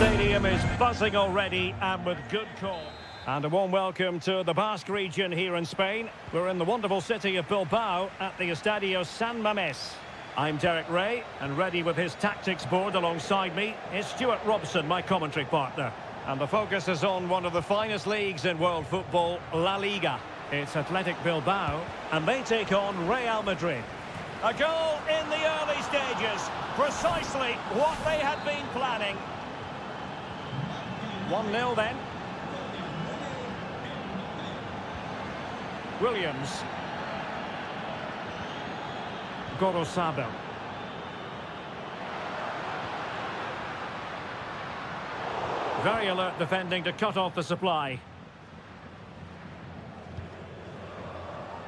stadium is buzzing already and with good cause. And a warm welcome to the Basque region here in Spain. We're in the wonderful city of Bilbao at the Estadio San Mamés. I'm Derek Ray, and ready with his tactics board alongside me is Stuart Robson, my commentary partner. And the focus is on one of the finest leagues in world football, La Liga. It's Athletic Bilbao, and they take on Real Madrid. A goal in the early stages, precisely what they had been planning. 1-0 then. Williams. Gorosabel. Very alert defending to cut off the supply.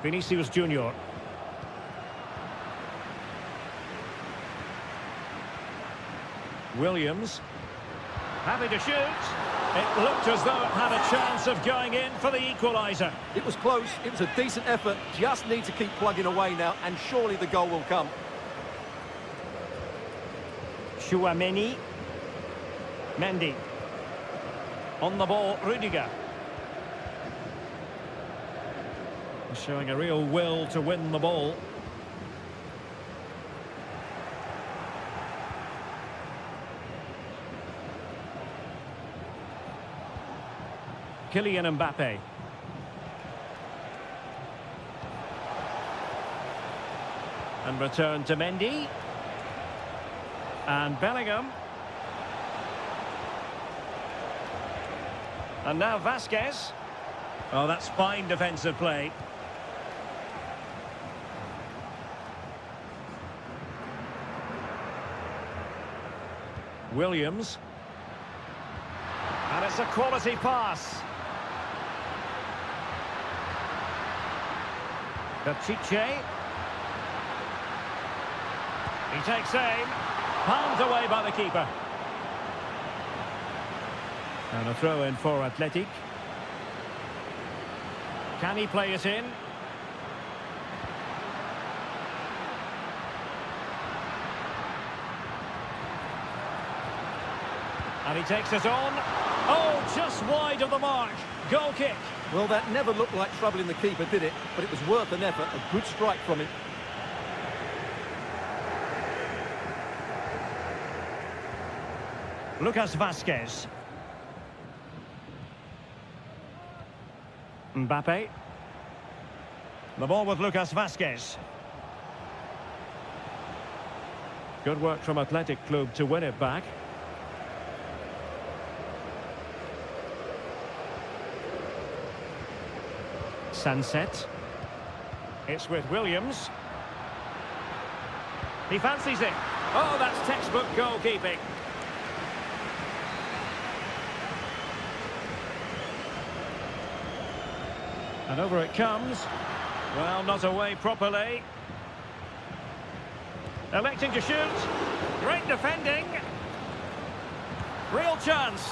Vinicius Junior. Williams. Happy to shoot. It looked as though it had a chance of going in for the equaliser. It was close, it was a decent effort, just need to keep plugging away now, and surely the goal will come. Chouameni. Mendy. On the ball, Rudiger. Showing a real will to win the ball. Kylian Mbappe. And return to Mendy. And Bellingham. And now Vasquez. Oh, that's fine defensive play. Williams. And it's a quality pass. Pichet. He takes aim. Palmed away by the keeper. And a throw in for Athletic. Can he play it in? And he takes it on. Oh, just wide of the mark. Goal kick. Well, that never looked like troubling the keeper, did it? But it was worth an effort, a good strike from him. Lucas Vasquez. Mbappe. The ball with Lucas Vasquez. Good work from Athletic Club to win it back. Sunset. It's with Williams. He fancies it. Oh, that's textbook goalkeeping. And over it comes. Well, not away properly. Electing to shoot. Great defending. Real chance.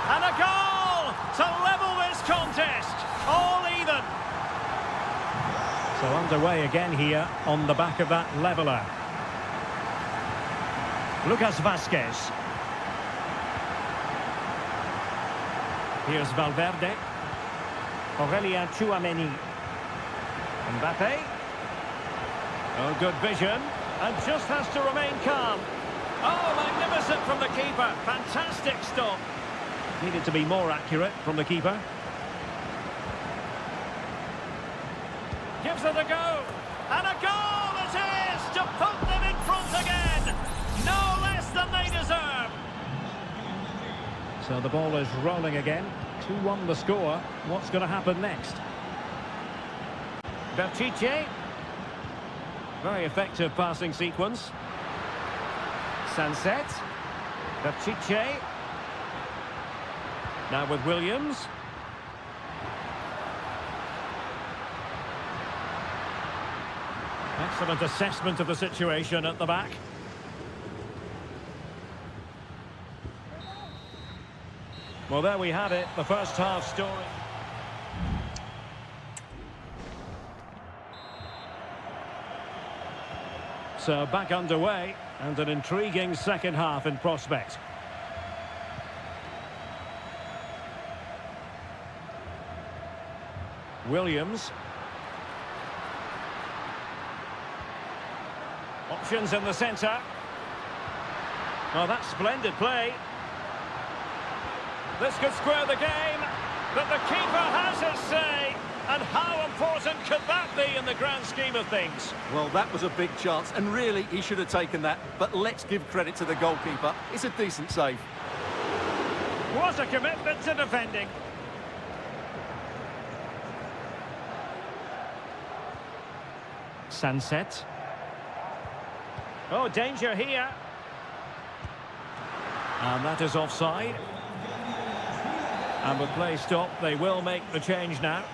And a goal to level this contest. All even. So underway again here on the back of that leveller. Lucas Vasquez. Here's Valverde. Aurelien Chouameni. Mbappe. Oh, good vision. And just has to remain calm. Oh, magnificent from the keeper. Fantastic stop. Needed to be more accurate from the keeper. Gives it a go. And a goal it is to put them in front again. No less than they deserve. So the ball is rolling again. 2-1 the score. What's going to happen next? Pichet. Very effective passing sequence. Sunset. Pichet. Now with Williams. Excellent assessment of the situation at the back. Well, there we have it, the first half story. So back underway, and an intriguing second half in prospect. Williams. Options in the centre. Oh, that's splendid play. This could square the game, but the keeper has his say. And how important could that be in the grand scheme of things? Well, that was a big chance, and really, he should have taken that. But let's give credit to the goalkeeper. It's a decent save. What a commitment to defending. Sunset. Oh, danger here. And that is offside. And with play stopped, they will make the change now.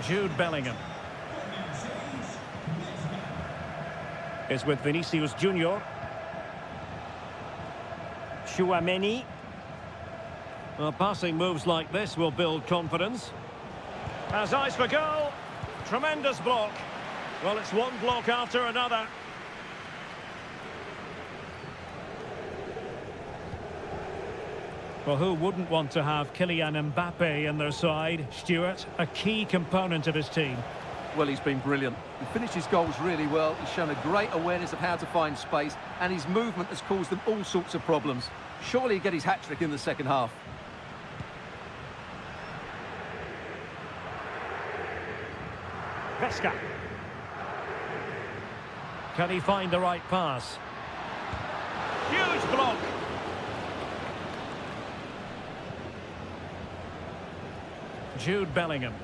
Jude Bellingham is with Vinicius Junior. Chouameni. Well, passing moves like this will build confidence. Has eyes for goal. Tremendous block. Well, it's one block after another. Well, who wouldn't want to have Kylian Mbappe in their side? Stuart, a key component of his team. Well, he's been brilliant. He finished his goals really well. He's shown a great awareness of how to find space, and his movement has caused them all sorts of problems. Surely he'll get his hat-trick in the second half. Vesca. Can he find the right pass? Huge block. Jude Bellingham.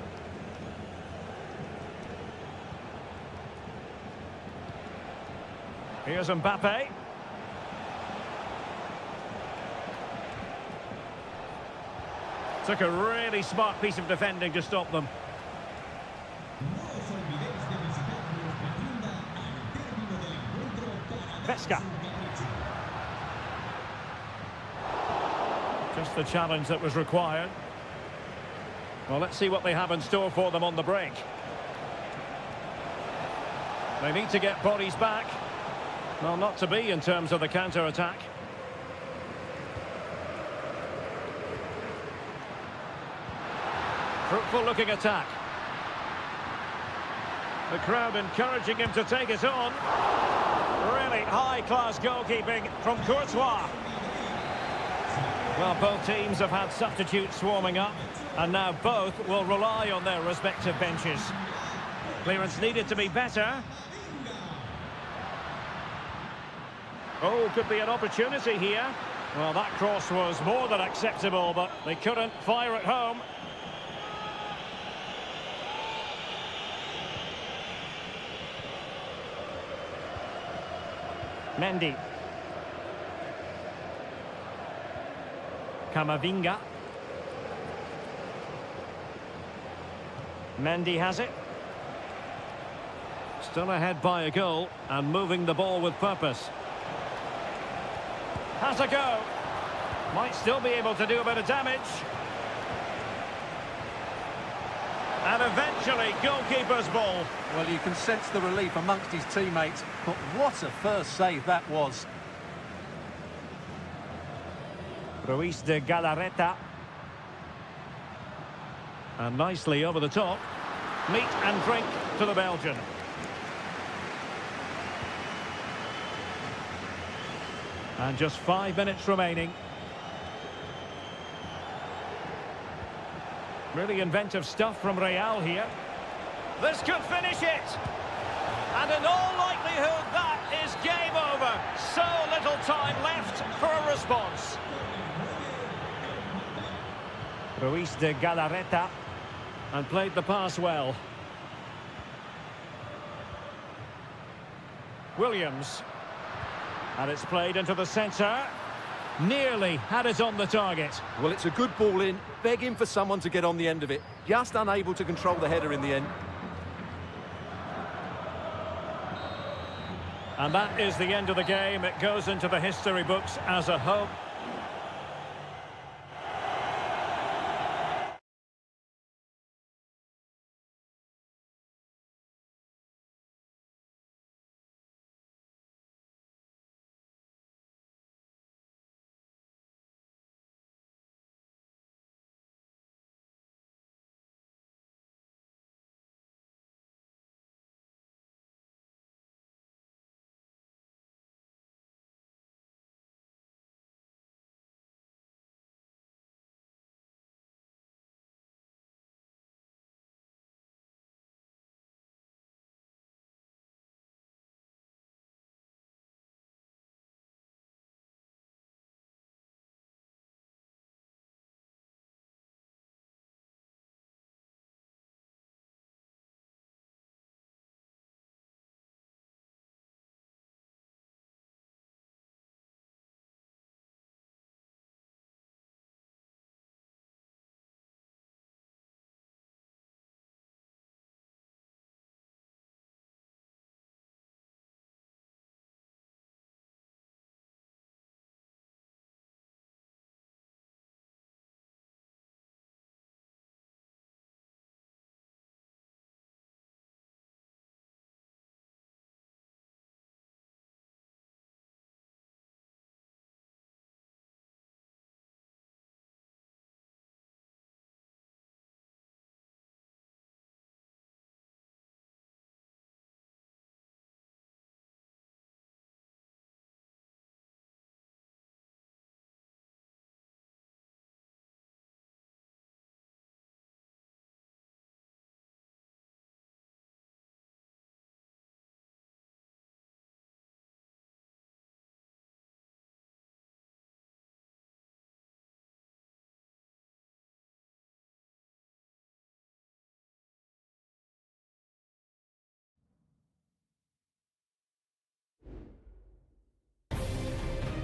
Here's Mbappe. Took a really smart piece of defending to stop them. Vesca. Just the challenge that was required. Well, let's see what they have in store for them on the break. They need to get bodies back. Well, not to be in terms of the counter-attack. Fruitful-looking attack. The crowd encouraging him to take it on. Really high-class goalkeeping from Courtois. Well, both teams have had substitutes swarming up, and now both will rely on their respective benches. Clearance needed to be better. Oh, could be an opportunity here. Well, that cross was more than acceptable, but they couldn't fire it home. Mendy. Camavinga. Mendy has it. Still ahead by a goal and moving the ball with purpose. Has a go. Might still be able to do a bit of damage. And eventually, goalkeeper's ball. Well, you can sense the relief amongst his teammates, but what a first save that was. Ruiz de Galarreta. And nicely over the top. Meat and drink to the Belgian. And just 5 minutes remaining. Really inventive stuff from Real here. This could finish it. And in all likelihood, that is game over. So little time left for a response. Ruiz de Galarreta. And played the pass well. Williams. And it's played into the centre. Nearly had it on the target. Well, it's a good ball in, begging for someone to get on the end of it. Just unable to control the header in the end. And that is the end of the game. It goes into the history books as a home.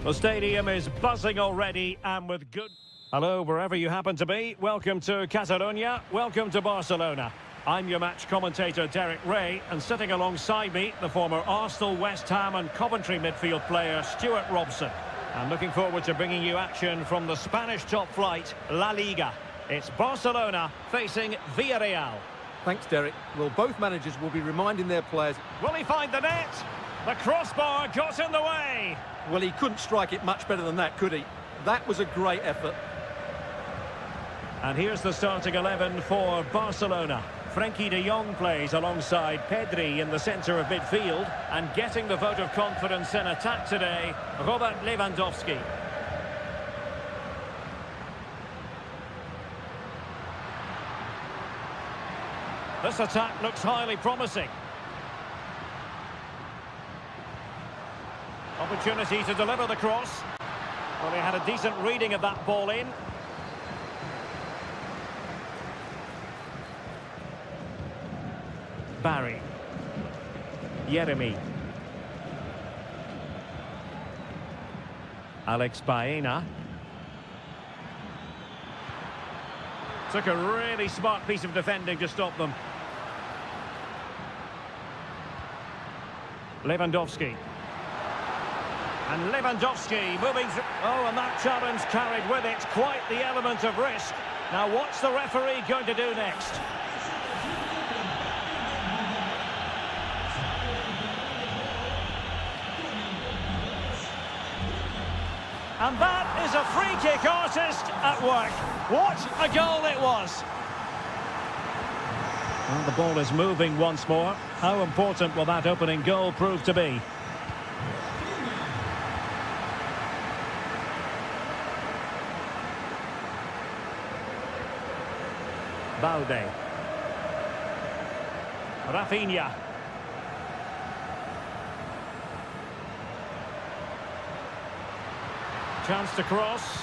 The stadium is buzzing already and with good... Hello, wherever you happen to be. Welcome to Catalonia. Welcome to Barcelona. I'm your match commentator, Derek Ray, and sitting alongside me, the former Arsenal, West Ham and Coventry midfield player, Stuart Robson. I'm looking forward to bringing you action from the Spanish top flight, La Liga. It's Barcelona facing Villarreal. Thanks, Derek. Well, both managers will be reminding their players... Will he find the net? The crossbar got in the way. Well, he couldn't strike it much better than that, could he? That was a great effort. And here's the starting 11 for Barcelona. Frenkie de Jong plays alongside Pedri in the centre of midfield, and getting the vote of confidence in attack today, Robert Lewandowski. This attack looks highly promising. Opportunity to deliver the cross. Well, they had a decent reading of that ball in. Barry. Jeremy. Alex Baena. Took a really smart piece of defending to stop them. Lewandowski. And Lewandowski moving through. Oh, and that challenge carried with it quite the element of risk. Now, what's the referee going to do next? And that is a free kick artist at work. What a goal it was. And the ball is moving once more. How important will that opening goal prove to be? Balde. Rafinha. Chance to cross.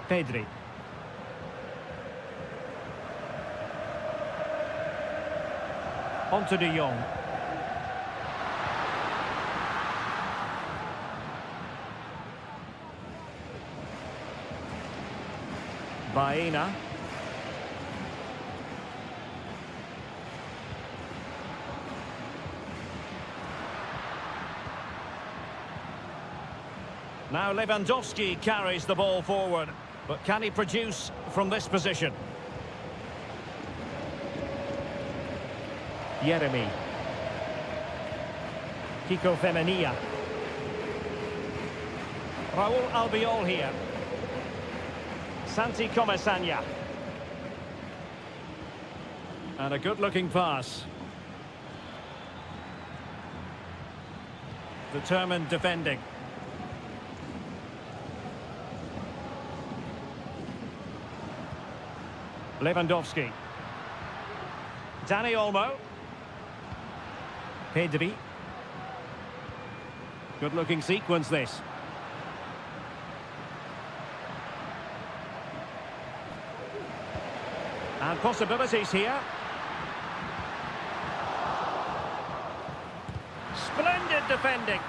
Pedri. On to de Jong. Baena. Now Lewandowski carries the ball forward, but can he produce from this position? Jeremy. Kiko Femenia. Raul Albiol here. Santi Comesaña. And a good-looking pass. Determined defending. Lewandowski. Dani Olmo. Pedri. Good-looking sequence, this. And possibilities here. Splendid defending.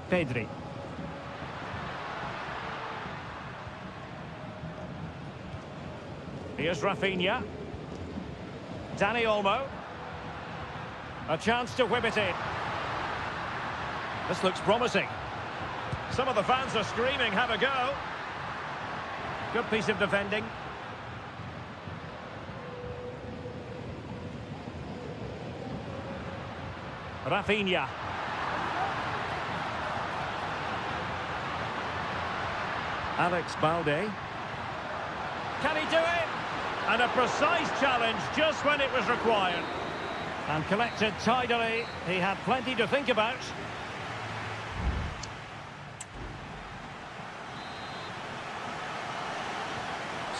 Pedri. Here's Rafinha. Dani Olmo. A chance to whip it in. This looks promising. Some of the fans are screaming, have a go. Good piece of defending. Rafinha. Alex Balde. Can he do it? And a precise challenge just when it was required. And collected tidily. He had plenty to think about.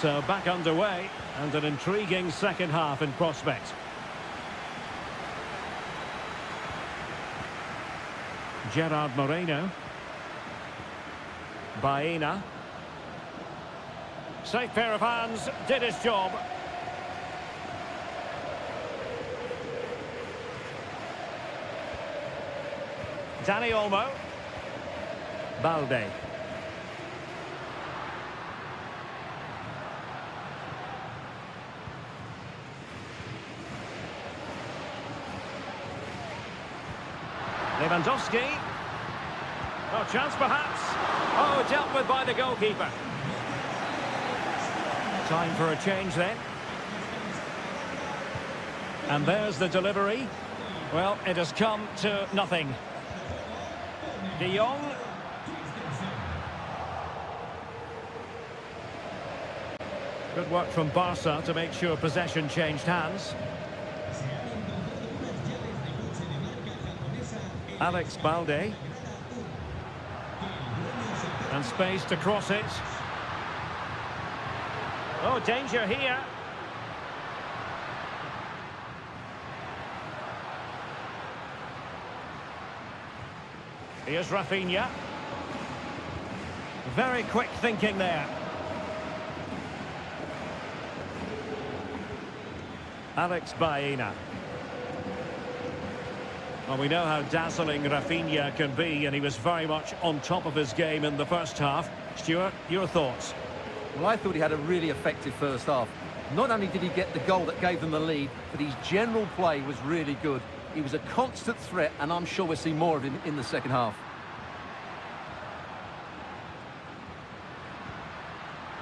So back underway, and an intriguing second half in prospect. Gerard Moreno. Baena. Safe pair of hands, did his job. Dani Olmo. Balde. Lewandowski. Oh, chance perhaps. Oh, dealt with by the goalkeeper. Time for a change then. And there's the delivery. Well, it has come to nothing. De Jong. Good work from Barca to make sure possession changed hands. Alex Balde. And space to cross it. Oh, danger here. Here's Rafinha. Very quick thinking there. Alex Baena. Well, we know how dazzling Rafinha can be, and he was very much on top of his game in the first half. Stuart, your thoughts? Well, I thought he had a really effective first half. Not only did he get the goal that gave them the lead, but his general play was really good. He was a constant threat, and I'm sure we'll see more of him in the second half.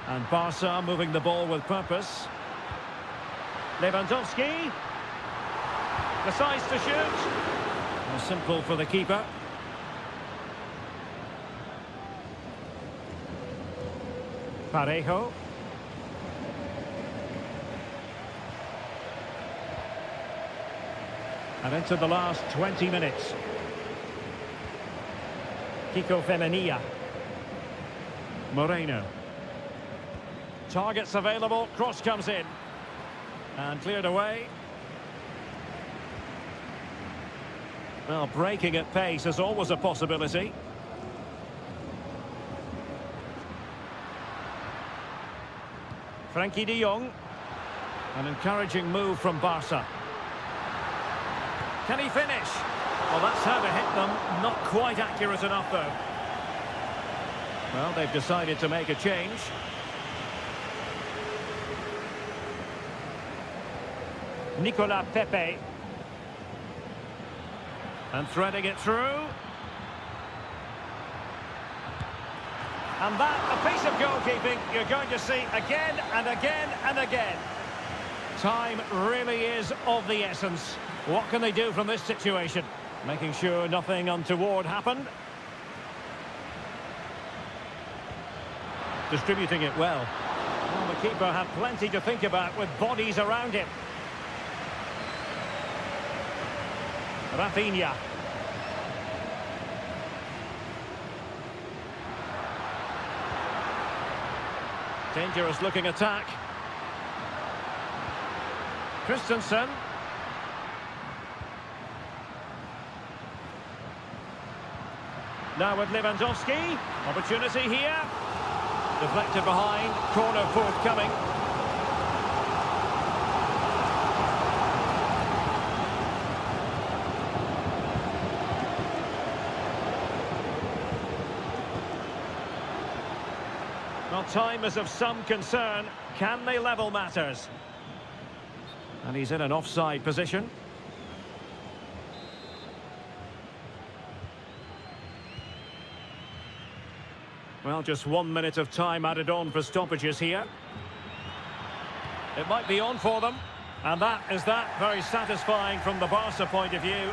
And Barca moving the ball with purpose. Lewandowski. Decides to shoot. Simple for the keeper. Parejo. And into the last 20 minutes. Kiko Femenia. Moreno. Targets available, cross comes in. And cleared away. Well, breaking at pace is always a possibility. Frankie de Jong. An encouraging move from Barca. Can he finish? Well, that's how to hit them. Not quite accurate enough, though. Well, they've decided to make a change. Nicolas Pepe. And threading it through. And that, a piece of goalkeeping you're going to see again and again and again. Time really is of the essence. What can they do from this situation? Making sure nothing untoward happened. Distributing it well. Well, the keeper had plenty to think about with bodies around him. Rafinha. Dangerous looking attack. Christensen. Now with Lewandowski. Opportunity here. Deflected behind. Corner forthcoming. Well, time is of some concern. Can they level matters? And he's in an offside position. Well, just 1 minute of time added on for stoppages here. It might be on for them. And that is that. Very satisfying from the Barca point of view.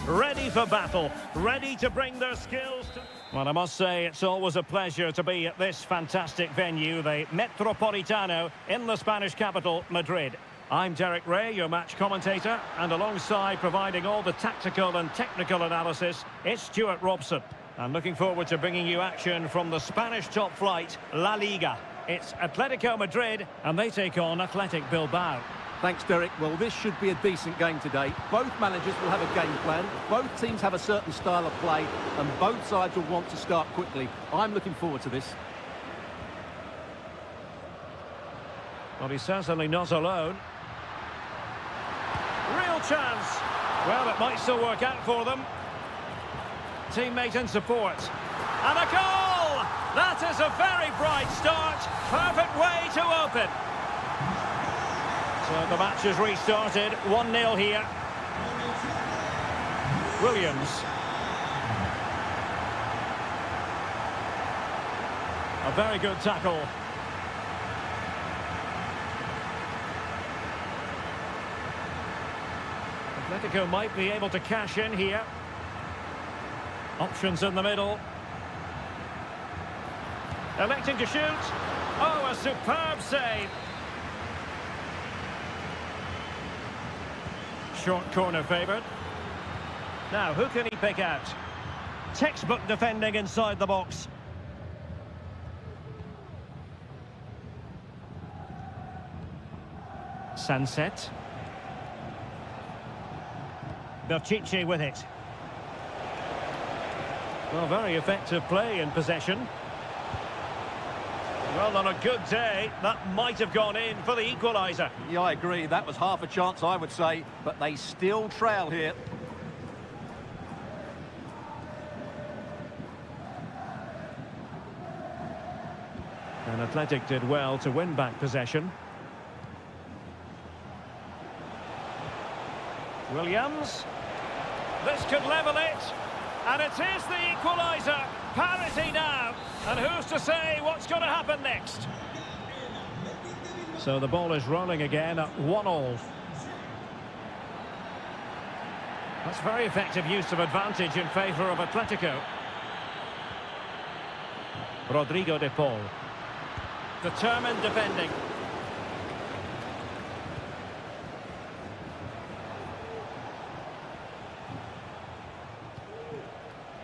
ready for battle, ready to bring their skills to... Well, I must say, it's always a pleasure to be at this fantastic venue, the Metropolitano, in the Spanish capital, Madrid. I'm Derek Ray, your match commentator, and alongside providing all the tactical and technical analysis, it's Stuart Robson. I'm looking forward to bringing you action from the Spanish top flight, La Liga. It's Atletico Madrid, and they take on Athletic Bilbao. Thanks, Derek. Well, this should be a decent game today. Both managers will have a game plan. Both teams have a certain style of play, and both sides will want to start quickly. I'm looking forward to this. Well, he's certainly not alone. Real chance. Well, it might still work out for them. Teammate and support. And a goal! That is a very bright start. Perfect way to open. So the match has restarted. 1-0 here. Williams. A very good tackle. Atletico might be able to cash in here. Options in the middle. Electing to shoot. Oh, a superb save. Short corner favoured. Now, who can he pick out? Textbook defending inside the box. Sunset. Berchiche with it. Well, very effective play in possession. Well, on a good day, that might have gone in for the equaliser. Yeah, I agree. That was half a chance, I would say, but they still trail here. And Athletic did well to win back possession. Williams. This could level it. And it is the equaliser. Parity now. And who's to say what's going to happen next? So the ball is rolling again at 1-1. That's very effective use of advantage in favour of Atletico. Rodrigo de Paul. Determined defending.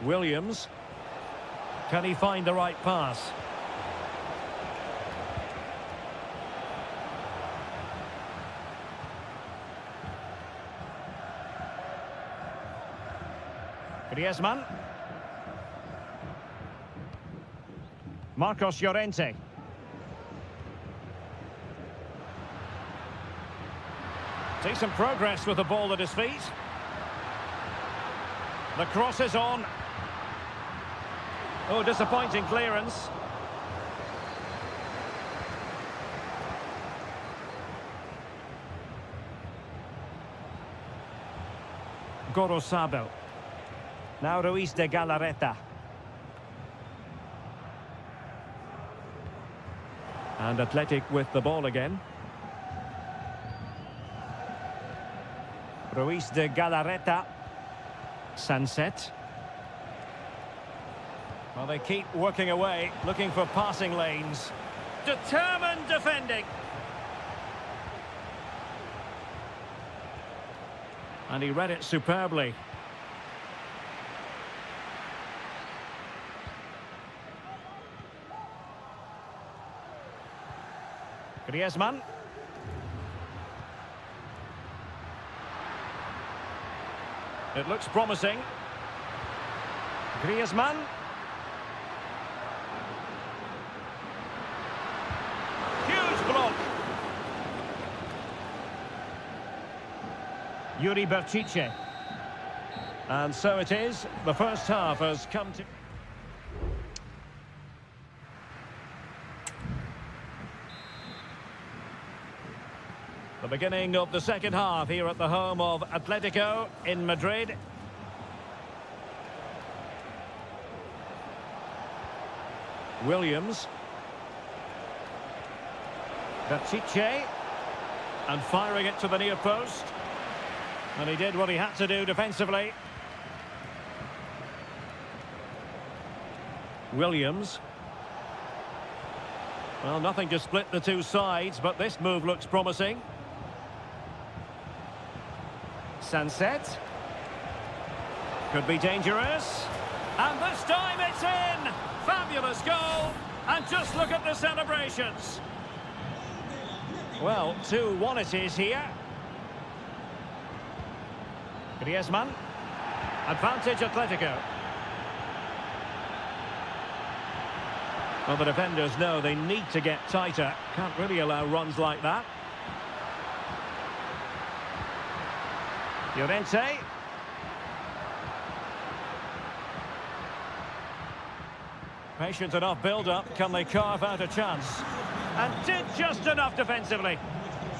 Williams. Can he find the right pass? Griezmann. Marcos Llorente. Decent progress with the ball at his feet. The cross is on. Oh, disappointing clearance. Gorosabel. Now Ruiz de Galarreta. And Athletic with the ball again. Ruiz de Galarreta. Sunset. Well, they keep working away, looking for passing lanes. Determined defending. And he read it superbly. Griezmann. It looks promising. Griezmann. Block. Yuri Berchiche. And so it is. The first half has come to... The beginning of the second half here at the home of Atletico in Madrid. Williams. Berchiche. And firing it to the near post. And he did what he had to do defensively. Williams. Well, nothing to split the two sides, but this move looks promising. Sunset. Could be dangerous. And this time it's in! Fabulous goal! And just look at the celebrations. Well, 2-1 it is here. Griezmann. Advantage Atletico. Well, the defenders know they need to get tighter. Can't really allow runs like that. Llorente. Patient enough build-up. Can they carve out a chance? And did just enough defensively.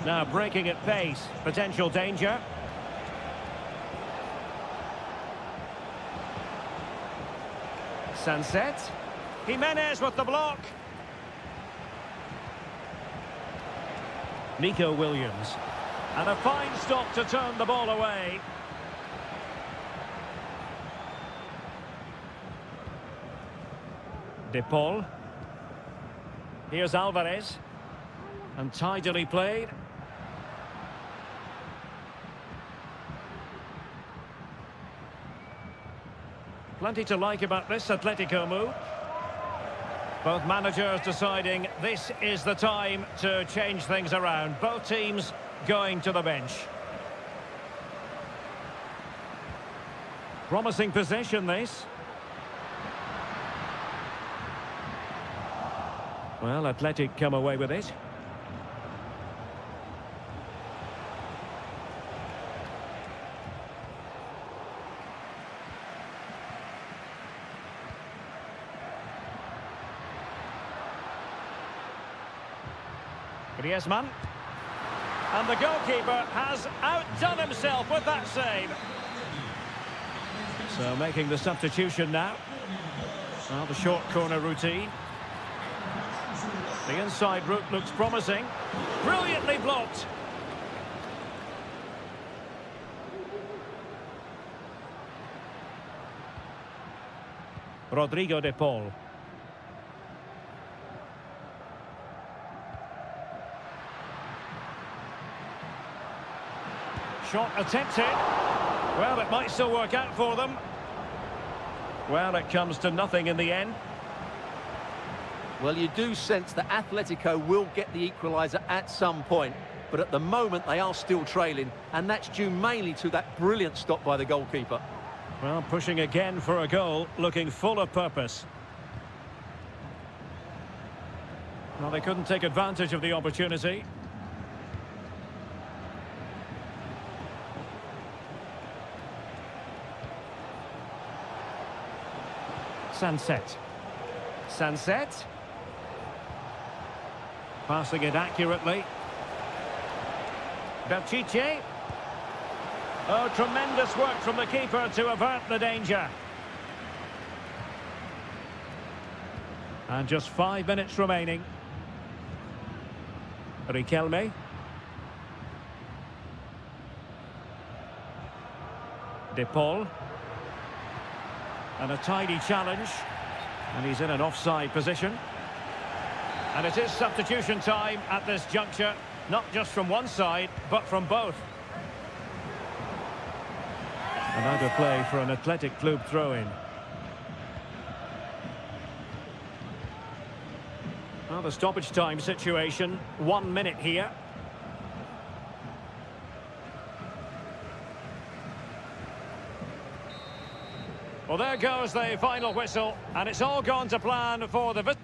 Now breaking at pace. Potential danger. Sunset. Jimenez with the block. Nico Williams. And a fine stop to turn the ball away. De Paul. Here's Alvarez. And tidily played. Plenty to like about this Atletico move. Both managers deciding this is the time to change things around. Both teams going to the bench. Promising possession, this. Well, Athletic come away with it. Griezmann. And the goalkeeper has outdone himself with that save. So making the substitution now. Well, the short corner routine. The inside route looks promising. Brilliantly blocked. Rodrigo de Paul. Shot attempted. Well, it might still work out for them. Well, it comes to nothing in the end. Well, you do sense that Atletico will get the equaliser at some point, but at the moment they are still trailing, and that's due mainly to that brilliant stop by the goalkeeper. Well, pushing again for a goal, looking full of purpose. Well, they couldn't take advantage of the opportunity. Sunset. Sunset. Passing it accurately. Berchiche. Oh, tremendous work from the keeper to avert the danger. And just 5 minutes remaining. Riquelme. De Paul. And a tidy challenge. And he's in an offside position. And it is substitution time at this juncture. Not just from one side, but from both. And out of play for an Athletic Club throw-in. Well, the stoppage time situation. 1 minute here. Well, there goes the final whistle, and it's all gone to plan for the...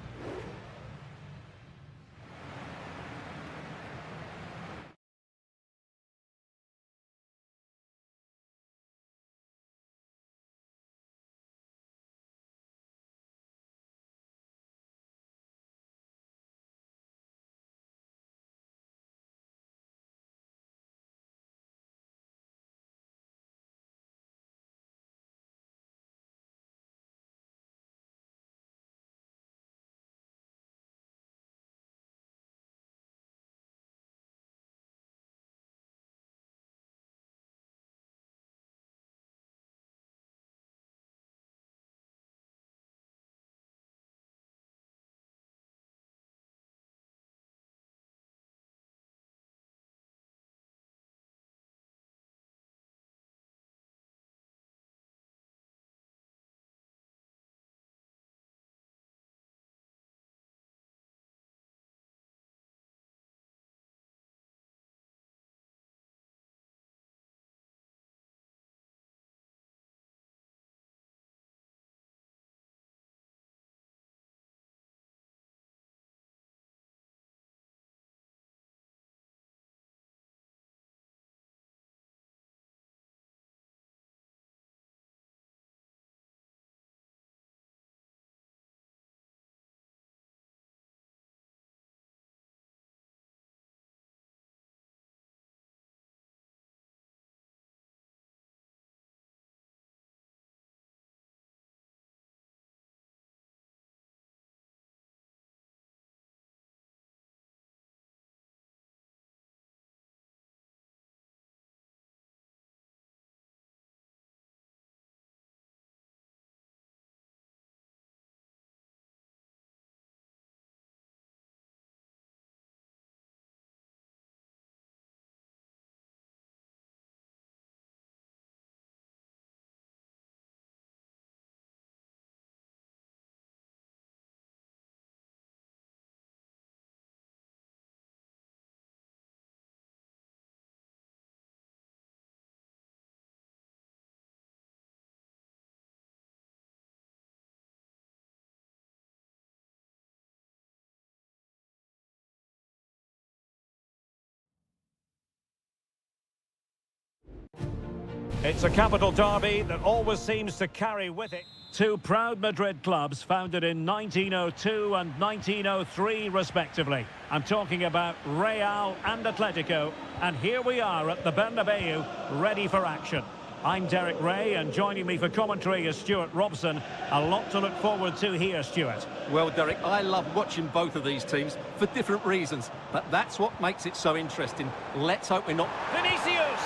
It's a capital derby that always seems to carry with it two proud Madrid clubs founded in 1902 and 1903 respectively. I'm talking about Real and Atletico, and here we are at the Bernabeu, ready for action. I'm Derek Ray, and joining me for commentary is Stuart Robson. A lot to look forward to here, Stuart. Well, Derek, I love watching both of these teams for different reasons, but that's what makes it so interesting. Let's hope we're not... Vinicius!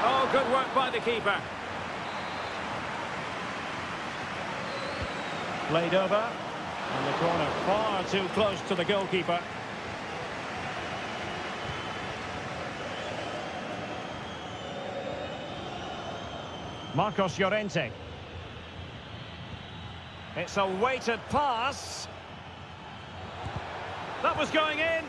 Oh, good work by the keeper. Played over, and the corner far too close to the goalkeeper. Marcos Llorente. It's a weighted pass. That was going in.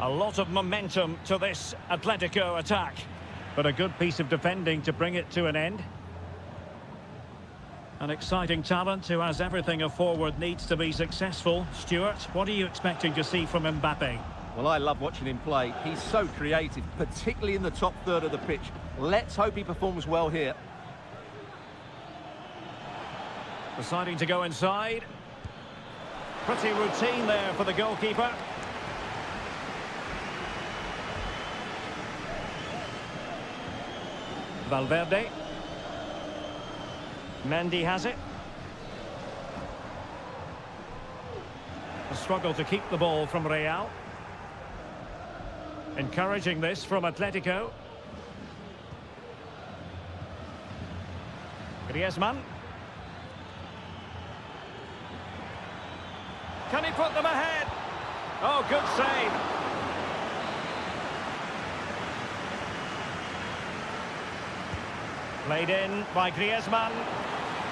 A lot of momentum to this Atletico attack, but a good piece of defending to bring it to an end. An exciting talent who has everything a forward needs to be successful. Stuart, what are you expecting to see from Mbappe? Well, I love watching him play. He's so creative, particularly in the top third of the pitch. Let's hope he performs well here. Deciding to go inside. Pretty routine there for the goalkeeper. Valverde. Mendy has it. A struggle to keep the ball from Real. Encouraging this from Atletico. Griezmann. Can he put them ahead? Oh, good save. Played in by Griezmann.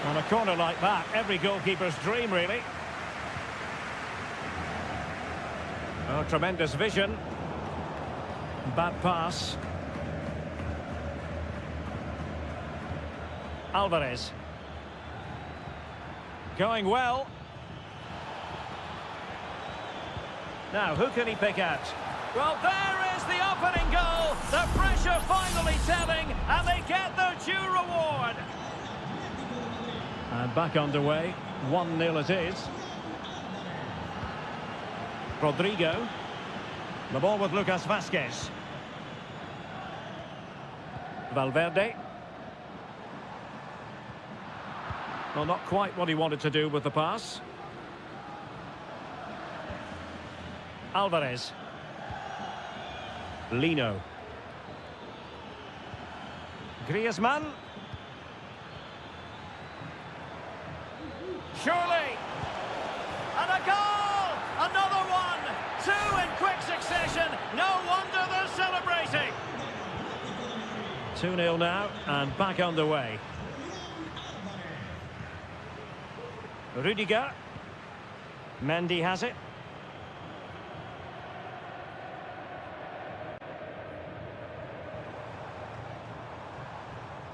On a corner like that, every goalkeeper's dream, really. Oh, tremendous vision. Bad pass. Alvarez. Going well. Now, who can he pick out? Well, there is the opening goal. The pressure finally telling, and they get their due reward. And back underway. 1-0 it is. Rodrigo. The ball with Lucas Vázquez. Valverde. Well, not quite what he wanted to do with the pass. Alvarez. Lino. Griezmann. Surely. And a goal! Another one! Two in quick succession. No wonder they're celebrating. 2-0 now, and back underway. Rudiger. Mendy has it.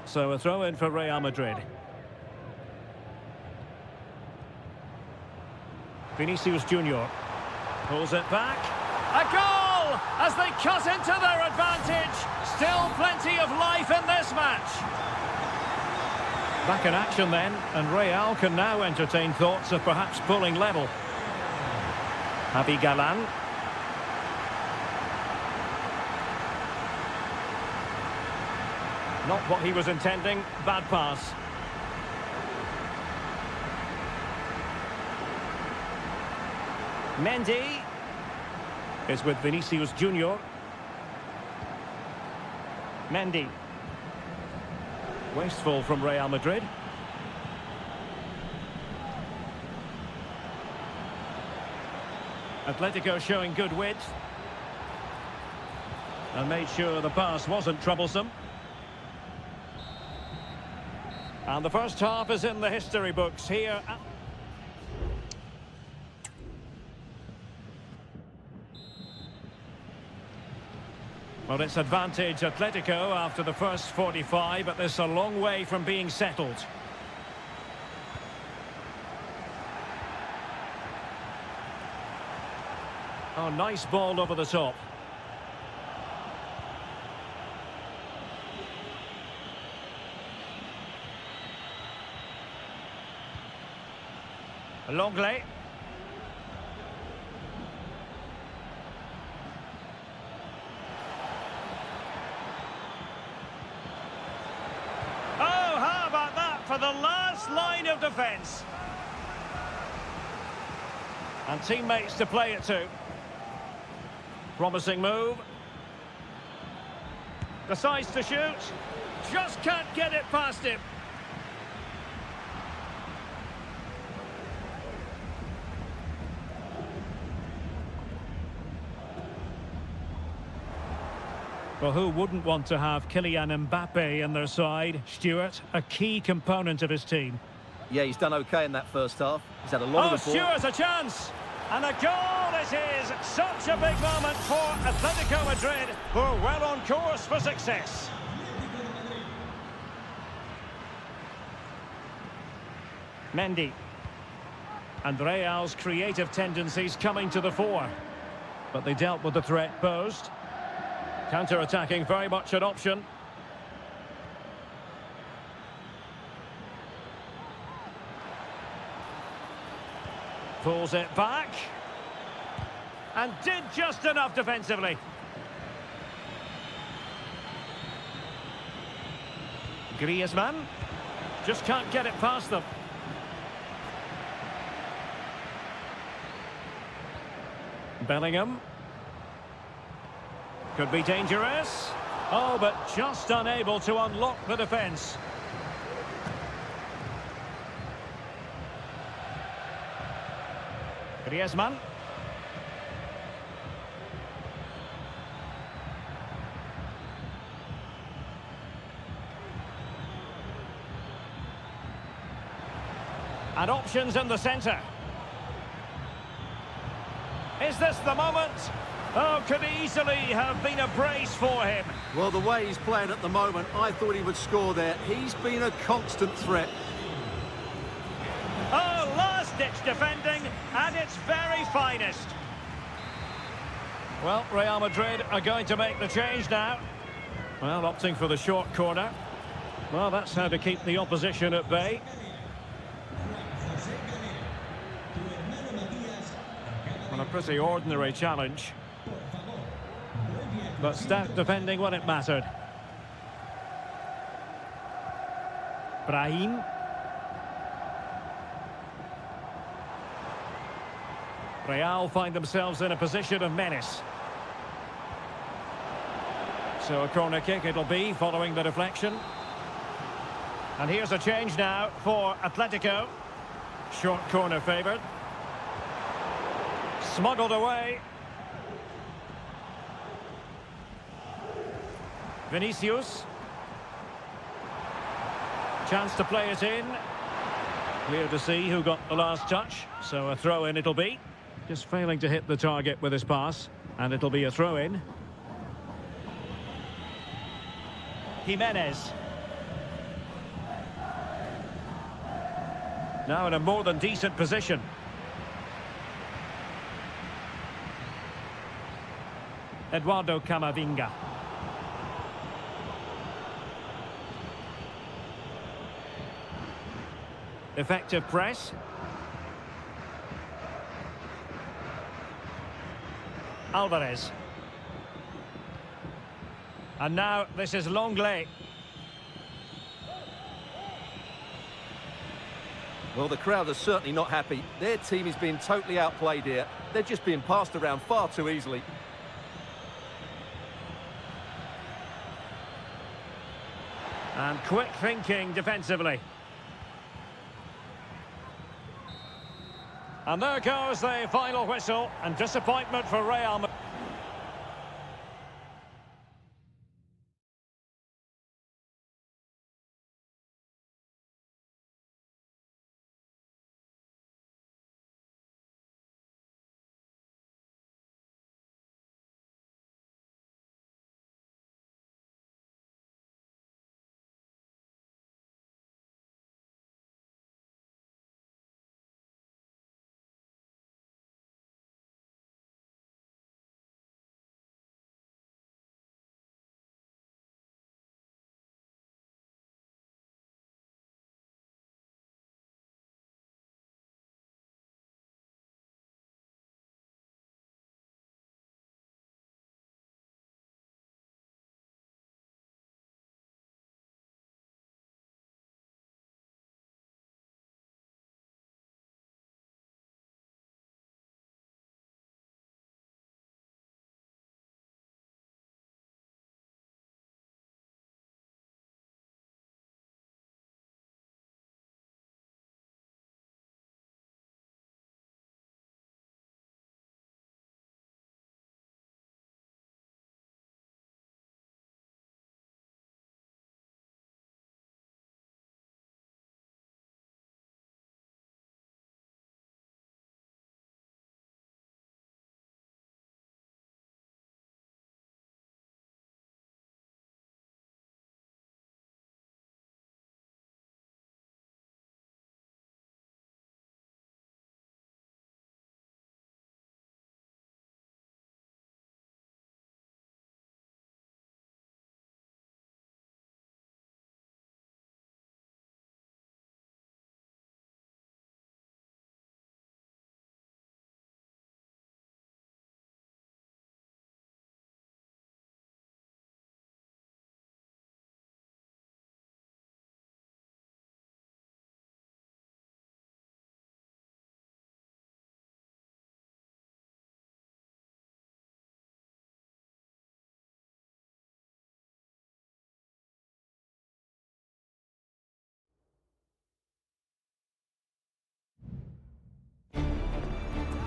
So a throw-in for Real Madrid. Vinicius Junior pulls it back. A goal as they cut into their advantage. Still plenty of life in this match. Back in action then, and Real can now entertain thoughts of perhaps pulling level. Javi Galán. Not what he was intending. Bad pass. Mendy is with Vinicius Junior. Mendy. Wasteful from Real Madrid. Atletico showing good width. And made sure the pass wasn't troublesome. And the first half is in the history books here. Well, it's advantage Atletico after the first 45, but this is a long way from being settled. Oh, nice ball over the top. Longley. Oh, how about that for the last line of defence? And teammates to play it to. Promising move. Decides to shoot. Just can't get it past him. Well, who wouldn't want to have Kylian Mbappe in their side? Stuart, a key component of his team. Yeah, he's done okay in that first half. He's had a lot of the ball. Stuart's a chance! And a goal it is! Such a big moment for Atletico Madrid, who are well on course for success. Mendy. And Real's creative tendencies coming to the fore. But they dealt with the threat posed. Counter-attacking very much an option. Pulls it back. And did just enough defensively. Griezmann. Just can't get it past them. Bellingham. Could be dangerous. Oh, but just unable to unlock the defence. Griezmann. And options in the centre. Is this the moment? Oh, could easily have been a brace for him. Well, the way he's playing at the moment, I thought he would score there. He's been a constant threat. Oh, last-ditch defending at its very finest. Well, Real Madrid are going to make the change now. Well, opting for the short corner. Well, that's how to keep the opposition at bay. Well, a pretty ordinary challenge. But stout defending when it mattered. Brahim. Real find themselves in a position of menace. So a corner kick it'll be following the deflection. And here's a change now for Atletico. Short corner favoured. Smuggled away. Vinicius. Chance to play it in. Clear to see who got the last touch. So a throw-in it'll be. Just failing to hit the target with his pass. And it'll be a throw-in. Jimenez. Now in a more than decent position. Eduardo Camavinga. Effective press. Alvarez. And now this is Longley. Well, the crowd are certainly not happy. Their team is being totally outplayed here. They're just being passed around far too easily. And quick thinking defensively. And there goes the final whistle, and disappointment for Real Madrid.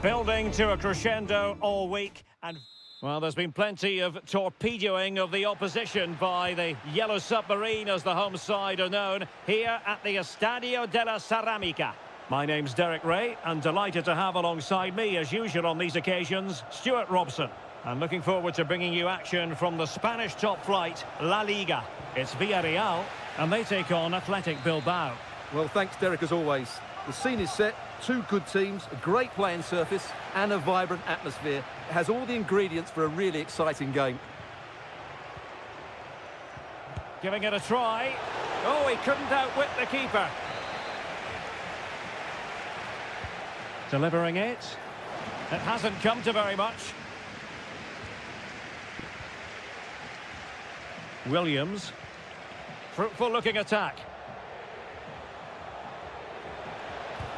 Building to a crescendo all week, and well, there's been plenty of torpedoing of the opposition by the Yellow Submarine, as the home side are known, here at the Estadio de la Ceramica. My name's Derek Ray, and delighted to have alongside me, as usual on these occasions, Stuart Robson. I'm looking forward to bringing you action from the Spanish top flight, La Liga. It's Villarreal, and they take on Athletic Bilbao. Well, thanks, Derek, as always. The scene is set, two good teams, a great playing surface and a vibrant atmosphere. It has all the ingredients for a really exciting game. Giving it a try. Oh, he couldn't outwit the keeper. Delivering it. It hasn't come to very much. Williams. Fruitful looking attack.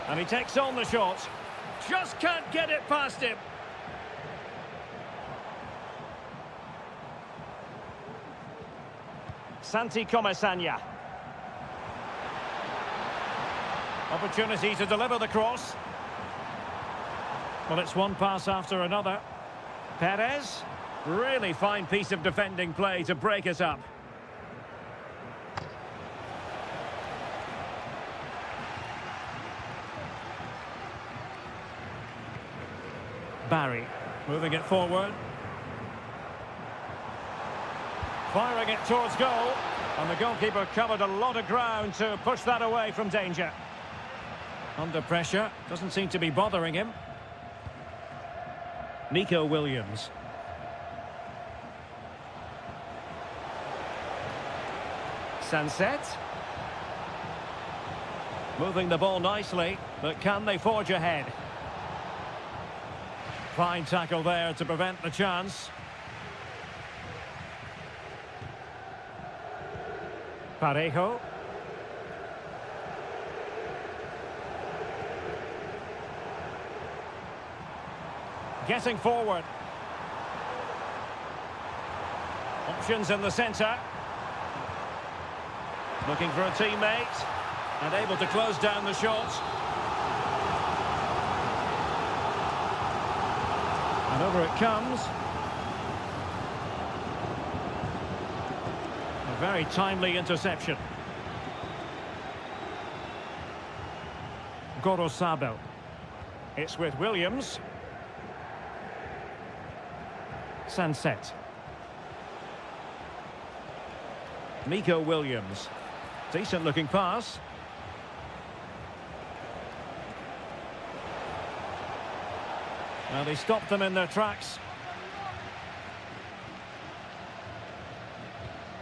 And he takes on the shot. Just can't get it past him. Santi Comesaña. Opportunity to deliver the cross. Well, it's one pass after another. Perez. Really fine piece of defending play to break it up. Barry, moving it forward. Firing it towards goal. And the goalkeeper covered a lot of ground to push that away from danger. Under pressure, doesn't seem to be bothering him. Nico Williams. Sunset. Moving the ball nicely, but can they forge ahead? Fine tackle there to prevent the chance. Parejo. Getting forward. Options in the centre. Looking for a teammate. And able to close down the shot. And over it comes. A very timely interception. Gorosabel. It's with Williams. Sunset. Nico Williams. Decent looking pass. Well, they stopped them in their tracks.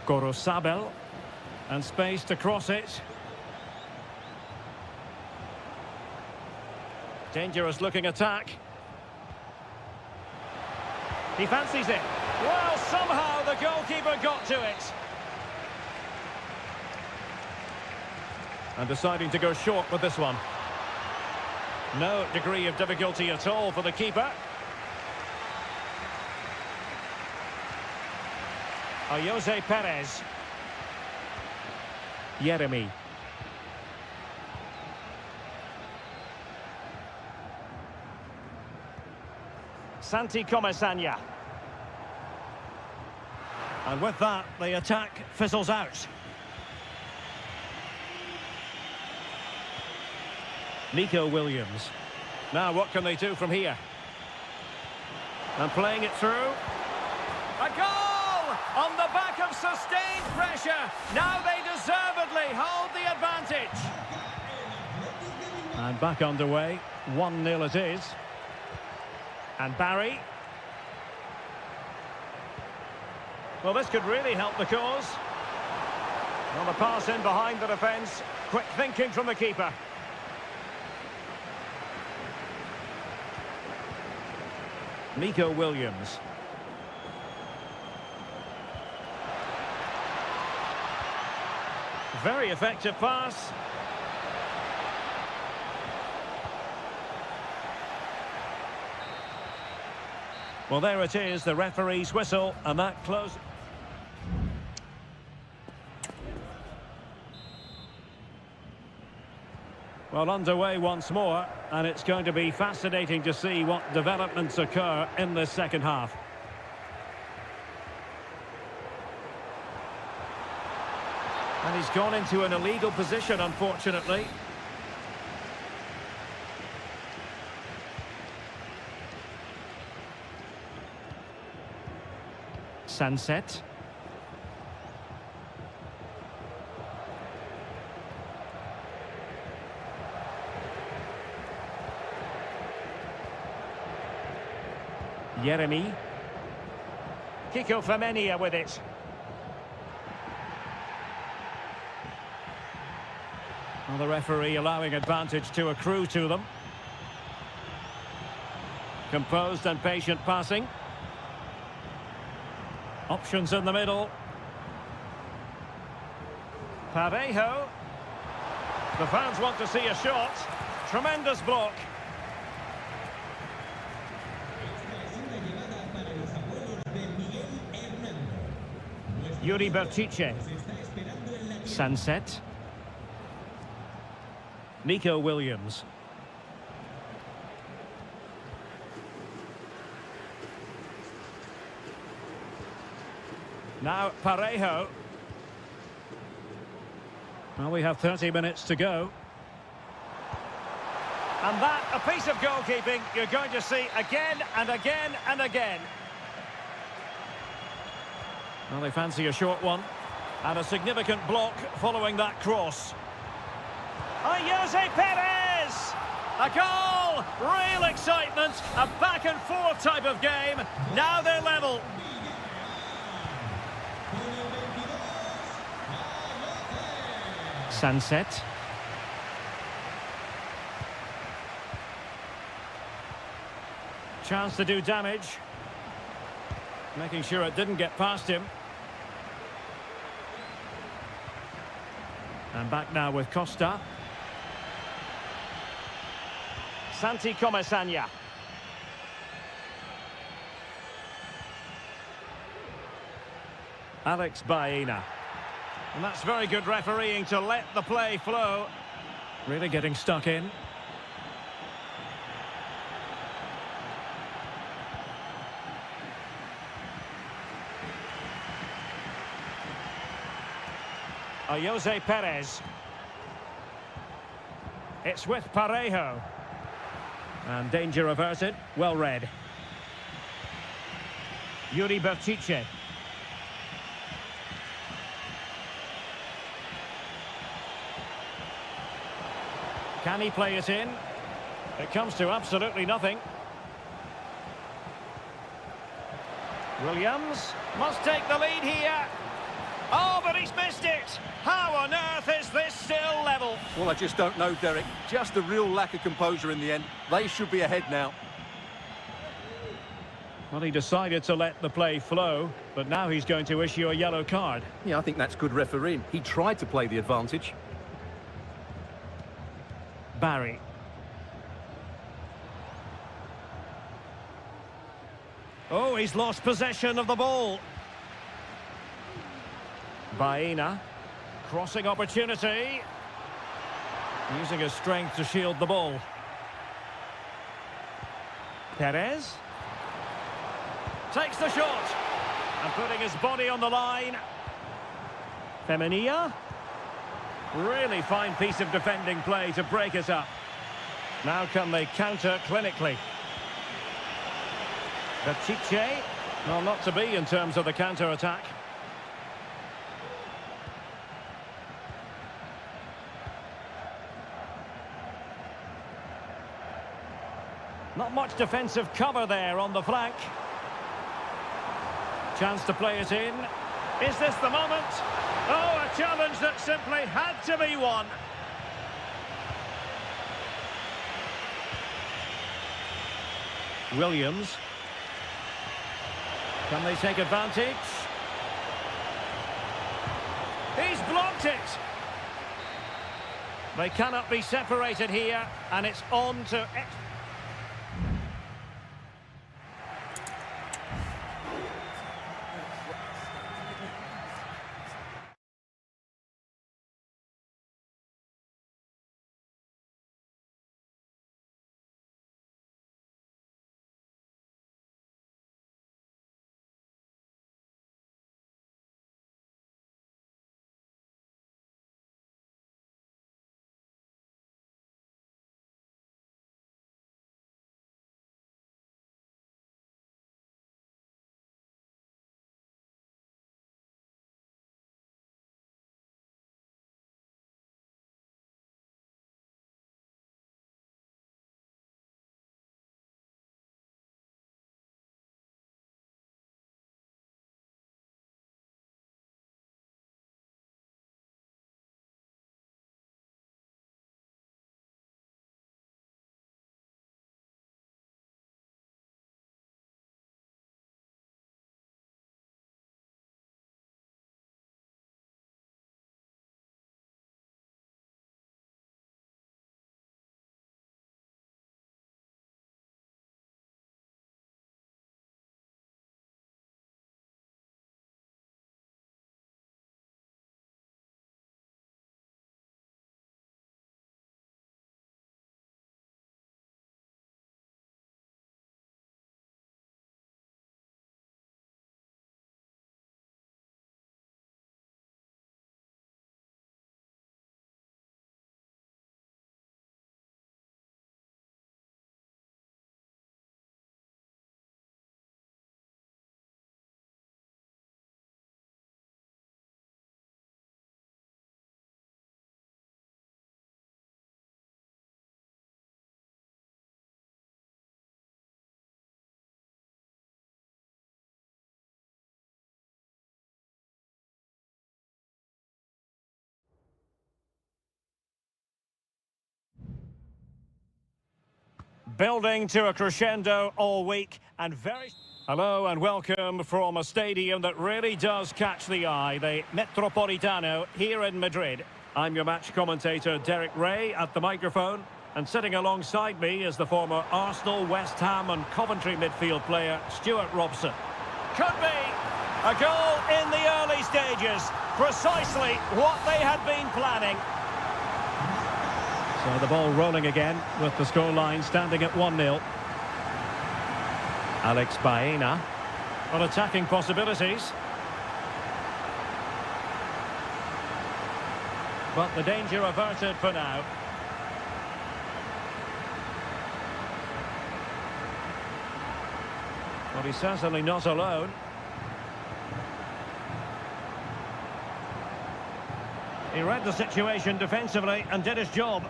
Gorosabel. And space to cross it. Dangerous looking attack. He fancies it. Well, somehow the goalkeeper got to it. And deciding to go short with this one. No degree of difficulty at all for the keeper. Jose Perez. Yeremy. Santi Comesaña. And with that, the attack fizzles out. Nico Williams. Now what can they do from here? And playing it through. A goal! On the back of sustained pressure. Now they deservedly hold the advantage. And back underway. 1-0 it is. And Barry. Well, this could really help the cause. Well, the pass in behind the defence. Quick thinking from the keeper. Nico Williams. Very effective pass. Well, there it is, the referee's whistle, and that close. Well, underway once more, and it's going to be fascinating to see what developments occur in this second half. And he's gone into an illegal position, unfortunately. Sunset. Jeremy. Kiko Femenia with it. Well, the referee allowing advantage to accrue to them. Composed and patient passing. Options in the middle. Parejo. The fans want to see a shot. Tremendous block. Yuri Bertice. Sunset. Nico Williams. Now Parejo. Well, we have 30 minutes to go. And that, a piece of goalkeeping you're going to see again and again and again. Well, they fancy a short one. And a significant block following that cross. Jose Perez! A goal! Real excitement! A back-and-forth type of game. Now they're level. Sunset. Chance to do damage. Making sure it didn't get past him. And back now with Costa. Santi Comesaña. Alex Baena. And that's very good refereeing to let the play flow. Really getting stuck in. Jose Perez. It's with Parejo. And danger averted. Well read. Yuri Bertice. Can he play it in? It comes to absolutely nothing. Williams must take the lead here. Oh, but he's missed it. How on earth is this still level? Well, I just don't know, Derek. Just a real lack of composure in the end. They should be ahead now. Well, he decided to let the play flow, but now he's going to issue a yellow card. Yeah, I think that's good refereeing. He tried to play the advantage. Barry. Oh, he's lost possession of the ball. Baena. Crossing opportunity. Using his strength to shield the ball. Perez. Takes the shot. And putting his body on the line. Femenia. Really fine piece of defending play to break it up. Now can they counter clinically? Bertice. Well, not to be in terms of the counter-attack. Not much defensive cover there on the flank. Chance to play it in. Is this the moment? Oh, a challenge that simply had to be won. Williams. Can they take advantage? He's blocked it. They cannot be separated here, and it's on to... building to a crescendo all week and very... Hello and welcome from a stadium that really does catch the eye, the Metropolitano here in Madrid. I'm your match commentator Derek Ray at the microphone, and sitting alongside me is the former Arsenal, West Ham and Coventry midfield player Stuart Robson. Could be a goal in the early stages, precisely what they had been planning. So the ball rolling again with the scoreline standing at 1-0. Alex Baena on attacking possibilities. But the danger averted for now. But he's certainly not alone. He read the situation defensively and did his job.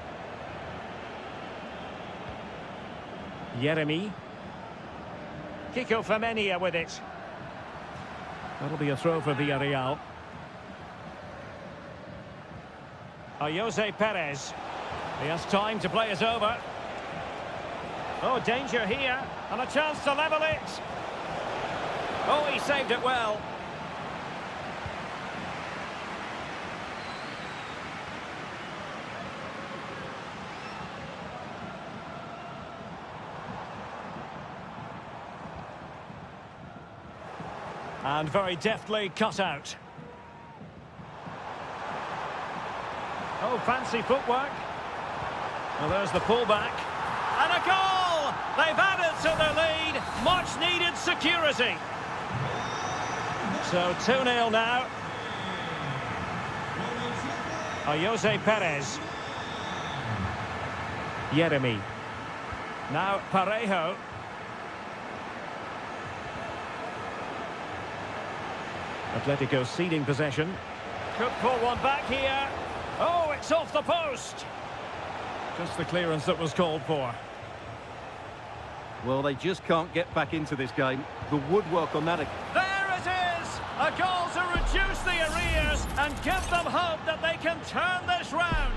Jeremy. Kiko Femenia with it. That'll be a throw for Villarreal. Jose Perez. He has time to play it over. Oh, danger here. And a chance to level it. Oh, he saved it well. And very deftly cut out. Oh, fancy footwork. Well, there's the pullback. And a goal! They've added to their lead. Much needed security. So 2-0 now. Jose Perez. Jeremy. Now Parejo. Atletico ceding possession. Could pull one back here. Oh, it's off the post. Just the clearance that was called for. Well, they just can't get back into this game. The woodwork on that... There it is! A goal to reduce the arrears and give them hope that they can turn this round.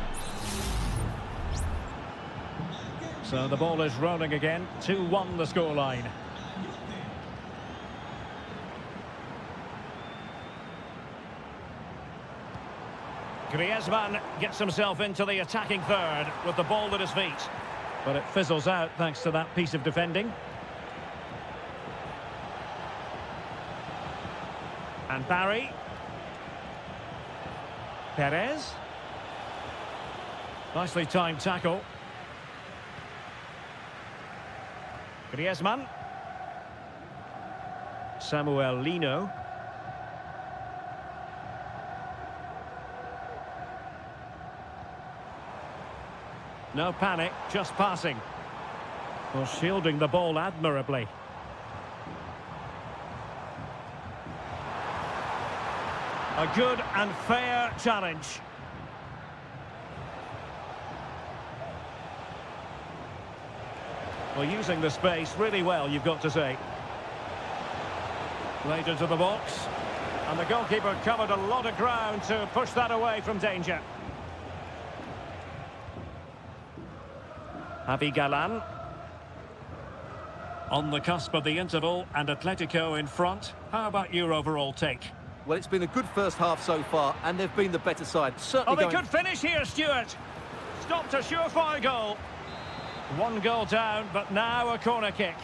So the ball is rolling again. 2-1 the scoreline. Griezmann gets himself into the attacking third with the ball at his feet. But it fizzles out thanks to that piece of defending. And Barry. Perez. Nicely timed tackle. Griezmann. Samuel Lino. No panic, just passing. Well, shielding the ball admirably. A good and fair challenge. Well, using the space really well, you've got to say. Played into the box. And the goalkeeper covered a lot of ground to push that away from danger. Javi Galan on the cusp of the interval and Atletico in front. How about your overall take? Well, it's been a good first half so far, and they've been the better side. Certainly they could finish here, Stuart. Stopped a surefire goal. One goal down, but now a corner kick.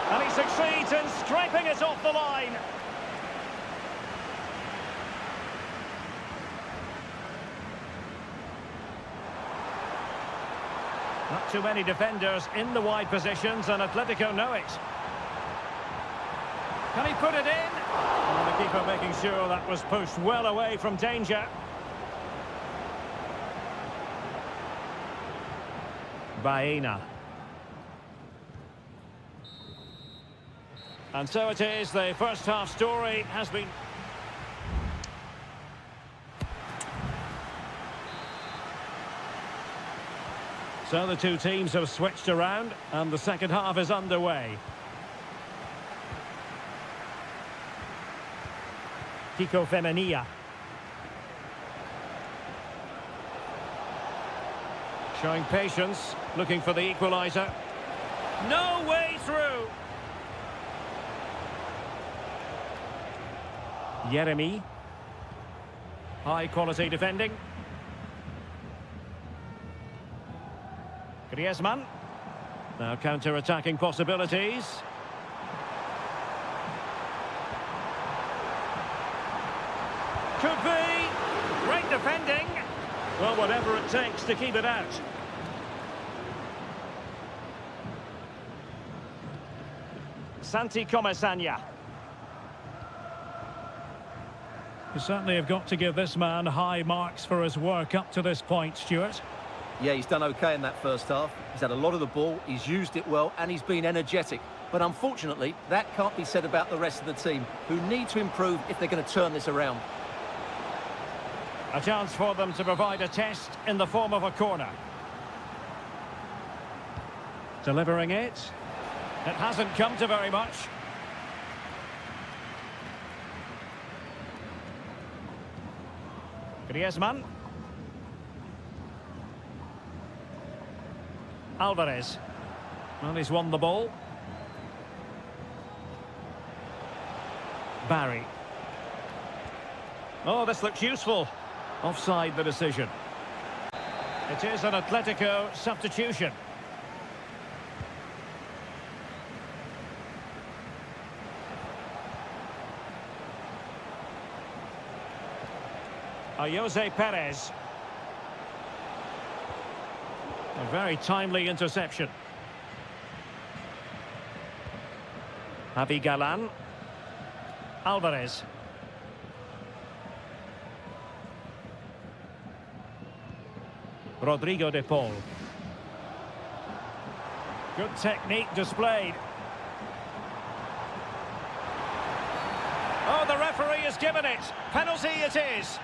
And he succeeds in scraping it off the line. Not too many defenders in the wide positions, and Atletico know it. Can he put it in? And the keeper making sure that was pushed well away from danger. Baena. And so it is, the first half story has been... So the two teams have switched around and the second half is underway. Kiko Femenia. Showing patience, looking for the equaliser. No way through. Jeremy. High quality defending. Griezmann. Now counter-attacking possibilities. Could be. Great defending. Well, whatever it takes to keep it out. Santi Comesaña. You certainly have got to give this man high marks for his work up to this point, Stuart. Yeah, he's done okay in that first half. He's had a lot of the ball, he's used it well, and he's been energetic. But unfortunately, that can't be said about the rest of the team, who need to improve if they're going to turn this around. A chance for them to provide a test in the form of a corner. Delivering it. It hasn't come to very much. Griezmann. Alvarez. Well, he's won the ball. Barry. Oh, this looks useful. Offside the decision. It is an Atletico substitution. Jose Perez. A very timely interception. Javi Galan. Alvarez. Rodrigo de Paul. Good technique displayed. Oh, the referee has given it. Penalty it is.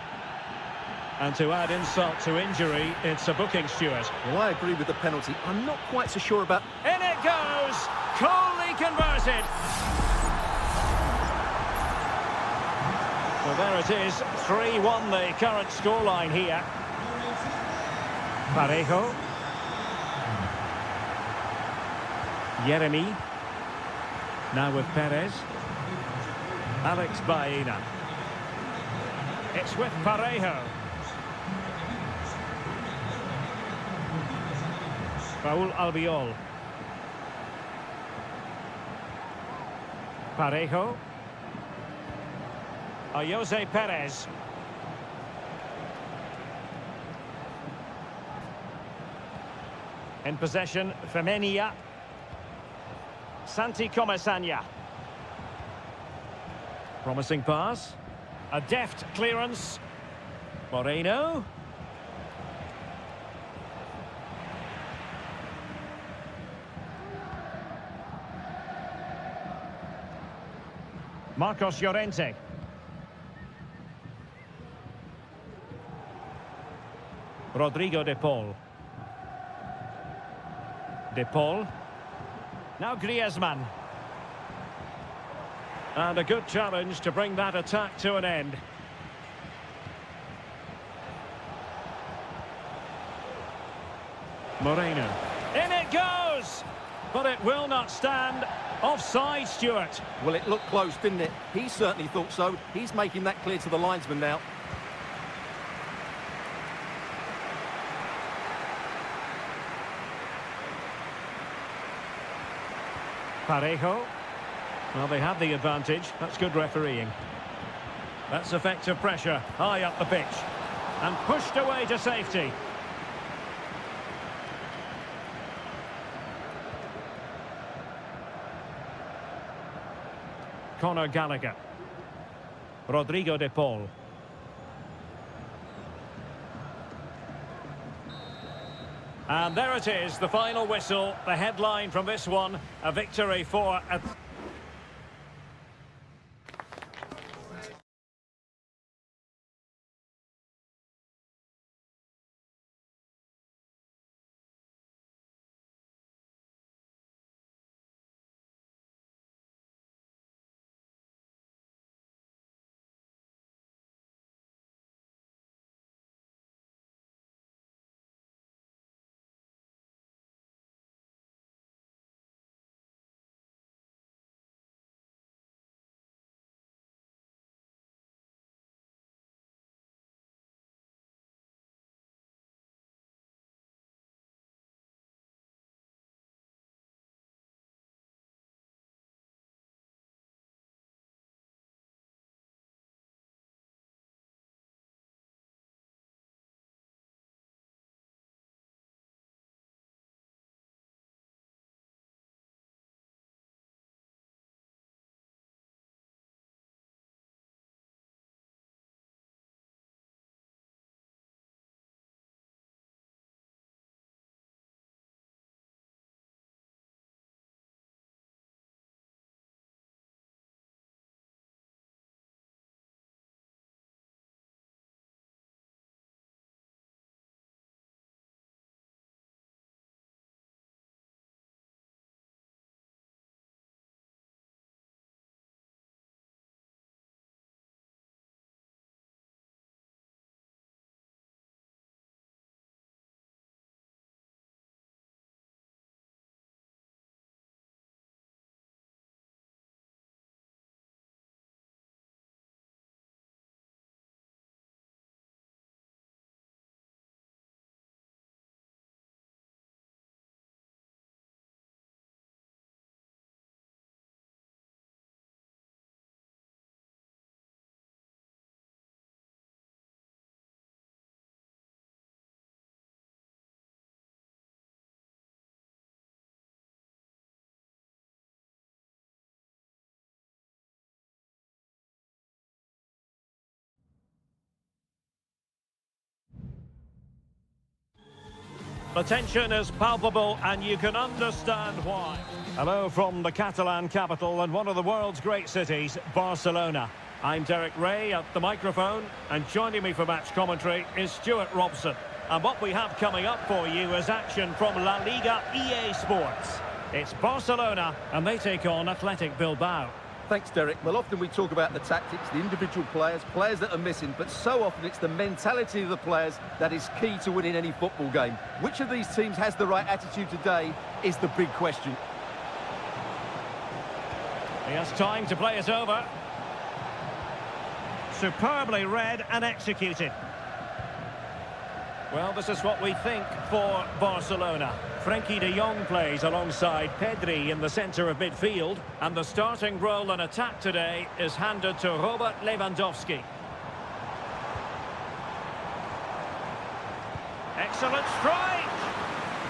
And to add insult to injury, it's a booking, Stuart. Well, I agree with the penalty. I'm not quite so sure about... In it goes! Coolly converted! So there it is, 3-1 the current scoreline here. Parejo. Jeremy. Now with Perez. Alex Baena. It's with Parejo. Raúl Albiol. Parejo. Jose Perez. In possession, Femenia. Santi Comesaña. Promising pass. A deft clearance. Moreno. Marcos Llorente. Rodrigo de Paul. De Paul. Now Griezmann. And a good challenge to bring that attack to an end. Moreno. In it goes! But it will not stand. Offside, Stuart. Well, it looked close, didn't it? He certainly thought so. He's making that clear to the linesman now. Parejo. Well, they had the advantage. That's good refereeing. That's effective pressure high up the pitch. And pushed away to safety. Conor Gallagher. Rodrigo de Paul. And there it is, the final whistle, the headline from this one, a victory for... The tension is palpable and you can understand why. Hello from the Catalan capital and one of the world's great cities, Barcelona. I'm Derek Ray at the microphone, and joining me for match commentary is Stuart Robson. And what we have coming up for you is action from La Liga EA Sports. It's Barcelona, and they take on Athletic Bilbao. Thanks, Derek. Well, often we talk about the tactics, the individual players that are missing, but so often it's the mentality of the players that is key to winning any football game. Which of these teams has the right attitude today is the big question. He has time to play it over. Superbly read and executed. Well, this is what we think for Barcelona. Frenkie de Jong plays alongside Pedri in the centre of midfield, and the starting role in attack today is handed to Robert Lewandowski. Excellent strike!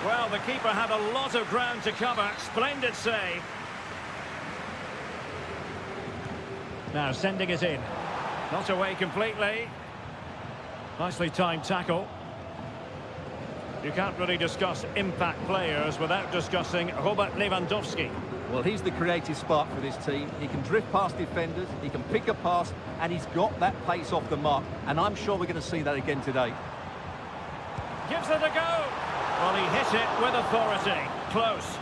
Well, the keeper had a lot of ground to cover. Splendid save. Now sending it in. Not away completely. Nicely timed tackle. You can't really discuss impact players without discussing Robert Lewandowski. Well, he's the creative spark for this team. He can drift past defenders, he can pick a pass, and he's got that pace off the mark. And I'm sure we're going to see that again today. Gives it a go. Well, he hit it with authority. Close.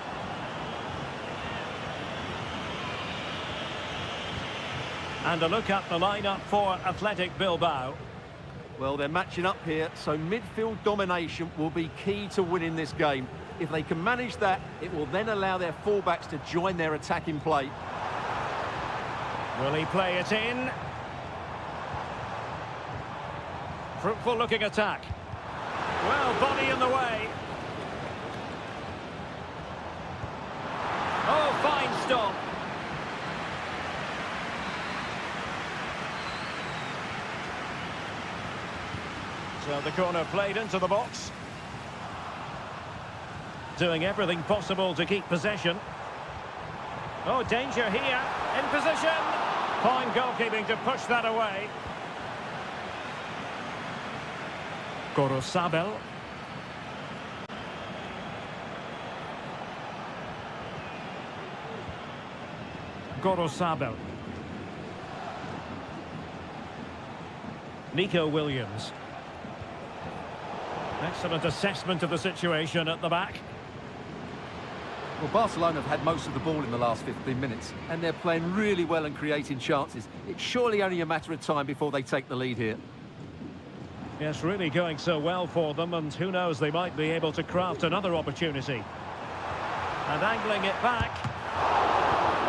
And a look at the lineup for Athletic Bilbao. Well, they're matching up here, so midfield domination will be key to winning this game. If they can manage that, it will then allow their fullbacks to join their attacking play. Will he play it in? Fruitful looking attack. Well, body in the way. Oh, fine stop. So the corner played into the box. Doing everything possible to keep possession. Oh, danger here. In position. Fine goalkeeping to push that away. Gorosabel. Gorosabel. Nico Williams. Excellent assessment of the situation at the back. Well, Barcelona have had most of the ball in the last 15 minutes, and they're playing really well and creating chances. It's surely only a matter of time before they take the lead here. Yes, really going so well for them, and who knows, they might be able to craft another opportunity. And angling it back.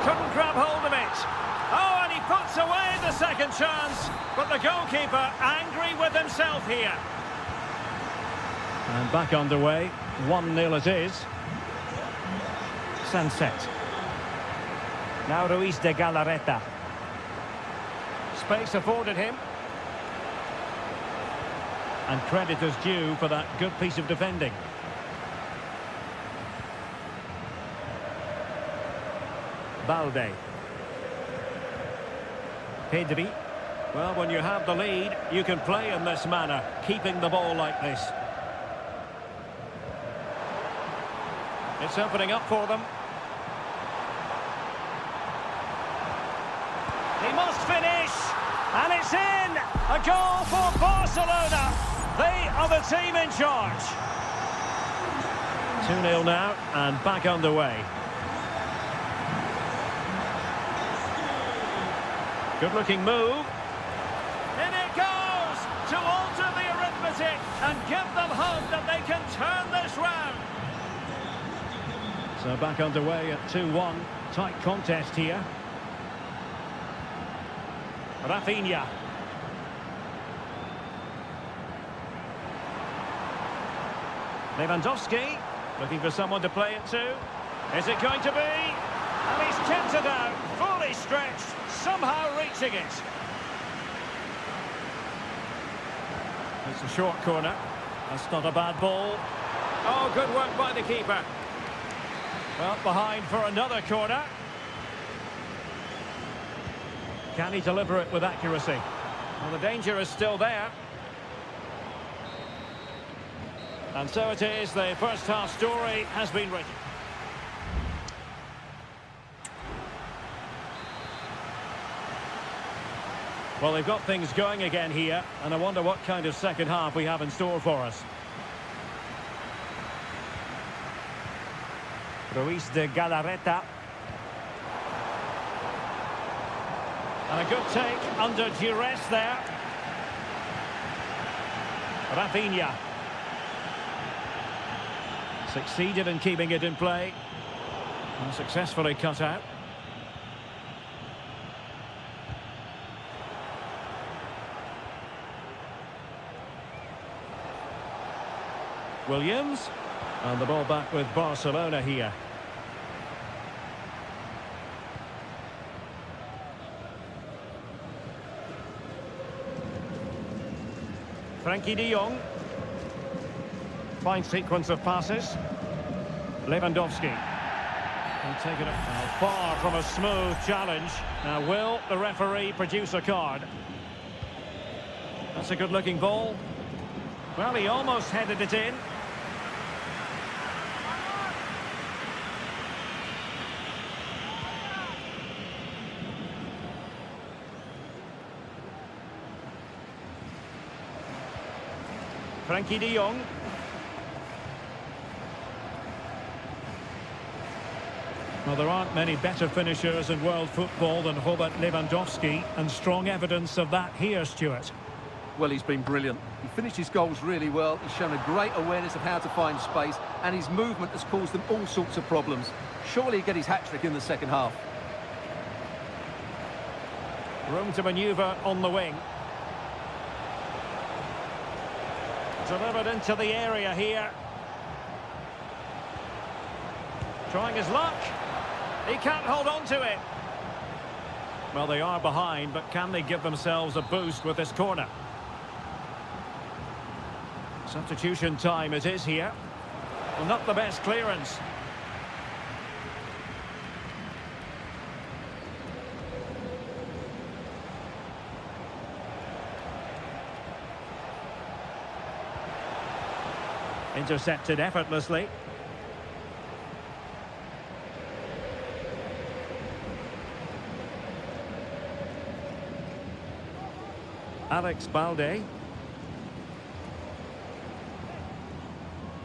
Couldn't grab hold of it. Oh, and he puts away the second chance, but the goalkeeper angry with himself here. And back underway, 1-0 it is. Sunset. Now Ruiz de Galarreta. Space afforded him. And credit is due for that good piece of defending. Balde. Pedri. Well, when you have the lead, you can play in this manner, keeping the ball like this. It's opening up for them. He must finish, and it's in! A goal for Barcelona. They are the team in charge. 2-0 now, and back underway. Good-looking move. In it goes! To alter the arithmetic and give them hope that they can turn this round. So back underway at 2-1. Tight contest here. Rafinha. Lewandowski, looking for someone to play it to. Is it going to be? And he's kept it out, fully stretched, somehow reaching it. It's a short corner. That's not a bad ball. Oh, good work by the keeper. Well, behind for another corner. Can he deliver it with accuracy? Well, the danger is still there. And so it is, the first half story has been written. Well, they've got things going again here, and I wonder what kind of second half we have in store for us. Ruiz de Galarreta. And a good take under duress there. Rafinha. Succeeded in keeping it in play. And successfully cut out. Williams. And the ball back with Barcelona here. Frankie de Jong. Fine sequence of passes. Lewandowski. And taken it far from a smooth challenge. Now will the referee produce a card? That's a good looking ball. Well, he almost headed it in. Frankie de Jong. Well, there aren't many better finishers in world football than Robert Lewandowski, and strong evidence of that here, Stuart. Well, he's been brilliant. He finished his goals really well. He's shown a great awareness of how to find space, and his movement has caused them all sorts of problems. Surely he'll get his hat-trick in the second half. Room to manoeuvre on the wing. Delivered into the area here. Trying his luck. He can't hold on to it. Well, they are behind, but can they give themselves a boost with this corner? Substitution time it is here. Well, not the best clearance. Intercepted effortlessly. Alex Balde.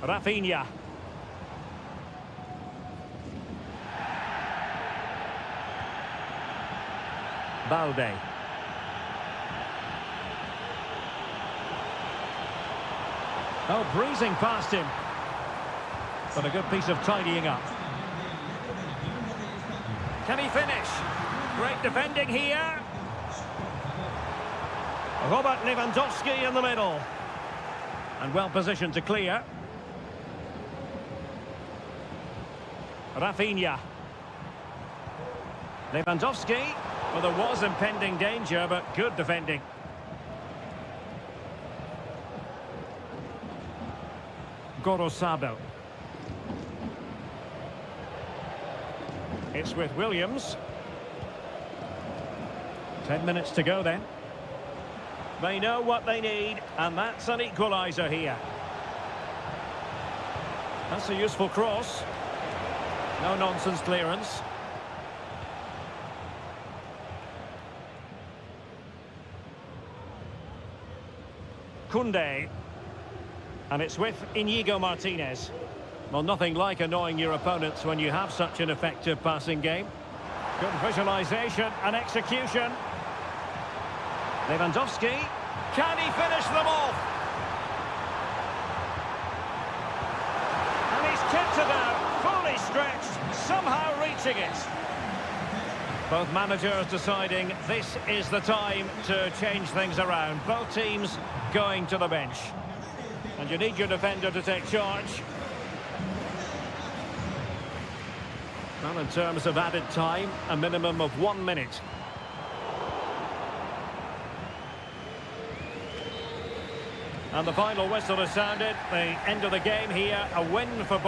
Rafinha. Balde. Oh, breezing past him. But a good piece of tidying up. Can he finish? Great defending here. Robert Lewandowski in the middle. And well positioned to clear. Rafinha. Lewandowski. Well, there was impending danger, but good defending. Gorosado. It's with Williams. 10 minutes to go then. They know what they need, and that's an equaliser here. That's a useful cross. No nonsense clearance. Koundé. And it's with Inigo Martinez. Well, nothing like annoying your opponents when you have such an effective passing game. Good visualisation and execution. Lewandowski. Can he finish them off? And he's kept it out, fully stretched, somehow reaching it. Both managers deciding this is the time to change things around. Both teams going to the bench. And you need your defender to take charge. Well, in terms of added time, a minimum of 1 minute. And the final whistle has sounded. The end of the game here, a win for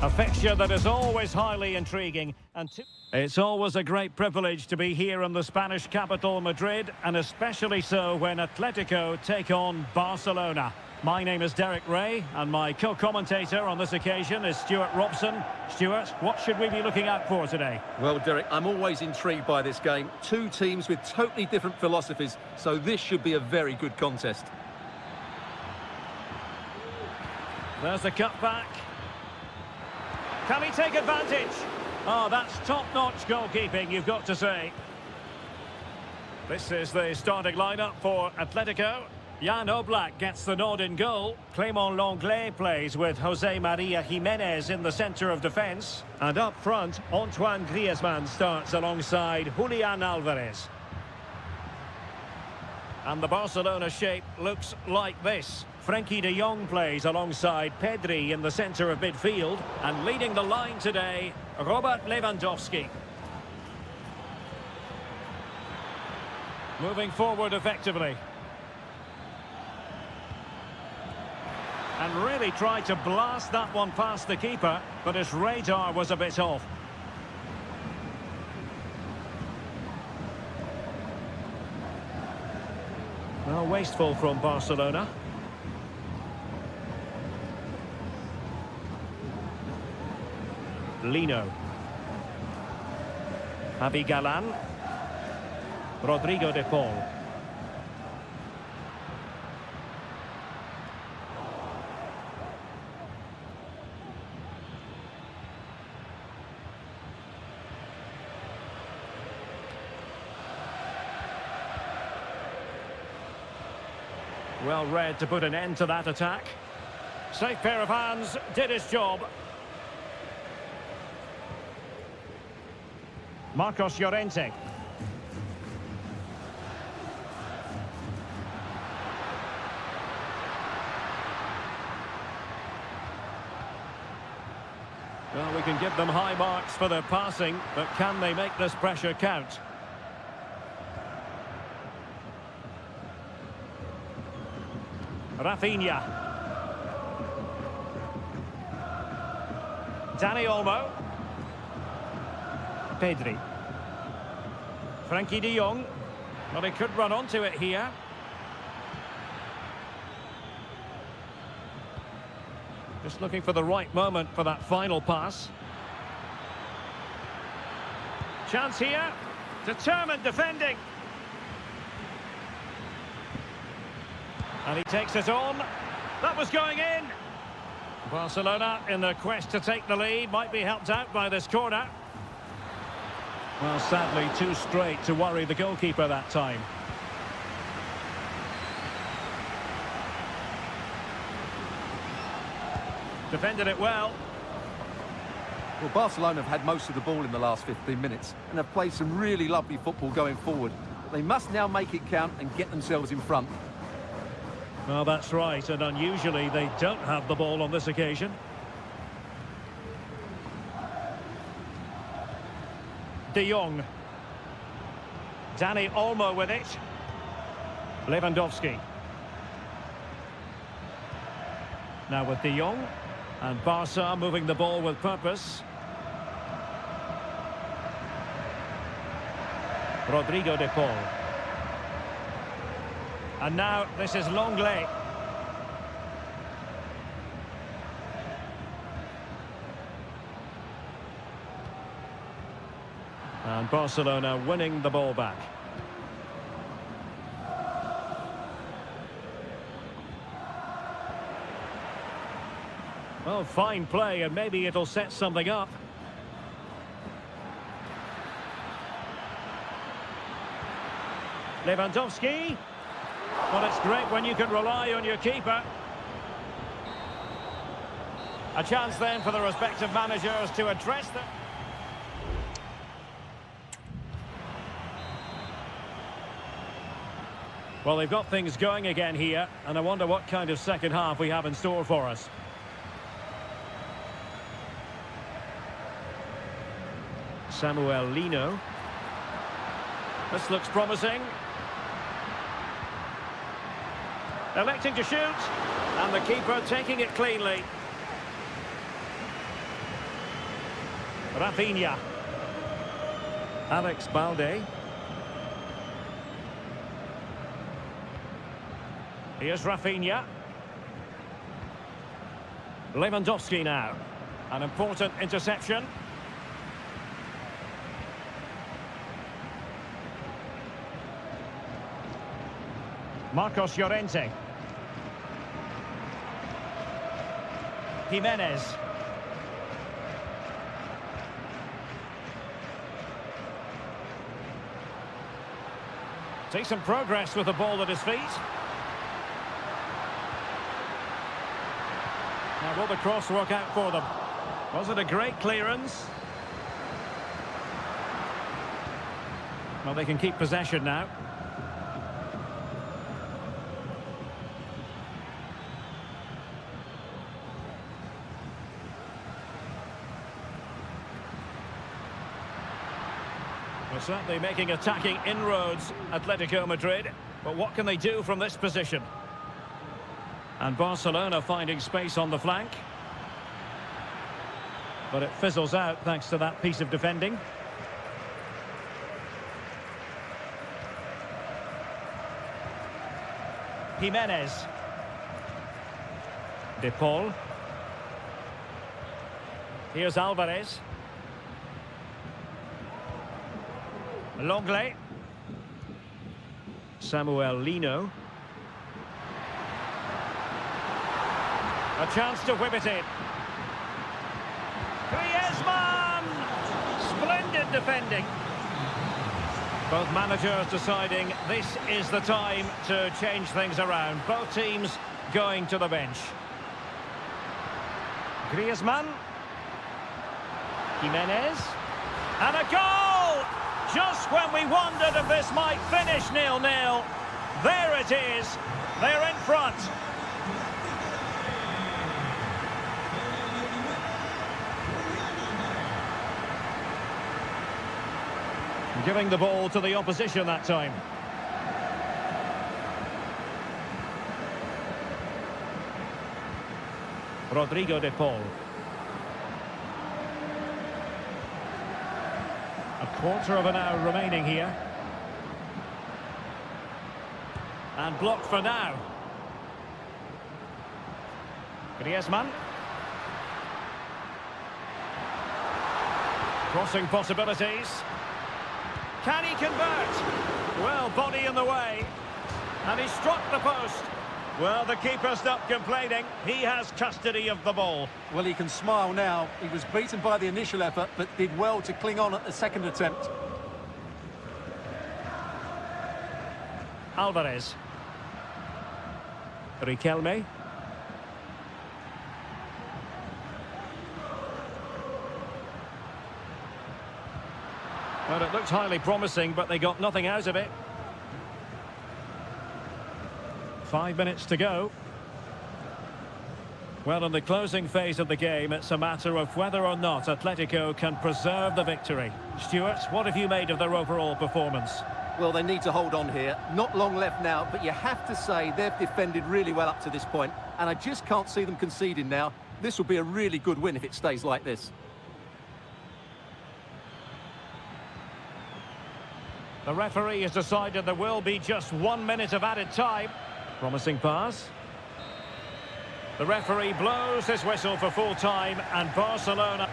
A fixture that is always highly intriguing. It's always a great privilege to be here in the Spanish capital, Madrid, and especially so when Atletico take on Barcelona. My name is Derek Ray, and my co-commentator on this occasion is Stuart Robson. Stuart, what should we be looking out for today? Well, Derek, I'm always intrigued by this game. Two teams with totally different philosophies, so this should be a very good contest. There's the cutback. Can he take advantage? Oh, that's top-notch goalkeeping, you've got to say. This is the starting lineup for Atletico. Jan Oblak gets the nod in goal. Clément Lenglet plays with Jose Maria Jimenez in the centre of defence. And up front, Antoine Griezmann starts alongside Julian Alvarez. And the Barcelona shape looks like this. Frenkie de Jong plays alongside Pedri in the centre of midfield. And leading the line today, Robert Lewandowski. Moving forward effectively. And really tried to blast that one past the keeper, but his radar was a bit off. Well, wasteful from Barcelona. Lino. Javi Galán. Rodrigo de Paul. Well read to put an end to that attack. Safe pair of hands, did his job. Marcos Llorente. Well, we can give them high marks for their passing, but can they make this pressure count? Rafinha. Dani Olmo. Pedri. Frenkie de Jong. Well, he could run onto it here. Just looking for the right moment for that final pass. Chance here. Determined defending. And he takes it on. That was going in. Barcelona, in their quest to take the lead, might be helped out by this corner. Well, sadly, too straight to worry the goalkeeper that time. Defended it well. Well, Barcelona have had most of the ball in the last 15 minutes and have played some really lovely football going forward. They must now make it count and get themselves in front. Well, that's right, and unusually they don't have the ball on this occasion. De Jong. Dani Olmo with it. Lewandowski. Now with De Jong. And Barca moving the ball with purpose. Rodrigo de Paul. And now this is Lenglet. And Barcelona winning the ball back. Well, fine play, and maybe it'll set something up. Lewandowski. Well, it's great when you can rely on your keeper. A chance then for the respective managers to address them. Well, they've got things going again here, and I wonder what kind of second half we have in store for us. Samuel Lino. This looks promising. Electing to shoot, and the keeper taking it cleanly. Rafinha. Alex Balde. Here's Rafinha. Lewandowski now. An important interception. Marcos Llorente. Jimenez. Decent progress with the ball at his feet. Now will the cross work out for them? Was it a great clearance? Well, they can keep possession now. They're certainly making attacking inroads, Atletico Madrid. But what can they do from this position? And Barcelona finding space on the flank. But it fizzles out thanks to that piece of defending. Jimenez. De Paul. Here's Alvarez. Longley. Samuel Lino. A chance to whip it in. Griezmann! Splendid defending. Both managers deciding this is the time to change things around. Both teams going to the bench. Griezmann. Jimenez. And a goal! Just when we wondered if this might finish 0-0. There it is. They're in front. Giving the ball to the opposition that time. Rodrigo de Paul. A quarter of an hour remaining here. And blocked for now. Griezmann. Crossing possibilities. Can he convert? Well, body in the way. And he struck the post. Well, the keeper's not complaining. He has custody of the ball. Well, he can smile now. He was beaten by the initial effort, but did well to cling on at the second attempt. Alvarez. Riquelme. Well, it looked highly promising, but they got nothing out of it. 5 minutes to go. Well, in the closing phase of the game, it's a matter of whether or not Atletico can preserve the victory. Stuart, what have you made of their overall performance? Well, they need to hold on here. Not long left now, but you have to say they've defended really well up to this point, and I just can't see them conceding now. This will be a really good win if it stays like this. The referee has decided there will be just 1 minute of added time. Promising pass. The referee blows his whistle for full time, and Barcelona...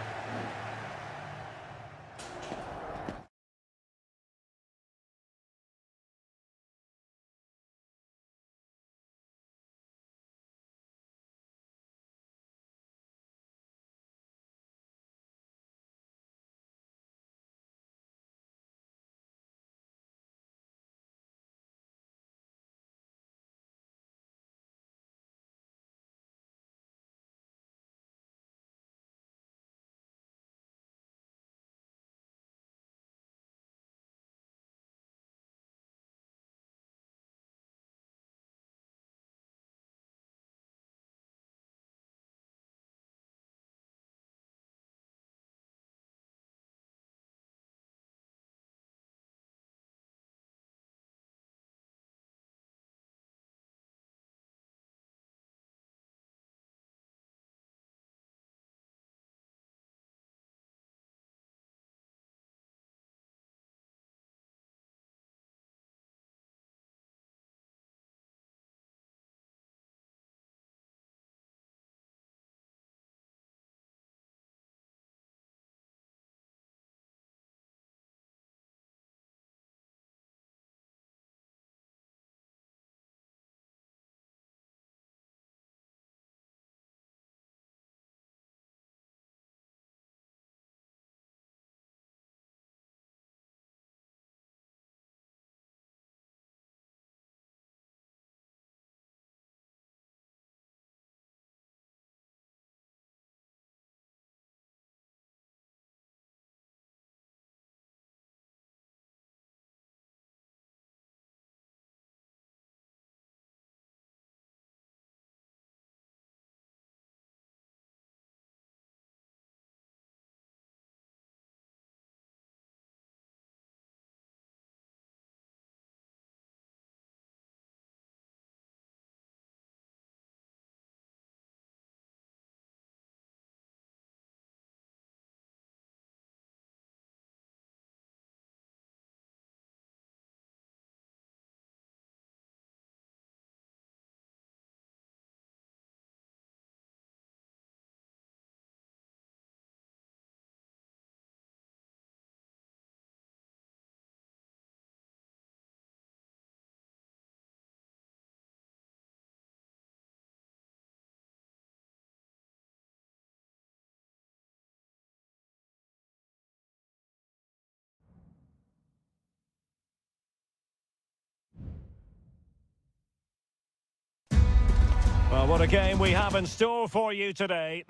Well, what a game we have in store for you today.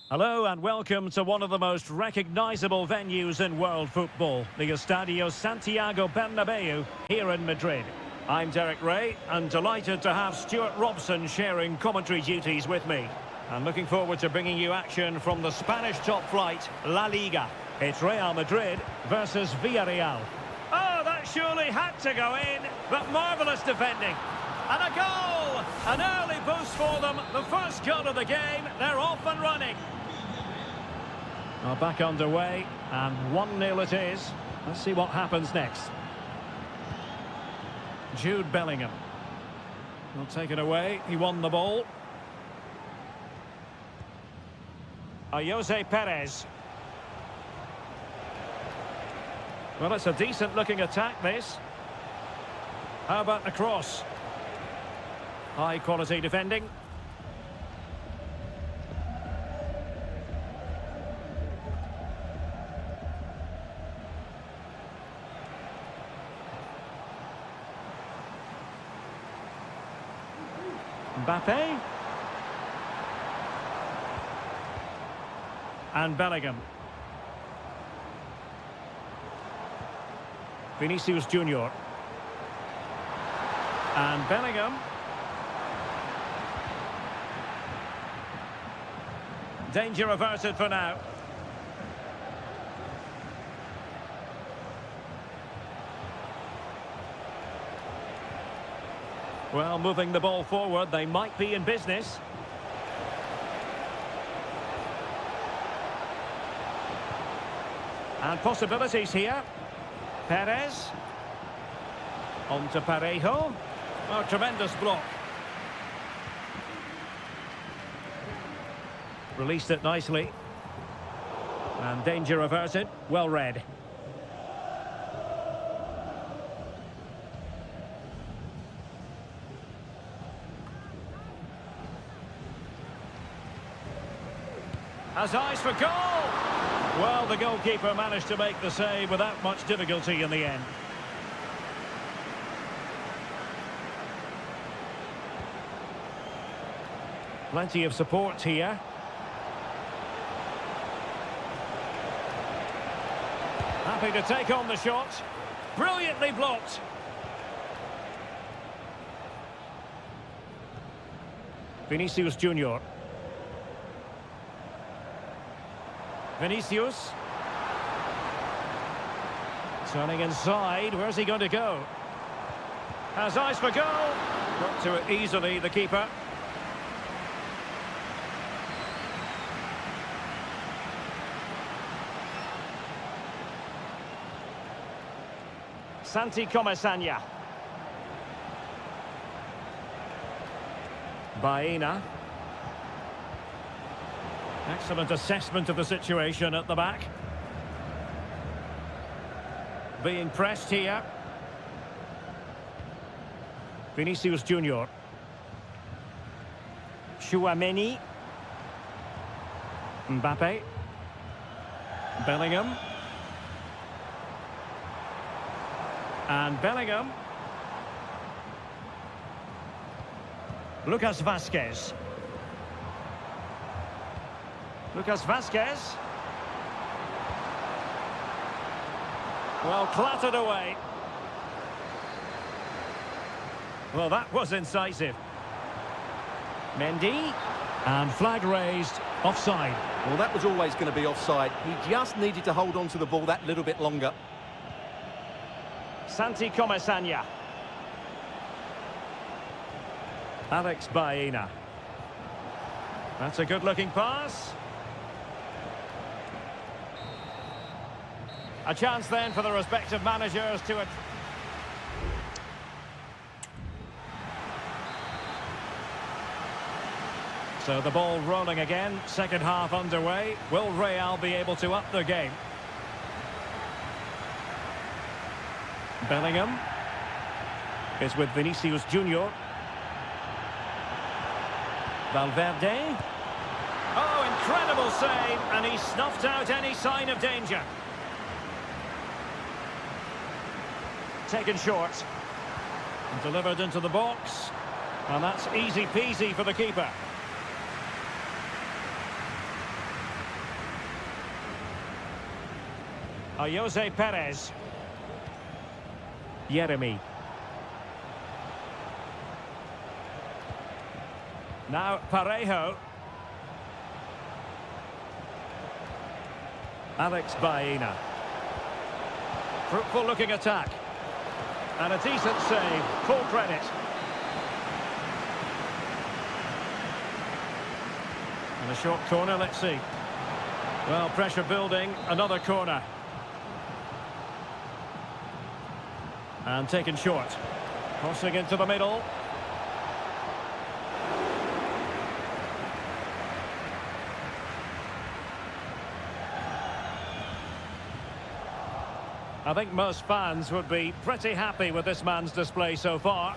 Hello and welcome to one of the most recognisable venues in world football, the Estadio Santiago Bernabeu here in Madrid. I'm Derek Ray and delighted to have Stuart Robson sharing commentary duties with me. I'm looking forward to bringing you action from the Spanish top flight, La Liga. It's Real Madrid versus Villarreal. Oh, that surely had to go in, but marvellous defending. And a goal! An early boost for them. The first goal of the game. They're off and running. Well, back underway, and 1-0 it is. Let's see what happens next. Jude Bellingham. Will take it away. He won the ball. Jose Perez. Well, it's a decent-looking attack, this. How about the cross? High-quality defending. Mbappe. And Bellingham. Vinicius Junior. And Bellingham. Danger averted for now. Well, moving the ball forward, they might be in business. And possibilities here. Perez. On to Parejo. Oh, tremendous block. Released it nicely. And danger averted. Well read. Has eyes for goal! Well, the goalkeeper managed to make the save without much difficulty in the end. Plenty of support here. Happy to take on the shot. Brilliantly blocked. Vinicius Junior. Vinicius. Turning inside. Where's he going to go? Has eyes for goal. Got to it easily, the keeper. Santi Comesaña. Baena. Excellent assessment of the situation at the back. Being pressed here. Vinicius Junior. Tchouaméni. Mbappe. Bellingham. And Bellingham. Lucas Vázquez. Lucas Vázquez. Well, clattered away. Well, that was incisive. Mendy. And flag raised. Offside. Well, that was always going to be offside. He just needed to hold on to the ball that little bit longer. Santi Comesaña. Alex Baena. That's a good-looking pass. A chance then for the respective managers to... So the ball rolling again, second half underway. Will Real be able to up their game? Bellingham is with Vinicius Junior. Valverde. Oh, incredible save, and he snuffed out any sign of danger. Taken short. And delivered into the box. And that's easy peasy for the keeper. Jose Perez. Jeremy. Now Parejo. Alex Baena. Fruitful looking attack. And a decent save. Full credit. And a short corner, let's see. Well, pressure building. Another corner. And taken short. Crossing into the middle. I think most fans would be pretty happy with this man's display so far.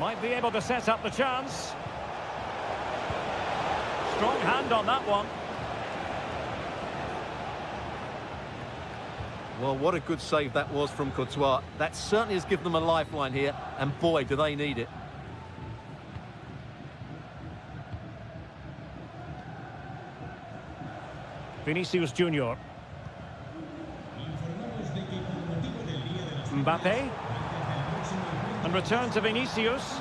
Might be able to set up the chance. Strong hand on that one. Well, what a good save that was from Courtois. That certainly has given them a lifeline here, and boy, do they need it. Vinicius Junior. Mbappe. And return to Vinicius.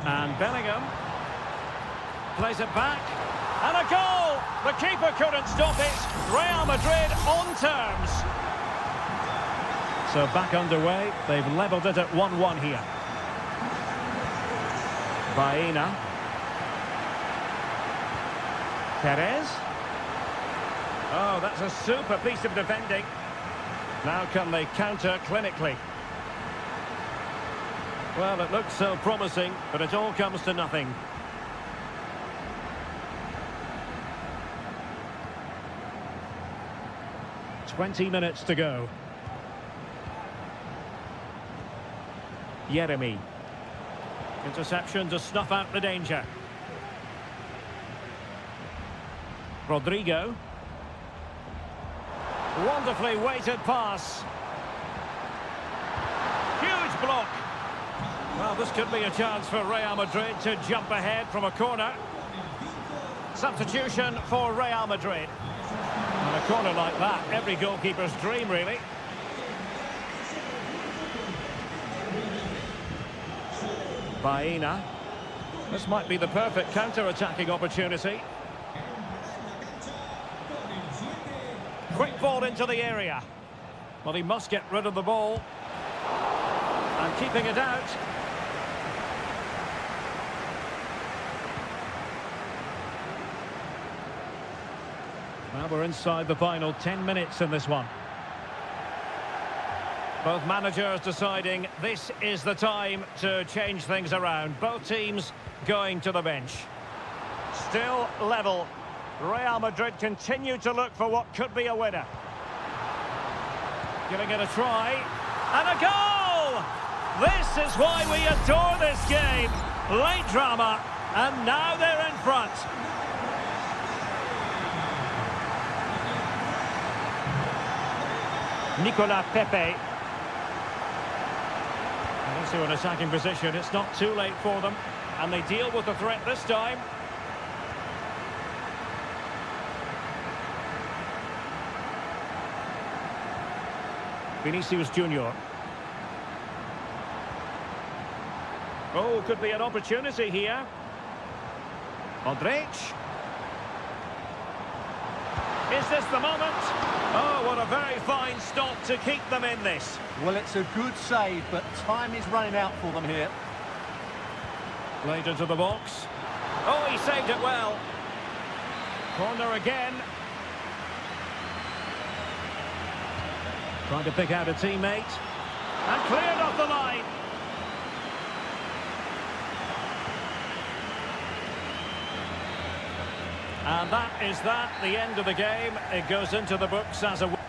And Bellingham. Plays it back. And a goal! The keeper couldn't stop it. Real Madrid on terms. So back underway. They've levelled it at 1-1 here. Baena. Perez. Oh, that's a super piece of defending. Now can they counter clinically? Well, it looks so promising, but it all comes to nothing. "20 minutes to go. Jeremy. Interception to snuff out the danger. Rodrigo. Wonderfully weighted pass. Huge block. Well, this could be a chance for Real Madrid to jump ahead from a corner. Substitution for Real Madrid. And a corner like that, every goalkeeper's dream, really. Baena. This might be the perfect counter-attacking opportunity. Quick ball into the area. Well, he must get rid of the ball. And keeping it out. Well, we're inside the final 10 minutes in this one. Both managers deciding this is the time to change things around. Both teams going to the bench. Still level. Real Madrid continue to look for what could be a winner. Giving it a try. And a goal! This is why we adore this game. Late drama. And now they're in front. Nicolas Pepe. And into an attacking position. It's not too late for them. And they deal with the threat this time. Vinicius Junior. Oh, could be an opportunity here. Modric. Is this the moment? Oh, what a very fine stop to keep them in this. Well, it's a good save, but time is running out for them here. Played into the box. Oh, he saved it well. Corner again. Trying to pick out a teammate. And cleared off the line. And that is the end of the game. It goes into the books as a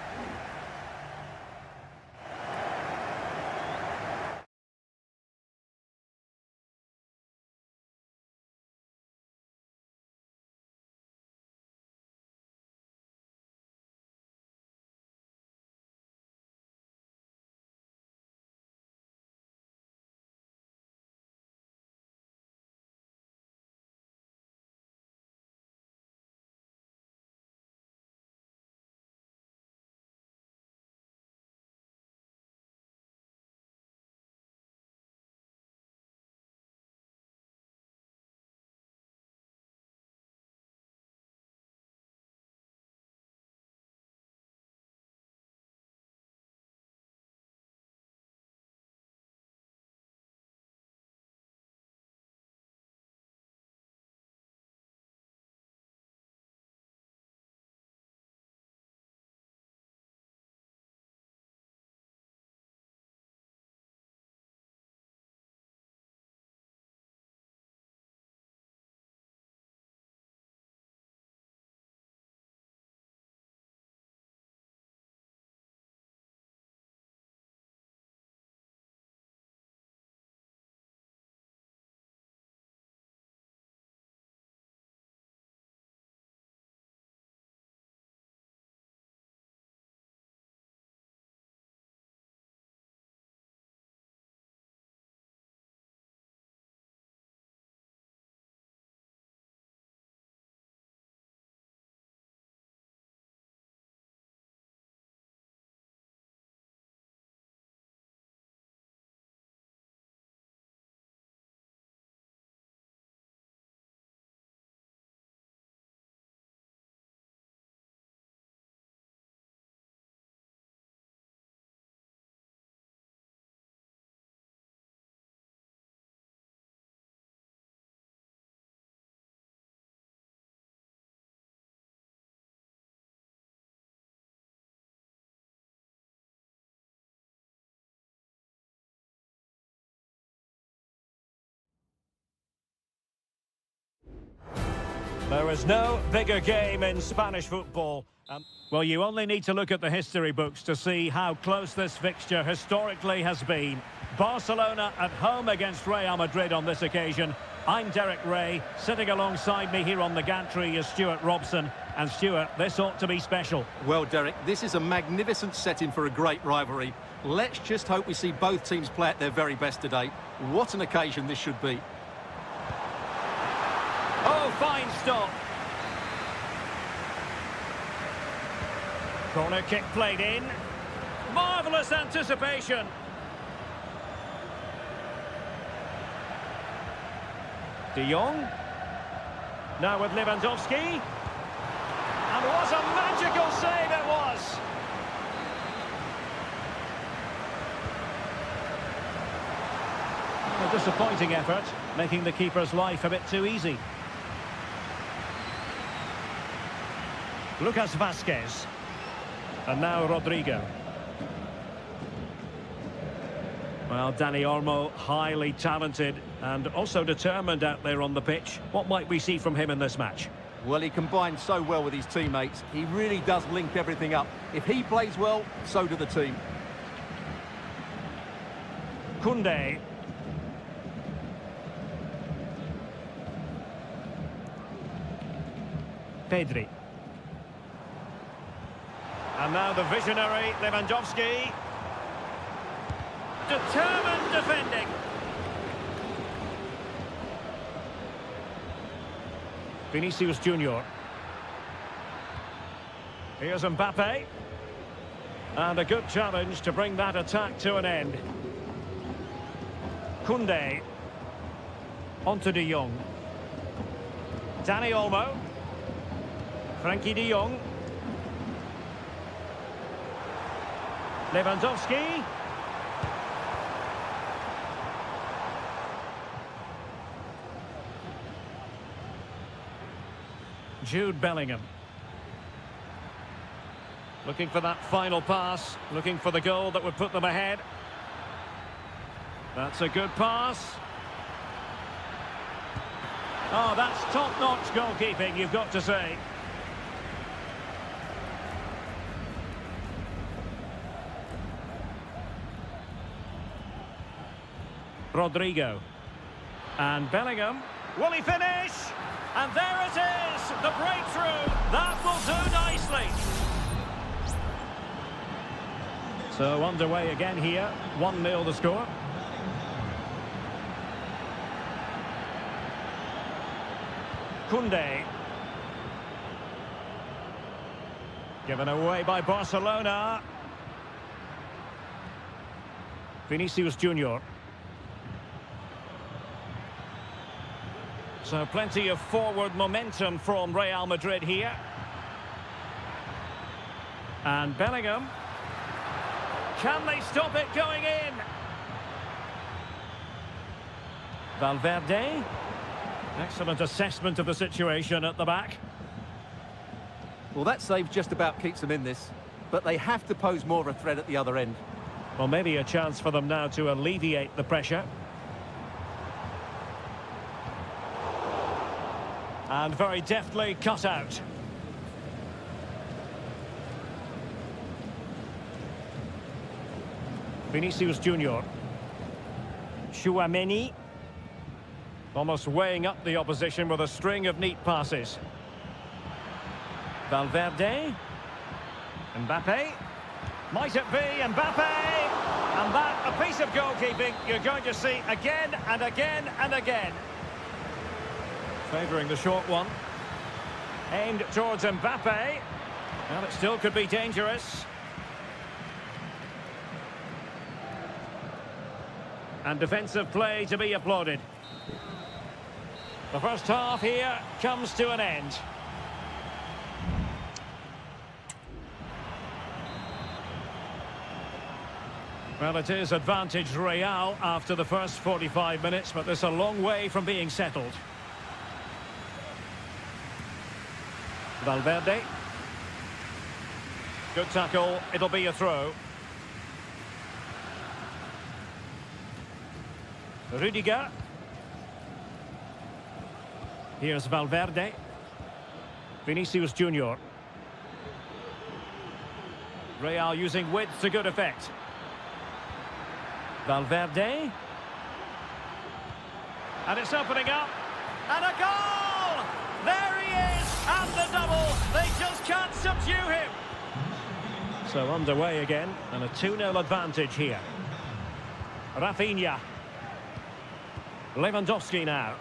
There is no bigger game in Spanish football. Well, you only need to look at the history books to see how close this fixture historically has been. Barcelona at home against Real Madrid on this occasion. I'm Derek Ray. Sitting alongside me here on the gantry is Stuart Robson. And Stuart, this ought to be special. Well, Derek, this is a magnificent setting for a great rivalry. Let's just hope we see both teams play at their very best today. What an occasion this should be. Oh, fine stop. Corner kick played in. Marvellous anticipation. De Jong. Now with Lewandowski. And what a magical save it was. A disappointing effort, making the keeper's life a bit too easy. Lucas Vazquez. And now Rodrigo. Well, Dani Olmo, highly talented and also determined out there on the pitch. What might we see from him in this match? Well, he combines so well with his teammates. He really does link everything up. If he plays well, so do the team. Koundé. Pedri. And now the visionary Lewandowski. Determined defending. Vinicius Junior. Here's Mbappe. And a good challenge to bring that attack to an end. Koundé. On to De Jong. Dani Olmo. Frankie de Jong. Lewandowski. Jude Bellingham. Looking for that final pass, looking for the goal that would put them ahead. That's a good pass. Oh, that's top-notch goalkeeping, you've got to say. Rodrigo. And Bellingham. Will he finish? And there it is, the breakthrough. That will do nicely. So underway again here. 1-0 the score. Koundé. Given away by Barcelona. Vinicius Junior. So plenty of forward momentum from Real Madrid here. And Bellingham. Can they stop it going in? Valverde. Excellent assessment of the situation at the back. Well, that save just about keeps them in this, but they have to pose more of a threat at the other end. Well, maybe a chance for them now to alleviate the pressure. And very deftly cut out. Vinicius Junior. Tchouaméni. Almost weighing up the opposition with a string of neat passes. Valverde. Mbappe. Might it be Mbappe? And that, a piece of goalkeeping you're going to see again and again and again. Favouring the short one. Aimed towards Mbappe. Well, it still could be dangerous. And defensive play to be applauded. The first half here comes to an end. Well, it is advantage Real after the first 45 minutes, but there's a long way from being settled. Valverde. Good tackle, it'll be a throw. Rudiger. Here's Valverde. Vinicius Junior. Real using width to good effect. Valverde. And it's opening up. And a goal! There he is! And the double! They just can't subdue him! So underway again, and a 2-0 advantage here. Rafinha. Lewandowski now.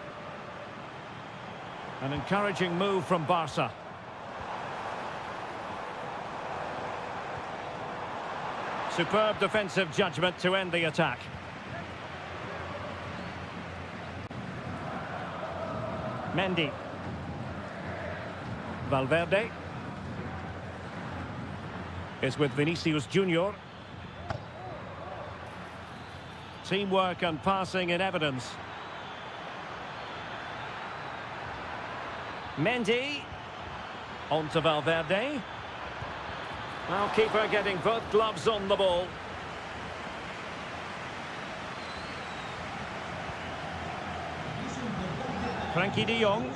An encouraging move from Barca. Superb defensive judgment to end the attack. Mendy. Valverde. Is with Vinicius Junior. Teamwork and passing in evidence. Mendy. On to Valverde. Now keeper getting both gloves on the ball. Frankie de Jong.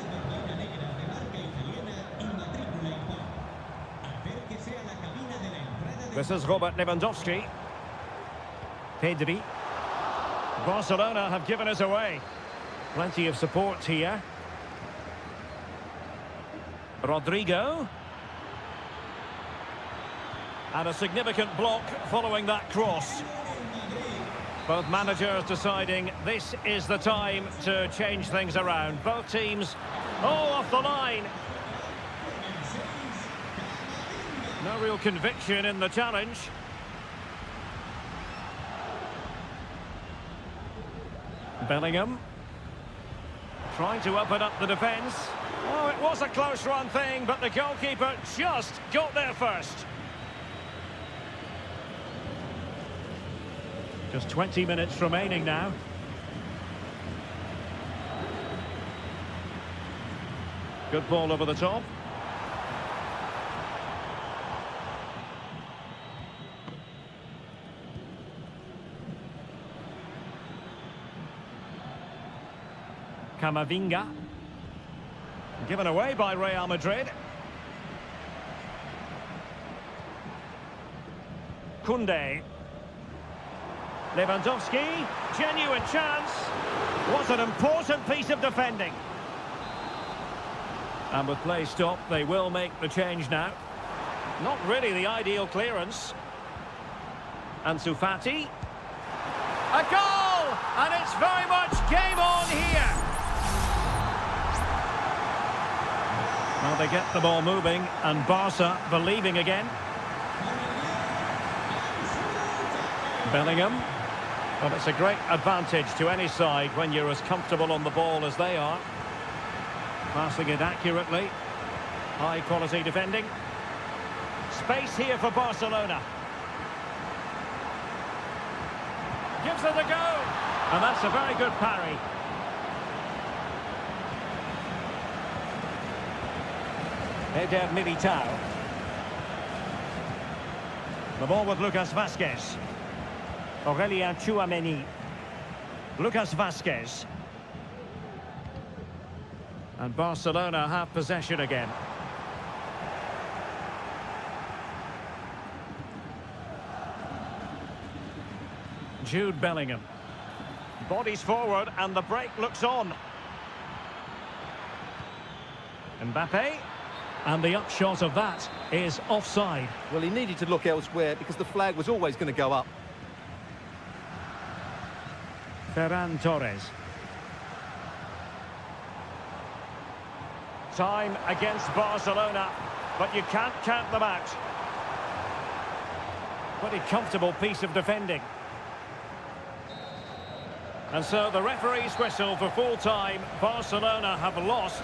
This is Robert Lewandowski. Pedri. Barcelona have given us away. Plenty of support here. Rodrigo. And a significant block following that cross. Both managers deciding this is the time to change things around. Both teams all off the line. No real conviction in the challenge. Bellingham. Trying to open up the defence. Oh, it was a close run thing, but the goalkeeper just got there first. Just 20 minutes remaining now. Good ball over the top. Camavinga. Given away by Real Madrid. Koundé. Lewandowski, genuine chance. What an important piece of defending. And with play stopped, they will make the change now. Not really the ideal clearance. Ansu Fati. A goal! And it's very much game on here. Well, they get the ball moving, and Barca believing again. Bellingham. Well, it's a great advantage to any side when you're as comfortable on the ball as they are. Passing it accurately. High quality defending. Space here for Barcelona. Gives it a go. And that's a very good parry. Eder Militao. The ball with Lucas Vázquez. Aurélien Tchouaméni. Lucas Vázquez. And Barcelona have possession again. Jude Bellingham. Bodies forward and the break looks on. Mbappe. And the upshot of that is offside. Well, he needed to look elsewhere because the flag was always going to go up. Ferran Torres. Time against Barcelona, but you can't count them out. Pretty comfortable piece of defending. And so the referee's whistle for full time. Barcelona have lost.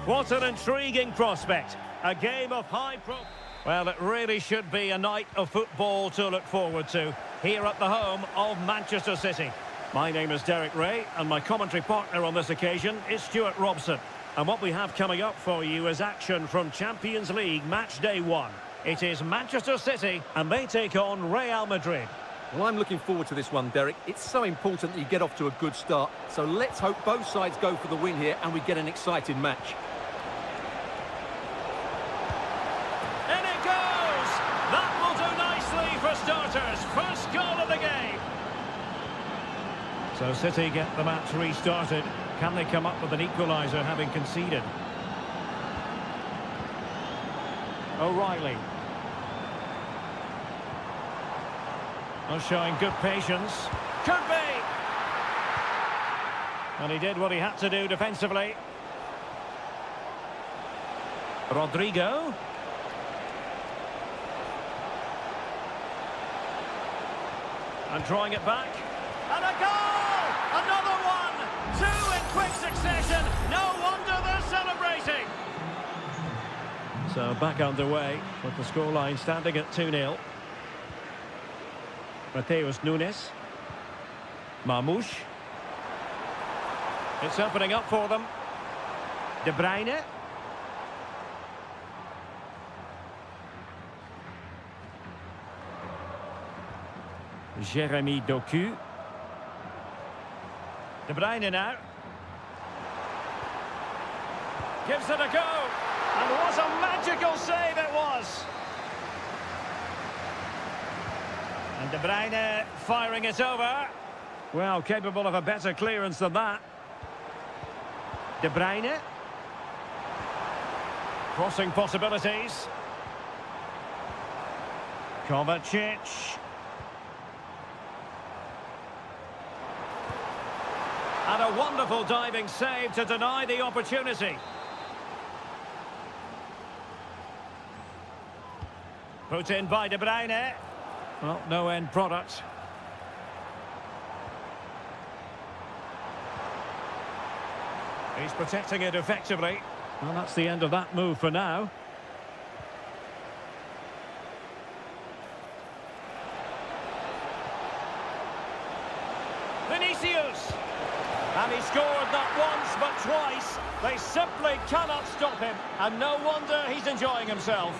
What an intriguing prospect. A game of high pro... Well, it really should be a night of football to look forward to here at the home of Manchester City. My name is Derek Ray, and my commentary partner on this occasion is Stuart Robson. And what we have coming up for you is action from Champions League Match Day 1. It is Manchester City, and they take on Real Madrid. Well, I'm looking forward to this one, Derek. It's so important that you get off to a good start. So let's hope both sides go for the win here and we get an exciting match. In it goes! That will do nicely for starters. First goal of the game. So City get the match restarted. Can they come up with an equaliser having conceded? O'Reilly. Well, showing good patience. Could be! And he did what he had to do defensively. Rodrigo. And drawing it back. And a goal! Another one! Two in quick succession. No wonder they're celebrating. So back underway with the scoreline standing at 2-0. Mateus Nunes. Marmoush. It's opening up for them. De Bruyne. Jeremy Doku. De Bruyne now. Gives it a go. And what a magical save it was. And De Bruyne firing it over. Well, capable of a better clearance than that. De Bruyne. Crossing possibilities. Kovacic. And a wonderful diving save to deny the opportunity. Put in by De Bruyne. Well, no end product. He's protecting it effectively. Well, that's the end of that move for now. Vinicius! And he scored not once but twice. They simply cannot stop him. And no wonder he's enjoying himself.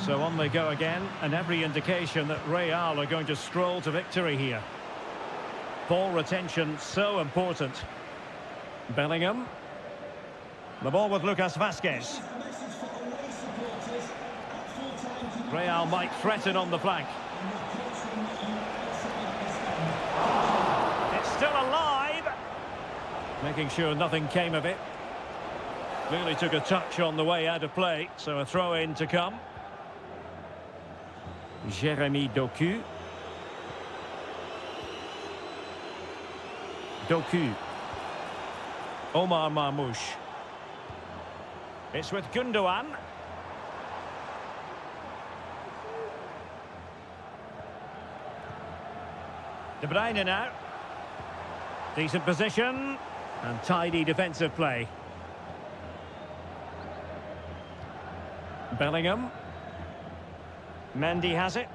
So on they go again, and every indication that Real are going to stroll to victory here. Ball retention so important. Bellingham. The ball with Lucas Vazquez. Real might threaten on the flank. It's still alive. Making sure nothing came of it. Really took a touch on the way out of play, so a throw-in to come. Jeremy Doku. Doku. Omar Marmoush. It's with Gundogan. De Bruyne now. Decent position. And tidy defensive play. Bellingham. Mendy has it.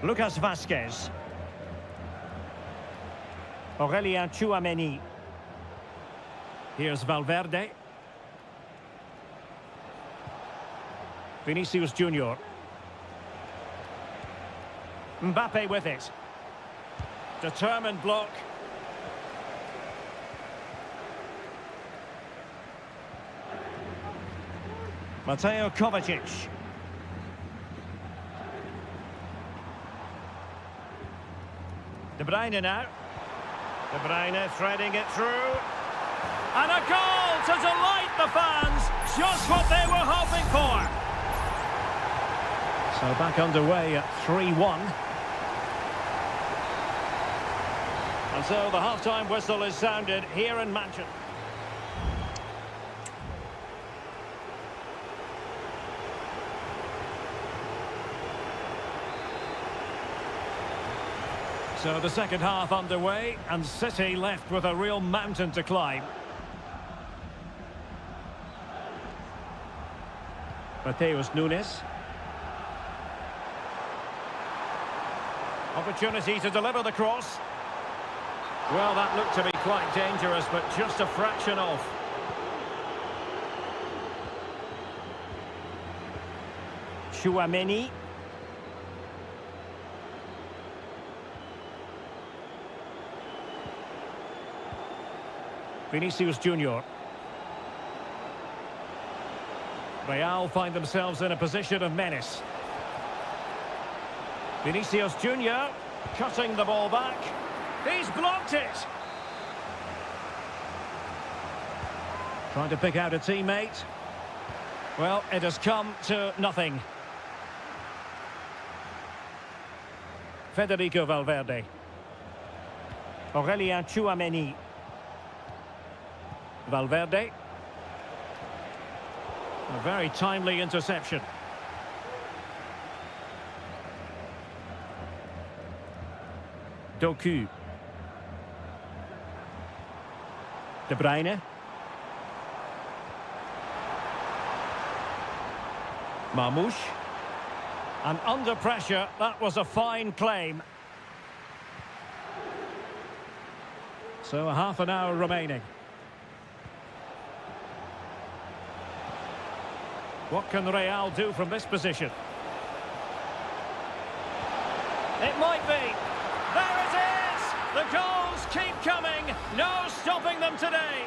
Lucas Vazquez. Aurélien Tchouameni. Here's Valverde. Vinicius Junior. Mbappe with it. Determined block. Mateo Kovacic. De Bruyne now. De Bruyne threading it through. And a goal to delight the fans. Just what they were hoping for. So back underway at 3-1. And so the half-time whistle is sounded here in Manchester. So the second half underway, and City left with a real mountain to climb. Mateus Nunes. Opportunity to deliver the cross. Well, that looked to be quite dangerous, but just a fraction off. Chouameni. Vinicius Junior. Real find themselves in a position of menace. Vinicius Junior cutting the ball back. He's blocked it. Trying to pick out a teammate. Well, it has come to nothing. Federico Valverde. Aurelien Chouameni. Valverde. A very timely interception. Doku. De Bruyne. Marmoush. And under pressure, that was a fine claim. So half an hour remaining. What can Real do from this position? It might be. There it is! The goals keep coming. No stopping them today.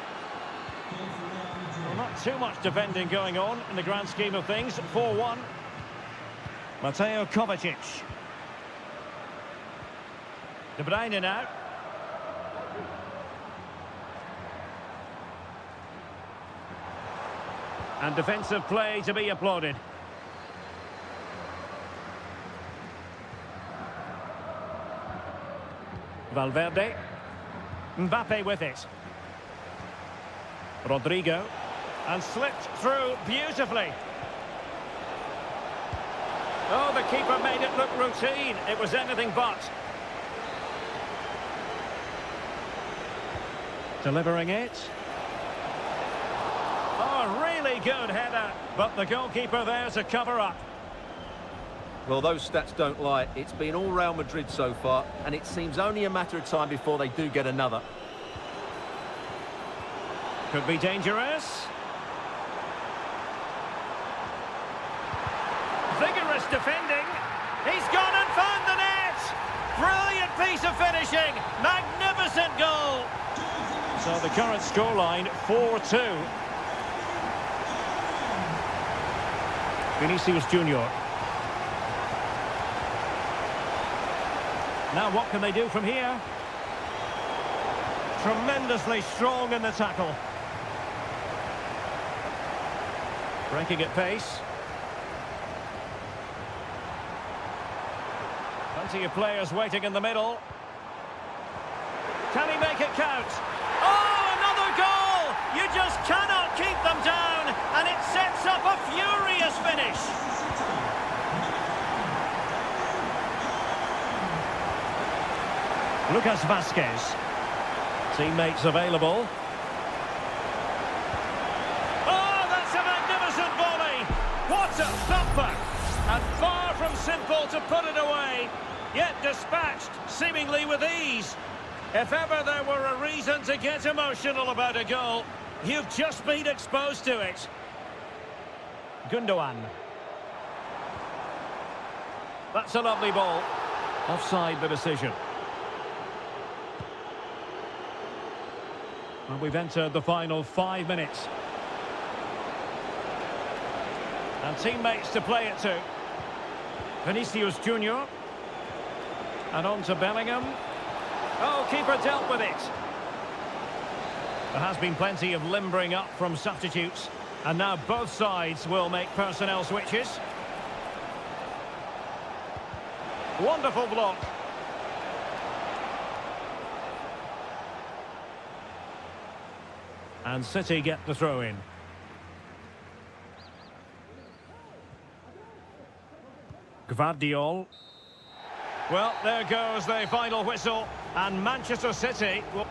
Well, not too much defending going on in the grand scheme of things. 4-1. Mateo Kovacic. De Bruyne now. And defensive play to be applauded. Valverde. Mbappe with it. Rodrigo. And slipped through beautifully. Oh, the keeper made it look routine. It was anything but. Delivering it. Oh, really good header. But the goalkeeper there to cover up. Well, those stats don't lie. It's been all Real Madrid so far, and it seems only a matter of time before they do get another. Could be dangerous. Vigorous defending. He's gone and found the net. Brilliant piece of finishing. Magnificent goal. So the current scoreline, 4-2. Vinicius Junior. Now what can they do from here? Tremendously strong in the tackle. Breaking at pace. Plenty of players waiting in the middle. Can he make it count? Oh, another goal! You just cannot keep them down, and it sets up a furious finish. Lucas Vazquez. Teammates available. Oh, that's a magnificent volley! What a thumper! And far from simple to put it away, yet dispatched seemingly with ease. If ever there were a reason to get emotional about a goal, you've just been exposed to it. Gundogan. That's a lovely ball. Offside the decision. And we've entered the final 5 minutes. And teammates to play it to. Vinicius Junior. And on to Bellingham. Oh, keeper dealt with it. There has been plenty of limbering up from substitutes. And now both sides will make personnel switches. Wonderful block. And City get the throw in. Gvardiol. Well, there goes the final whistle, and Manchester City will...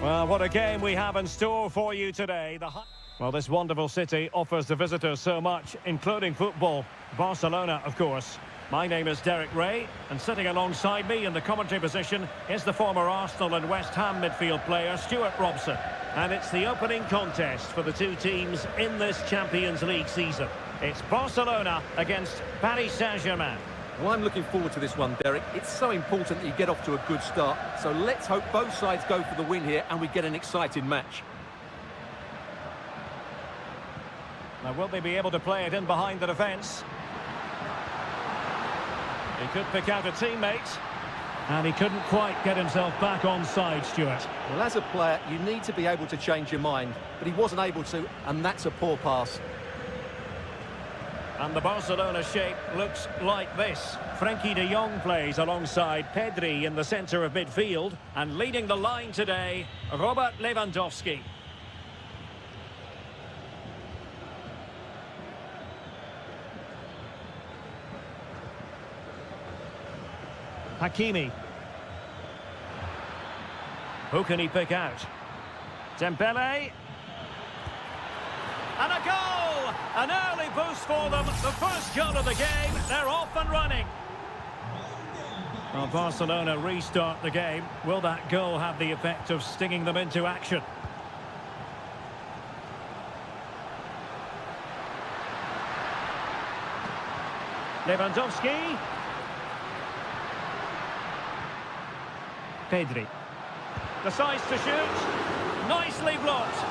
Well, what a game we have in store for you today. Well, this wonderful city offers the visitors so much, including football. Barcelona, of course. My name is Derek Ray, and sitting alongside me in the commentary position is the former Arsenal and West Ham midfield player, Stuart Robson. And it's the opening contest for the two teams in this Champions League season. It's Barcelona against Paris Saint-Germain. Well, I'm looking forward to this one, Derek. It's so important that you get off to a good start. So let's hope both sides go for the win here and we get an exciting match. Now, will they be able to play it in behind the defence? He could pick out a teammate. And he couldn't quite get himself back on side, Stuart. Well, as a player, you need to be able to change your mind. But he wasn't able to, and that's a poor pass. And the Barcelona shape looks like this. Frenkie de Jong plays alongside Pedri in the centre of midfield. And leading the line today, Robert Lewandowski. Hakimi. Who can he pick out? Dembele. And a goal! An early boost for them. The first goal of the game. They're off and running. Well, Barcelona restart the game. Will that goal have the effect of stinging them into action? Lewandowski. Pedri. Decides to shoot. Nicely blocked.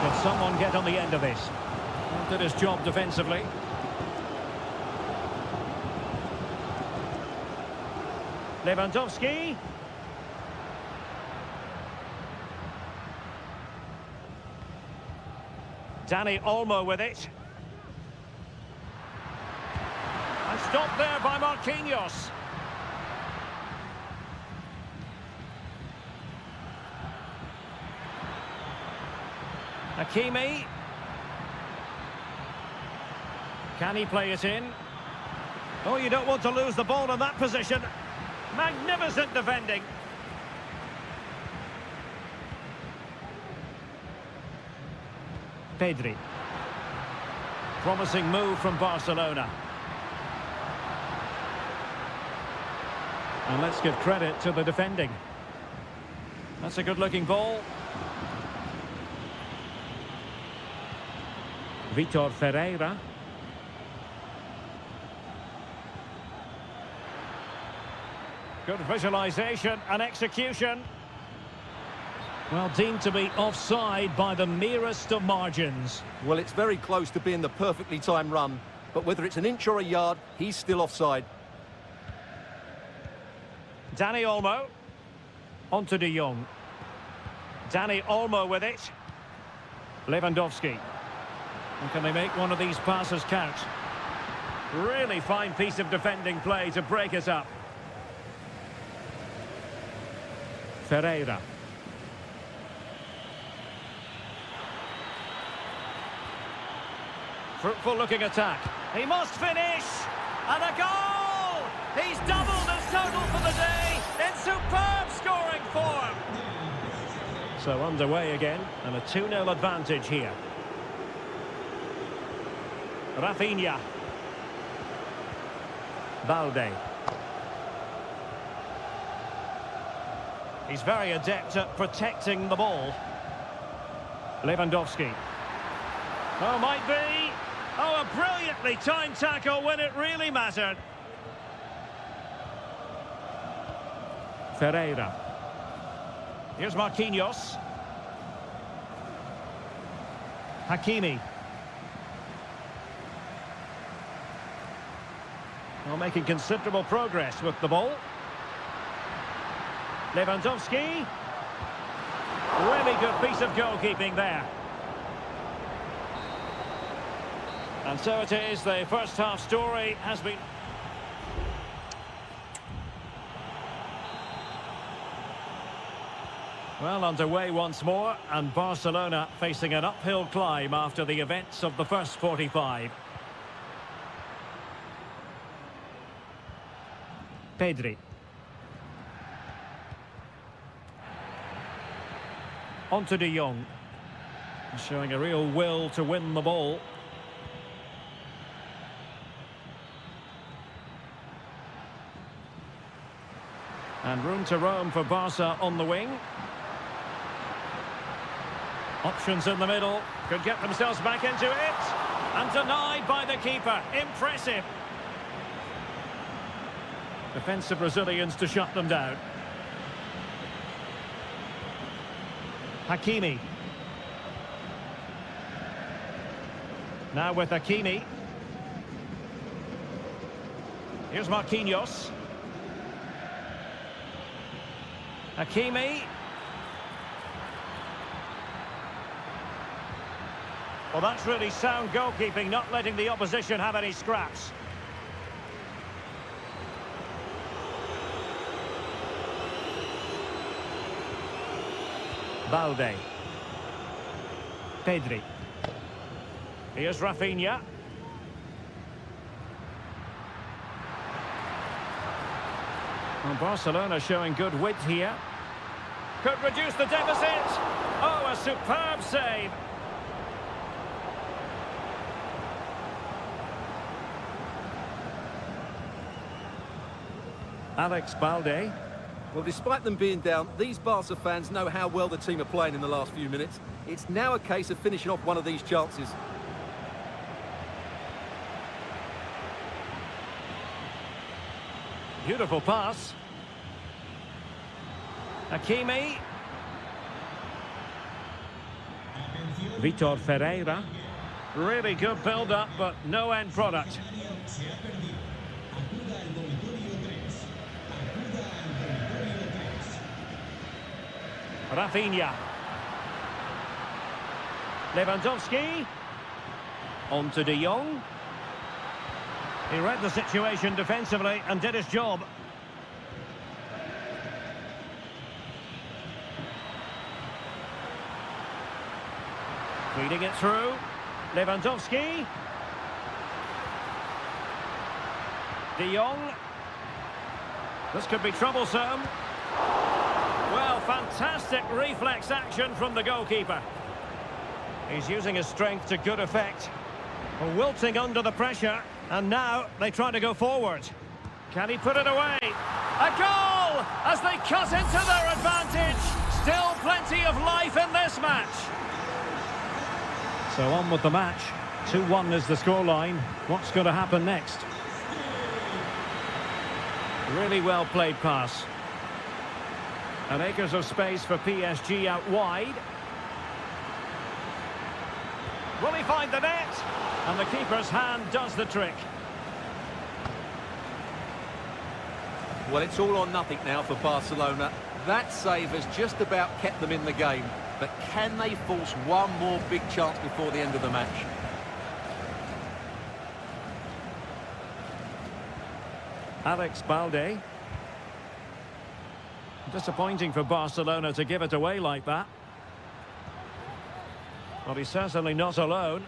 Did someone get on the end of this? Did his job defensively. Lewandowski. Dani Olmo with it. And stopped there by Marquinhos. Hakimi. Can he play it in? Oh, you don't want to lose the ball in that position. Magnificent defending. Pedri. Promising move from Barcelona. And let's give credit to the defending. That's a good-looking ball. Vitor Ferreira. Good visualisation and execution. Well, deemed to be offside by the merest of margins. Well, it's very close to being the perfectly timed run, but whether it's an inch or a yard, he's still offside. Dani Olmo. On to De Jong. Dani Olmo with it. Lewandowski. And can they make one of these passes count? Really fine piece of defending play to break us up. Ferreira. Fruitful looking attack. He must finish! And a goal! He's doubled his total for the day in superb scoring form. So underway again, and a 2-0 advantage here. Rafinha. Balde. He's very adept at protecting the ball. Lewandowski. Oh, might be. Oh, a brilliantly timed tackle when it really mattered. Ferreira. Here's Marquinhos. Hakimi. Well, making considerable progress with the ball. Lewandowski. Really good piece of goalkeeping there. And so it is, the first half story has been... Well, underway once more, and Barcelona facing an uphill climb after the events of the first 45. Pedri. On to De Jong. Showing a real will to win the ball. And room to roam for Barca on the wing. Options in the middle. Could get themselves back into it. And denied by the keeper. Impressive. Defensive Brazilians to shut them down. Hakimi. Now with Hakimi. Here's Marquinhos. Hakimi. Well, that's really sound goalkeeping, not letting the opposition have any scraps. Balde. Pedri. Here's Rafinha. Well, Barcelona showing good width here. Could reduce the deficit. Oh, a superb save. Alex Balde. Well, despite them being down, these Barca fans know how well the team are playing in the last few minutes. It's now a case of finishing off one of these chances. Beautiful pass. Hakimi. Vitor Ferreira. Really good build-up, but no end product. Rafinha. Lewandowski. On to De Jong. He read the situation defensively and did his job. Feeding it through. Lewandowski. De Jong. This could be troublesome. Well, fantastic reflex action from the goalkeeper. He's using his strength to good effect. Wilting under the pressure, and now they try to go forward. Can he put it away? A goal as they cut into their advantage. Still plenty of life in this match. So on with the match. 2-1 is the scoreline. What's going to happen next? Really well played pass. And acres of space for PSG out wide. Will he find the net? And the keeper's hand does the trick. Well, it's all or nothing now for Barcelona. That save has just about kept them in the game. But can they force one more big chance before the end of the match? Alex Balde. Disappointing for Barcelona to give it away like that. Well, he's certainly not alone.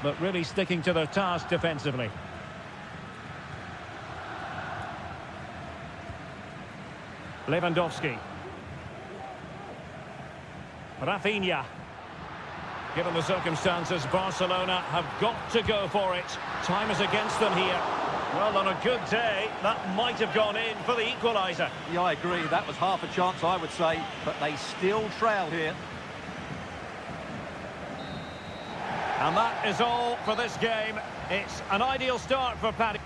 But really sticking to their task defensively. Lewandowski. Rafinha. Given the circumstances, Barcelona have got to go for it. Time is against them here. Well, on a good day, that might have gone in for the equaliser. Yeah, I agree. That was half a chance, I would say. But they still trail here. And that is all for this game. It's an ideal start for Paddy.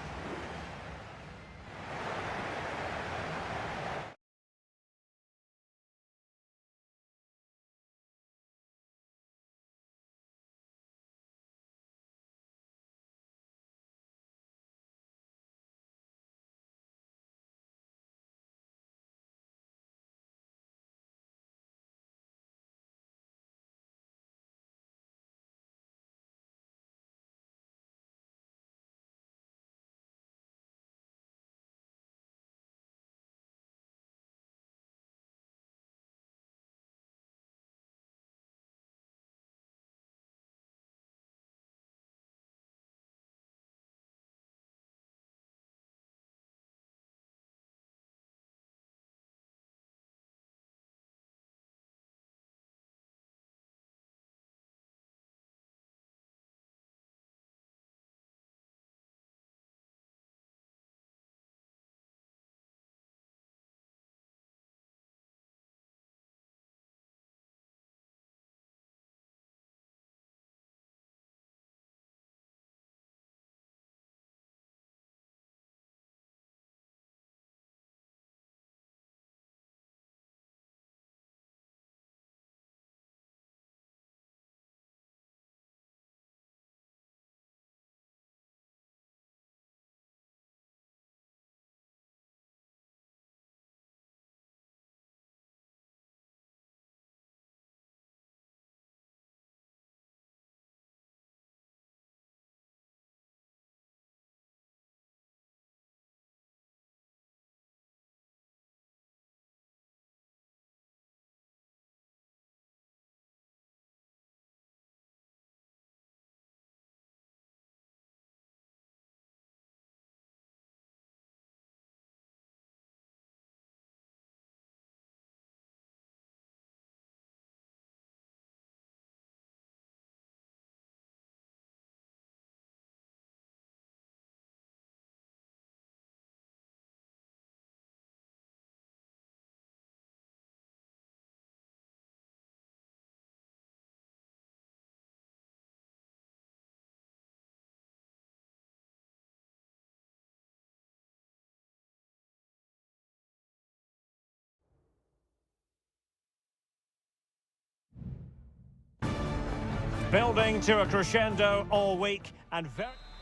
Building to a crescendo all week and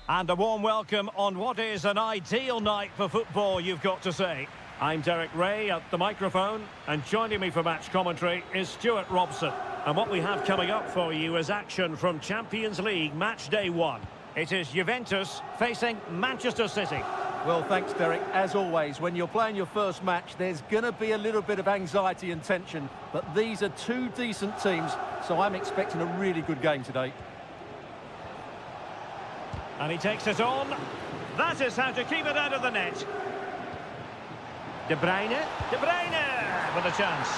a warm welcome on what is an ideal night for football, you've got to say. I'm Derek Ray at the microphone, and joining me for match commentary is Stuart Robson. And what we have coming up for you is action from Champions League match day 1. It is Juventus facing Manchester City. Well, thanks, Derek. As always, when you're playing your first match, there's going to be a little bit of anxiety and tension. But these are two decent teams, so I'm expecting a really good game today. And he takes it on. That is how to keep it out of the net. De Bruyne. De Bruyne with a chance.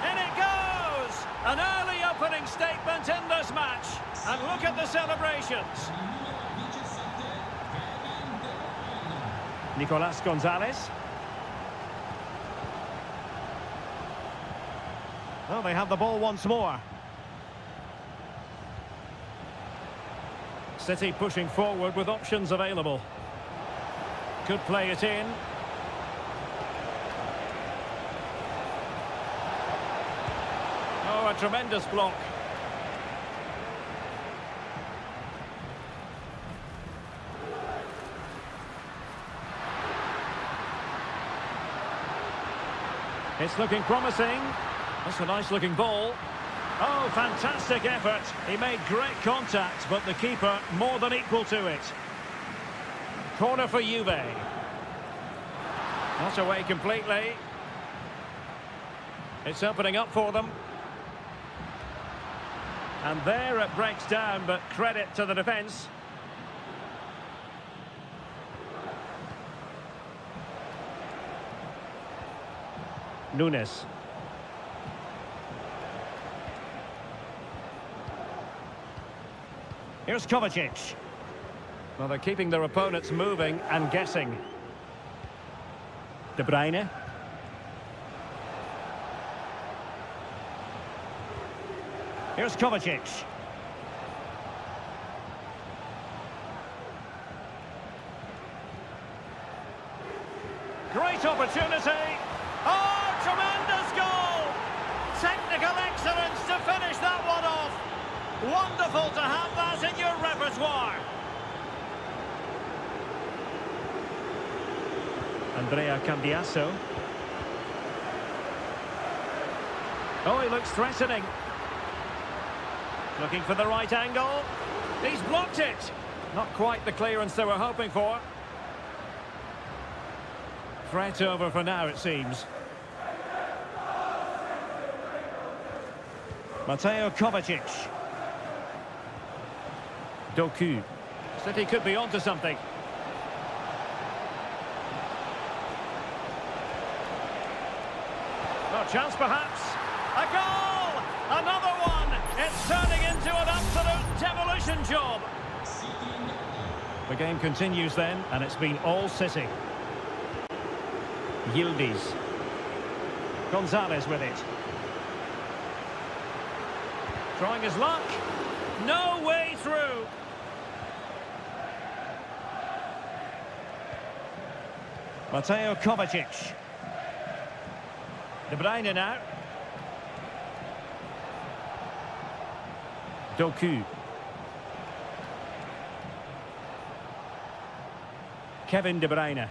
In it goes! An early opening statement in this match. And look at the celebrations. Nicolas Gonzalez. Oh, they have the ball once more. City pushing forward with options available. Could play it in. Oh, a tremendous block. It's looking promising. That's a nice looking ball. Oh, fantastic effort. He made great contact, but the keeper more than equal to it. Corner for Juve. Not away completely. It's opening up for them. And there it breaks down, but credit to the defence. Nunes. Here's Kovacic. Well, they're keeping their opponents moving and guessing. De Bruyne. Here's Kovacic. Great opportunity. Oh, tremendous goal! Technical excellence to finish that one off. Wonderful to have that in your repertoire. Andrea Cambiasso. Oh, he looks threatening. Looking for the right angle. He's blocked it. Not quite the clearance they were hoping for. Threat over for now, it seems. Mateo Kovacic. Doku. City could be onto something. No chance perhaps. A goal! Another one! It's turning into an absolute demolition job. The game continues then, and it's been all City. Yildiz. Gonzalez with it. Trying his luck. No way through. Mateo Kovacic. De Bruyne now. Doku. Kevin De Bruyne.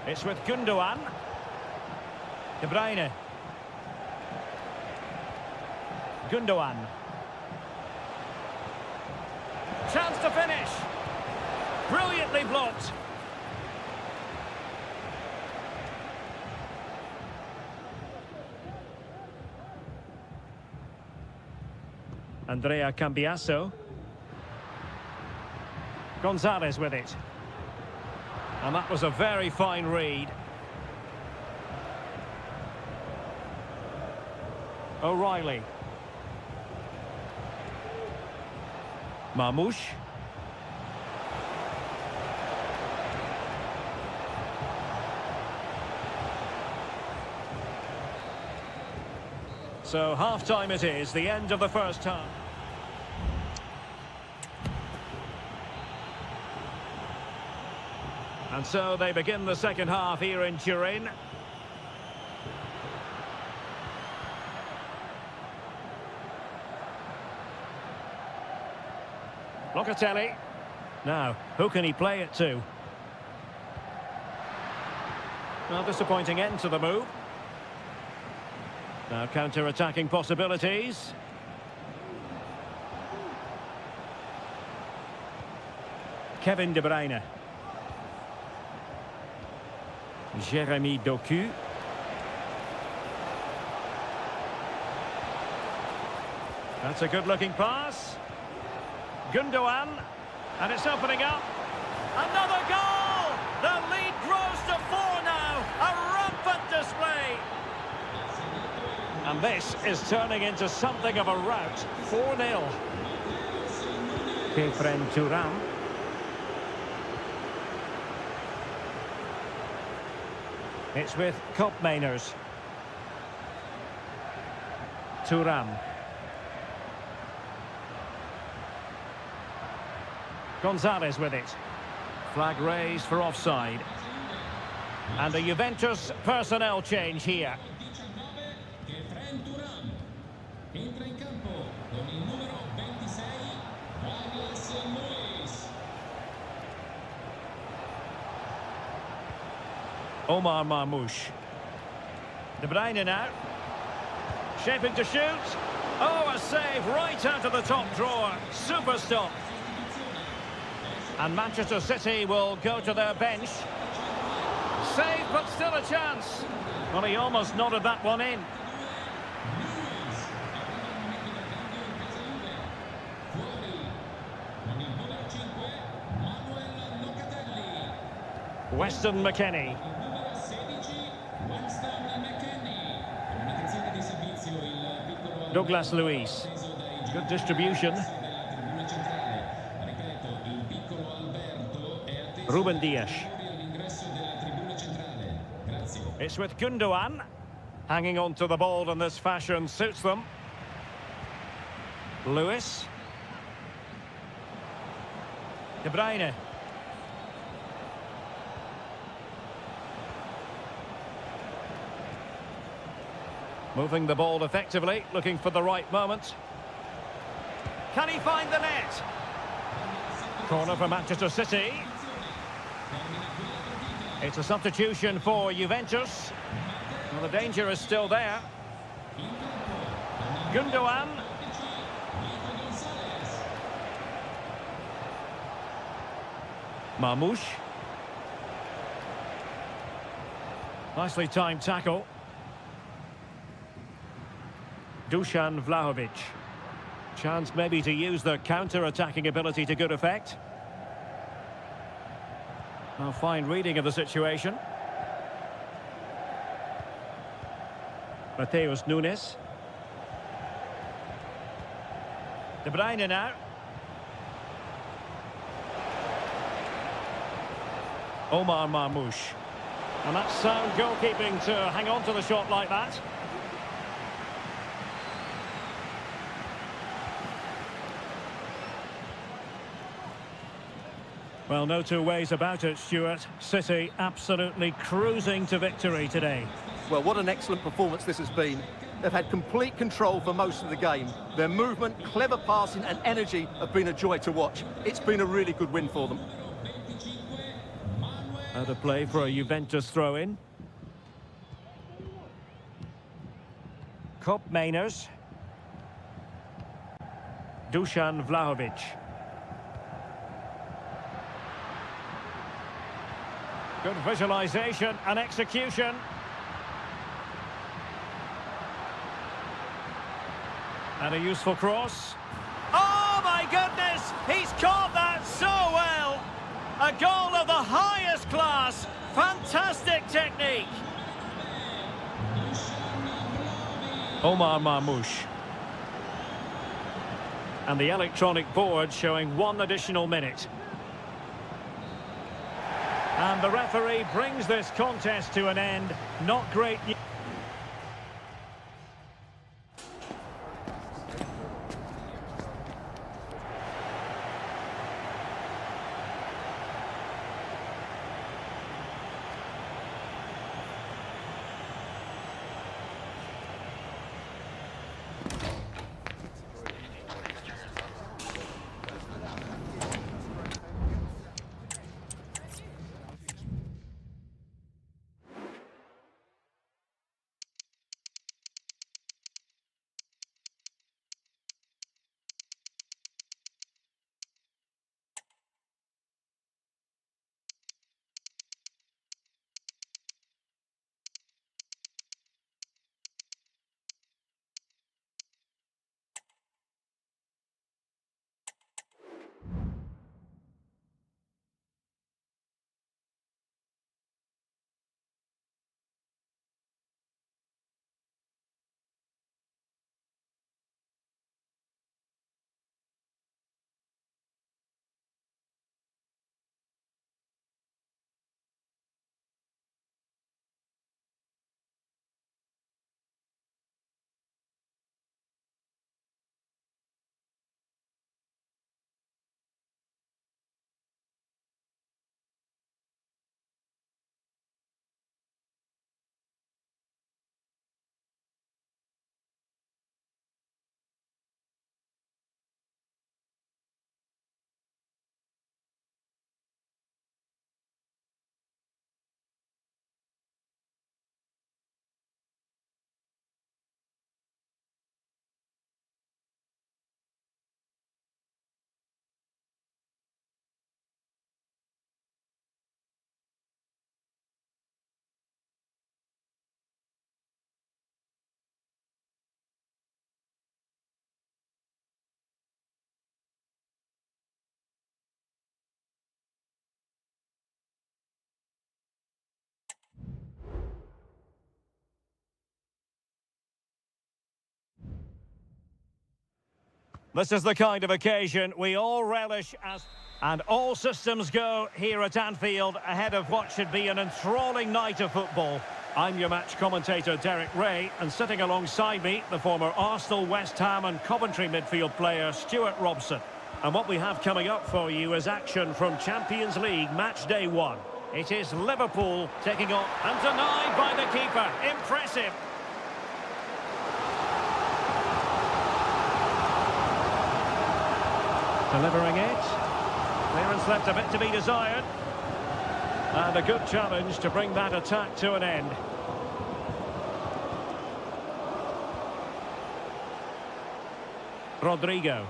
It's with Gundogan. De Bruyne. Gundogan. Chance to finish. Brilliantly blocked. Andrea Cambiasso. Gonzalez with it. And that was a very fine read. O'Reilly. Marmoush. So half-time it is, the end of the first half. And so they begin the second half here in Turin. Locatelli. Now, who can he play it to? Well, disappointing end to the move. Now counter-attacking possibilities. Kevin De Bruyne. Jeremy Doku. That's a good-looking pass. Gundogan. And it's opening up. Another goal! The lead grows to 4 now. A rampant display. And this is turning into something of a rout. 4-0. Kefren Turam. It's with Koopmeiners. Thuram. Gonzalez with it. Flag raised for offside. And a Juventus personnel change here. Omar Marmoush. De Bruyne now. Shaping to shoot. Oh, a save right out of the top drawer. Super stop. And Manchester City will go to their bench. Save, but still a chance. Well, he almost nodded that one in. Weston McKennie. Douglas Luiz. Good distribution. Ruben Dias. It's with Gundogan. Hanging on to the ball in this fashion suits them. Lewis. De Bruyne. Moving the ball effectively, looking for the right moment. Can he find the net? Corner for Manchester City. It's a substitution for Juventus. Well, the danger is still there. Gundogan. Marmoush. Nicely timed tackle. Dusan Vlahovic. Chance maybe to use their counter-attacking ability to good effect. A fine reading of the situation. Mateus Nunes. De Bruyne now. Omar Marmoush. And that's sound goalkeeping to hang on to the shot like that. Well, no two ways about it, Stuart. City absolutely cruising to victory today. Well, what an excellent performance this has been. They've had complete control for most of the game. Their movement, clever passing and energy have been a joy to watch. It's been a really good win for them. Out of play for a Juventus throw-in. Kopp Mainers. Dusan Vlahovic. Good visualization and execution. And a useful cross. Oh my goodness! He's caught that so well! A goal of the highest class. Fantastic technique. Omar Marmoush. And the electronic board showing 1 additional minute. And the referee brings this contest to an end. Not great news. This is the kind of occasion we all relish as... And all systems go here at Anfield ahead of what should be an enthralling night of football. I'm your match commentator, Derek Ray, and sitting alongside me, the former Arsenal, West Ham and Coventry midfield player, Stuart Robson. And what we have coming up for you is action from Champions League match day 1. It is Liverpool taking on and denied by the keeper. Impressive. Delivering it. Clearance left a bit to be desired. And a good challenge to bring that attack to an end. Rodrigo.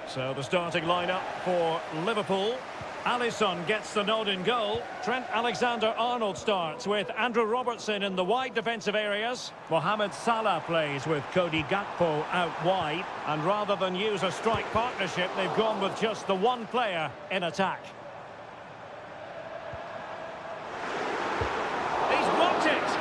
So the starting lineup for Liverpool. Alisson gets the nod in goal. Trent Alexander-Arnold starts with Andrew Robertson in the wide defensive areas. Mohamed Salah plays with Cody Gakpo out wide. And rather than use a strike partnership, they've gone with just the one player in attack. He's blocked it!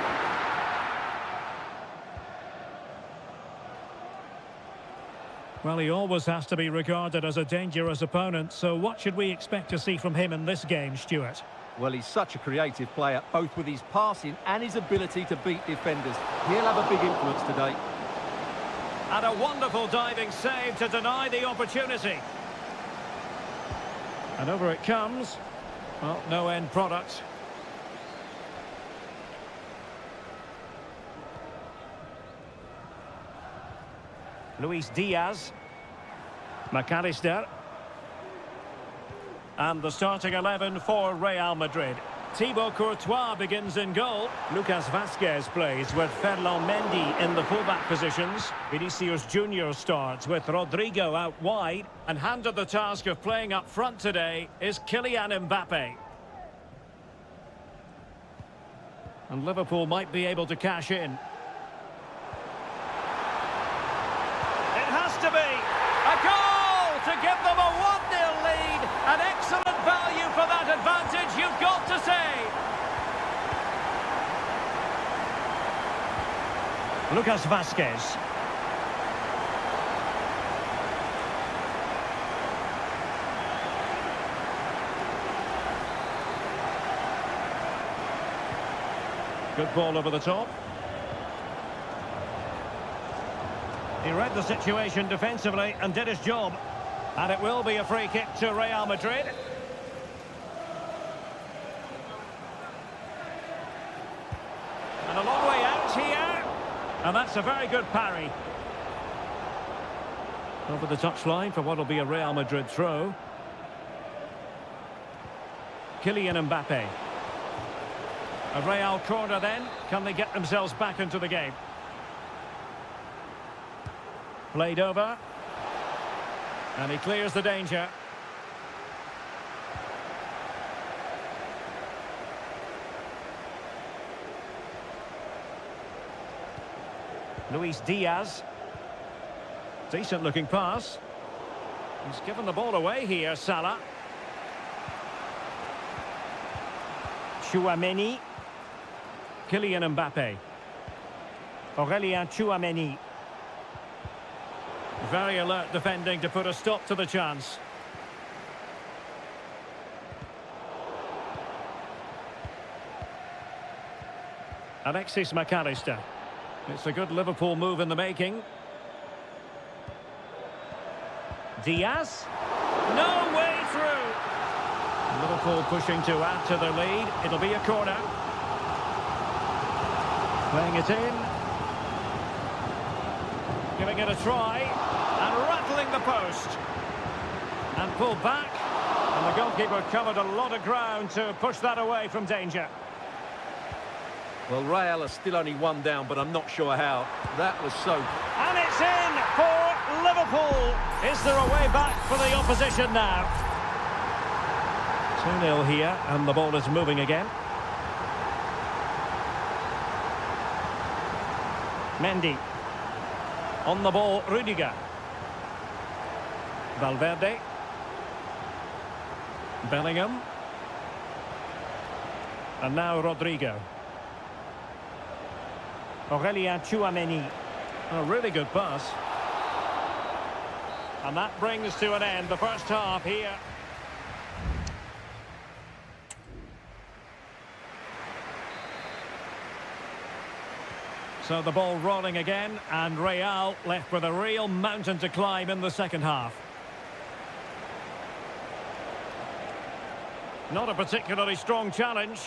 Well, he always has to be regarded as a dangerous opponent, so what should we expect to see from him in this game, Stuart? Well, he's such a creative player, both with his passing and his ability to beat defenders. He'll have a big influence today. And a wonderful diving save to deny the opportunity. And over it comes. Well, no end product. Luis Diaz. McAllister. And the starting 11 for Real Madrid. Thibaut Courtois begins in goal. Lucas Vazquez plays with Ferland Mendy in the fullback positions. Vinicius Junior starts with Rodrigo out wide. And handed the task of playing up front today is Kylian Mbappe. And Liverpool might be able to cash in. To be a goal to give them a 1-0 lead. An excellent value for that advantage, you've got to say. Lucas Vazquez. Good ball over the top. He read the situation defensively and did his job. And it will be a free kick to Real Madrid. And a long way out here. And that's a very good parry. Over the touchline for what will be a Real Madrid throw. Kylian Mbappe. A Real corner then. Can they get themselves back into the game? Played over. And he clears the danger. Luis Diaz. Decent looking pass. He's given the ball away here, Salah. Tchouaméni. Kylian Mbappe. Aurélien Tchouaméni. Very alert defending to put a stop to the chance. Alexis McAllister. It's a good Liverpool move in the making. Diaz. No way through. Liverpool pushing to add to their lead. It'll be a corner. Playing it in. Giving it a try. And rattling the post. And pulled back. And the goalkeeper covered a lot of ground to push that away from danger. Well, Real are still only one down, but I'm not sure how. That was so... And it's in for Liverpool. Is there a way back for the opposition now? 2-0 here, and the ball is moving again. Mendy. On the ball, Rudiger. Valverde. Bellingham. And now Rodrigo. Aurélien Tchouaméni. A really good pass. And that brings to an end the first half here. So the ball rolling again, and Real left with a real mountain to climb in the second half. Not a particularly strong challenge.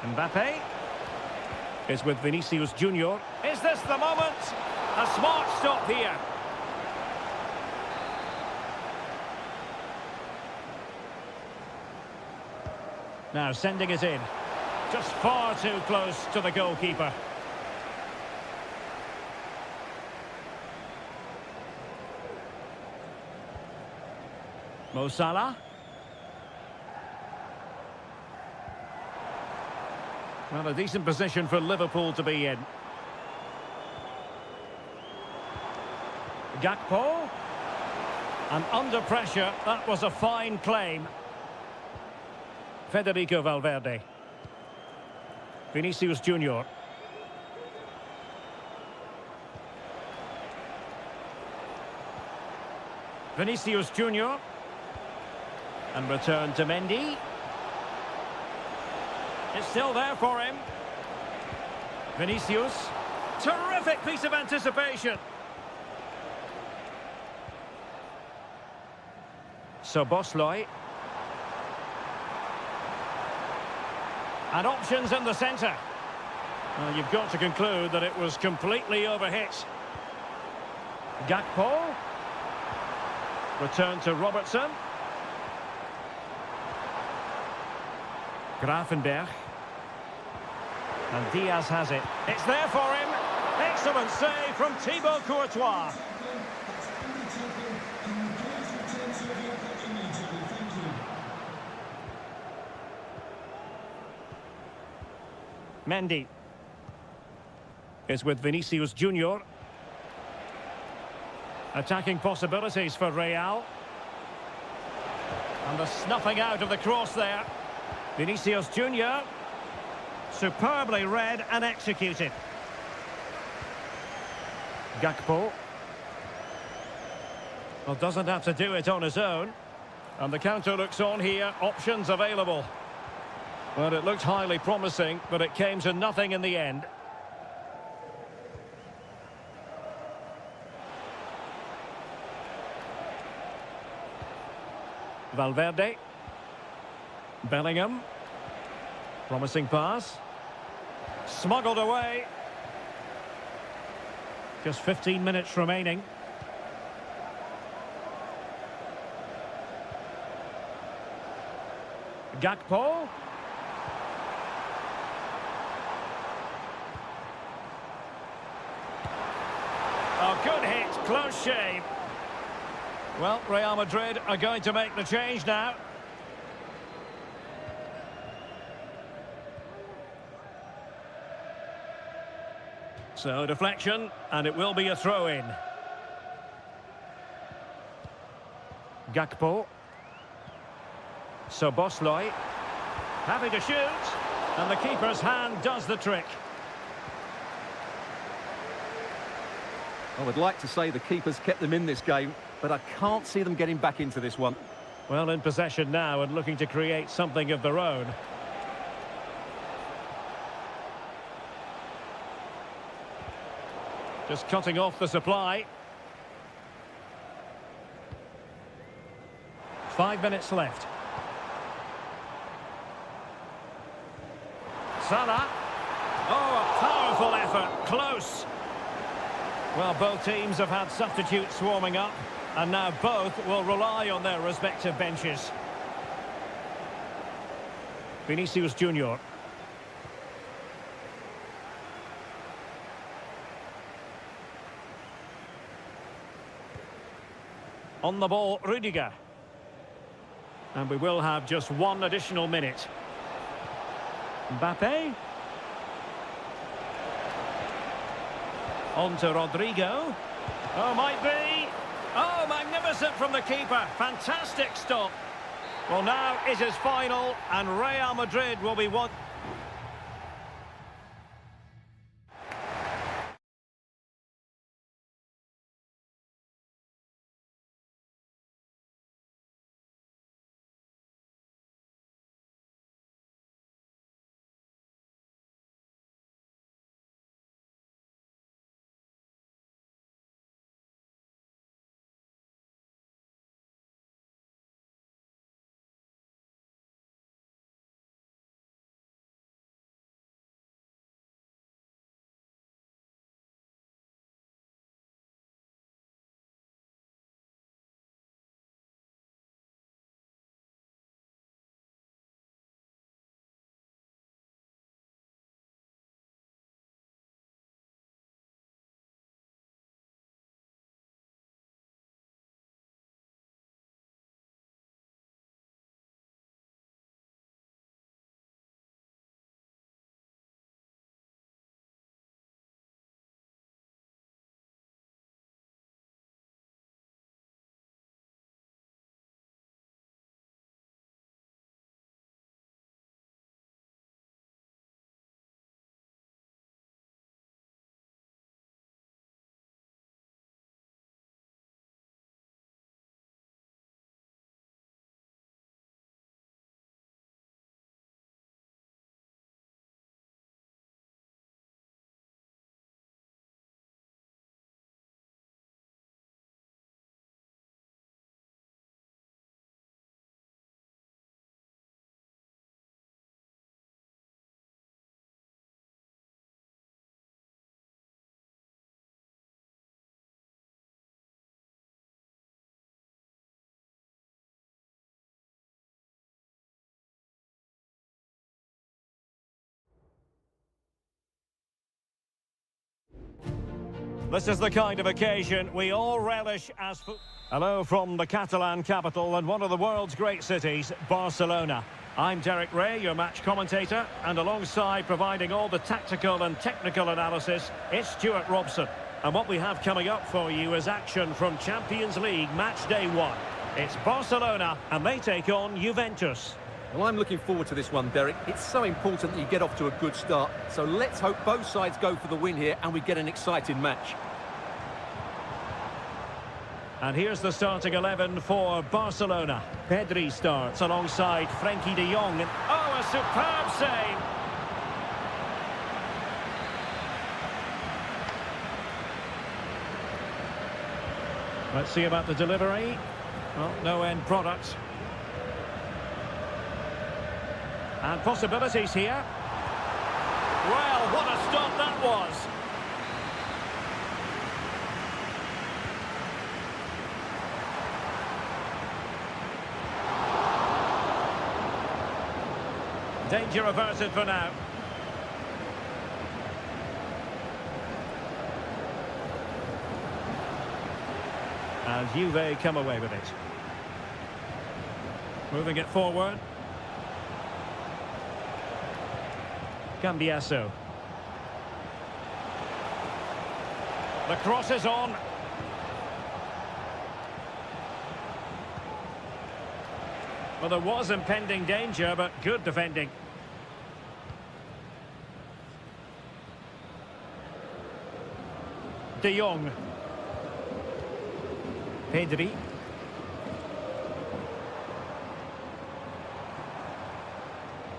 Mbappe is with Vinicius Junior. Is this the moment? A smart stop here. Now sending it in. Just far too close to the goalkeeper. Mo Salah. Well, a decent position for Liverpool to be in. Gakpo. And under pressure, that was a fine claim. Federico Valverde. Vinicius Junior. Vinicius Junior. And return to Mendy. It's still there for him. Vinicius. Terrific piece of anticipation. Szoboszlai. And options in the centre. Well, you've got to conclude that it was completely overhit. Gakpo. Return to Robertson. Grafenberg. And Diaz has it. It's there for him. Excellent save from Thibaut Courtois. Mendy is with Vinicius Junior. Attacking possibilities for Real. And the snuffing out of the cross there. Vinicius Junior. Superbly read and executed. Gakpo. Well, doesn't have to do it on his own. And the counter looks on here. Options available. Well, it looked highly promising, but it came to nothing in the end. Valverde. Bellingham. Promising pass. Smuggled away. Just 15 minutes remaining. Gakpo. Oh, good hit, close shave. Well, Real Madrid are going to make the change now. So, deflection, and it will be a throw-in. Gakpo. Szoboszlai. Happy to shoot, and the keeper's hand does the trick. I would like to say the keeper's kept them in this game, but I can't see them getting back into this one. Well, in possession now and looking to create something of their own. Just cutting off the supply. 5 minutes left. Salah. Oh, a powerful effort. Close. Well, both teams have had substitutes swarming up, and now both will rely on their respective benches. Vinicius Junior. On the ball, Rudiger. And we will have just one additional minute. Mbappe. On to Rodrigo. Oh, might be. Oh, magnificent from the keeper. Fantastic stop. Well, now it is final, and Real Madrid will be one. This is the kind of occasion we all relish as Hello from the Catalan capital and one of the world's great cities, Barcelona. I'm Derek Ray, your match commentator, and alongside providing all the tactical and technical analysis, it's Stuart Robson. And what we have coming up for you is action from Champions League match day 1. It's Barcelona and they take on Juventus. Well, I'm looking forward to this one, Derek. It's so important that you get off to a good start. So let's hope both sides go for the win here and we get an exciting match. And here's the starting 11 for Barcelona. Pedri starts alongside Frenkie de Jong. And, oh, a superb save! Let's see about the delivery. Well, no end product. And possibilities here. Well, what a stop that was! Danger averted for now. And Juve come away with it. Moving it forward. Cambiasso. The cross is on. Well, there was impending danger, but good defending. De Jong. Pedri.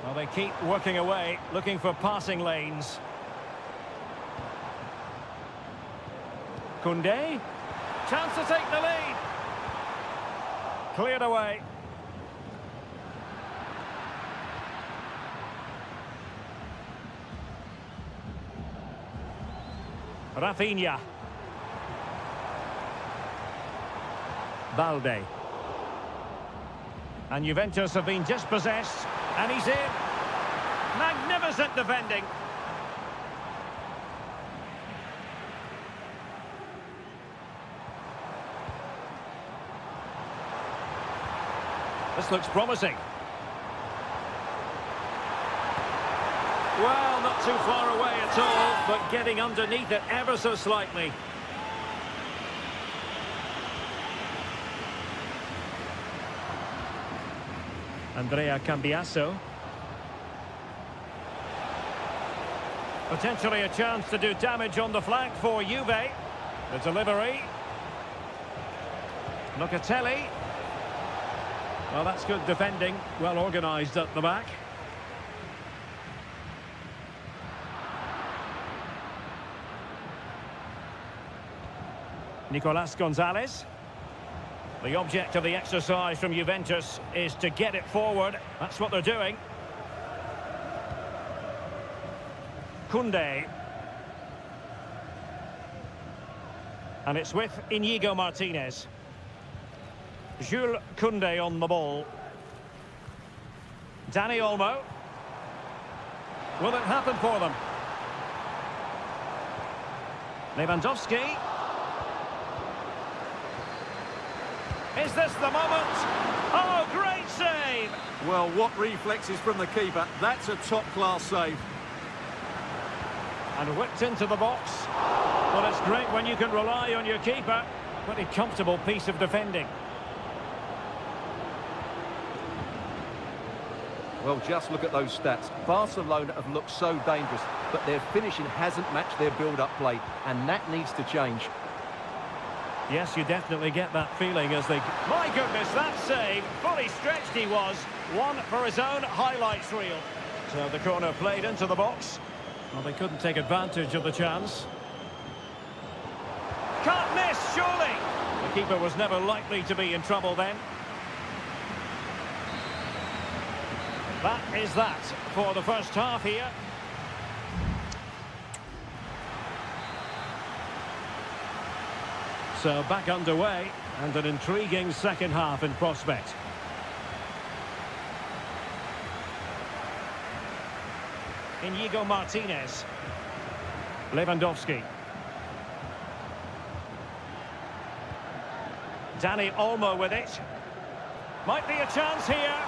Well, they keep working away, looking for passing lanes. Koundé. Chance to take the lead. Cleared away. Rafinha. Balde. And Juventus have been dispossessed. And he's in. Magnificent defending. This looks promising. Well, not too far away at all, but getting underneath it ever so slightly. Andrea Cambiasso. Potentially a chance to do damage on the flank for Juve. The delivery. Locatelli. Well, that's good defending. Well organised at the back. Nicolas Gonzalez. The object of the exercise from Juventus is to get it forward. That's what they're doing. Koundé. And it's with Íñigo Martínez. Jules Koundé on the ball. Dani Olmo. Will it happen for them? Lewandowski. Is this the moment? Oh, great save! Well, what reflexes from the keeper. That's a top-class save. And whipped into the box. Well, it's great when you can rely on your keeper. Pretty comfortable piece of defending. Well, just look at those stats. Barcelona have looked so dangerous, but their finishing hasn't matched their build-up play, and that needs to change. Yes, you definitely get that feeling as they... My goodness, that save! Fully stretched he was. One for his own highlights reel. So the corner played into the box. Well, they couldn't take advantage of the chance. Can't miss, surely! The keeper was never likely to be in trouble then. That is that for the first half here. So back underway and an intriguing second half in prospect. Íñigo Martínez. Lewandowski. Danny Olmo with it. Might be a chance here.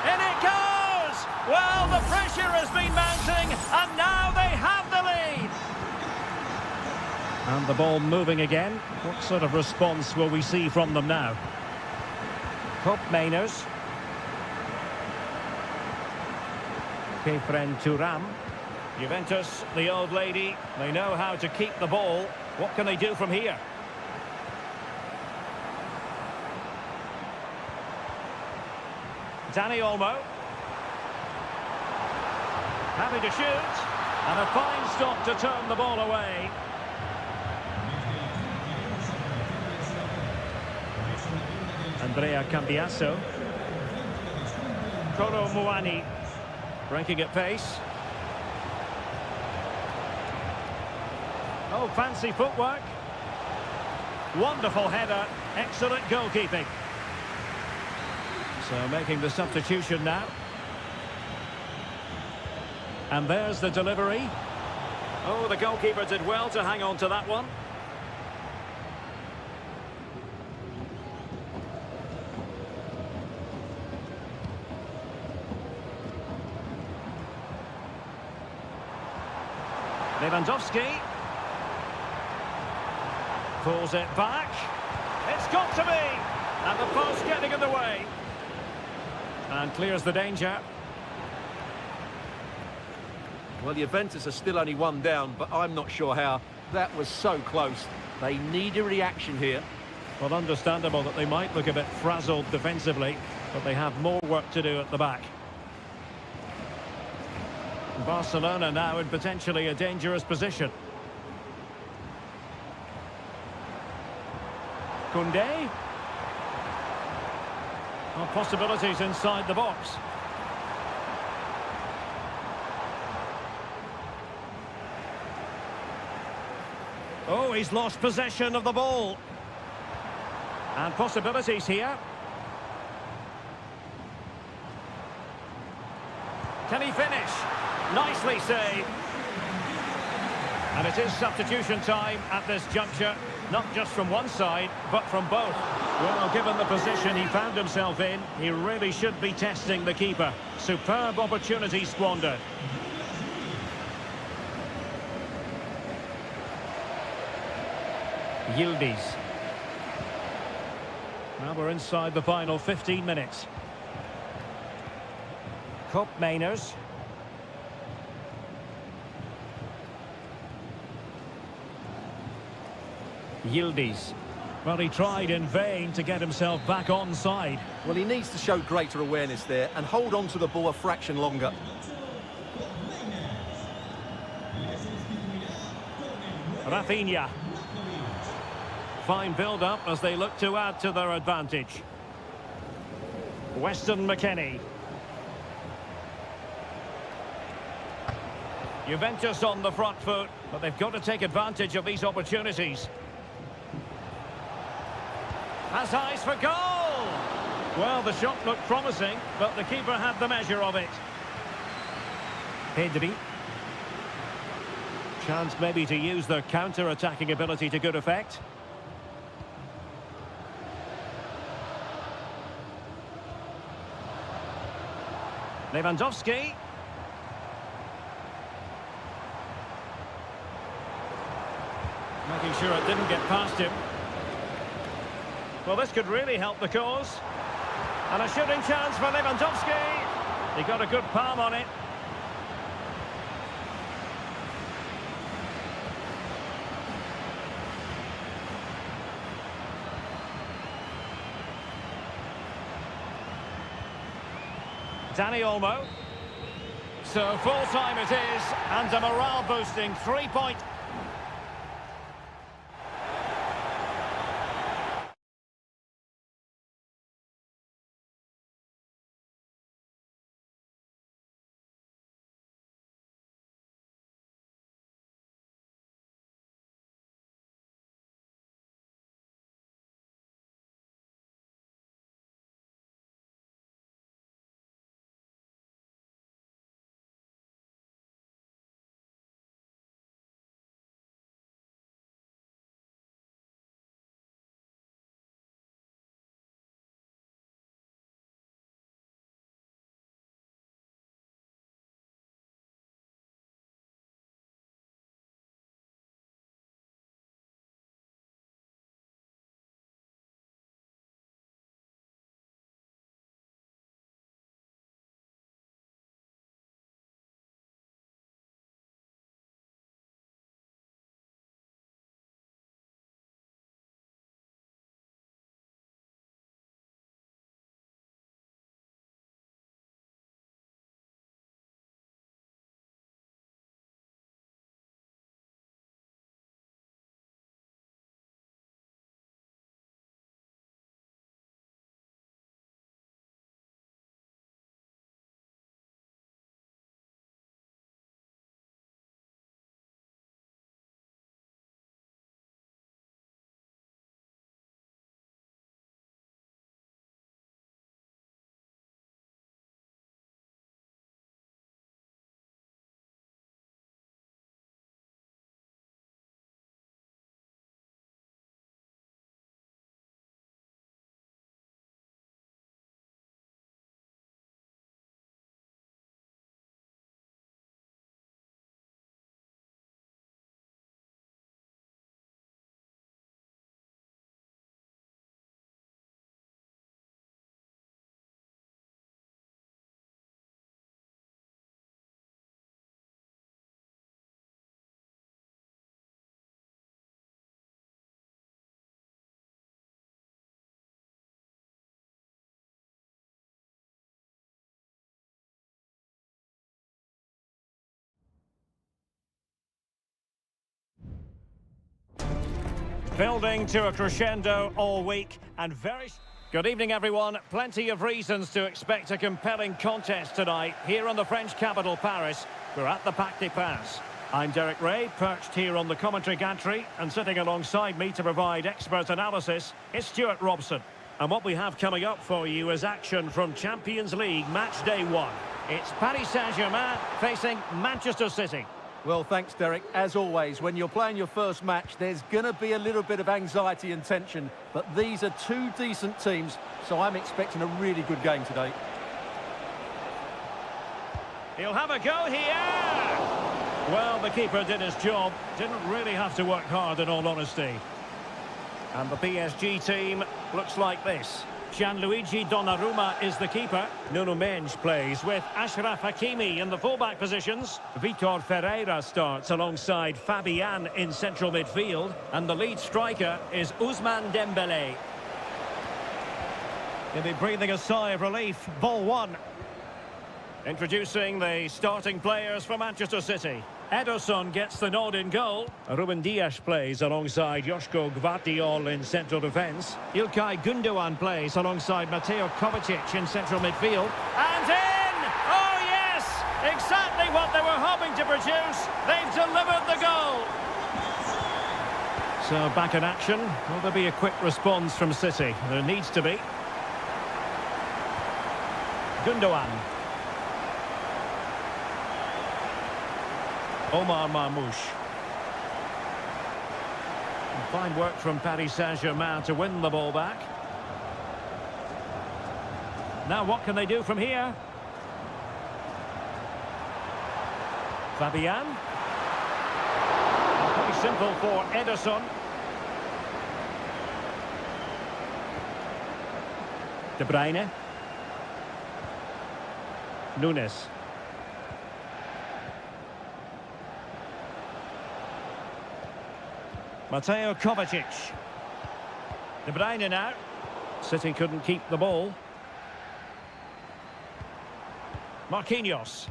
In it goes! Well, the pressure has been mounting, and now they have the lead. And the ball moving again. What sort of response will we see from them now? Hope Mainers. Kefren Turam. Juventus, the old lady, they know how to keep the ball. What can they do from here? Danny Olmo. Happy to shoot. And a fine stop to turn the ball away. Andrea Cambiasso. Koro Muani. Breaking at pace. Oh, fancy footwork. Wonderful header. Excellent goalkeeping. So making the substitution now. And there's the delivery. Oh, the goalkeeper did well to hang on to that one. Lewandowski. Pulls it back. It's got to be. And the post getting in the way. And clears the danger. Well, Juventus are still only one down, but I'm not sure how. That was so close. They need a reaction here. Well, understandable that they might look a bit frazzled defensively, but they have more work to do at the back. Barcelona now in potentially a dangerous position. Koundé. Well, possibilities inside the box. Oh, he's lost possession of the ball. And possibilities here. Can he finish? Nicely saved. And it is substitution time at this juncture. Not just from one side, but from both. Well, given the position he found himself in, he really should be testing the keeper. Superb opportunity squandered. Yildiz. Now we're inside the final 15 minutes. Hope Mainers. Yildiz. Well, he tried in vain to get himself back onside. Well, he needs to show greater awareness there and hold on to the ball a fraction longer. Rafinha. Fine build-up as they look to add to their advantage. Weston McKennie. Juventus on the front foot, but they've got to take advantage of these opportunities. Has eyes for goal! Well, the shot looked promising, but the keeper had the measure of it. Pedri. Chance maybe to use their counter-attacking ability to good effect. Lewandowski. Making sure it didn't get past him. Well, this could really help the cause. And a shooting chance for Lewandowski. He got a good palm on it. Danny Olmo. So full time it is, and a morale-boosting 3-point Building to a crescendo all week and very... Good evening, everyone. Plenty of reasons to expect a compelling contest tonight here in the French capital, Paris. We're at the Parc des Princes. I'm Derek Ray, perched here on the commentary gantry, and sitting alongside me to provide expert analysis is Stuart Robson. And what we have coming up for you is action from Champions League Match Day 1. It's Paris Saint-Germain facing Manchester City. Well, thanks, Derek. As always, when you're playing your first match, there's going to be a little bit of anxiety and tension. But these are two decent teams, so I'm expecting a really good game today. He'll have a go here! Well, the keeper did his job. Didn't really have to work hard, in all honesty. And the PSG team looks like this. Gianluigi Donnarumma is the keeper. Nuno Mendes plays with Achraf Hakimi in the fullback positions. Vitor Ferreira starts alongside Fabian in central midfield. And the lead striker is Ousmane Dembélé. He'll be breathing a sigh of relief. Ball one. Introducing the starting players for Manchester City. Ederson gets the nod in goal. Ruben Dias plays alongside Joško Gvardiol in central defence. İlkay Gündoğan plays alongside Mateo Kovacic in central midfield. And in! Oh yes! Exactly what they were hoping to produce. They've delivered the goal. So back in action. Will there be a quick response from City? There needs to be. Gündoğan. Omar Marmoush. Fine work from Paris Saint-Germain to win the ball back. Now what can they do from here? Fabian. Pretty simple for Ederson. De Bruyne. Nunes. Mateo Kovacic. De Bruyne now. City couldn't keep the ball. Marquinhos.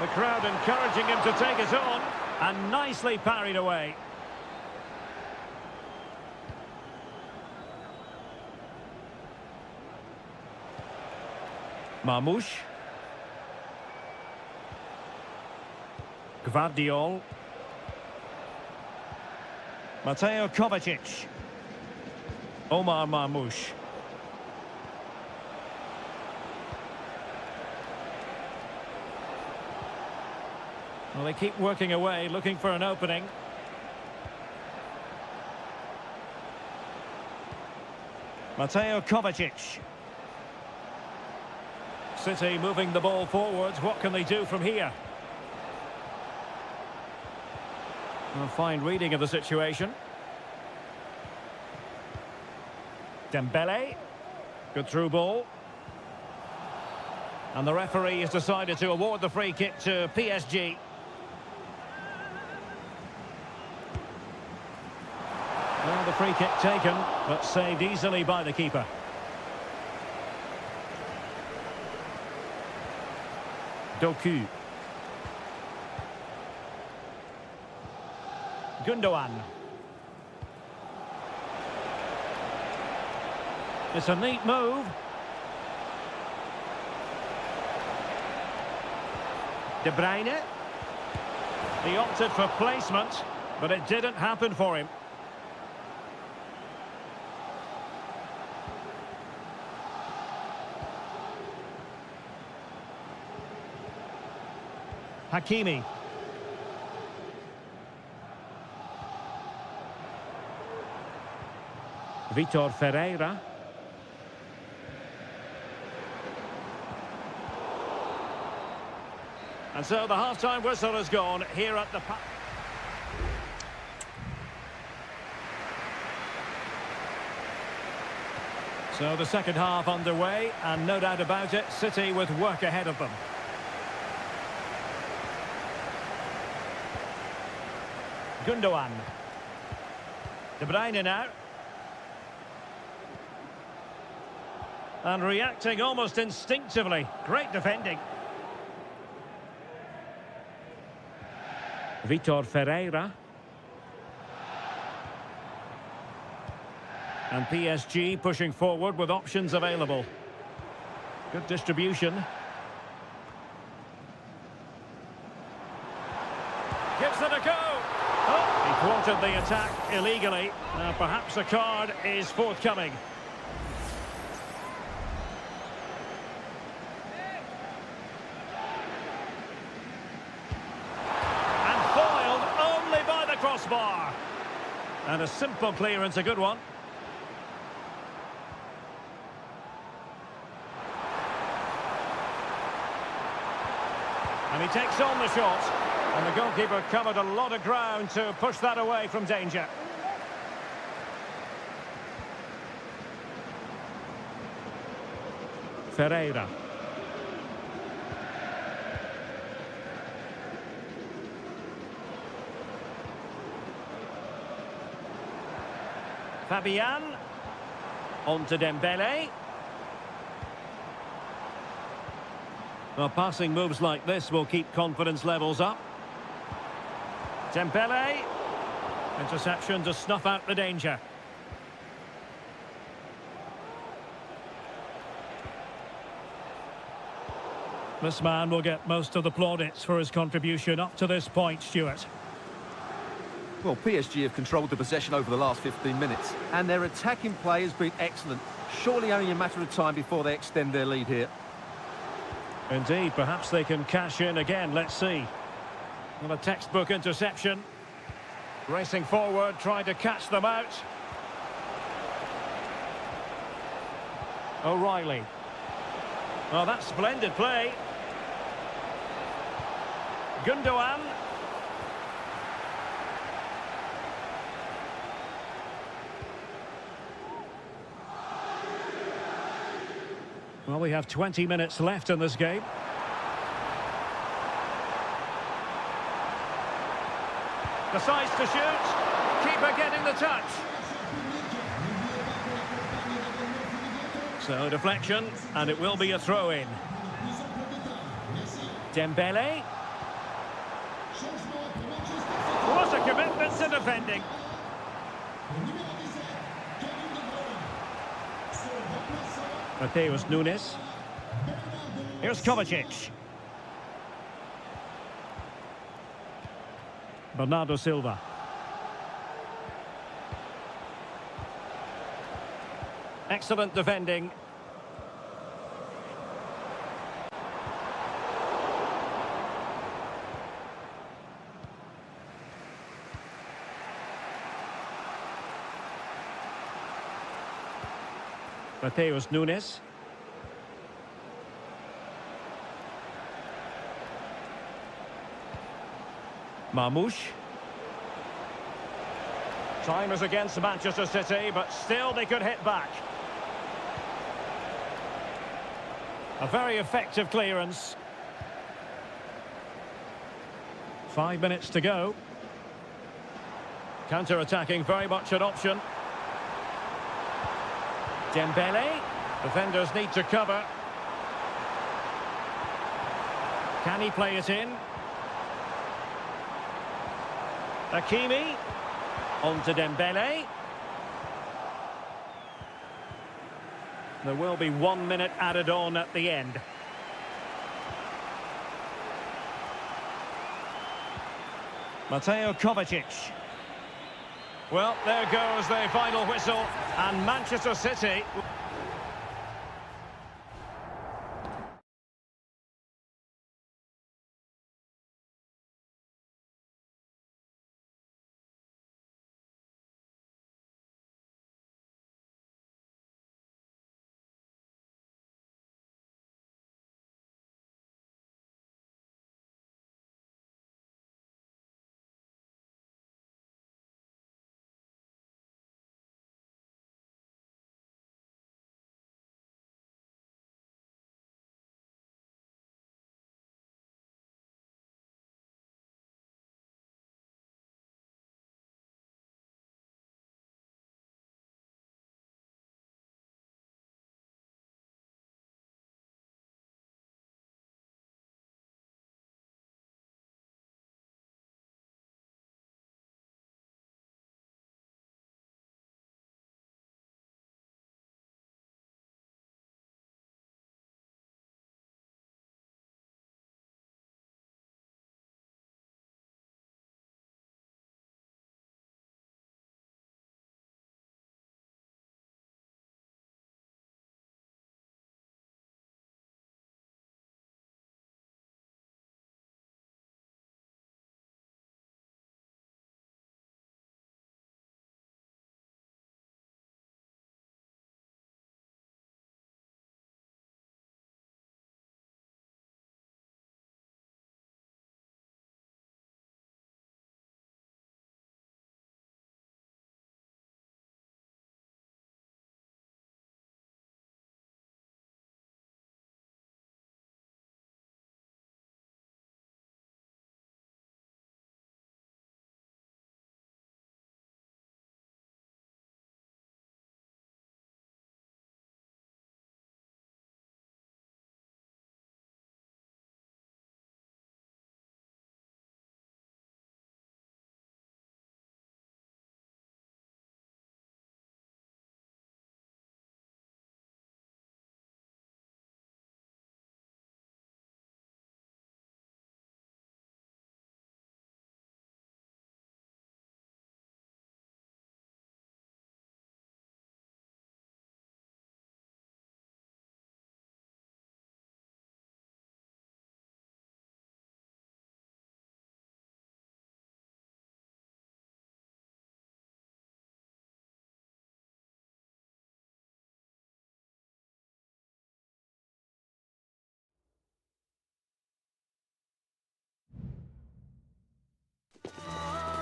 The crowd encouraging him to take it on. And nicely parried away. Marmoush. Gvardiol. Mateo Kovacic. Omar Marmoush. Well, they keep working away, looking for an opening. Mateo Kovacic. City moving the ball forwards. What can they do from here? A fine reading of the situation. Dembélé. Good through ball. And the referee has decided to award the free kick to PSG. Well, the free kick taken, but saved easily by the keeper. Doku. Gündoğan. It's a neat move. De Bruyne. He opted for placement, but it didn't happen for him. Hakimi. Vitor Ferreira. And so the half-time whistle has gone here at the... So the second half underway, and no doubt about it, City with work ahead of them. Gündoğan. De Bruyne now. And reacting almost instinctively. Great defending. Vitor Ferreira. And PSG pushing forward with options available. Good distribution. Gives it a go. Oh, he thwarted the attack illegally. Perhaps a card is forthcoming. And foiled only by the crossbar. And a simple clearance, a good one. And he takes on the shot. And the goalkeeper covered a lot of ground to push that away from danger. Ferreira. Fabian. On to Dembele. Well, passing moves like this will keep confidence levels up. Dembele. Interception to snuff out the danger. This man will get most of the plaudits for his contribution up to this point, Stuart. Well, PSG have controlled the possession over the last 15 minutes, and their attacking play has been excellent. Surely only a matter of time before they extend their lead here. Indeed, perhaps they can cash in again. Let's see. Well, a textbook interception. Racing forward, trying to catch them out. O'Reilly. Oh, that's splendid play. Gundogan. Well, we have 20 minutes left in this game. Decides to shoot. Keeper getting the touch. So, deflection, and it will be a throw-in. Dembele. What a commitment to defending. Mateus Nunes. Here's Kovacic. Bernardo Silva. Excellent defending. Mateus Nunes. Marmoush. Time is against Manchester City, but still they could hit back. A very effective clearance. 5 minutes to go. Counter-attacking, very much an option. Dembele. Defenders need to cover. Can he play it in? Hakimi. On to Dembele. There will be 1 minute added on at the end. Mateo Kovacic. Well, there goes the final whistle, and Manchester City...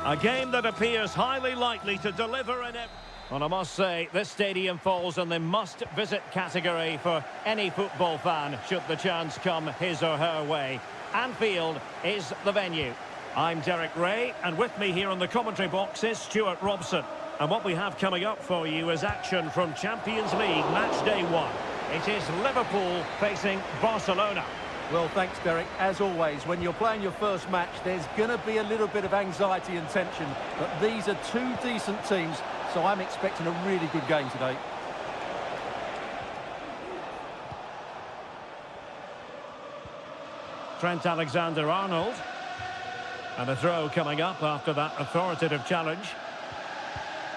A game that appears highly likely to deliver in it. And I must say, this stadium falls in the must-visit category for any football fan, should the chance come his or her way. Anfield is the venue. I'm Derek Ray, and with me here in the commentary box is Stuart Robson. And what we have coming up for you is action from Champions League match day 1. It is Liverpool facing Barcelona. Well, thanks, Derek. As always, when you're playing your first match, there's going to be a little bit of anxiety and tension. But these are two decent teams, so I'm expecting a really good game today. Trent Alexander-Arnold. And a throw coming up after that authoritative challenge.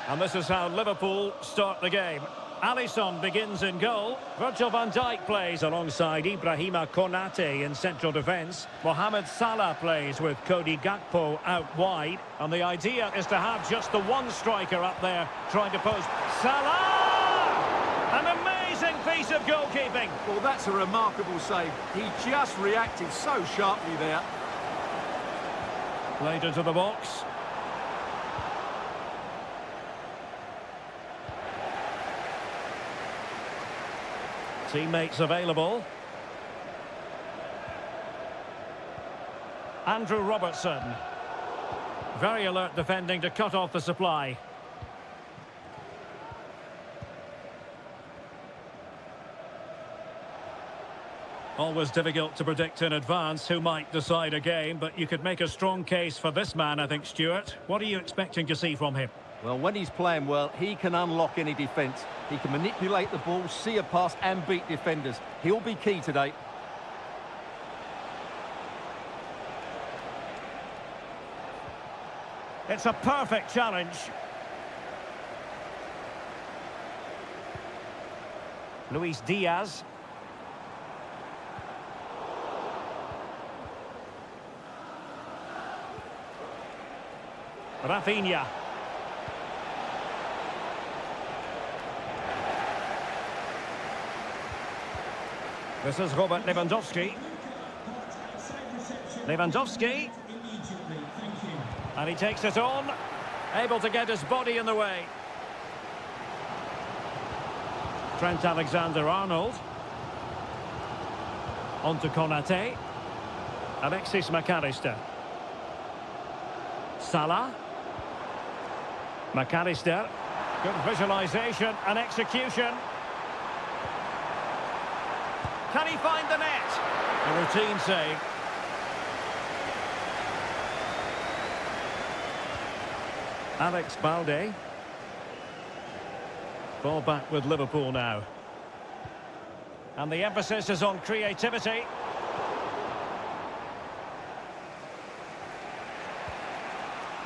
And this is how Liverpool start the game. Alisson begins in goal. Virgil van Dijk plays alongside Ibrahima Konate in central defence. Mohamed Salah plays with Cody Gakpo out wide. And the idea is to have just the one striker up there trying to post. Salah! An amazing piece of goalkeeping. Well, that's a remarkable save. He just reacted so sharply there. Played into the box. Teammates available. Andrew Robertson. Very alert defending to cut off the supply. Always difficult to predict in advance who might decide a game, but you could make a strong case for this man, I think, Stuart. What are you expecting to see from him? Well, when he's playing well, he can unlock any defence. He can manipulate the ball, see a pass and beat defenders. He'll be key today. It's a perfect challenge. Luis Diaz. Rafinha. This is Robert Lewandowski. Lewandowski. And he takes it on. Able to get his body in the way. Trent Alexander-Arnold. On to Konate. Alexis McAllister. Salah. McAllister. Good visualisation and execution. Can he find the net? A routine save. Alex Balde. Ball back with Liverpool now. And the emphasis is on creativity.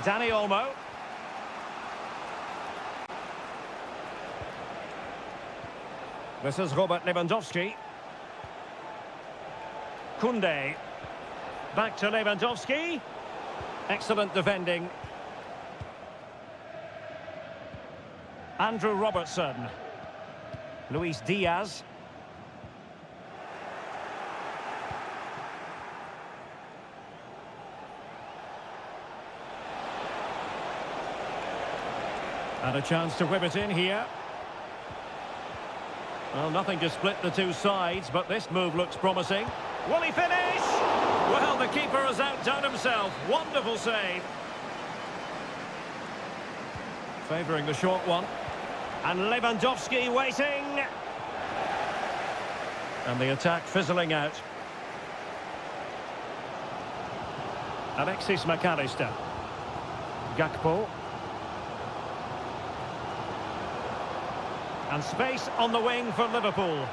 Dani Olmo. This is Robert Lewandowski. Koundé. Back to Lewandowski. Excellent defending. Andrew Robertson. Luis Diaz. And a chance to whip it in here. Well, nothing to split the two sides, but this move looks promising. Will he finish? Well, the keeper has outdone himself. Wonderful save. Favouring the short one. And Lewandowski waiting. And the attack fizzling out. Alexis McAllister. Gakpo. And space on the wing for Liverpool.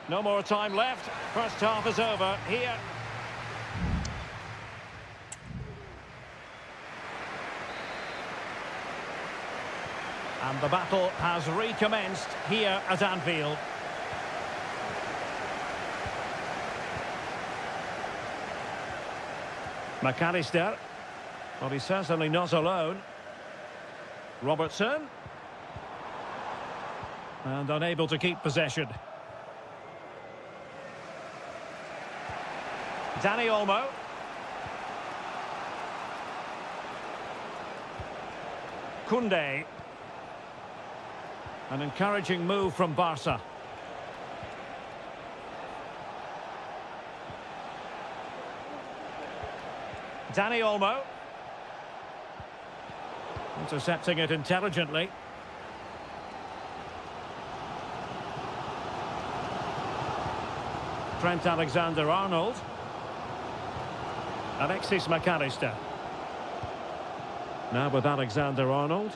No more time left. First half is over here. And the battle has recommenced here at Anfield. McAllister. Well, he's certainly not alone. Robertson. And unable to keep possession. Dani Olmo. Koundé. An encouraging move from Barca. Dani Olmo. Intercepting it intelligently. Trent Alexander-Arnold. Alexis McAllister. Now with Alexander-Arnold.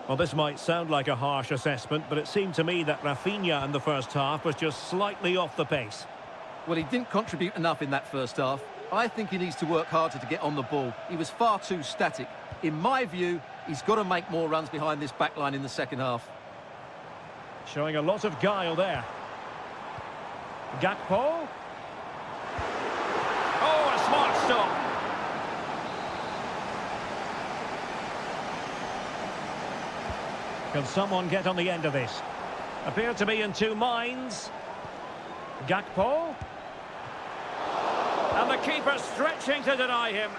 Well, this might sound like a harsh assessment, but it seemed to me that Rafinha in the first half was just slightly off the pace. Well, he didn't contribute enough in that first half. I think he needs to work harder to get on the ball. He was far too static. In my view, he's got to make more runs behind this back line in the second half. Showing a lot of guile there. Gakpo. Oh, a smart stop. Can someone get on the end of this? Appear to be in two minds. Gakpo. And the keeper stretching to deny him.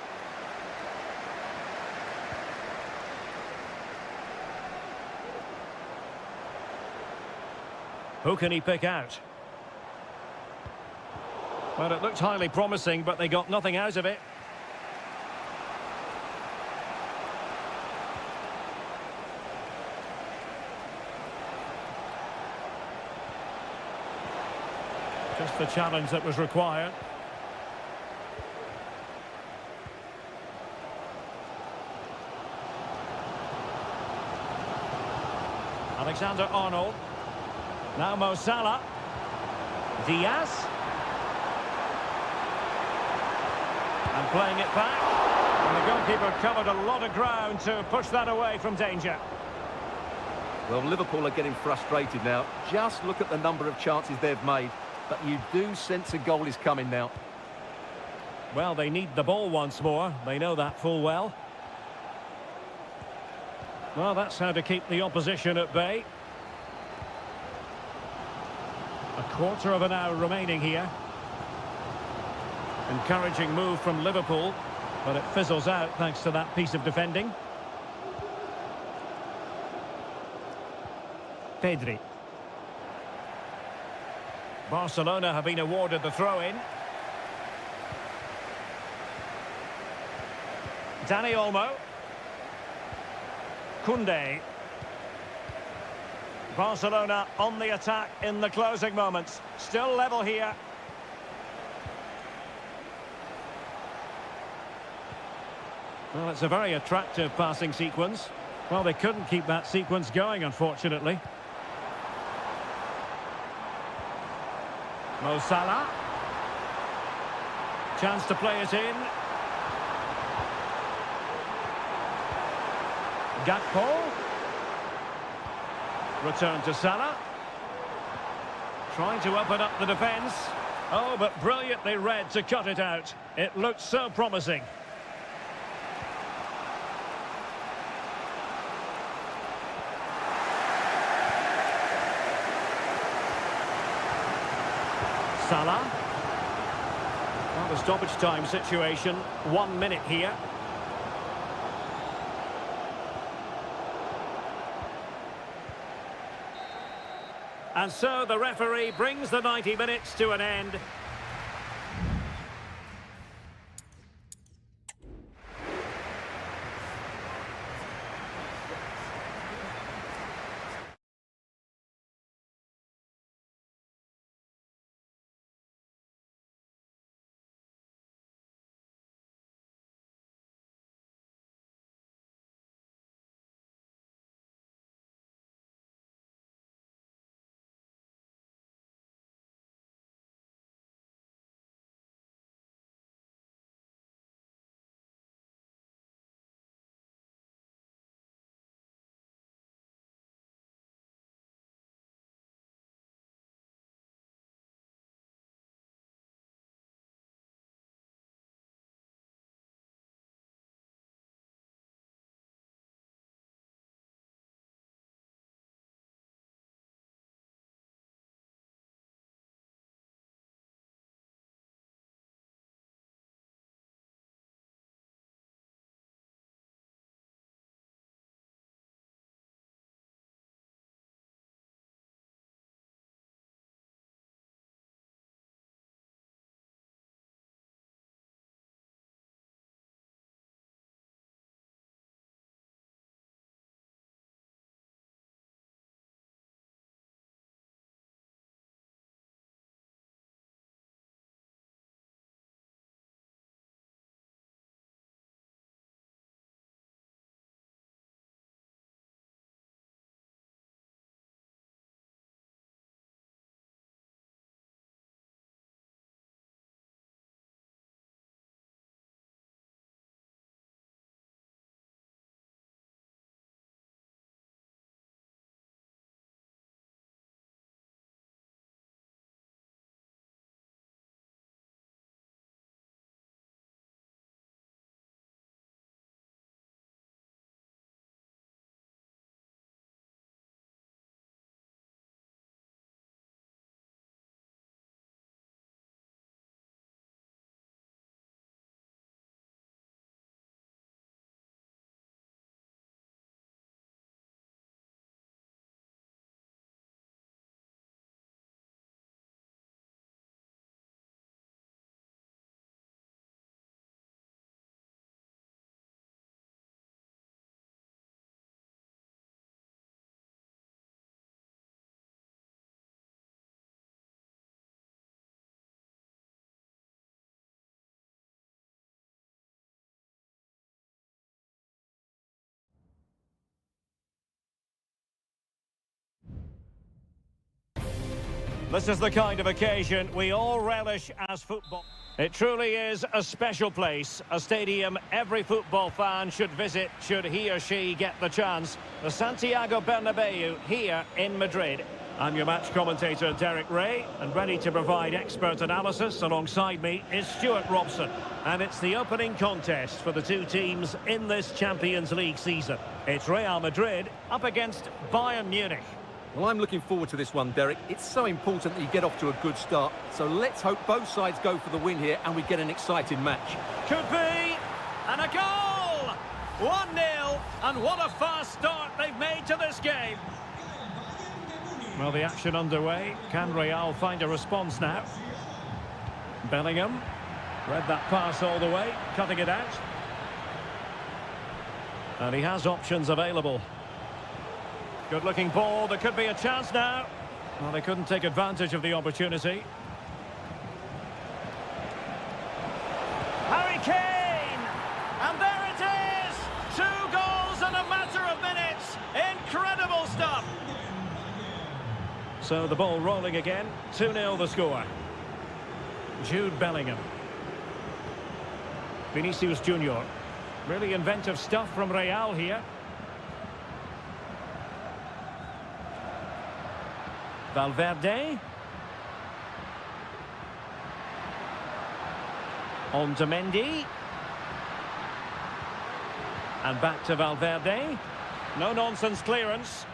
Who can he pick out? Well, it looked highly promising, but they got nothing out of it. Just the challenge that was required. Alexander-Arnold. Now Mo Salah. Diaz. And playing it back. And the goalkeeper covered a lot of ground to push that away from danger. Well, Liverpool are getting frustrated now. Just look at the number of chances they've made. But you do sense a goal is coming now. Well, they need the ball once more. They know that full well. Well, that's how to keep the opposition at bay. A quarter of an hour remaining here. Encouraging move from Liverpool, but it fizzles out thanks to that piece of defending. Pedri. Barcelona have been awarded the throw-in. Dani Olmo. Koundé. Barcelona on the attack in the closing moments. Still level here. Well, it's a very attractive passing sequence. Well, they couldn't keep that sequence going, unfortunately. Mo Salah. Chance to play it in. Gakpo. Return to Salah. Trying to open up the defence. Oh, but brilliantly read to cut it out. It looked so promising. Salah. Well, the stoppage time situation, 1 minute here. And so the referee brings the 90 minutes to an end. This is the kind of occasion we all relish as football. It truly is a special place, a stadium every football fan should visit should he or she get the chance. The Santiago Bernabeu here in Madrid. I'm your match commentator, Derek Ray, and ready to provide expert analysis alongside me is Stuart Robson. And it's the opening contest for the two teams in this Champions League season. It's Real Madrid up against Bayern Munich. Well, I'm looking forward to this one, Derek. It's so important that you get off to a good start. So let's hope both sides go for the win here and we get an exciting match. Could be, and a goal! 1-0, and what a fast start they've made to this game. Well, the action underway. Can Real find a response now? Bellingham read that pass all the way, cutting it out. And he has options available. Good-looking ball. There could be a chance now. Well, they couldn't take advantage of the opportunity. Harry Kane! And there it is! 2 goals in a matter of minutes. Incredible stuff! So the ball rolling again. 2-0 the score. Jude Bellingham. Vinicius Junior. Really inventive stuff from Real here. Valverde. On to Mendy. And back to Valverde. No-nonsense clearance.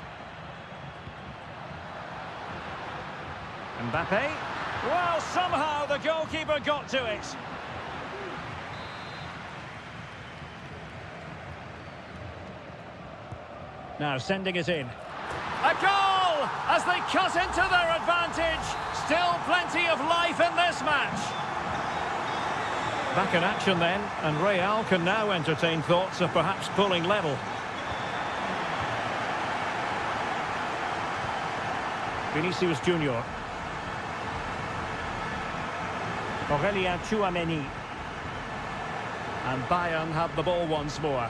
Mbappe. Well, somehow the goalkeeper got to it. Now sending it in. A goal as they cut into their advantage. Still plenty of life in this match. Back in action then, and Real can now entertain thoughts of perhaps pulling level. Vinicius Junior. Aurelien Tchouameni. And Bayern have the ball once more.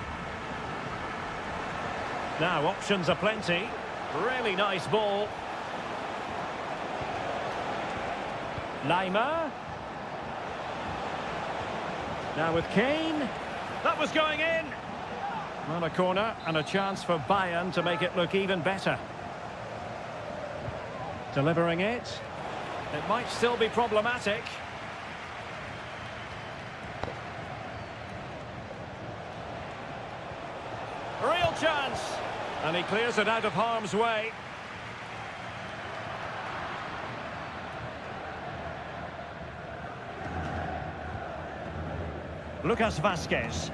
Now options are plenty. Really nice ball. Lima. Now with Kane. That was going in. Well, a corner and a chance for Bayern to make it look even better. Delivering it. It might still be problematic. Real chance. And he clears it out of harm's way. Lucas Vazquez.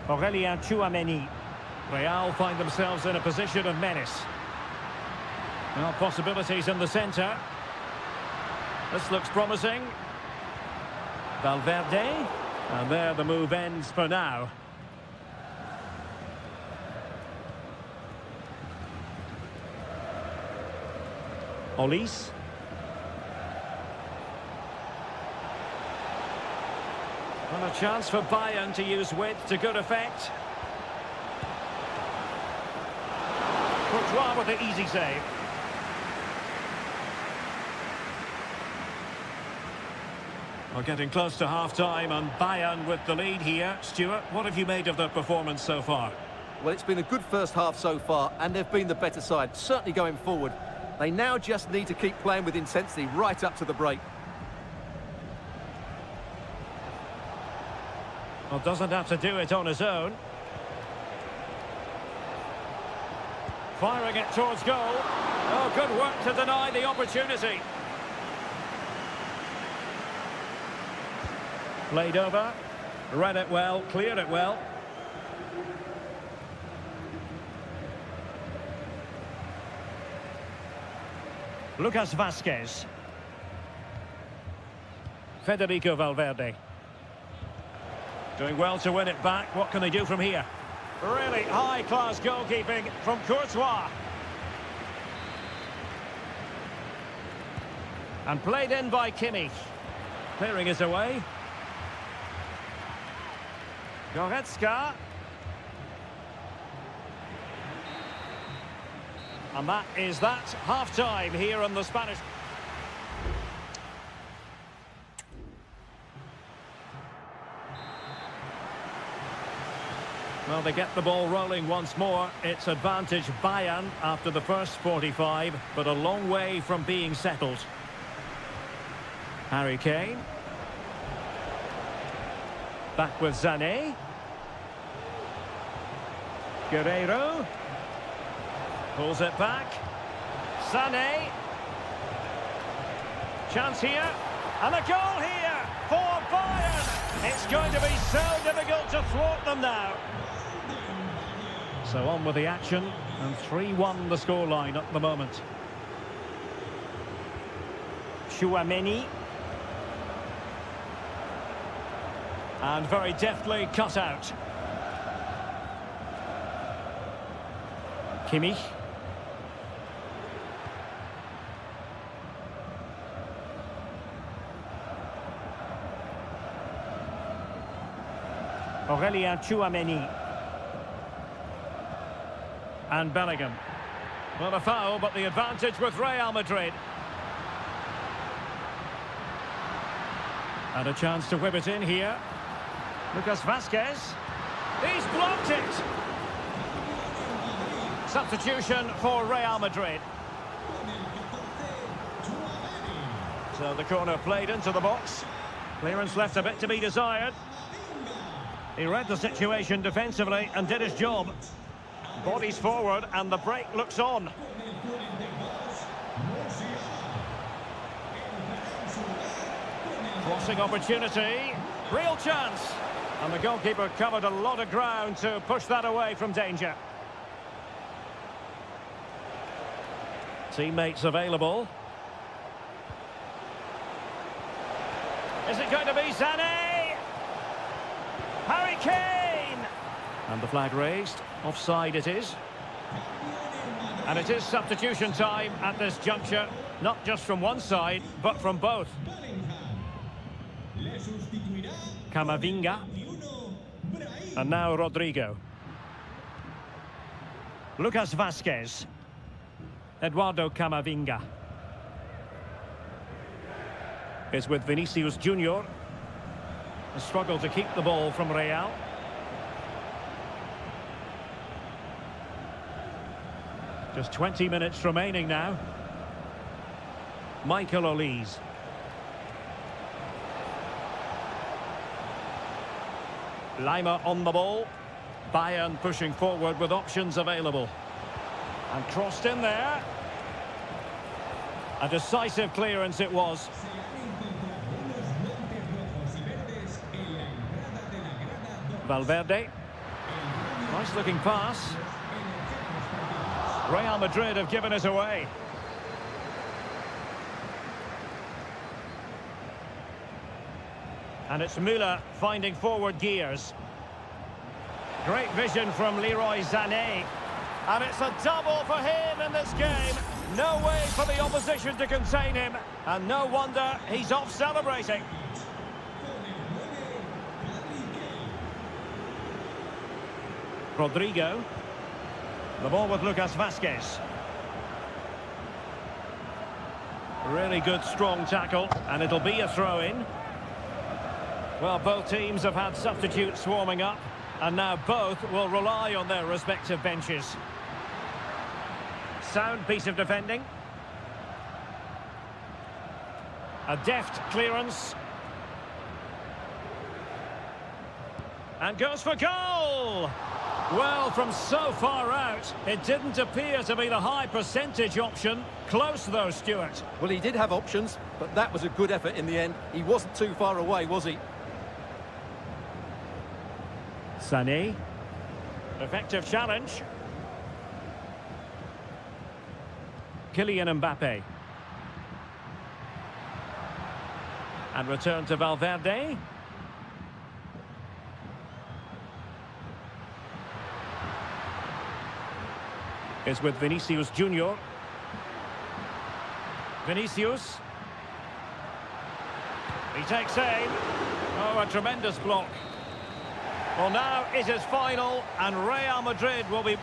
Aurelien Tchouameni. Real find themselves in a position of menace. Well, possibilities in the centre. This looks promising. Valverde, and there the move ends for now. Olise. Well, a chance for Bayern to use width to good effect. Courtois with the easy save. We're getting close to half-time and Bayern with the lead here. Stuart, what have you made of their performance so far? Well, it's been a good first half so far, and they've been the better side, certainly going forward. They now just need to keep playing with intensity right up to the break. Well, doesn't have to do it on his own. Firing it towards goal. Oh, good work to deny the opportunity. Played over, read it well, cleared it well. Lucas Vazquez. Federico Valverde. Doing well to win it back. What can they do from here? Really high-class goalkeeping from Courtois. And played in by Kimmich. Clearing it away. Goretzka. And that is that. Half-time here in the Spanish... Well, they get the ball rolling once more. It's advantage Bayern after the first 45, but a long way from being settled. Harry Kane. Back with Sané. Guerreiro. Pulls it back. Sané. Chance here. And a goal here for Bayern. It's going to be so difficult to thwart them now. So on with the action, and 3-1 the scoreline at the moment. Tchouaméni. And very deftly cut out. Kimmich. Aurélien Tchouaméni. And Bellingham. Well, a foul, but the advantage with Real Madrid. And a chance to whip it in here. Lucas Vázquez. He's blocked it. Substitution for Real Madrid. So the corner played into the box. Clearance left a bit to be desired. He read the situation defensively and did his job. Bodies forward and the break looks on. Crossing opportunity. Real chance. And the goalkeeper covered a lot of ground to push that away from danger. Teammates available. Is it going to be Sané? Harry Kane! And the flag raised. Offside it is. And it is substitution time at this juncture. Not just from one side, but from both. Camavinga. And now Rodrigo. Lucas Vázquez. Eduardo Camavinga. Is with Vinicius Junior. A struggle to keep the ball from Real. Just 20 minutes remaining now. Michael Olise. Lima on the ball. Bayern pushing forward with options available. And crossed in there. A decisive clearance it was. Valverde. Nice looking pass. Real Madrid have given it away. And it's Müller finding forward gears. Great vision from Leroy Sané. And it's a double for him in this game. No way for the opposition to contain him. And no wonder he's off celebrating. Rodrigo. The ball with Lucas Vázquez. Really good, strong tackle, and it'll be a throw-in. Well, both teams have had substitutes swarming up, and now both will rely on their respective benches. Sound piece of defending. A deft clearance. And goes for goal! Well, from so far out, it didn't appear to be the high percentage option. Close, though, Stuart. Well, he did have options, but that was a good effort in the end. He wasn't too far away, was he? Sané. Effective challenge. Kylian Mbappe. And return to Valverde. Is with Vinicius Junior. Vinicius. He takes aim. Oh, a tremendous block. Well, now it is final, and Real Madrid will be...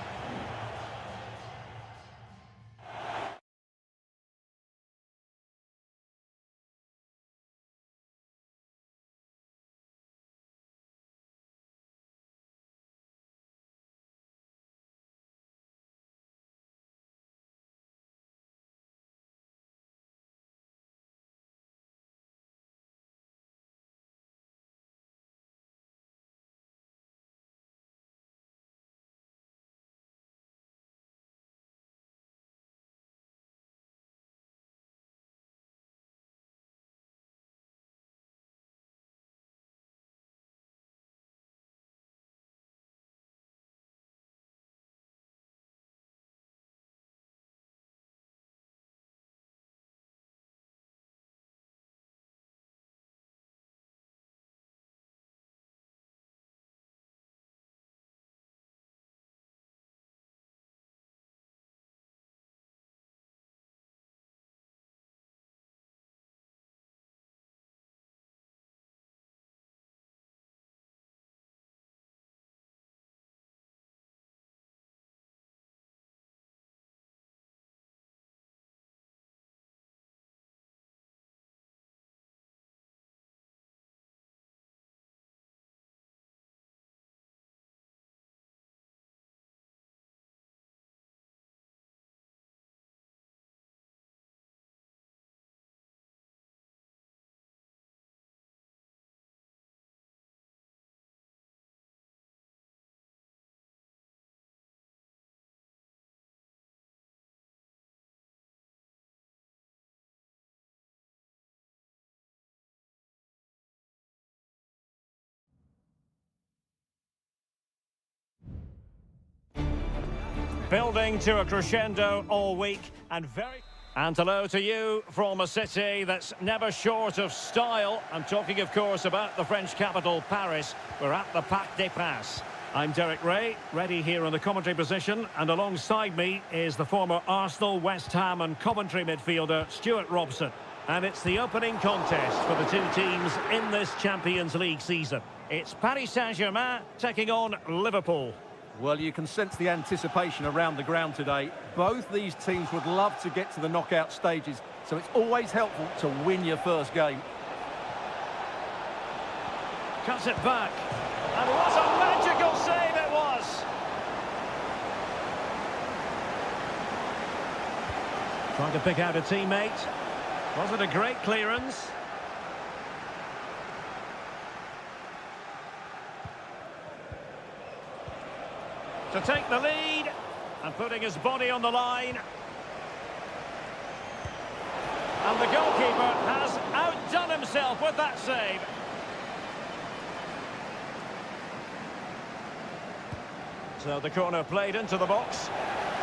Building to a crescendo all week and very... And hello to you from a city that's never short of style. I'm talking, of course, about the French capital, Paris. We're at the Parc des Princes. I'm Derek Ray, ready here in the commentary position, and alongside me is the former Arsenal, West Ham and Coventry midfielder, Stuart Robson. And it's the opening contest for the two teams in this Champions League season. It's Paris Saint-Germain taking on Liverpool. Well, you can sense the anticipation around the ground today. Both these teams would love to get to the knockout stages, so it's always helpful to win your first game. Cuts it back. And what a magical save it was! Trying to pick out a teammate. Was it a great clearance? To take the lead and putting his body on the line. And the goalkeeper has outdone himself with that save. So the corner played into the box.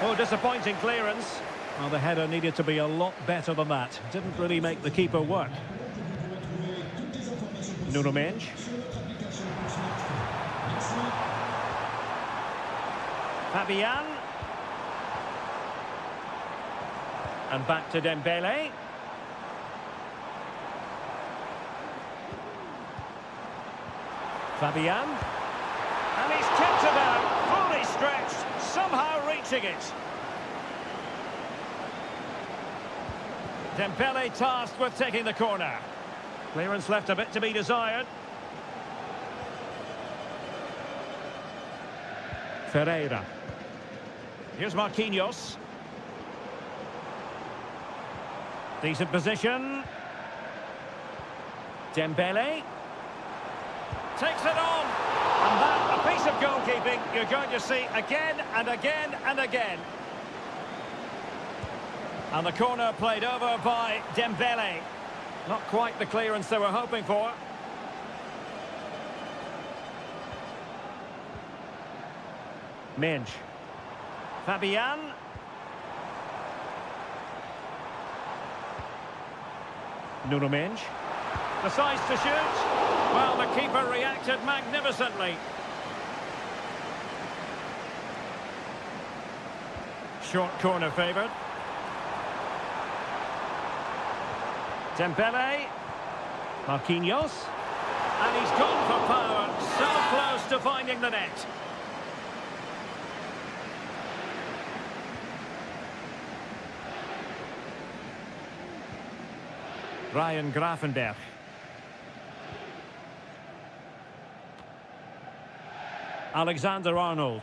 Oh, disappointing clearance. Well, the header needed to be a lot better than that. Didn't really make the keeper work. Nuno Mendes. Fabian. And back to Dembele. Fabian. And he's kept it out, fully stretched, somehow reaching it. Dembele tasked with taking the corner. Clearance left a bit to be desired. Ferreira. Here's Marquinhos. Decent position. Dembele. Takes it on. And that, a piece of goalkeeping you're going to see again and again and again. And the corner played over by Dembele. Not quite the clearance they were hoping for. Mendes. Fabian. Nuno Mendes. Decides to shoot. Well, the keeper reacted magnificently. Short corner favoured. Dembele. Marquinhos. And he's gone for power. So close to finding the net. Ryan Gravenberch. Alexander-Arnold.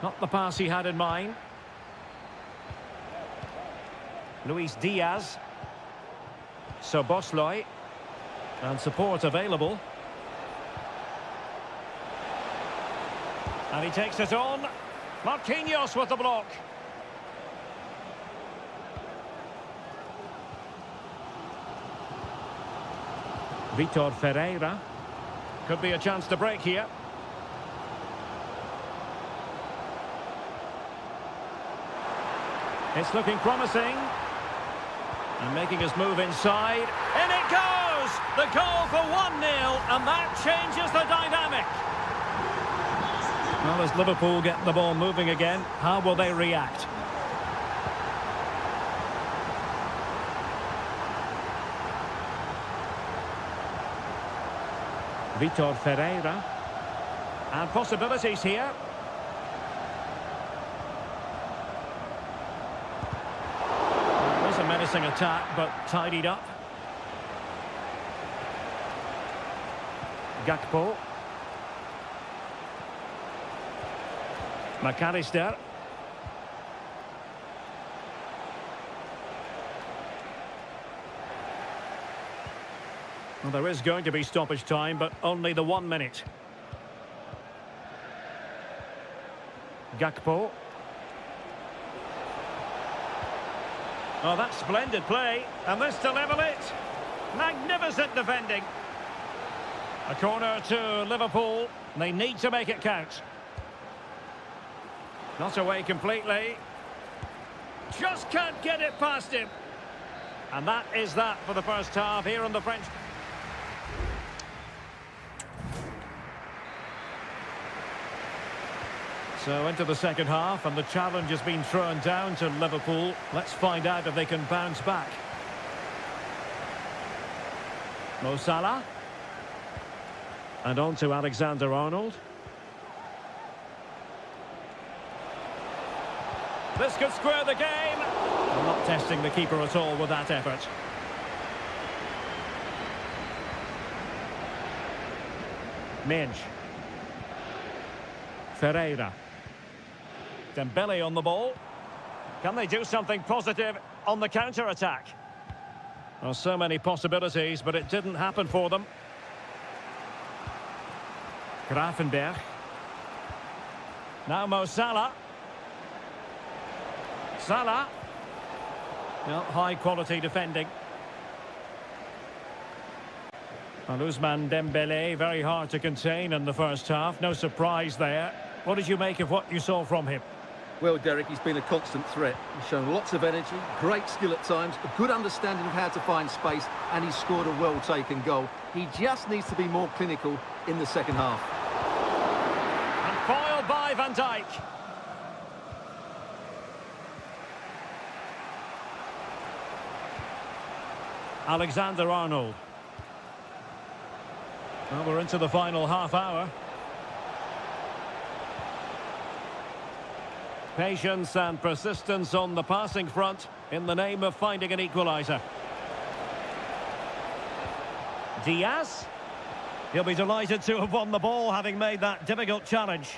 Not the pass he had in mind. Luis Diaz. Szoboszlai. And support available. And he takes it on. Marquinhos with the block. Vitor Ferreira. Could be a chance to break here. It's looking promising. And making his move inside. In it goes! The goal for 1-0, and that changes the dynamic. Well, as Liverpool get the ball moving again, how will they react? Vitor Ferreira. And possibilities here. It was a menacing attack, but tidied up. Gakpo. McAllister. Well, there is going to be stoppage time, but only the 1 minute. Gakpo. Oh, that's splendid play. And this to level it. Magnificent defending. A corner to Liverpool. They need to make it count. Not away completely. Just can't get it past him. And that is that for the first half here in the French. So into the second half, and the challenge has been thrown down to Liverpool. Let's find out if they can bounce back. Mo Salah. And on to Alexander-Arnold. This could square the game. Well, not testing the keeper at all with that effort. Minge. Ferreira. Dembele on the ball. Can they do something positive on the counter-attack? Well, so many possibilities, but it didn't happen for them. Gravenberch. Now Mo Salah. Salah. Well, high-quality defending. And Ousmane Dembele, very hard to contain in the first half. No surprise there. What did you make of what you saw from him? Well, Derek, he's been a constant threat. He's shown lots of energy, great skill at times, a good understanding of how to find space, and he's scored a well-taken goal. He just needs to be more clinical in the second half. And foiled by Van Dijk. Alexander-Arnold. Well, we're into the final half hour. Patience and persistence on the passing front in the name of finding an equaliser. Diaz. He'll be delighted to have won the ball, having made that difficult challenge.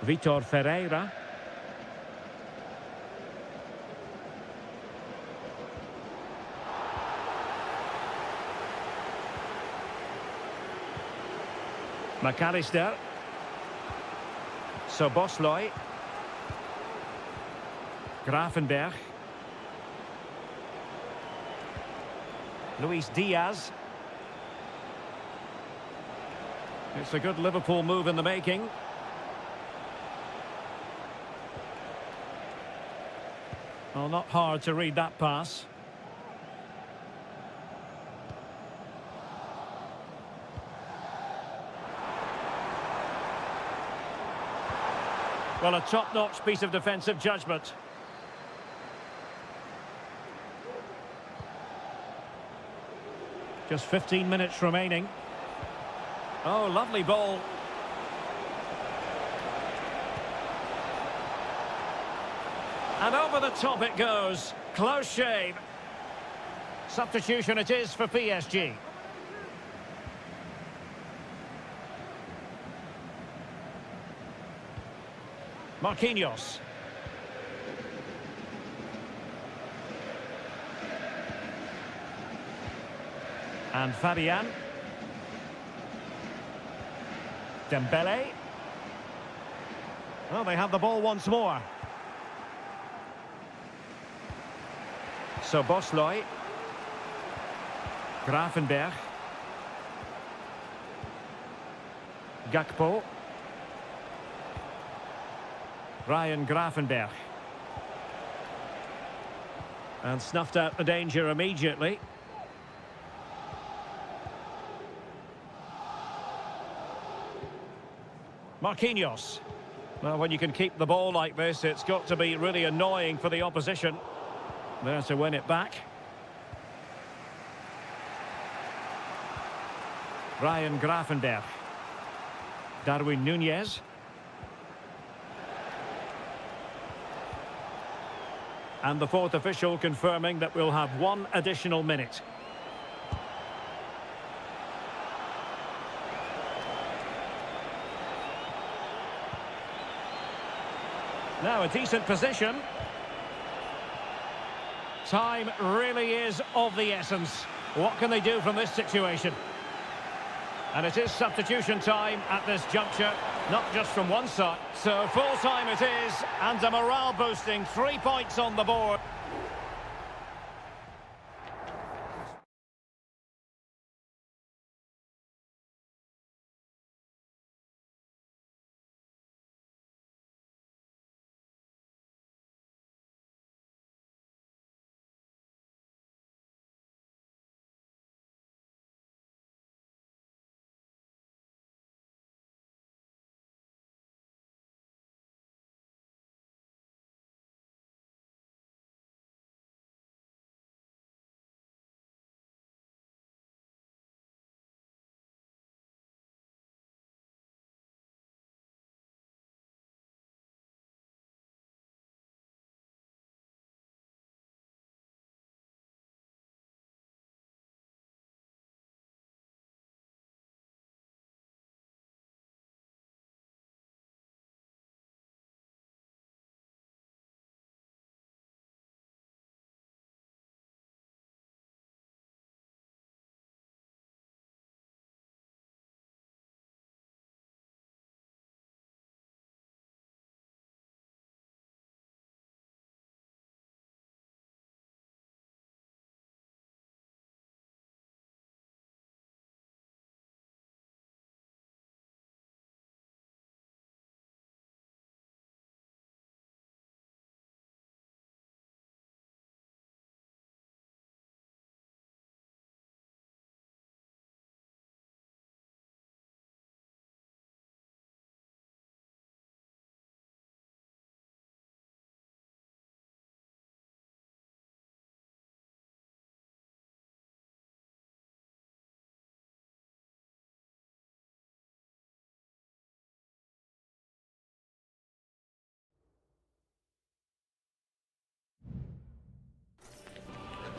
Vitor Ferreira. McAllister. Szoboszlai. Gravenberch. Luis Diaz. It's a good Liverpool move in the making. Well, not hard to read that pass. Well, a top-notch piece of defensive judgment. Just 15 minutes remaining. Oh, lovely ball. And over the top it goes. Close shave. Substitution it is for PSG. Marquinhos. And Fabian. Dembele. Well, they have the ball once more. Szoboszlai. Gravenberch. Gakpo. Ryan Gravenberch. And snuffed out the danger immediately. Marquinhos. Well, when you can keep the ball like this, it's got to be really annoying for the opposition. There to win it back. Ryan Gravenberch. Darwin Núñez. And the fourth official confirming that we'll have one additional minute. Now a decent position. Time really is of the essence. What can they do from this situation? And it is substitution time at this juncture, not just from one side. So full time it is, and a morale boosting 3 points on the board.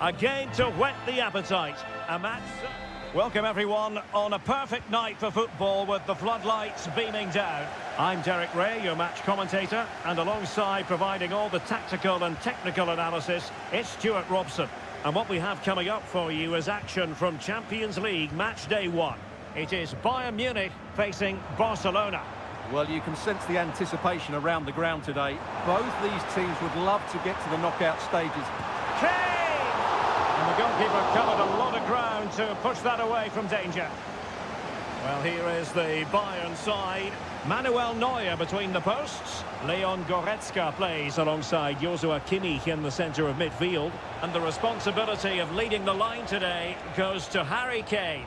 Again to whet the appetite. A match... Welcome everyone on a perfect night for football with the floodlights beaming down. I'm Derek Ray, your match commentator, and alongside providing all the tactical and technical analysis, it's Stuart Robson. And what we have coming up for you is action from Champions League match day 1. It is Bayern Munich facing Barcelona. Well, you can sense the anticipation around the ground today. Both these teams would love to get to the knockout stages. And the goalkeeper covered a lot of ground to push that away from danger. Well, here is the Bayern side. Manuel Neuer between the posts. Leon Goretzka plays alongside Joshua Kimmich in the centre of midfield. And the responsibility of leading the line today goes to Harry Kane.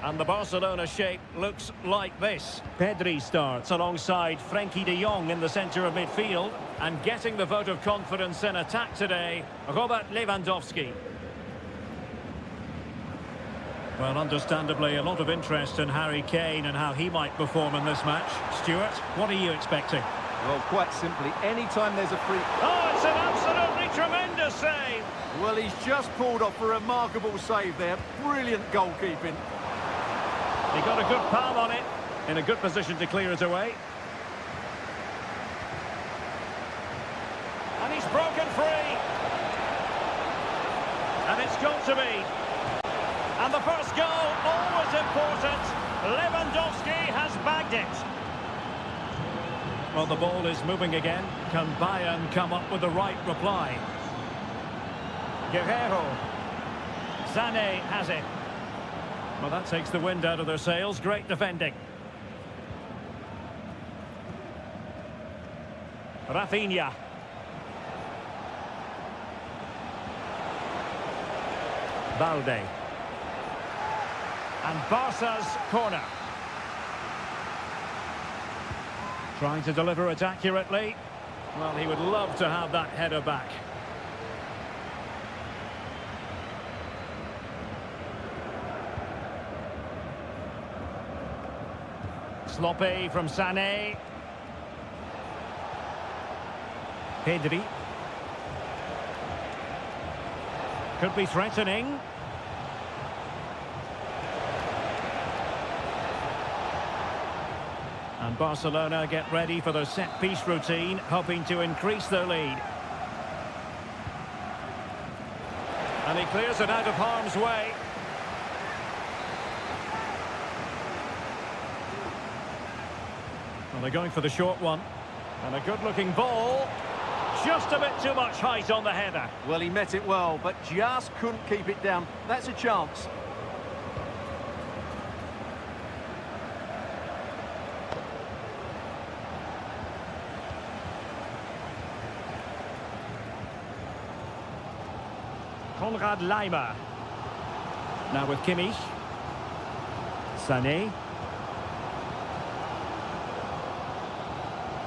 And the Barcelona shape looks like this. Pedri starts alongside Frenkie de Jong in the centre of midfield. And getting the vote of confidence in attack today, Robert Lewandowski. Well, understandably, a lot of interest in Harry Kane and how he might perform in this match. Stuart, what are you expecting? Well, quite simply, anytime there's a free... Oh, it's an absolutely tremendous save! Well, he's just pulled off a remarkable save there. Brilliant goalkeeping. He got a good palm on it, in a good position to clear it away. And he's broken free. And it's got to be. And the first goal, always important. Lewandowski has bagged it. Well, the ball is moving again. Can Bayern come up with the right reply? Guerrero. Sané has it. Well, that takes the wind out of their sails. Great defending. Rafinha. Balde. And Barca's corner. Trying to deliver it accurately. Well, he would love to have that header back. Sloppy from Sané. Pedri. Could be threatening. And Barcelona get ready for their set-piece routine, hoping to increase their lead. And he clears it out of harm's way. Well, they're going for the short one. And a good-looking ball. Just a bit too much height on the header. Well, he met it well, but just couldn't keep it down. That's a chance. Konrad Laimer. Now with Kimmich. Sané.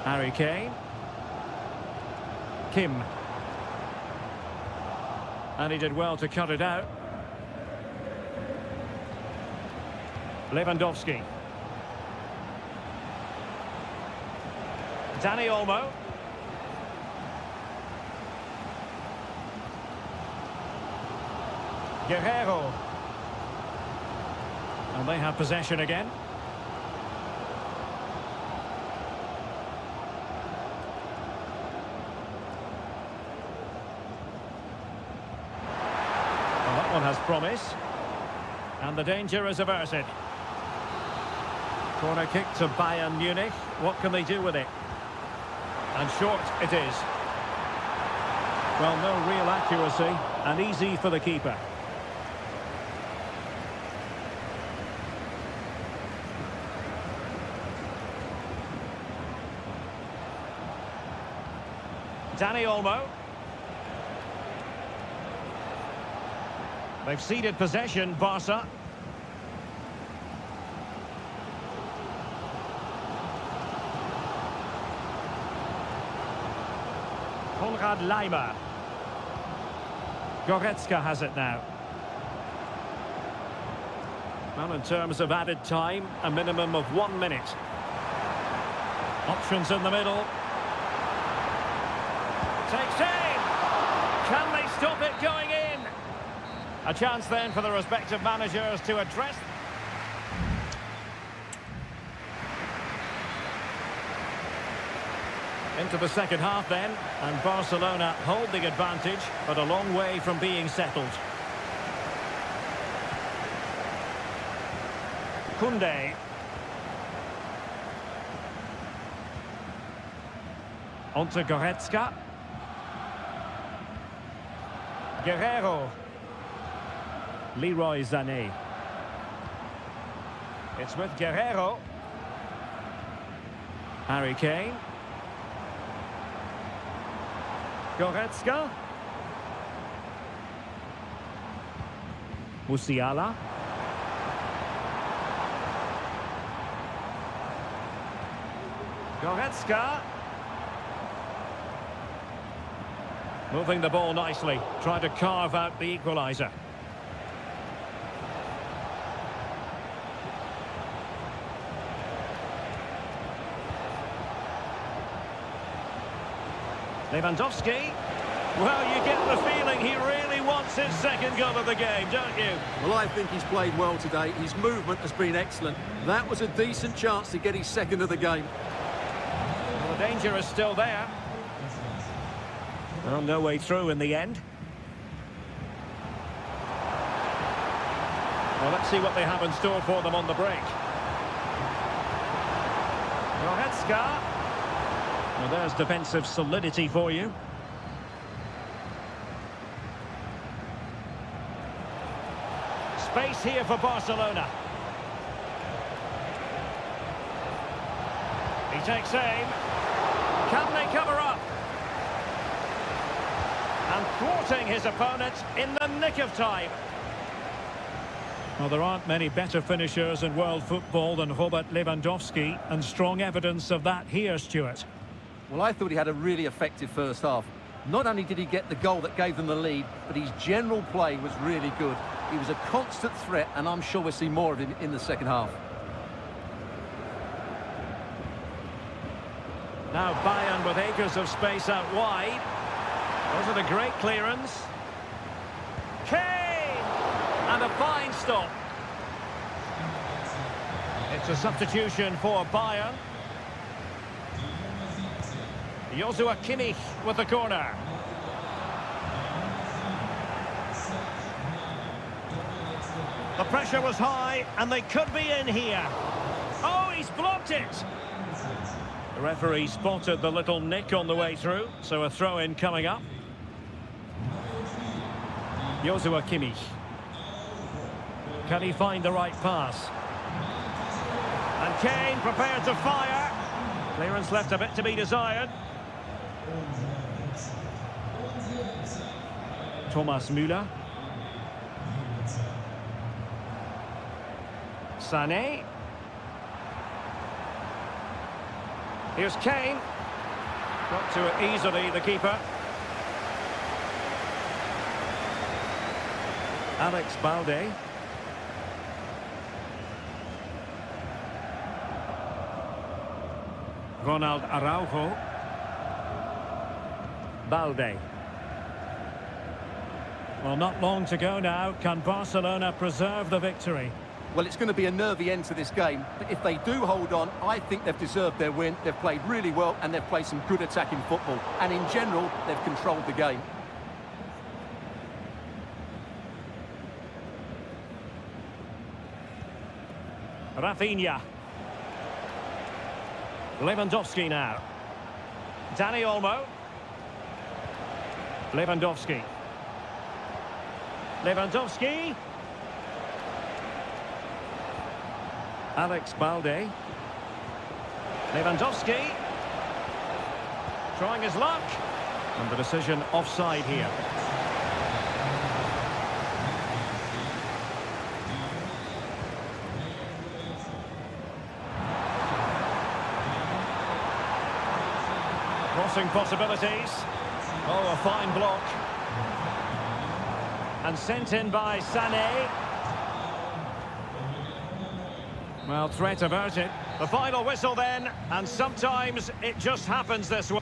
Harry Kane. Kim. And he did well to cut it out. Lewandowski. Dani Olmo. Guerrero. And they have possession again. Well, that one has promise. And the danger is averted. Corner kick to Bayern Munich. What can they do with it? And short it is. Well, no real accuracy. And easy for the keeper. Dani Olmo. They've ceded possession, Barca. Konrad Laimer. Goretzka has it now. Well, in terms of added time, a minimum of 1 minute. Options in the middle. Takes aim. Can they stop it going in? A chance then for the respective managers to address. Into the second half then, and Barcelona hold the advantage, but a long way from being settled. Koundé. Onto Goretzka. Guerrero. Leroy Sané. It's with Guerrero. Harry Kane. Goretzka. Musiala. Goretzka. Moving the ball nicely, trying to carve out the equaliser. Lewandowski. Well, you get the feeling he really wants his second goal of the game, don't you? Well, I think he's played well today. His movement has been excellent. That was a decent chance to get his second of the game. Well, the danger is still there. Well, no way through in the end. Well, let's see what they have in store for them on the break. Goretzka. Well, there's defensive solidity for you. Space here for Barcelona. He takes aim. Can they cover up? And thwarting his opponent in the nick of time. Well, there aren't many better finishers in world football than Robert Lewandowski, and strong evidence of that here, Stuart. Well, I thought he had a really effective first half. Not only did he get the goal that gave them the lead, but his general play was really good. He was a constant threat, and I'm sure we'll see more of him in the second half. Now Bayern with acres of space out wide. Wasn't a great clearance. Kane! And a fine stop. It's a substitution for Bayern. Joshua Kimmich with the corner. The pressure was high, and they could be in here. Oh, he's blocked it! The referee spotted the little nick on the way through, so a throw-in coming up. Joshua Kimmich. Can he find the right pass? And Kane prepared to fire. Clearance left a bit to be desired. Thomas Müller. Sané. Here's Kane. Got to it easily, the keeper. Alex Balde. Ronald Araujo. Balde. Well, not long to go now. Can Barcelona preserve the victory? Well, it's going to be a nervy end to this game, but if they do hold on, I think they've deserved their win. They've played really well, and they've played some good attacking football. And in general, they've controlled the game. Rafinha. Lewandowski now. Dani Olmo. Lewandowski. Lewandowski. Alex Balde. Lewandowski. Trying his luck. And the decision offside here. Crossing possibilities. Oh, a fine block. And sent in by Sané. Well, threat averted. The final whistle then, and sometimes it just happens this way.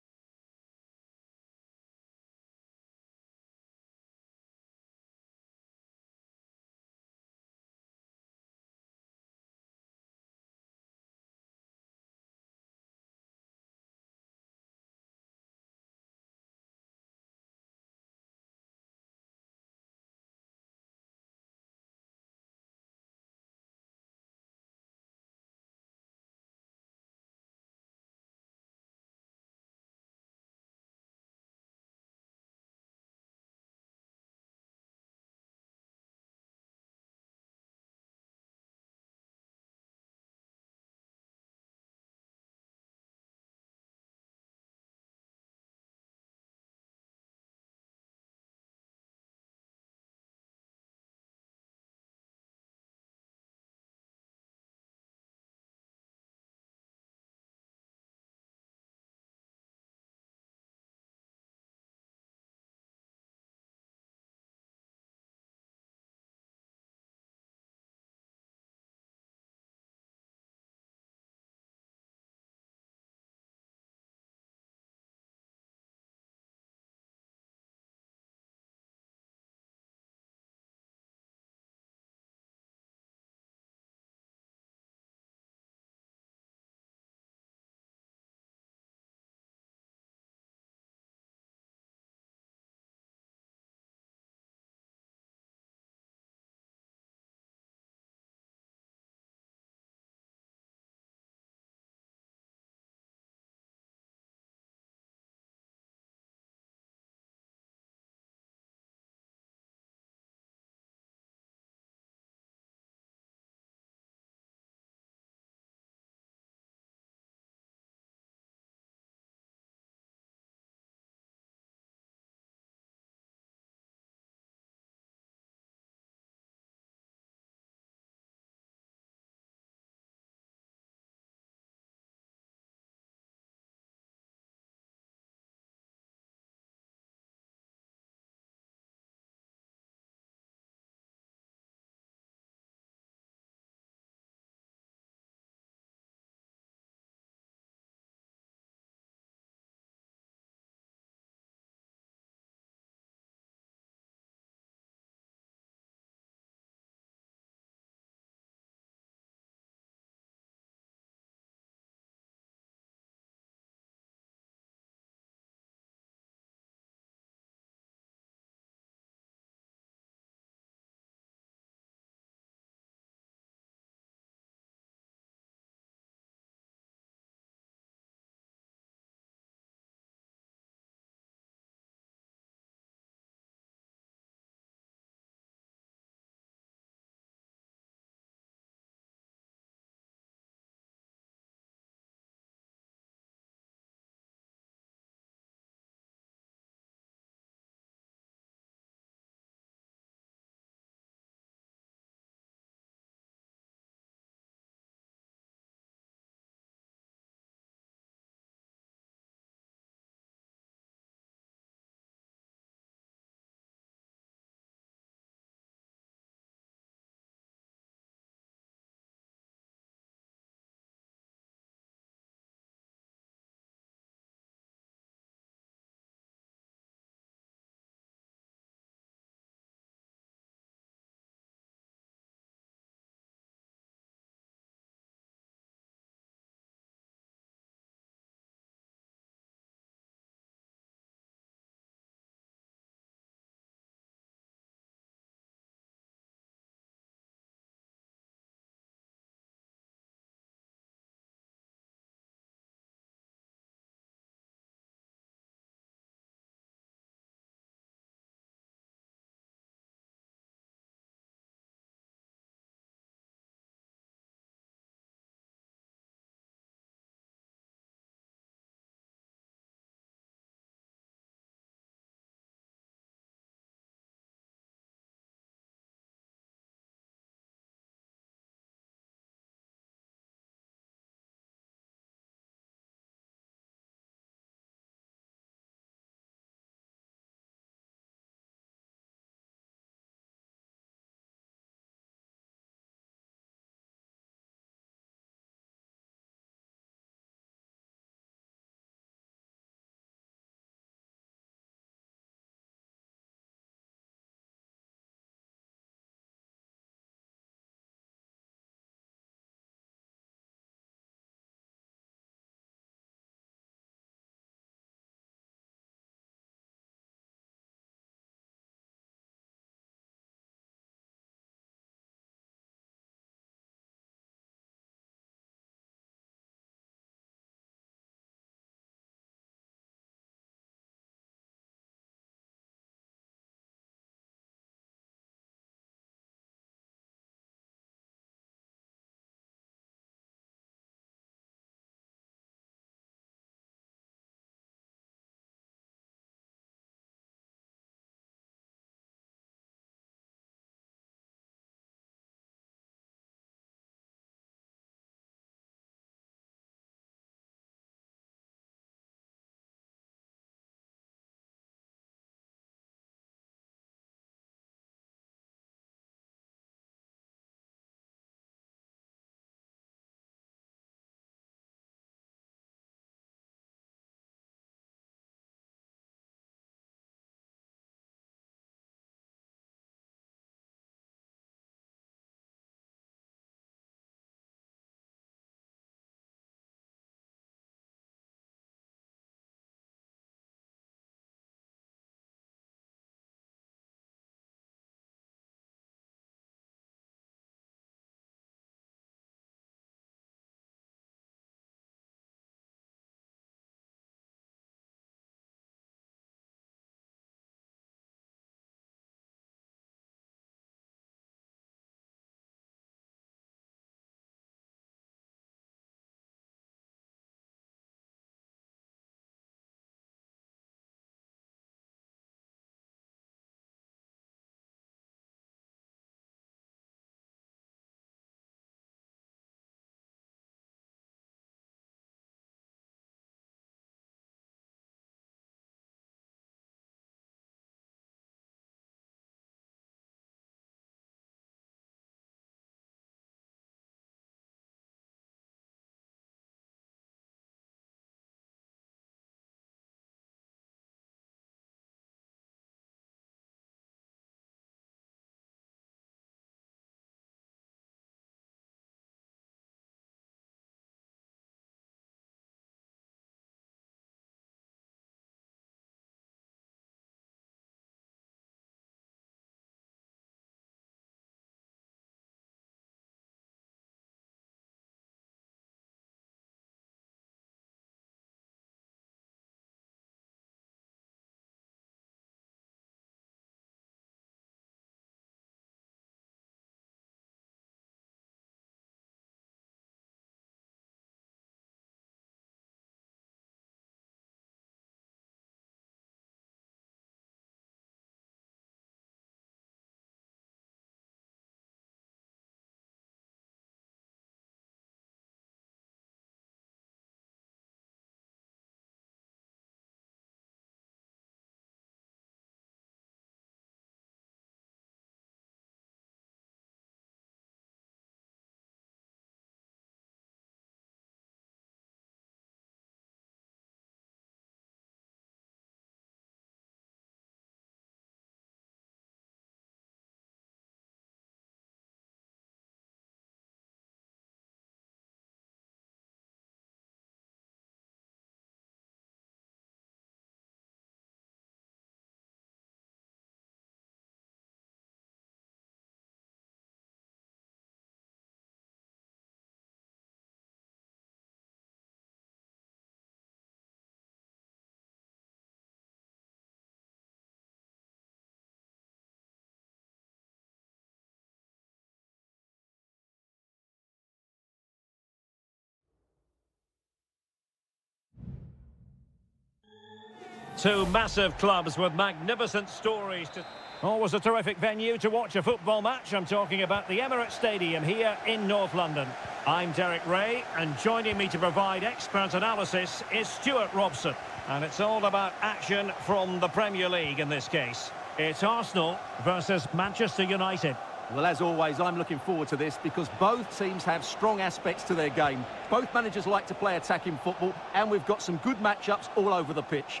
Two massive clubs with magnificent stories to... Always a terrific venue to watch a football match. I'm talking about the Emirates Stadium here in North London. I'm Derek Ray, and joining me to provide expert analysis is Stuart Robson. And it's all about action from the Premier League in this case. It's Arsenal versus Manchester United. Well, as always, I'm looking forward to this because both teams have strong aspects to their game. Both managers like to play attacking football, and we've got some good matchups all over the pitch.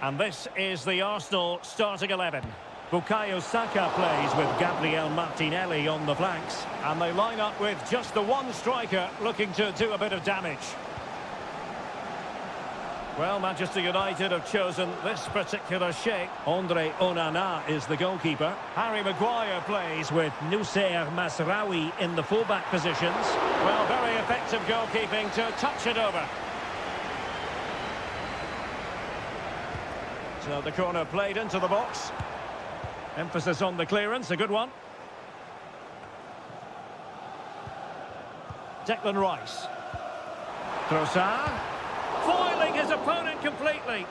And this is the Arsenal starting 11. Bukayo Saka plays with Gabriel Martinelli on the flanks. And they line up with just the one striker looking to do a bit of damage. Well, Manchester United have chosen this particular shape. Andre Onana is the goalkeeper. Harry Maguire plays with Noussair Mazraoui in the fullback positions. Well, very effective goalkeeping to touch it over. So the corner played into the box. Emphasis on the clearance, a good one. Declan Rice. Trossard. Foiling his opponent completely.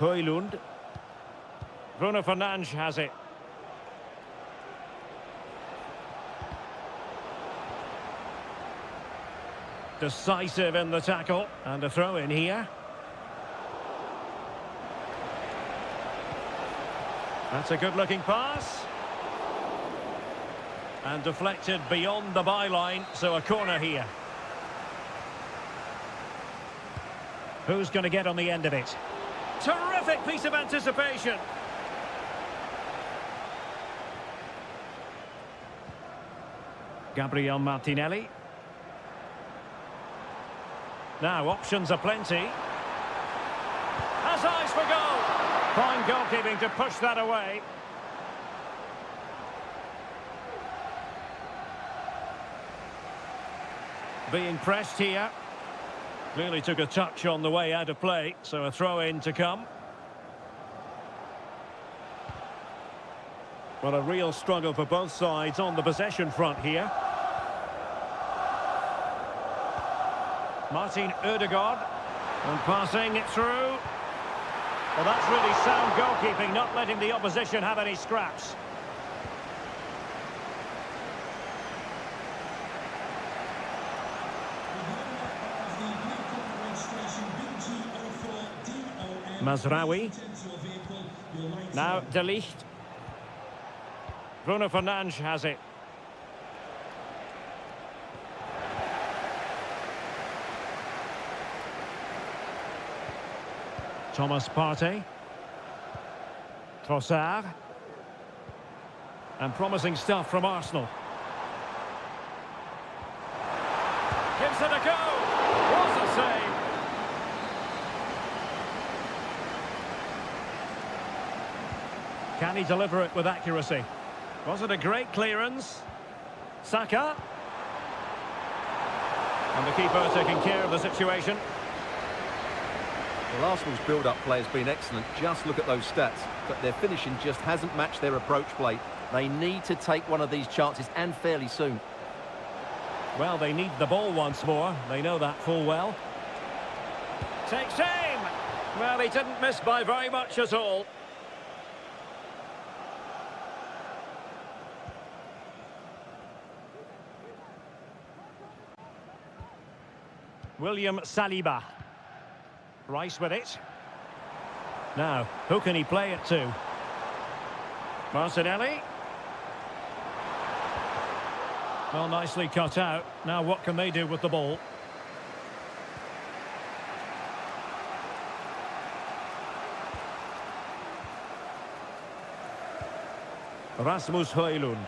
Højlund. Bruno Fernandes has it. Decisive in the tackle, and a throw in here. That's a good-looking pass. And deflected beyond the byline, so a corner here. Who's going to get on the end of it? Terrific piece of anticipation. Gabriel Martinelli. Now, options are plenty. Has eyes for goal. Fine goalkeeping to push that away. Being pressed here. Clearly took a touch on the way out of play, so a throw-in to come. Well, a real struggle for both sides on the possession front here. Martin Ødegaard, and passing it through. Well, that's really sound goalkeeping, not letting the opposition have any scraps. Mazraoui. Now De Ligt. Bruno Fernandes has it. Thomas Partey. Trossard. And promising stuff from Arsenal. Gives it a go. What a save. Can he deliver it with accuracy? Was it a great clearance? Saka. And the keeper taking care of the situation. Well, Arsenal's build-up play has been excellent. Just look at those stats. But their finishing just hasn't matched their approach play. They need to take one of these chances, and fairly soon. Well, they need the ball once more. They know that full well. Takes aim! Well, he didn't miss by very much at all. William Saliba. Rice with it. Now, who can he play it to? Martinelli. Well, nicely cut out. Now, what can they do with the ball? Rasmus Højlund.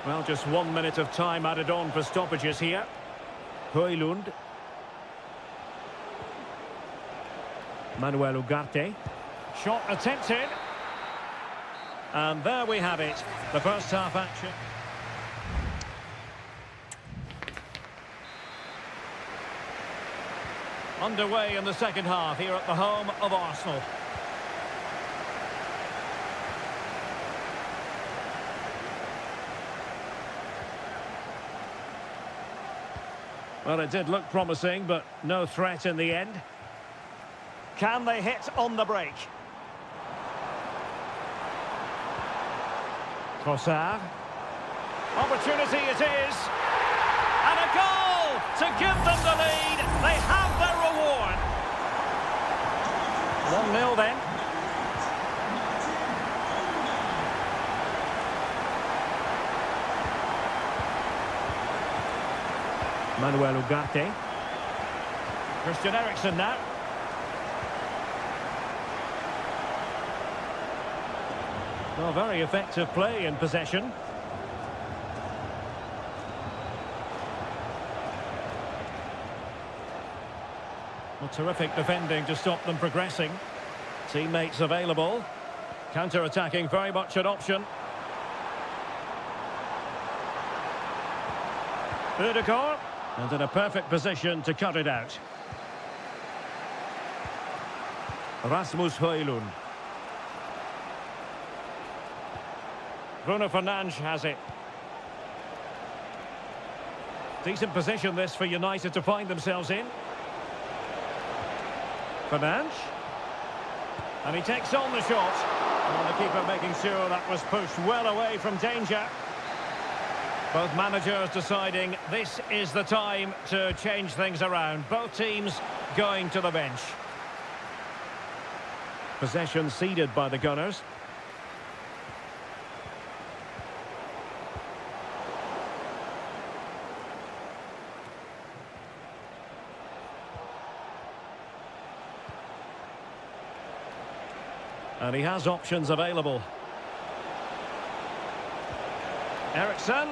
Well, just 1 minute of time added on for stoppages here. Højlund. Manuel Ugarte. Shot attempted. And there we have it. The first half action. Underway in the second half here at the home of Arsenal. Well, it did look promising, but no threat in the end. Can they hit on the break? Trossard. Opportunity it is. And a goal to give them the lead. They have their reward. 1-0 then. Manuel Ugarte. Christian Eriksen now. Well, very effective play in possession. Well, terrific defending to stop them progressing. Teammates available. Counter-attacking, very much an option. Ødegaard. And in a perfect position to cut it out. Rasmus Højlund. Bruno Fernandes has it. Decent position this for United to find themselves in. Fernandes. And he takes on the shot. And the keeper making sure that was pushed well away from danger. Both managers deciding this is the time to change things around. Both teams going to the bench. Possession ceded by the Gunners. And he has options available. Eriksen.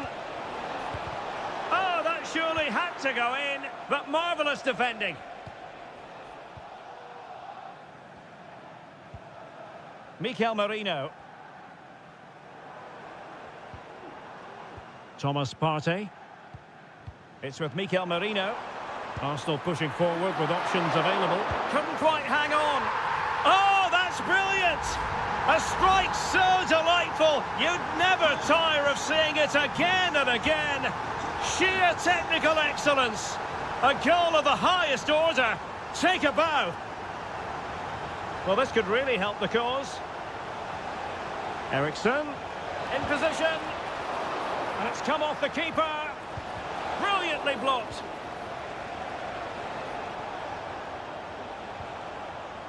Oh, that surely had to go in, but marvellous defending. Mikel Merino. Thomas Partey. It's with Mikel Merino. Arsenal pushing forward with options available. Couldn't quite hang on. Oh, that's brilliant! A strike so delightful, you'd never tire of seeing it again and again. Sheer technical excellence. A goal of the highest order. Take a bow. Well, this could really help the cause. Eriksen in position. And it's come off the keeper. Brilliantly blocked.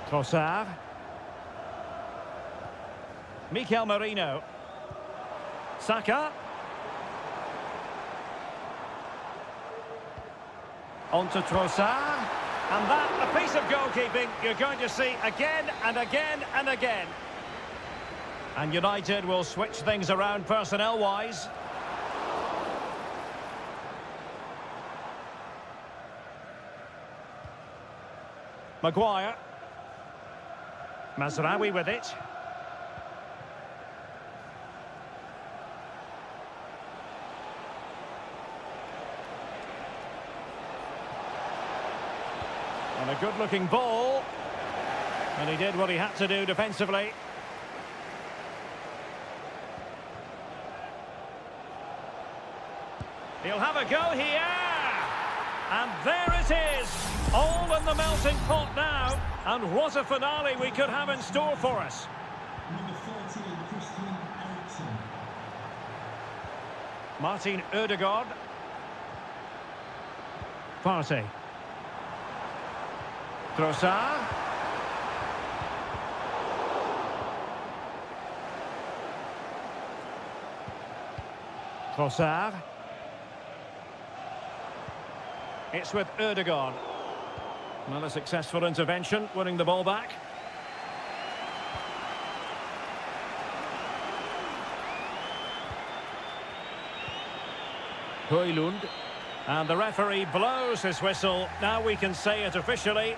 Trossard. Mikel Merino. Saka. On to Trossard. And that, a piece of goalkeeping you're going to see again and again and again. And United will switch things around personnel-wise. Maguire. Mazraoui with it. And a good-looking ball. And he did what he had to do defensively. He'll have a go here. And there it is. All in the melting pot now. And what a finale we could have in store for us. Number 14, Christian Eriksen. Martin Ødegaard. Partey. Trossard. Trossard. It's with Ødegaard. Well, a successful intervention, winning the ball back. Højlund. And the referee blows his whistle. Now we can say it officially.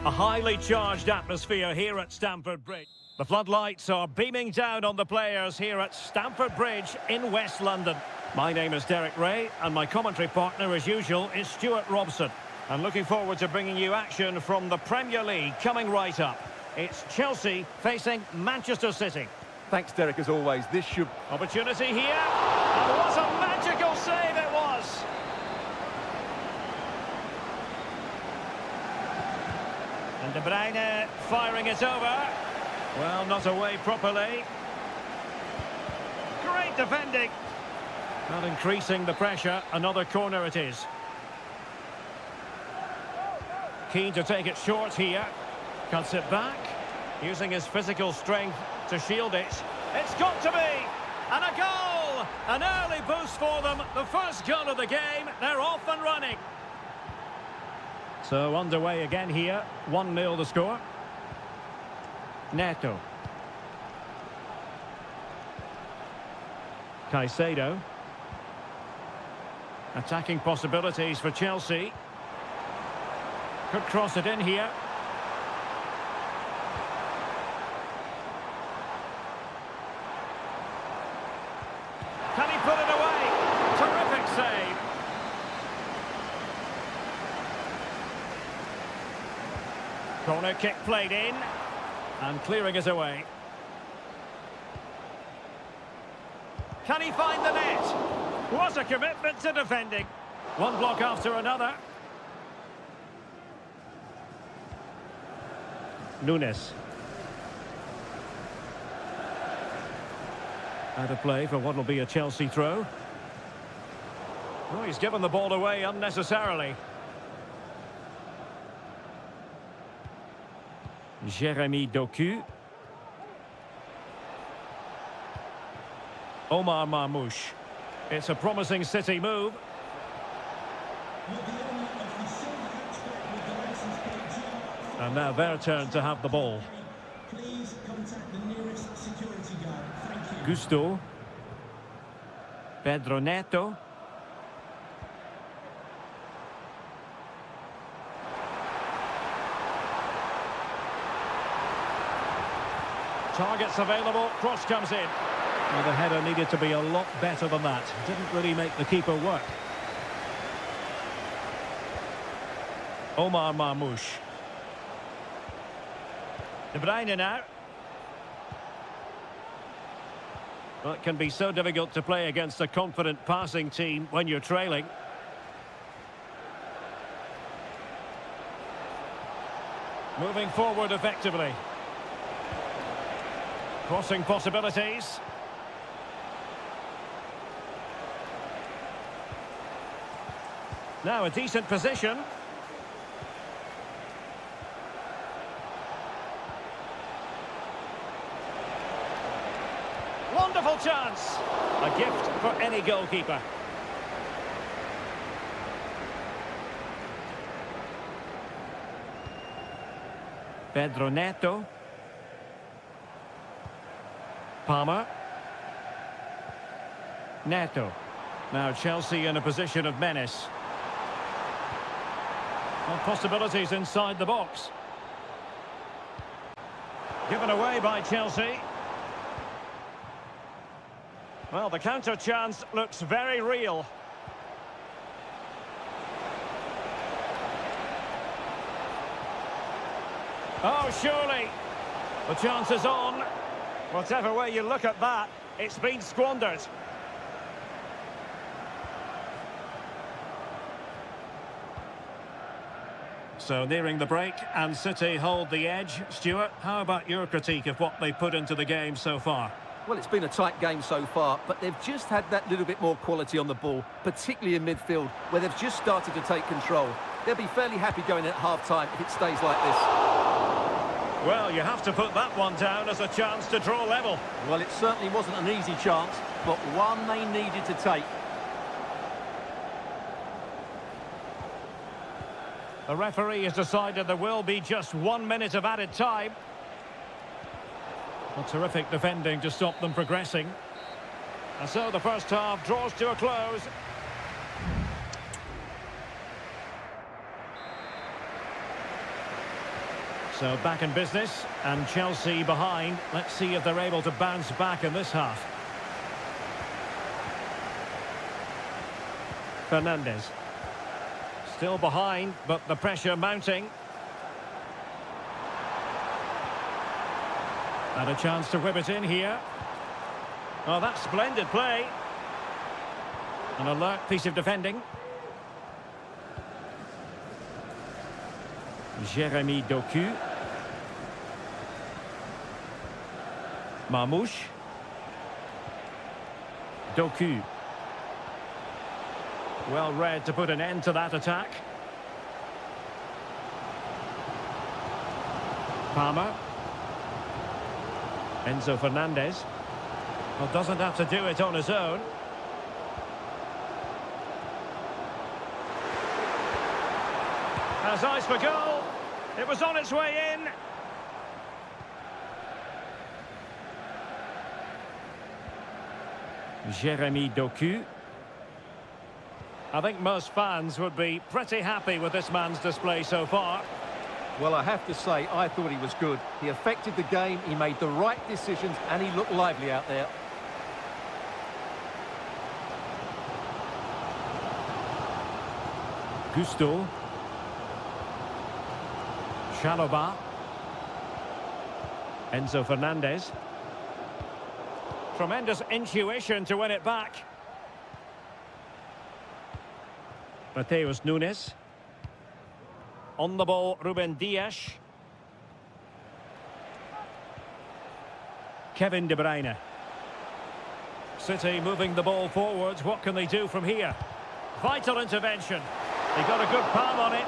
A highly charged atmosphere here at Stamford Bridge. The floodlights are beaming down on the players here at Stamford Bridge in West London. My name is Derek Ray, and my commentary partner, as usual, is Stuart Robson. And looking forward to bringing you action from the Premier League coming right up. It's Chelsea facing Manchester City. Thanks, Derek, as always. This should... Opportunity here. And what a magical save it was! And De Bruyne firing it over. Well, not away properly. Great defending. Not increasing the pressure. Another corner it is. Keen to take it short here. Cuts it back. Using his physical strength to shield it. It's got to be! And a goal! An early boost for them. The first goal of the game. They're off and running. So underway again here. 1-0 the score. Neto. Caicedo. Attacking possibilities for Chelsea. Could cross it in here. Can he put it away? Terrific save. Corner kick played in. And clearing it away. Can he find the net? What a commitment to defending. One block after another. Nunes. Out of play for what will be a Chelsea throw. Oh, he's given the ball away unnecessarily. Jérémy Doku. Omar Marmoush. It's a promising City move. And now their turn to have the ball. Please contact the nearest security guard. Thank you. Gusto. Pedro Neto. Targets available, cross comes in. Well, the header needed to be a lot better than that. Didn't really make the keeper work. Omar Marmoush. De Bruyne now. Well, it can be so difficult to play against a confident passing team when you're trailing. Moving forward effectively. Crossing possibilities. Now a decent position. Wonderful chance. A gift for any goalkeeper. Pedro Neto. Palmer. Neto. Now Chelsea in a position of menace. Well, possibilities inside the box. Given away by Chelsea. Well, the counter chance looks very real. Oh, surely. The chance is on. Whatever way you look at that, it's been squandered. So nearing the break, and City hold the edge. Stuart, how about your critique of what they put into the game so far? Well, it's been a tight game so far, but they've just had that little bit more quality on the ball, particularly in midfield, where they've just started to take control. They'll be fairly happy going at half-time if it stays like this. Well, you have to put that one down as a chance to draw level. Well, it certainly wasn't an easy chance, but one they needed to take. The referee has decided there will be just 1 minute of added time. A terrific defending to stop them progressing. And so the first half draws to a close. So back in business, and Chelsea behind. Let's see if they're able to bounce back in this half. Fernandes. Still behind, but the pressure mounting. And a chance to whip it in here. Oh, that's splendid play. An alert piece of defending. Jérémy Doku. Marmouche. Doku. Well read to put an end to that attack. Palmer. Enzo Fernandez. Well, doesn't have to do it on his own. Has eyes for goal. It was on its way in. Jérémy Doku. I think most fans would be pretty happy with this man's display so far. Well, I have to say, I thought he was good. He affected the game, he made the right decisions, and he looked lively out there. Gusto. Chalobah. Enzo Fernandez. Tremendous intuition to win it back. Mateus Nunes. On the ball, Ruben Dias. Kevin De Bruyne. City moving the ball forwards. What can they do from here? Vital intervention. He got a good palm on it.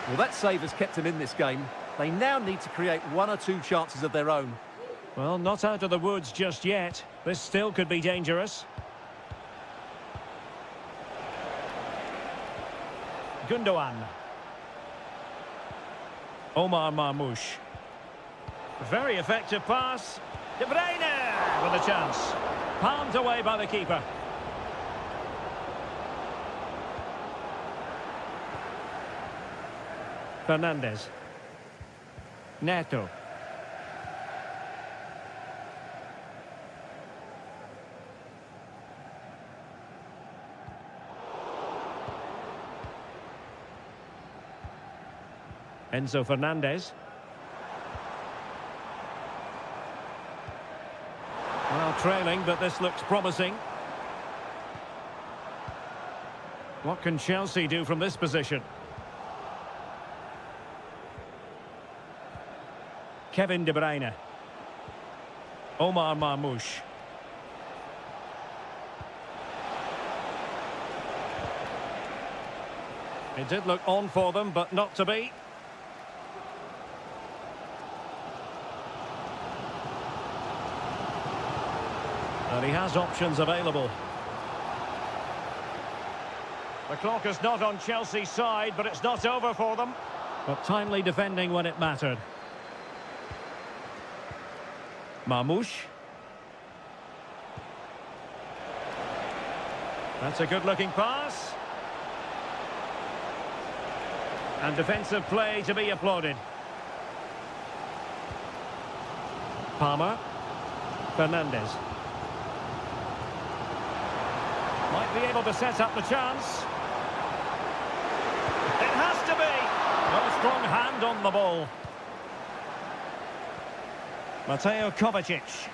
Well, that save has kept him in this game. They now need to create one or two chances of their own. Well, not out of the woods just yet. This still could be dangerous. Gundogan. Omar Marmouche. Very effective pass. De Bruyne with a chance. Palmed away by the keeper. Fernandes. Neto. Enzo Fernandez. Well, trailing, but this looks promising. What can Chelsea do from this position? Kevin De Bruyne. Omar Marmouche. It did look on for them, but not to be. And he has options available. The clock is not on Chelsea's side, but it's not over for them. But timely defending when it mattered. Marmouche. That's a good-looking pass. And defensive play to be applauded. Palmer. Fernandes. Might be able to set up the chance. It has to be. A strong hand on the ball. Mateo Kovacic.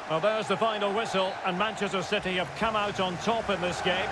Well, there's the final whistle, and Manchester City have come out on top in this game.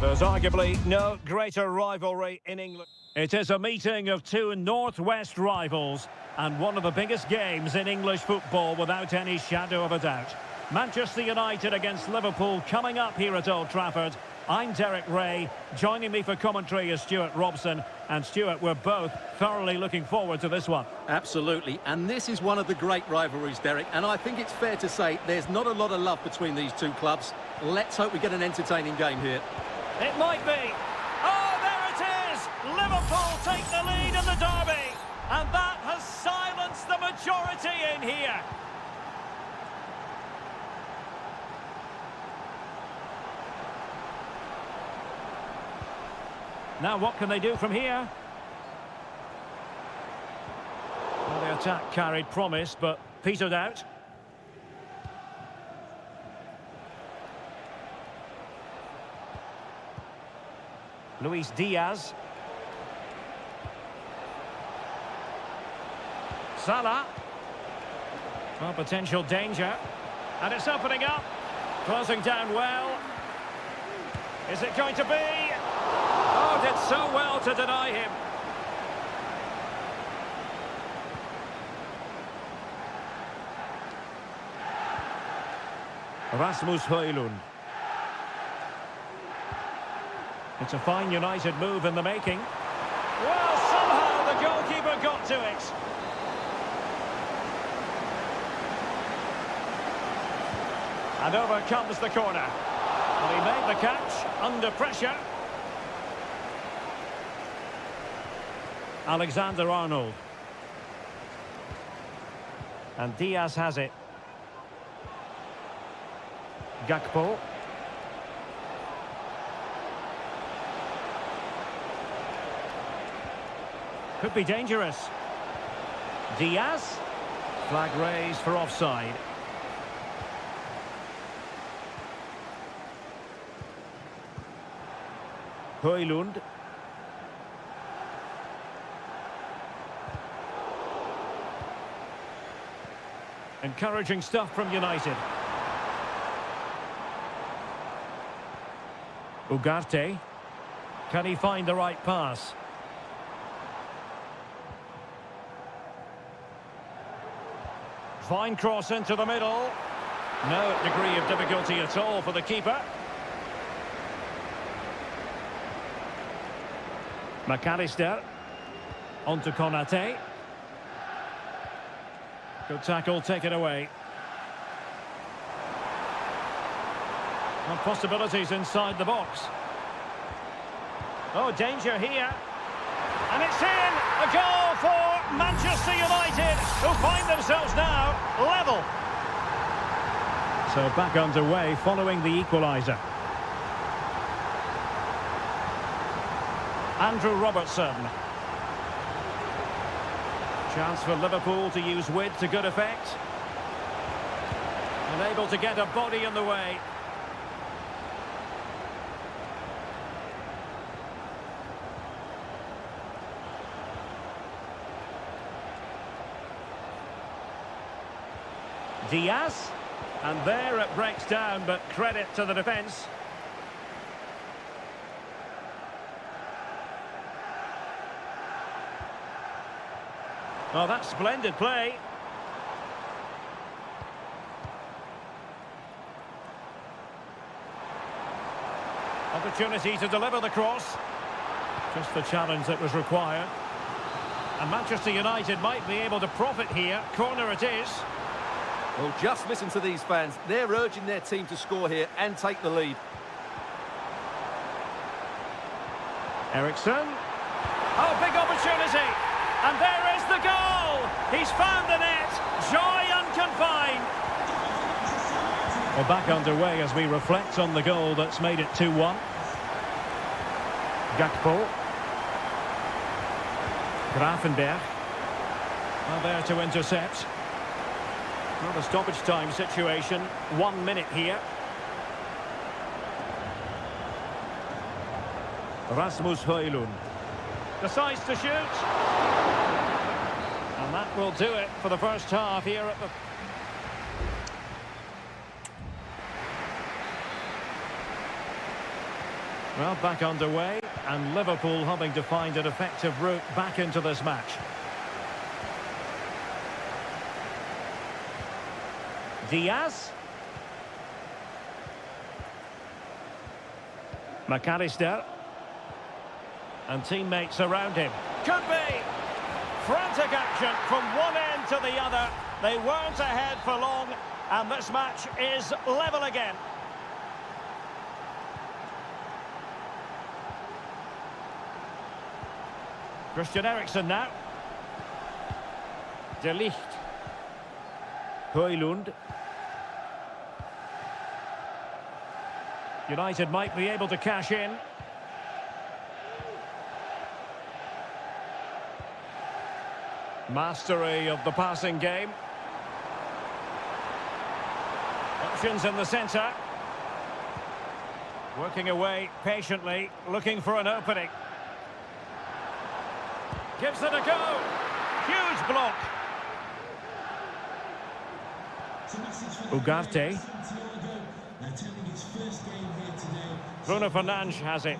There's arguably no greater rivalry in England. It is a meeting of two northwest rivals and one of the biggest games in English football without any shadow of a doubt. Manchester United against Liverpool coming up here at Old Trafford. I'm Derek Ray. Joining me for commentary is Stuart Robson. And Stuart, we're both thoroughly looking forward to this one. Absolutely, and this is one of the great rivalries, Derek, and I think it's fair to say there's not a lot of love between these two clubs. Let's hope we get an entertaining game here. It might be. Oh, there it is! Liverpool take the lead in the derby, and that has silenced the majority in here. Now what can they do from here? Well, the attack carried promise, but petered out. Luis Diaz. Salah. Well, potential danger. And it's opening up. Closing down well. Is it going to be? Oh, did so well to deny him. Rasmus Højlund. It's a fine United move in the making. Well, somehow the goalkeeper got to it. And over comes the corner. Well, he made the catch under pressure. Alexander-Arnold. And Diaz has it. Gakpo. Could be dangerous. Diaz. Flag raised for offside. Højlund. Encouraging stuff from United. Ugarte. Can he find the right pass? Fine cross into the middle. No degree of difficulty at all for the keeper. McAllister. On to Konate. Good tackle, taken away. And possibilities inside the box. Oh, danger here. And it's in! A goal for Manchester United, who find themselves now level. So back underway following the equaliser. Andrew Robertson. Chance for Liverpool to use width to good effect. Unable to get a body in the way. Diaz. And there it breaks down, but credit to the defence. Well, that's splendid play. Opportunity to deliver the cross. Just the challenge that was required. And Manchester United might be able to profit here. Corner it is. Well, just listen to these fans. They're urging their team to score here and take the lead. Eriksson. Oh, big opportunity. And there is the goal! He's found the net! Joy unconfined! Well, back underway as we reflect on the goal that's made it 2-1. Gakpo. Grafenberg. Well, there to intercept. Well, the stoppage time situation. 1 minute here. Rasmus Højlund. Decides to shoot. And that will do it for the first half here at the... Well, back underway, and Liverpool hoping to find an effective route back into this match. Diaz. McAllister. And teammates around him. Could be! Frantic action from one end to the other. They weren't ahead for long, and this match is level again. Christian Eriksen now. De Ligt. Højlund. United might be able to cash in. Mastery of the passing game. Options in the centre. Working away patiently, looking for an opening. Gives it a go. Huge block. Ugarte. Bruno Fernandes has it.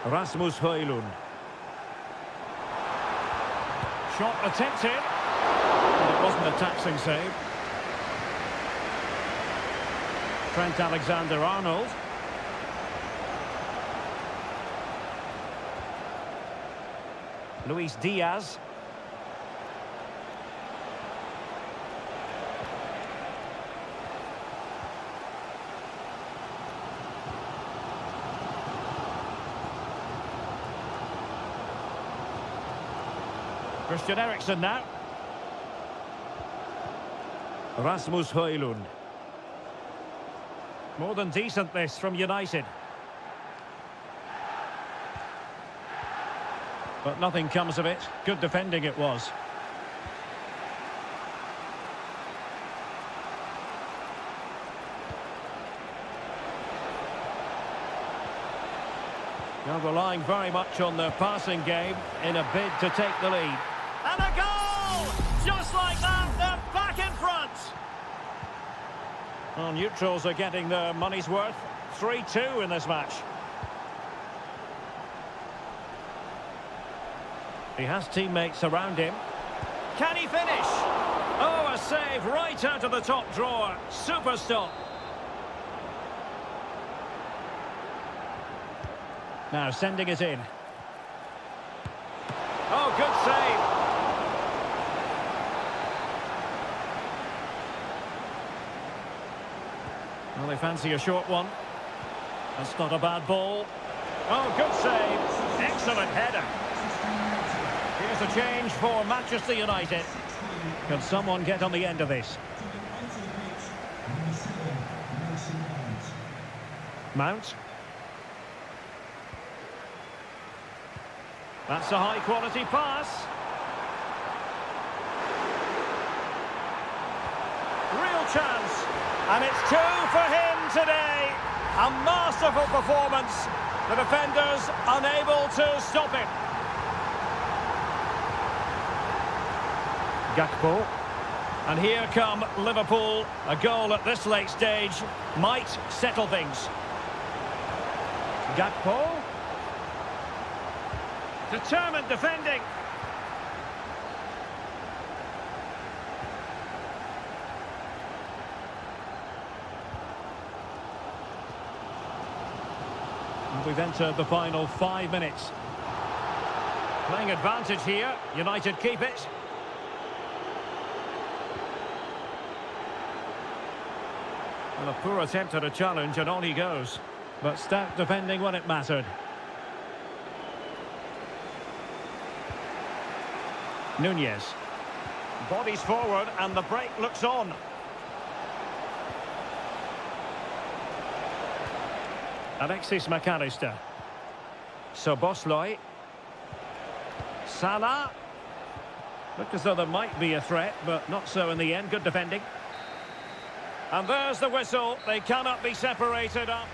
Rasmus Højlund. Shot attempted. But it wasn't a taxing save. Trent Alexander-Arnold. Luis Diaz. Christian Eriksen now. Rasmus Højlund. More than decent this from United. But nothing comes of it. Good defending it was. Now relying very much on their passing game in a bid to take the lead. And a goal! Just like that, they're back in front! Well, neutrals are getting their money's worth. 3-2 in this match. He has teammates around him. Can he finish? Oh, a save right out of the top drawer. Super stop. Now sending it in. Oh, good save. Well, they fancy a short one. That's not a bad ball. Oh, good save. Excellent header. Here's a change for Manchester United. Can someone get on the end of this? Mount. That's a high-quality pass. Real chance. And it's 2 for him today. A masterful performance. The defenders unable to stop him. Gakpo. And here come Liverpool. A goal at this late stage might settle things. Gakpo. Determined defending. And we've entered the final 5 minutes. Playing advantage here. United keep it. Well, a poor attempt at a challenge and on he goes. But stout defending when it mattered. Nunez. Bodies forward and the break looks on. Alexis McAllister. Szoboszlai. Salah. Looked as though there might be a threat, but not so in the end. Good defending. And there's the whistle. They cannot be separated up.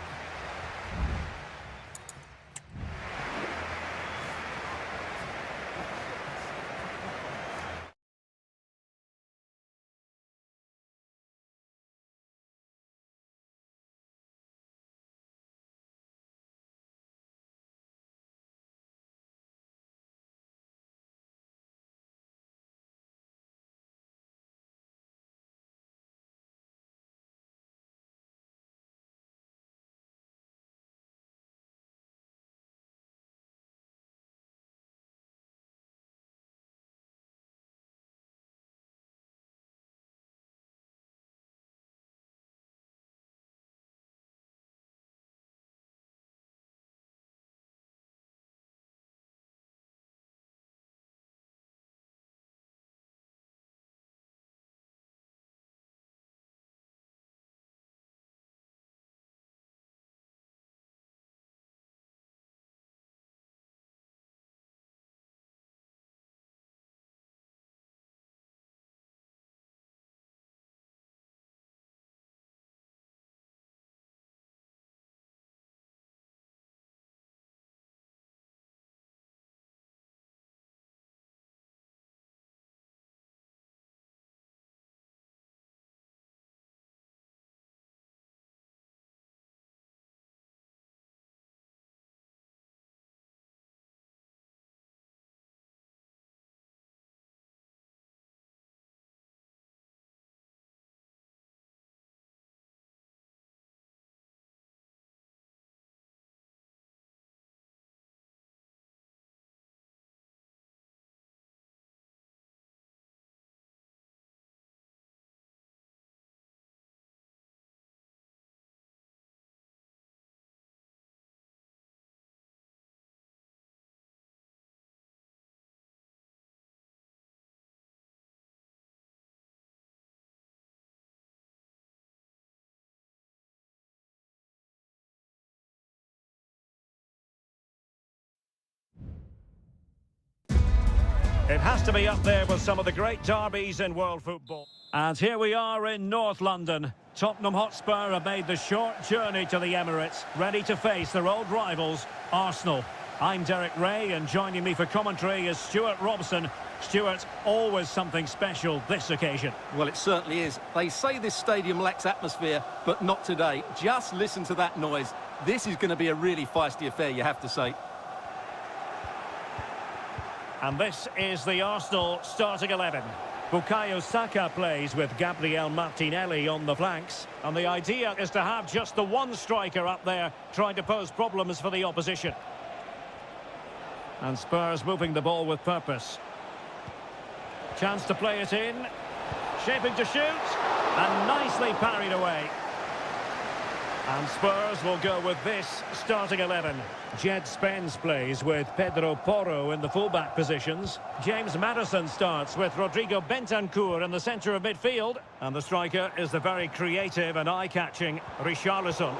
It has to be up there with some of the great derbies in world football. And here we are in North London. Tottenham Hotspur have made the short journey to the Emirates, ready to face their old rivals, Arsenal. I'm Derek Ray, and joining me for commentary is Stuart Robson. Stuart, always something special this occasion. Well, it certainly is. They say this stadium lacks atmosphere, but not today. Just listen to that noise. This is going to be a really feisty affair, you have to say. And this is the Arsenal starting 11. Bukayo Saka plays with Gabriel Martinelli on the flanks. And the idea is to have just the one striker up there trying to pose problems for the opposition. And Spurs moving the ball with purpose. Chance to play it in. Shaping to shoot. And nicely parried away. And Spurs will go with this starting 11. Jed Spence plays with Pedro Porro in the fullback positions. James Maddison starts with Rodrigo Bentancur in the centre of midfield. And the striker is the very creative and eye-catching Richarlison.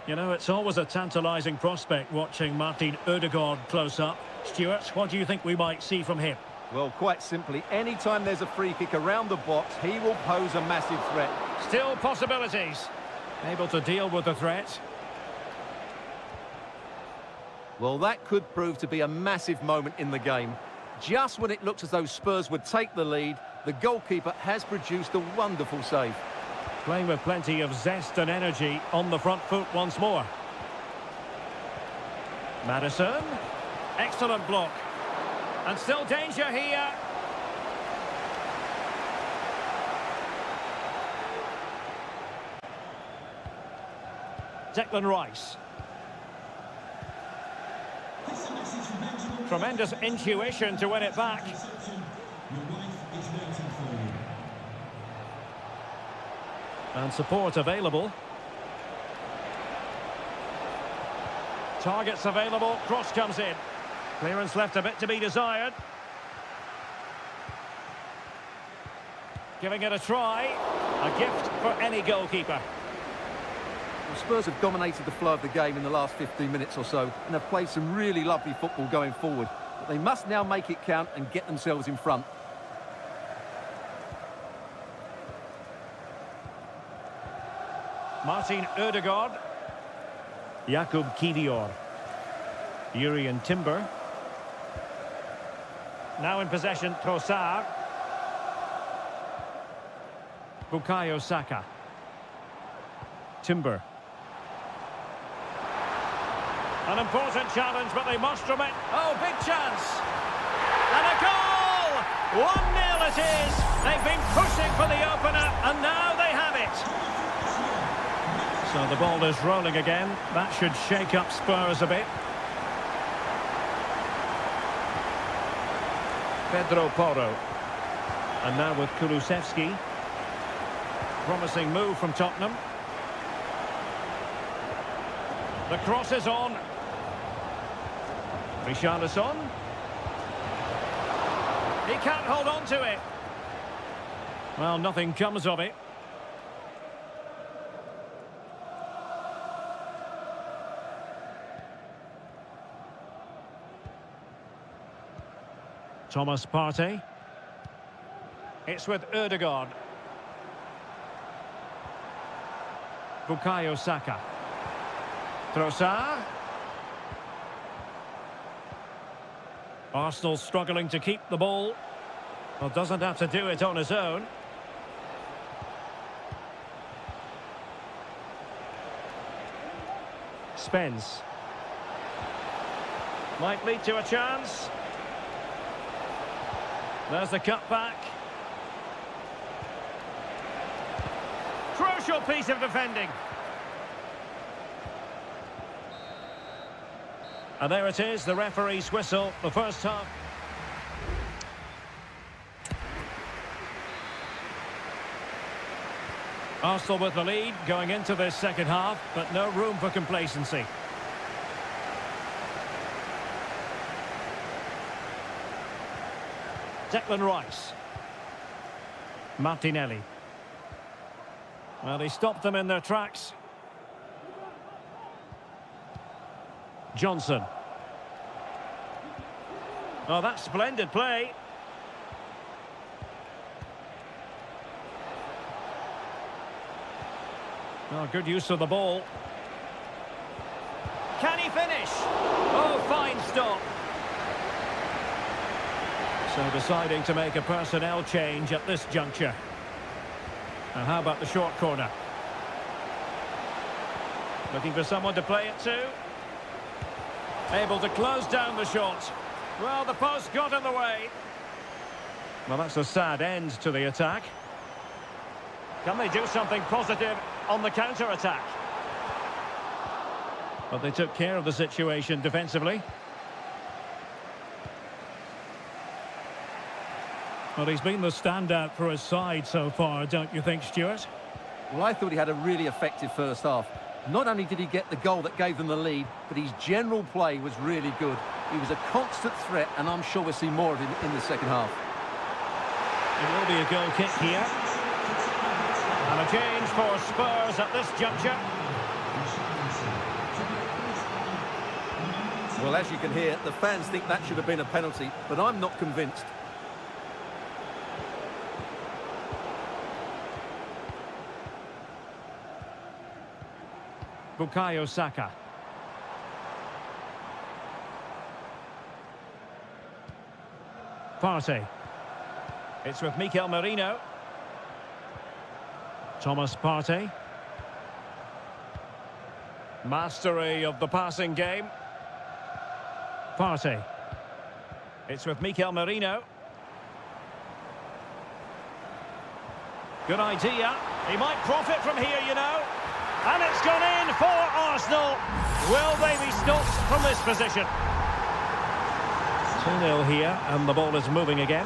You know, it's always a tantalising prospect watching Martin Ødegaard close up. Stuart, what do you think we might see from him? Well, quite simply, anytime there's a free kick around the box, he will pose a massive threat. Still possibilities. Able to deal with the threat. Well, that could prove to be a massive moment in the game. Just when it looks as though Spurs would take the lead, the goalkeeper has produced a wonderful save. Playing with plenty of zest and energy on the front foot once more. Maddison. Excellent block. And still danger here. Declan Rice. Tremendous intuition to win it back. And support available. Targets available. Cross comes in. Clearance left a bit to be desired. Giving it a try. A gift for any goalkeeper. The Spurs have dominated the flow of the game in the last 15 minutes or so and have played some really lovely football going forward. But they must now make it count and get themselves in front. Martin Ødegaard. Jakub Kivior. Jurriën Timber. Now in possession, Trossard. Bukayo Saka. Timber. An important challenge, but they must remit. Oh, big chance. And a goal! 1-0 it is. They've been pushing for the opener, and now they have it. So the ball is rolling again. That should shake up Spurs a bit. Pedro Porro. And now with Kulusevski. Promising move from Tottenham. The cross is on. Richarlison. He can't hold on to it. Well, nothing comes of it. Thomas Partey. It's with Ødegaard. Bukayo Saka. Trossard. Arsenal struggling to keep the ball. Well, doesn't have to do it on his own. Spence. Might lead to a chance. There's the cutback. Crucial piece of defending. And there it is, the referee's whistle, the first half. Arsenal with the lead going into this second half, but no room for complacency. Declan Rice. Martinelli. Well, he stopped them in their tracks. Johnson. Oh, that's splendid play. Oh, good use of the ball. Can he finish? Oh, fine stop. So deciding to make a personnel change at this juncture. And how about the short corner? Looking for someone to play it to. Able to close down the shot. Well, the post got in the way. Well, that's a sad end to the attack. Can they do something positive on the counter-attack? But they took care of the situation defensively. Well, he's been the standout for his side so far, don't you think, Stuart? Well, I thought he had a really effective first half. Not only did he get the goal that gave them the lead, but his general play was really good. He was a constant threat, and I'm sure we'll see more of him in the second half. It will be a goal kick here. And a change for Spurs at this juncture. Well, as you can hear, the fans think that should have been a penalty, but I'm not convinced. Bukayo Saka. Partey. It's with Mikel Merino. Thomas Partey. Mastery of the passing game. Partey. It's with Mikel Merino. Good idea. He might profit from here, you know. And it's gone in for Arsenal. Will they be stopped from this position? 2-0 here, and the ball is moving again.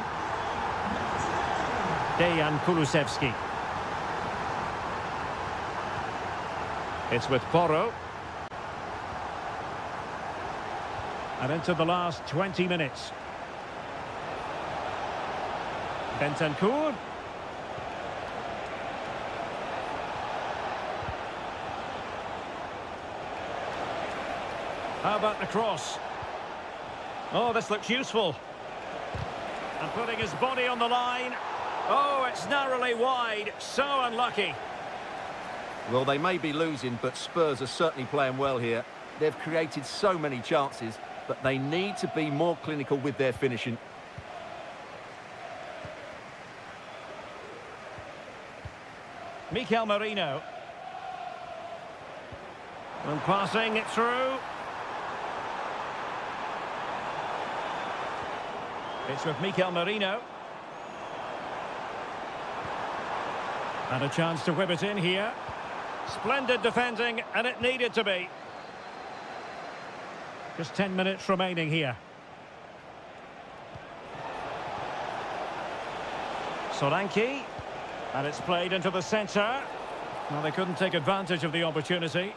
Dejan Kulusevski. It's with Porro. And into the last 20 minutes. Bentancur. How about the cross? Oh, this looks useful. And putting his body on the line. Oh, it's narrowly wide. So unlucky. Well, they may be losing, but Spurs are certainly playing well here. They've created so many chances, but they need to be more clinical with their finishing. Mikel Merino. And passing it through. It's with Mikel Merino. And a chance to whip it in here. Splendid defending, and it needed to be. Just 10 minutes remaining here. Solanke. And it's played into the centre. Well, they couldn't take advantage of the opportunity.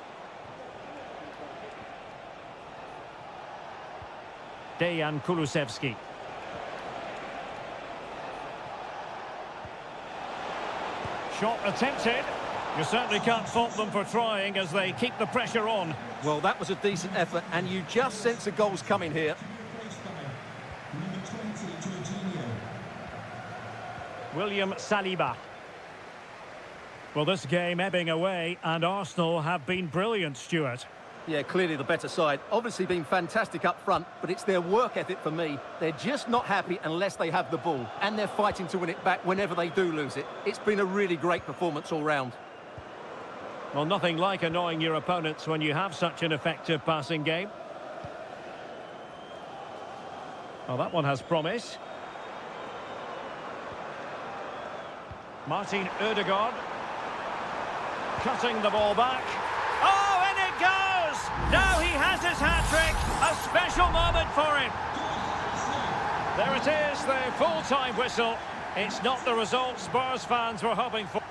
Dejan Kulusevski. Shot attempted. You certainly can't fault them for trying as they keep the pressure on. Well, that was a decent effort, and you just sense the goals coming here. Number 20, Jorginho. William Saliba. Well, this game ebbing away, and Arsenal have been brilliant, Stuart. Yeah, clearly the better side. Obviously been fantastic up front, but it's their work ethic for me. They're just not happy unless they have the ball, and they're fighting to win it back whenever they do lose it. It's been a really great performance all round. Well, nothing like annoying your opponents when you have such an effective passing game. Well, that one has promise. Martin Ødegaard. Cutting the ball back. Oh, and it goes! Now he has his hat-trick. A special moment for him. There it is, the full-time whistle. It's not the result Spurs fans were hoping for.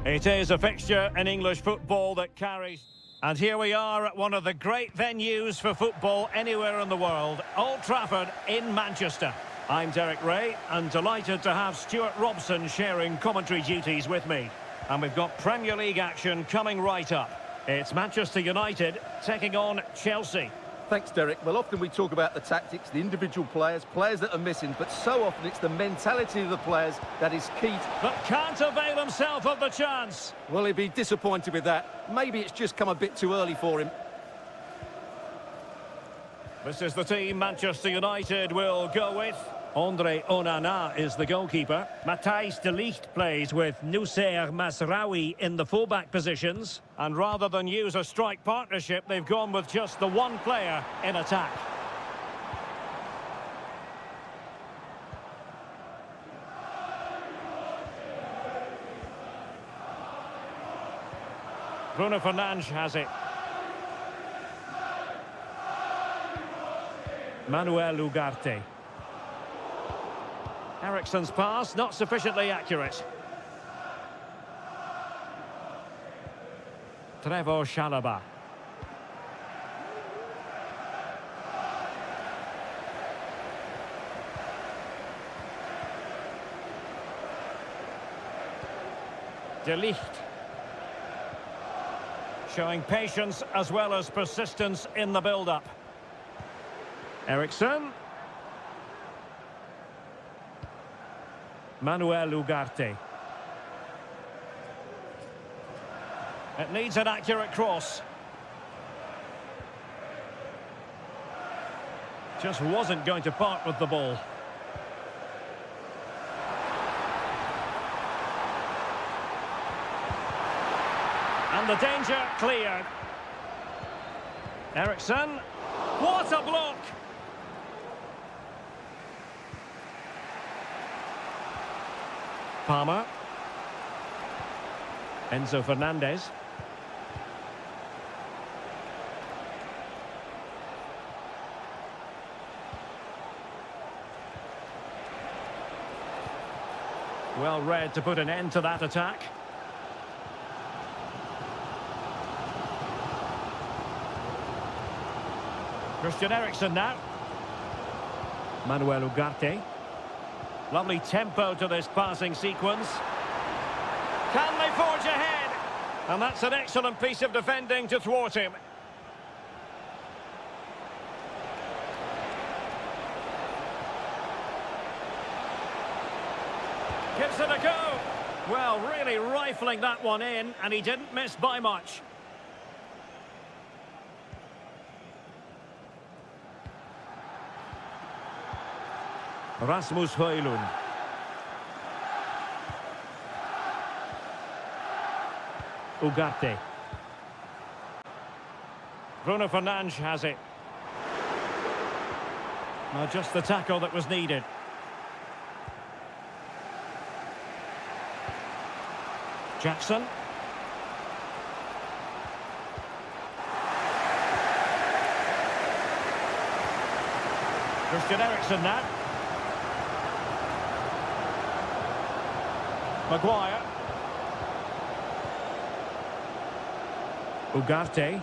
It is a fixture in English football that carries... And here we are at one of the great venues for football anywhere in the world, Old Trafford in Manchester. I'm Derek Ray, and delighted to have Stuart Robson sharing commentary duties with me. And we've got Premier League action coming right up. It's Manchester United taking on Chelsea. Thanks, Derek. Well, often we talk about the tactics, the individual players that are missing, but so often it's the mentality of the players that is key. But can't avail himself of the chance. Well, he'd be disappointed with that. Maybe it's just come a bit too early for him. This is the team Manchester United will go with. Andre Onana is the goalkeeper. Matthijs de Ligt plays with Noussair Mazraoui in the fullback positions. And rather than use a strike partnership, they've gone with just the one player in attack. Bruno Fernandes has it. Manuel Ugarte. Eriksen's pass, not sufficiently accurate. Trevoh Chalobah. De Ligt. Showing patience as well as persistence in the build-up. Eriksen. Manuel Ugarte. It needs an accurate cross. Just wasn't going to part with the ball. And the danger cleared. Eriksen. What a block! Palmer. Enzo Fernandez. Well read to put an end to that attack. Christian Eriksen now. Manuel Ugarte. Lovely tempo to this passing sequence. Can they forge ahead? And that's an excellent piece of defending to thwart him. Gives it a go. Well, really rifling that one in, and he didn't miss by much. Rasmus Højlund. Ugarte. Bruno Fernandes has it. Well, just the tackle that was needed. Jackson. Christian Eriksen now. Maguire. Ugarte.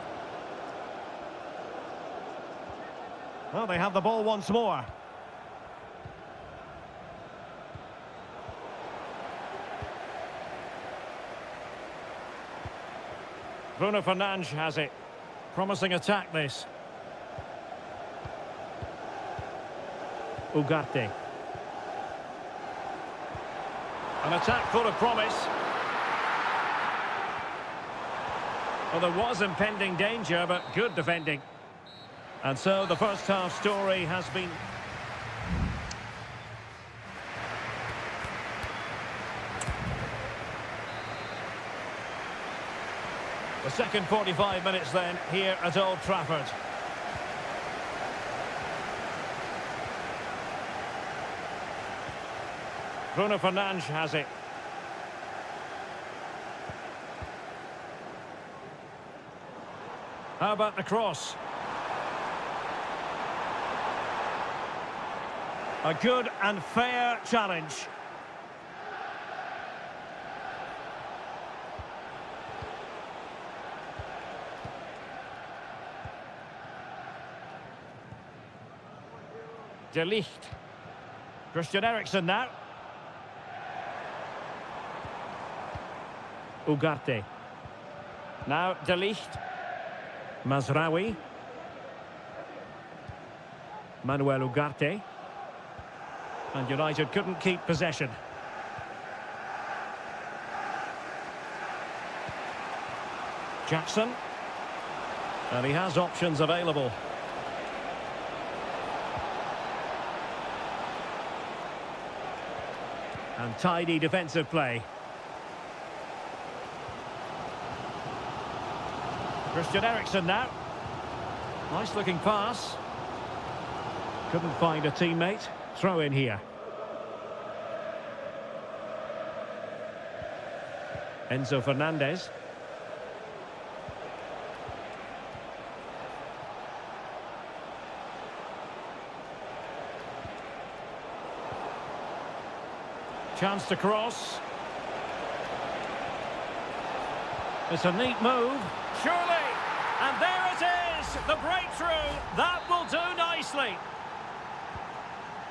Well, they have the ball once more. Bruno Fernandes has it. Promising attack, this. Ugarte. An attack full of promise. Well, there was impending danger, but good defending. And so the first half story has been... The second 45 minutes then, here at Old Trafford. Bruno Fernandes has it. How about the cross? A good and fair challenge. De Ligt. Christian Eriksen now. Ugarte. Now De Ligt. Mazraoui. Manuel Ugarte. And United couldn't keep possession. Jackson. And he has options available. And tidy defensive play. Christian Eriksen now. Nice looking pass. Couldn't find a teammate. Throw in here. Enzo Fernandez. Chance to cross. It's a neat move. Surely! And there it is! The breakthrough! That will do nicely.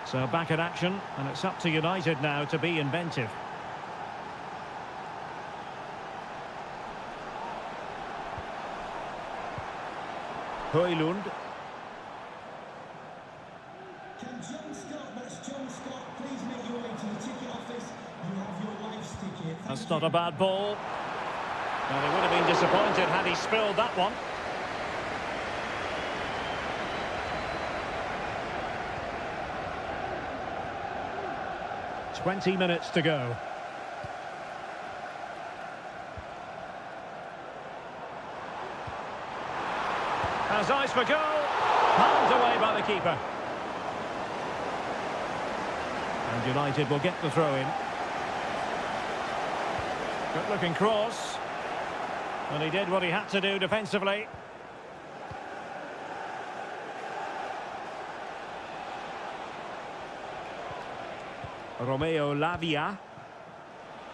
So back in action, and it's up to United now to be inventive. Højlund. Can John Scott, that's John Scott, please make your way to the ticket office. You have your life's ticket. That's not a bad ball. Well, he would have been disappointed had he spilled that one. "20 minutes to go." Has eyes for goal. Palmed away by the keeper. And United will get the throw in. Good looking cross. And he did what he had to do defensively. Romeo Lavia.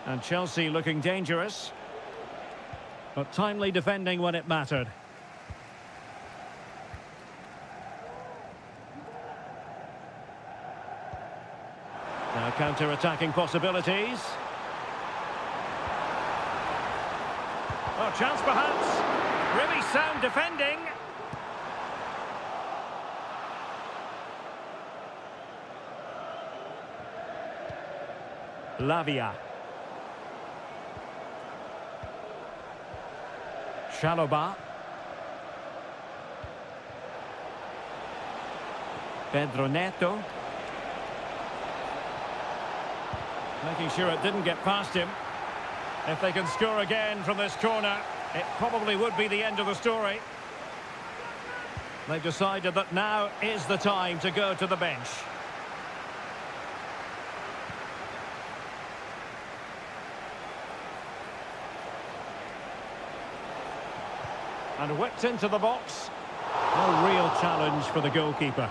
And Chelsea looking dangerous. But timely defending when it mattered. Now counter-attacking possibilities. Oh, chance perhaps. Really sound defending. Lavia. Chalobah. Pedro Neto. Making sure it didn't get past him. If they can score again from this corner, it probably would be the end of the story. They've decided that now is the time to go to the bench. And whipped into the box. A real challenge for the goalkeeper.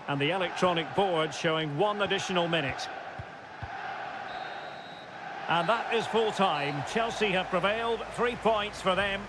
And the electronic board showing 1 additional minute. And that is full time. Chelsea have prevailed. 3 points for them.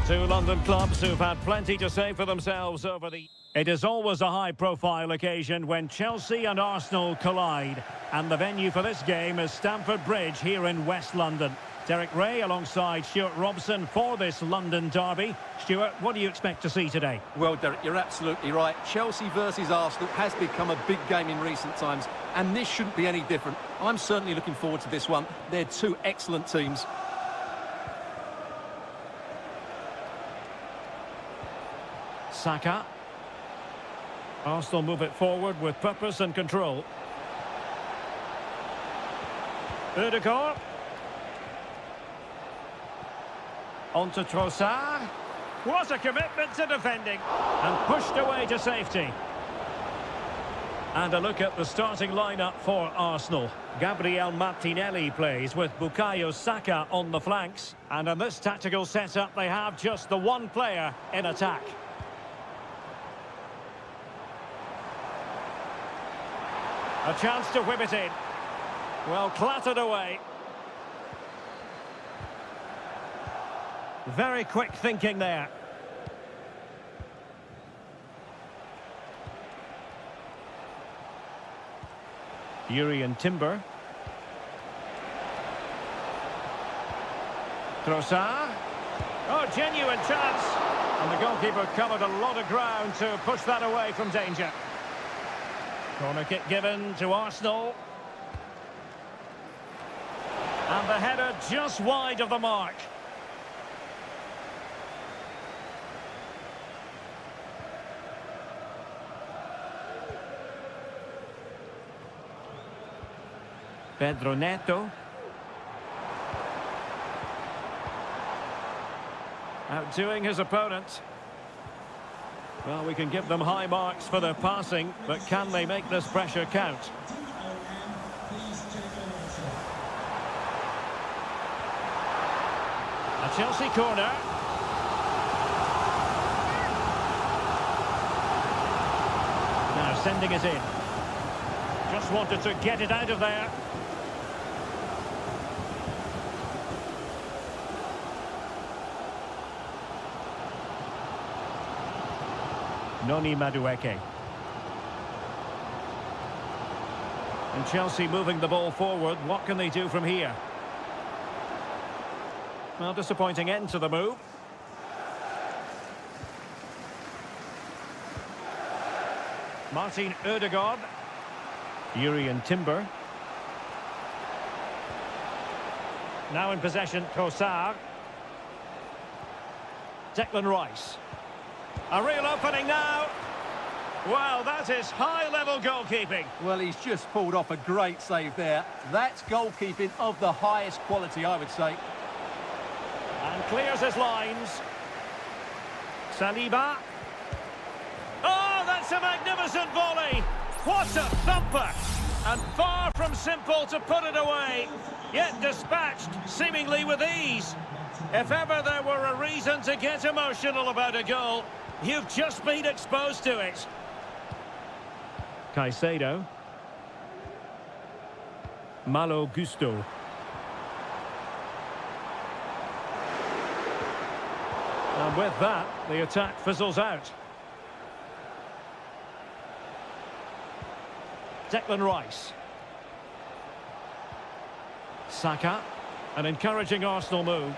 Two London clubs who've had plenty to say for themselves over the... It is always a high-profile occasion when Chelsea and Arsenal collide. And the venue for this game is Stamford Bridge here in West London. Derek Ray alongside Stuart Robson for this London derby. Stuart, what do you expect to see today? Well, Derek, you're absolutely right. Chelsea versus Arsenal has become a big game in recent times, and this shouldn't be any different. I'm certainly looking forward to this one. They're two excellent teams. Saka. Arsenal move it forward with purpose and control. Ødegaard. On to Trossard. What a commitment to defending. And pushed away to safety. And a look at the starting lineup for Arsenal. Gabriel Martinelli plays with Bukayo Saka on the flanks. And in this tactical setup, they have just the one player in attack. A chance to whip it in. Well, clattered away. Very quick thinking there. Urian Timber. Trossard. Oh, genuine chance. And the goalkeeper covered a lot of ground to push that away from danger. Corner kick given to Arsenal. And the header just wide of the mark. Pedro Neto. Outdoing his opponent. Well, we can give them high marks for their passing, but can they make this pressure count? A Chelsea corner. Now sending it in. Just wanted to get it out of there. Noni Madueke. And Chelsea moving the ball forward. What can they do from here? Well, disappointing end to the move. Martin Ødegaard. Urian Timber. Now in possession, Trossard. Declan Rice. A real opening now. Well, that is high-level goalkeeping. Well, he's just pulled off a great save there. That's goalkeeping of the highest quality, I would say. And clears his lines. Saliba. Oh, that's a magnificent volley. What a thumper. And far from simple to put it away. Yet dispatched, seemingly with ease. If ever there were a reason to get emotional about a goal, you've just been exposed to it. Caicedo. Malo Gusto. And with that, the attack fizzles out. Declan Rice. Saka. An encouraging Arsenal move.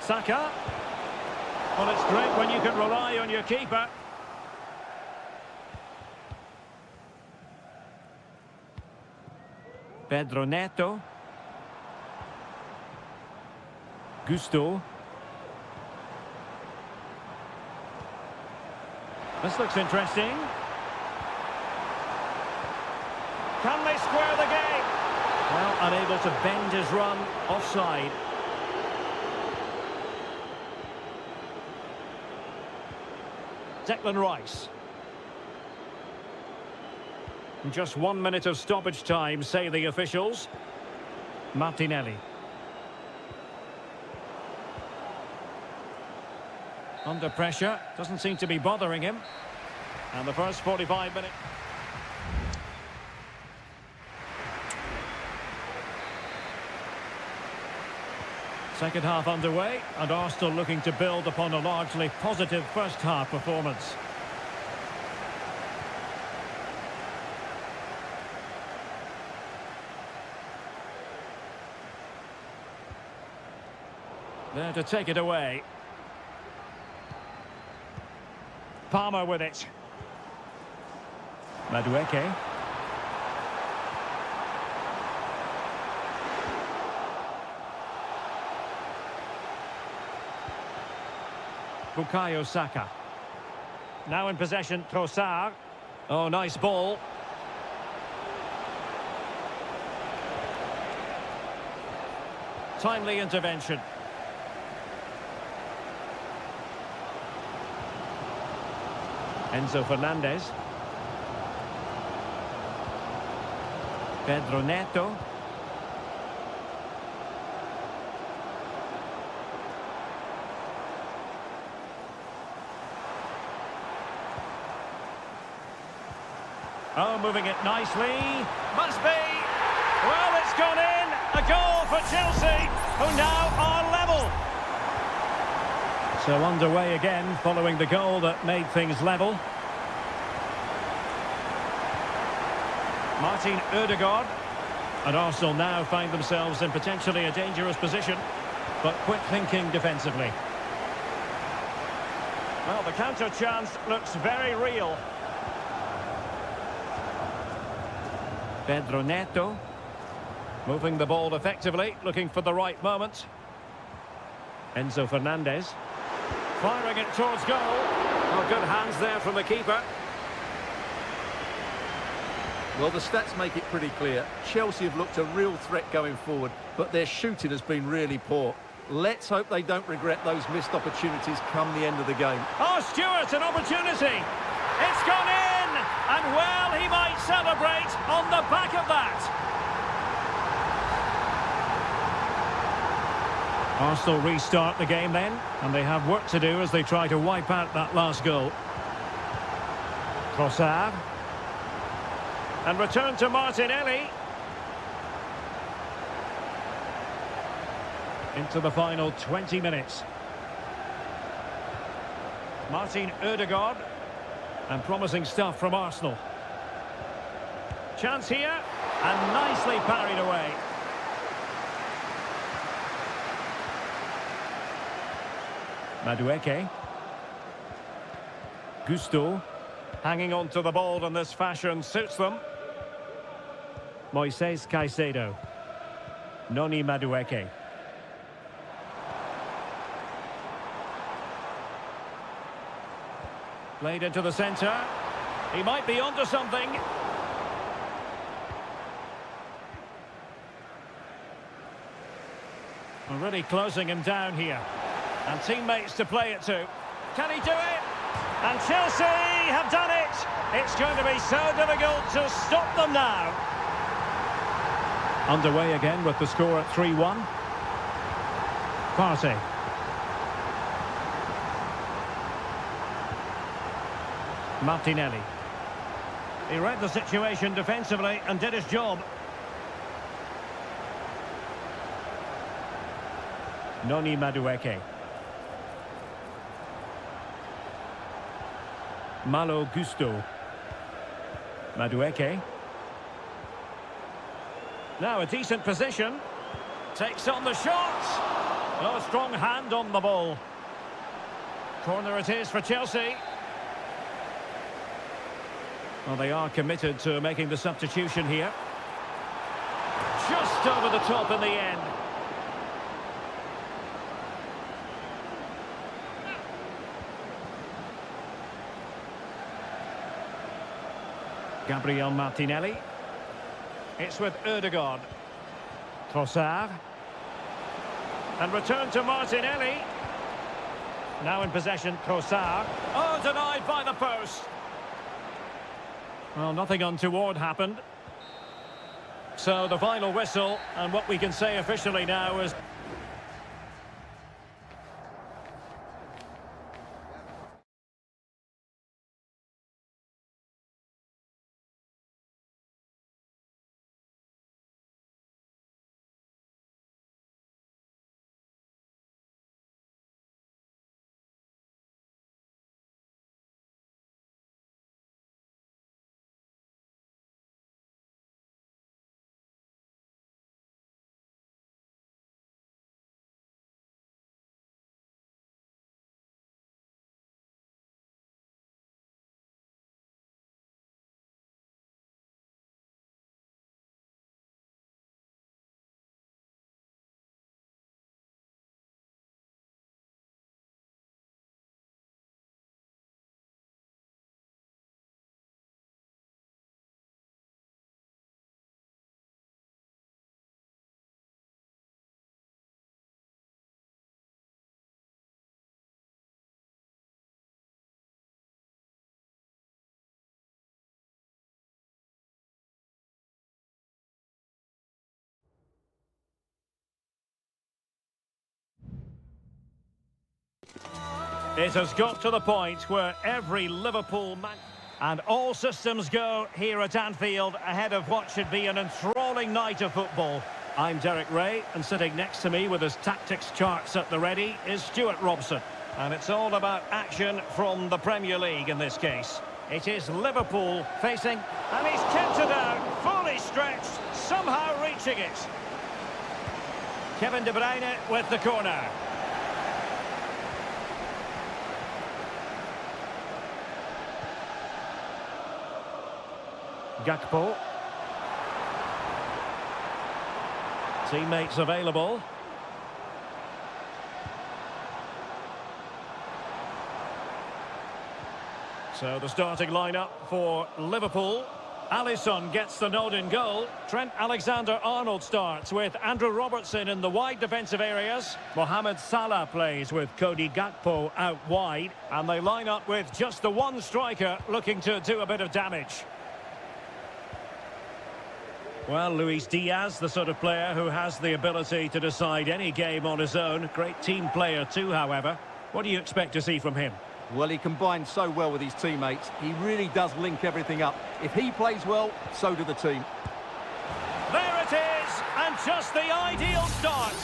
Saka. Well, it's great when you can rely on your keeper. Pedro Neto. Gusto. This looks interesting. Can they square the game? Well, unable to bend his run, offside. Declan Rice. Just 1 minute of stoppage time, say the officials. Martinelli. Under pressure, doesn't seem to be bothering him. And the first 45 minutes. Second half underway, and Arsenal looking to build upon a largely positive first half performance. There to take it away. Palmer with it. Madueke. Bukayo Saka. Now in possession, Trossard. Oh, nice ball. Timely intervention. Enzo Fernandez. Pedro Neto. Oh, moving it nicely. Must be. Well, it's gone in. A goal for Chelsea, who now are level. So underway again, following the goal that made things level. Martin Ødegaard. And Arsenal now find themselves in potentially a dangerous position, but quick thinking defensively. Well, the counter chance looks very real. Pedro Neto. Moving the ball effectively, looking for the right moment. Enzo Fernandez. Firing it towards goal. Oh, good hands there from the keeper. Well, the stats make it pretty clear. Chelsea have looked a real threat going forward, but their shooting has been really poor. Let's hope they don't regret those missed opportunities come the end of the game. Oh, Stewart, an opportunity. It's gone in! And well, he might celebrate on the back of that. Arsenal restart the game then, and they have work to do as they try to wipe out that last goal. Trossard. And return to Martinelli. Into the final 20 minutes. Martin Ødegaard. And promising stuff from Arsenal. Chance here, and nicely parried away. Madueke. Gusto. Hanging on to the ball in this fashion suits them. Moises Caicedo. Noni Madueke. Played into the centre. He might be onto something. Already closing him down here. And teammates to play it to. Can he do it? And Chelsea have done it. It's going to be so difficult to stop them now. Underway again with the score at 3-1. Partey. Martinelli. He read the situation defensively and did his job. Noni Madueke. Malo Gusto. Madueke. Now a decent position. Takes on the shot. Oh, a strong hand on the ball. Corner it is for Chelsea. Well, they are committed to making the substitution here. Just over the top in the end. Gabriel Martinelli. It's with Ødegaard. Trossard. And return to Martinelli. Now in possession, Trossard. Oh, denied by the post. Well, nothing untoward happened. So the final whistle, and what we can say officially now is... It has got to the point where every Liverpool man... And all systems go here at Anfield ahead of what should be an enthralling night of football. I'm Derek Ray, and sitting next to me with his tactics charts at the ready is Stuart Robson. And it's all about action from the Premier League in this case. It is Liverpool facing... And he's kept it out, fully stretched, somehow reaching it. Kevin De Bruyne with the corner. Gakpo. Teammates available. So the starting lineup for Liverpool. Alisson gets the nod in goal. Trent Alexander-Arnold starts with Andrew Robertson in the wide defensive areas. Mohamed Salah plays with Cody Gakpo out wide. And they line up with just the one striker looking to do a bit of damage. Well, Luis Diaz, the sort of player who has the ability to decide any game on his own. Great team player too, however. What do you expect to see from him? Well, he combines so well with his teammates. He really does link everything up. If he plays well, so do the team. There it is, and just the ideal start.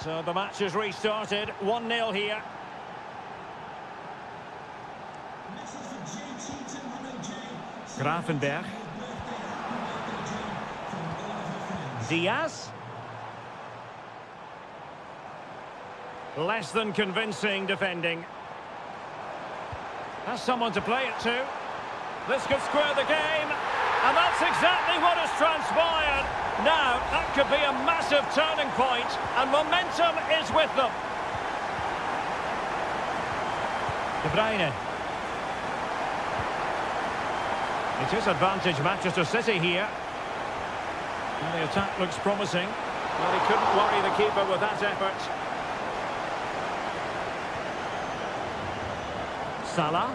So the match has restarted, 1-0 here. Gravenberch. Diaz. Less than convincing defending. Has someone to play it to. This could square the game. And that's exactly what has transpired. Now, that could be a massive turning point, and momentum is with them. De Bruyne. It is advantage Manchester City here. And the attack looks promising. Well, he couldn't worry the keeper with that effort. Salah.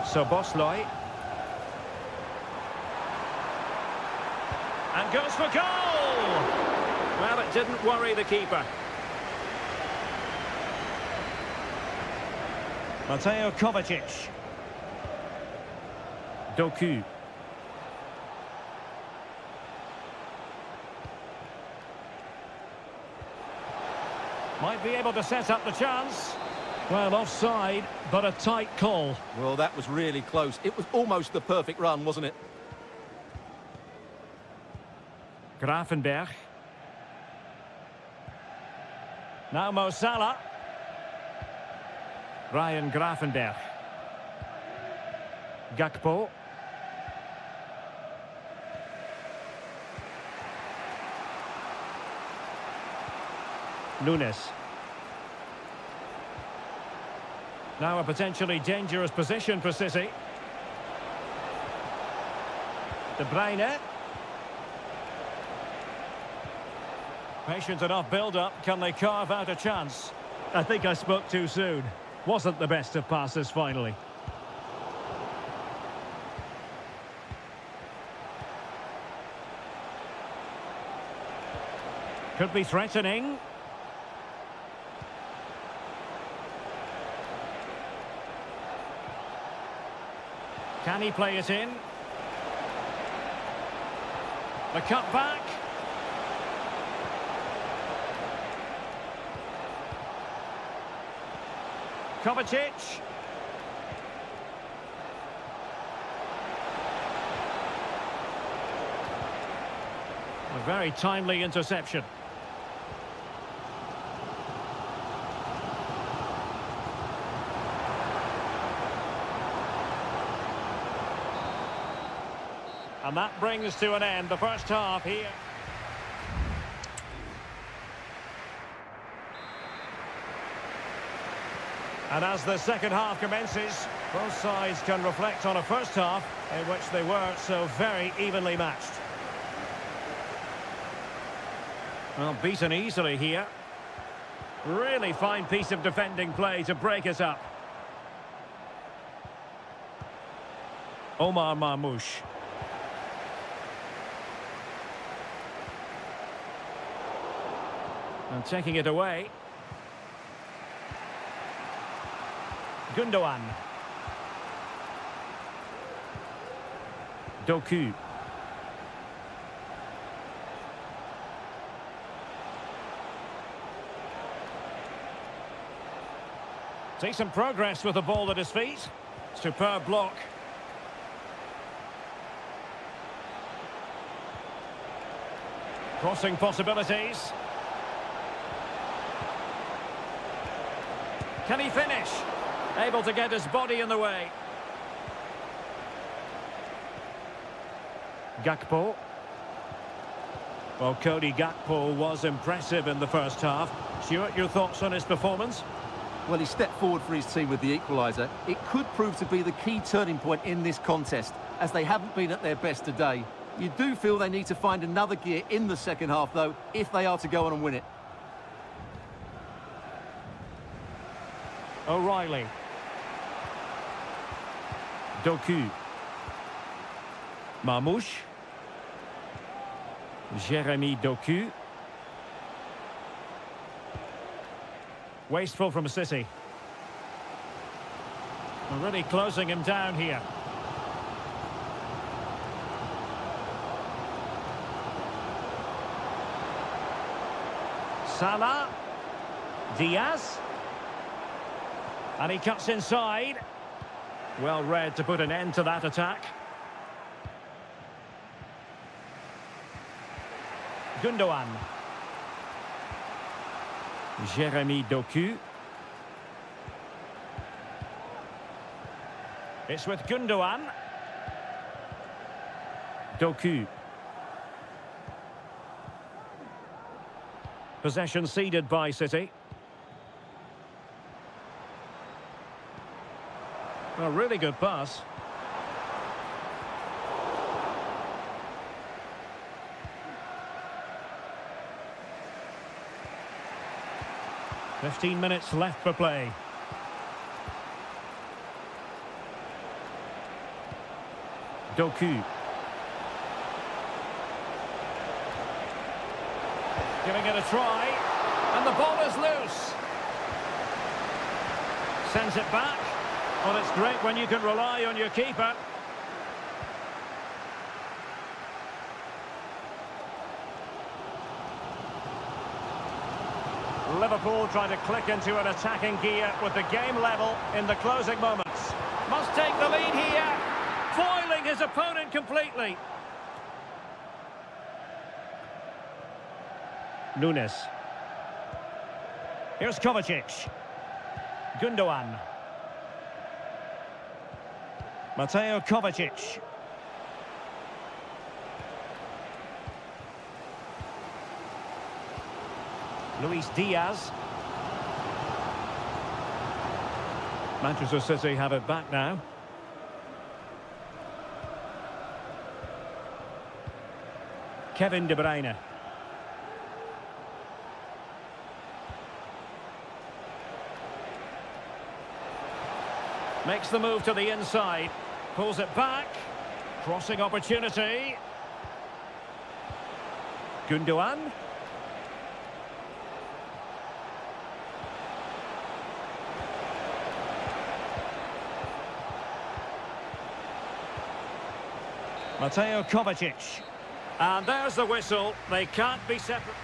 Szoboszlai. And goes for goal! Well, it didn't worry the keeper. Mateo Kovacic. Doku. Might be able to set up the chance. Well, offside, but a tight call. Well, that was really close. It was almost the perfect run, wasn't it? Gravenberch. Now Mo Salah. Ryan Gravenberch. Gakpo. Nunes. Now a potentially dangerous position for City. De Bruyne. Patient enough build-up. Can they carve out a chance? I think I spoke too soon. Wasn't the best of passes finally. Could be threatening. Can he play it in? The cut back. Kovacic. A very timely interception. And that brings to an end the first half here. And as the second half commences, both sides can reflect on a first half in which they were so very evenly matched. Well, beaten easily here. Really fine piece of defending play to break it up. Omar Marmoush. And taking it away. Gundogan. Doku. See some progress with the ball at his feet. Superb block. Crossing possibilities. Can he finish? Able to get his body in the way. Gakpo. Well, Cody Gakpo was impressive in the first half. Stuart, your thoughts on his performance? Well, he stepped forward for his team with the equaliser. It could prove to be the key turning point in this contest, as they haven't been at their best today. You do feel they need to find another gear in the second half, though, if they are to go on and win it. O'Reilly. Doku. Marmouche. Jeremy Doku. Wasteful from City. We're really closing him down here. Salah. Diaz. And he cuts inside. Well read to put an end to that attack. Gundogan. Jeremy Doku. It's with Gundogan. Doku. Possession ceded by City. A really good pass. "15 minutes left for play. Doku. Giving it a try. And the ball is loose. Sends it back. Well, it's great when you can rely on your keeper. Liverpool trying to click into an attacking gear with the game level in the closing moments. Must take the lead here. Foiling his opponent completely. Nunes. Here's Kovacic. Gundogan. Mateo Kovacic. Luis Diaz. Manchester City have it back now. Kevin De Bruyne. Makes the move to the inside. Pulls it back. Crossing opportunity. Gundogan. Mateo Kovacic. And there's the whistle. They can't be separate.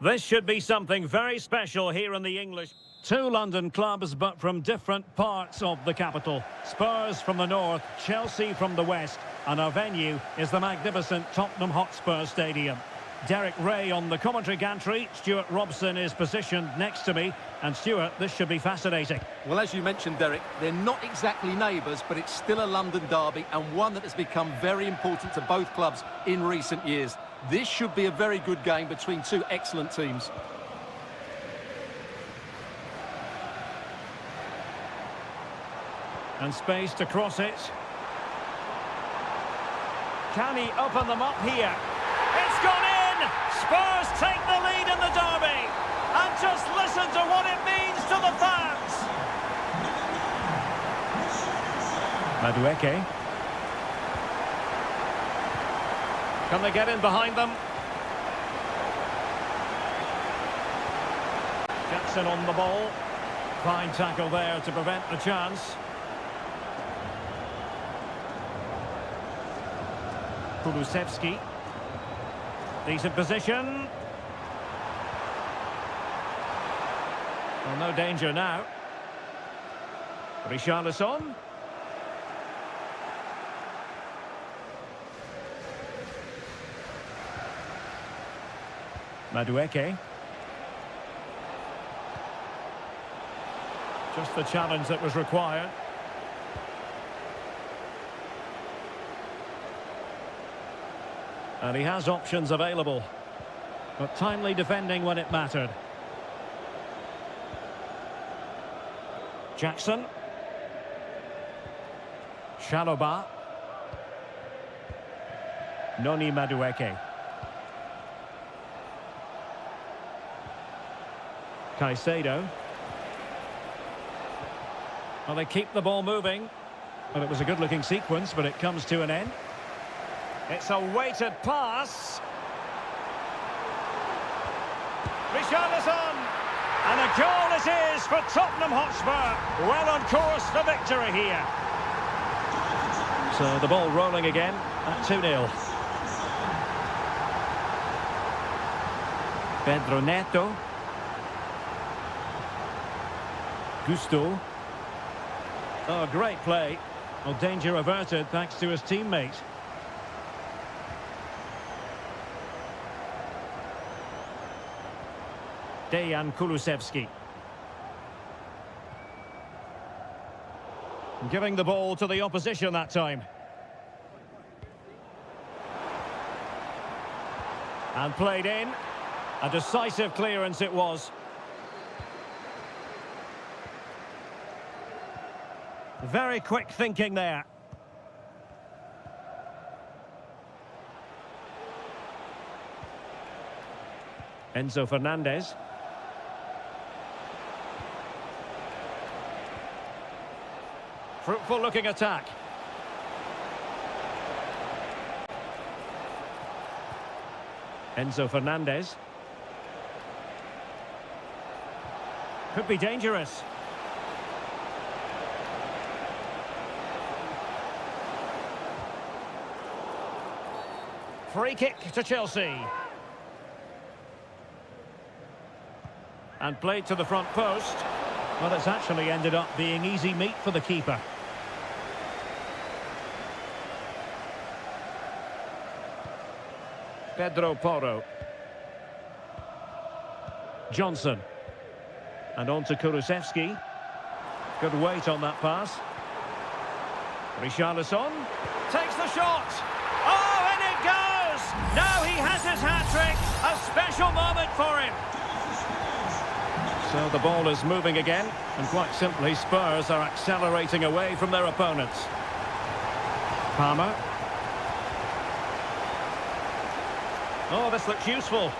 This should be something very special here in the English. Two London clubs, but from different parts of the capital. Spurs from the north, Chelsea from the west, and our venue is the magnificent Tottenham Hotspur Stadium. Derek Ray on the commentary gantry. Stuart Robson is positioned next to me. And Stuart, this should be fascinating. Well, as you mentioned, Derek, they're not exactly neighbours, but it's still a London derby and one that has become very important to both clubs in recent years. This should be a very good game between two excellent teams. And space to cross it. Can he open them up here? It's gone in! Spurs take the lead in the derby. And just listen to what it means to the fans. Madueke. Can they get in behind them? Jackson on the ball. Fine tackle there to prevent the chance. Kulusevski. Decent position. Well, no danger now. Richarlison. Madueke. Just the challenge that was required. And he has options available. But timely defending when it mattered. Jackson. Shaloba. Noni Madueke. Caicedo. Well, they keep the ball moving. Well, it was a good-looking sequence, but it comes to an end. It's a weighted pass. Richarlison. And a goal it is for Tottenham Hotspur. Well on course for victory here. So the ball rolling again at 2-0. Pedro Neto. Gusto. Oh, great play. Well, danger averted thanks to his teammate. Dejan Kulusevski. Giving the ball to the opposition that time. And played in. A decisive clearance it was. Very quick thinking there. Enzo Fernandez. Fruitful looking attack. Enzo Fernandez. Could be dangerous. Free kick to Chelsea. And played to the front post. Well, it's actually ended up being easy meat for the keeper. Pedro Porro. Johnson. And on to Kulusevski. Good weight on that pass. Richarlison takes the shot. Oh, and it goes! Now he has his hat-trick. A special moment for him. So the ball is moving again. And quite simply, Spurs are accelerating away from their opponents. Palmer. Oh, this looks useful.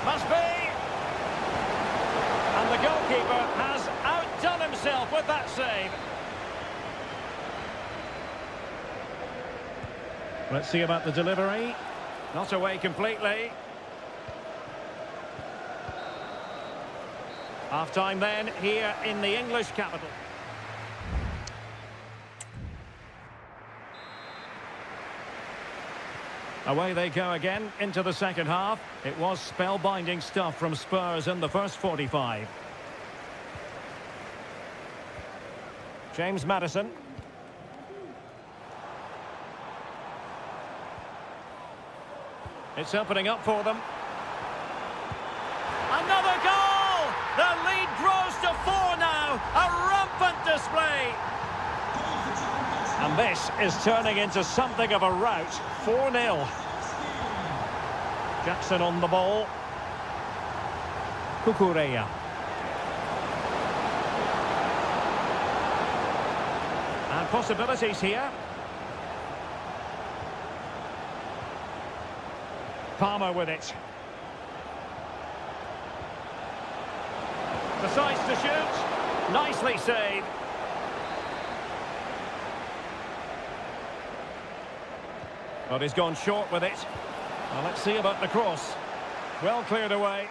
Must be. And the goalkeeper has outdone himself with that save. Let's see about the delivery. Not away completely. Half-time then, here in the English capital. Away they go again into the second half. It was spellbinding stuff from Spurs in the first 45. James Maddison. It's opening up for them. Another goal! The lead grows to 4 now. A rampant display. And this is turning into something of a rout. 4-0. Jackson on the ball. Cucurella. And possibilities here. Palmer with it. Decides to shoot. Nicely saved. But he's gone short with it. Well, let's see about the cross. Well cleared away.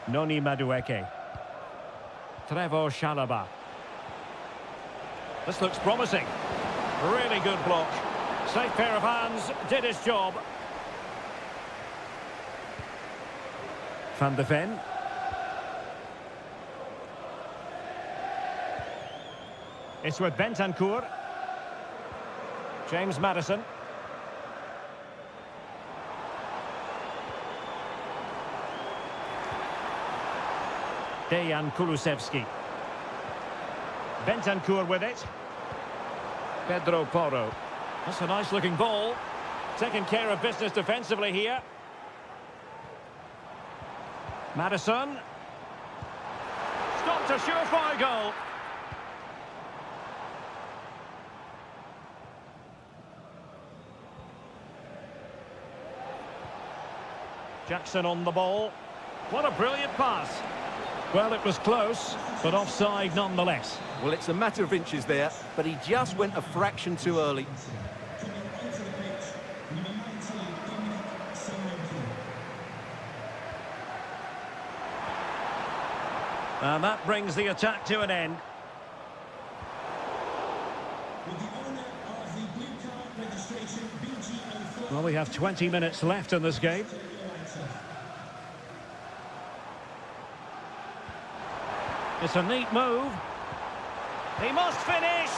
Noni Madueke. Trevor Chalobah. This looks promising. Really good block. Safe pair of hands, did his job. Van de Ven. It's with Bentancur. James Maddison. Dejan Kulusevski. Bentancur with it. Pedro Porro. That's a nice looking ball. Taking care of business defensively here. Maddison. Stopped a surefire goal. Jackson on the ball. What a brilliant pass. Well, it was close, but offside nonetheless. Well, it's a matter of inches there, but he just went a fraction too early. And that brings the attack to an end. Well, we have 20 minutes left in this game. It's a neat move. He must finish.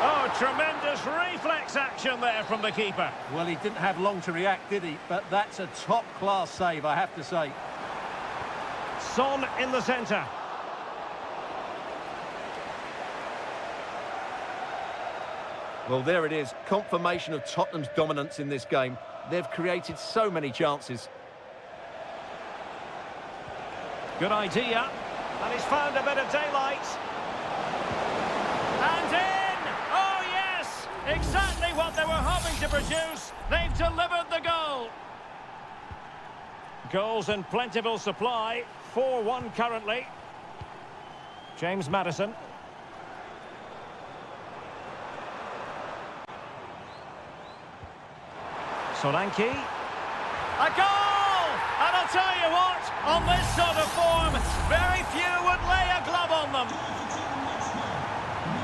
Oh, tremendous reflex action there from the keeper. Well, he didn't have long to react, did he? But that's a top-class save, I have to say. Son in the centre. Well, there it is. Confirmation of Tottenham's dominance in this game. They've created so many chances. Good idea. And he's found a bit of daylight. And in! Oh, yes! Exactly what they were hoping to produce. They've delivered the goal. Goals in plentiful supply. 4-1 currently. James Maddison. Solanke. A goal! And I'll tell you what, on this sort of form, very few would lay a glove on them.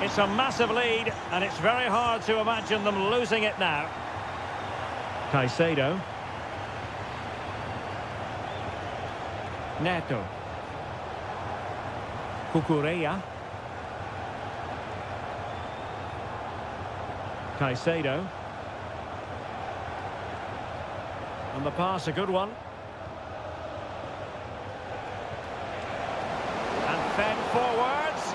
It's a massive lead, and it's very hard to imagine them losing it now. Caicedo. Neto. Cucurella. Caicedo. And the pass, a good one. And fed forwards.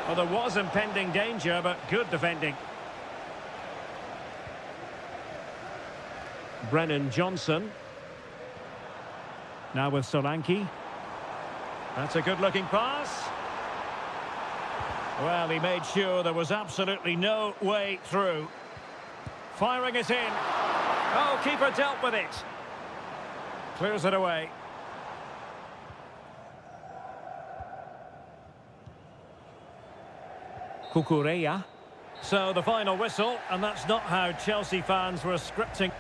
Well, there was impending danger, but good defending. Brennan Johnson. Now with Solanke. That's a good-looking pass. Well, he made sure there was absolutely no way through. Firing it in. Oh, keeper dealt with it. Clears it away. Cucurella. So the final whistle, and that's not how Chelsea fans were scripting.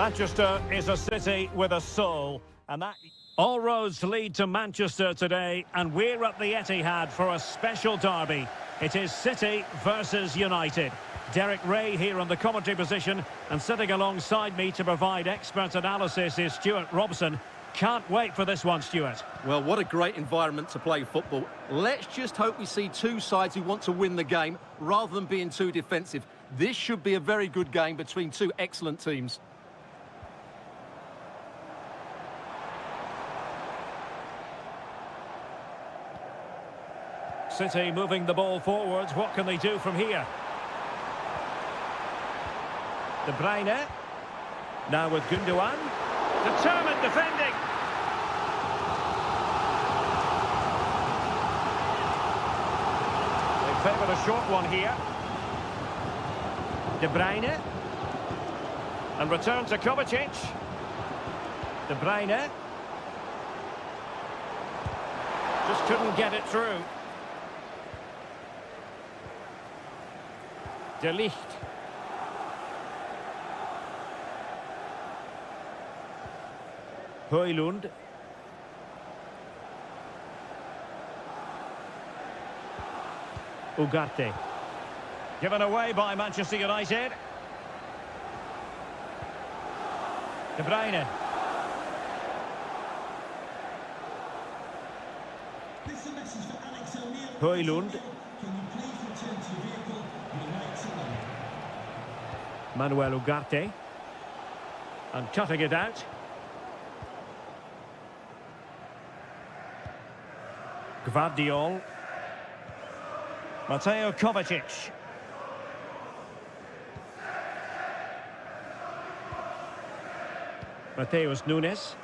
Manchester is a city with a soul, and that all roads lead to Manchester today, and we're at the Etihad for a special derby. It is City versus United. Derek Ray here on the commentary position, and sitting alongside me to provide expert analysis is Stuart Robson. Can't wait for this one, Stuart. Well, what a great environment to play football. Let's just hope we see two sides who want to win the game rather than being too defensive. This should be a very good game between two excellent teams. City moving the ball forwards. What can they do from here? De Bruyne. Now with Gundogan. Determined defending. They favour a short one here. De Bruyne. And return to Kovacic. De Bruyne. Just couldn't get it through. De Ligt. Højlund. Ugarte. Given away by Manchester United. De Bruyne. This is a message for Alex O'Neill. Højlund. Can you please return to your vehicle? You're right to them. Manuel Ugarte. And cutting it out. Gvardiol. Mateo Kovacic. Mateus Nunes.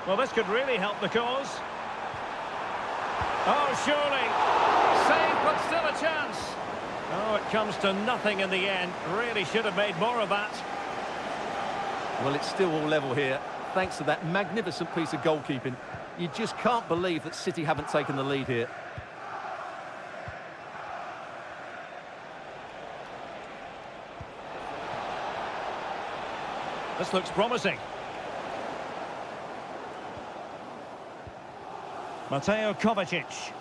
Well, this could really help the cause. Oh, surely. Save, but still a chance. Oh, it comes to nothing in the end. Really should have made more of that. Well, it's still all level here, thanks to that magnificent piece of goalkeeping. You just can't believe that City haven't taken the lead here. This looks promising. Mateo Kovacic.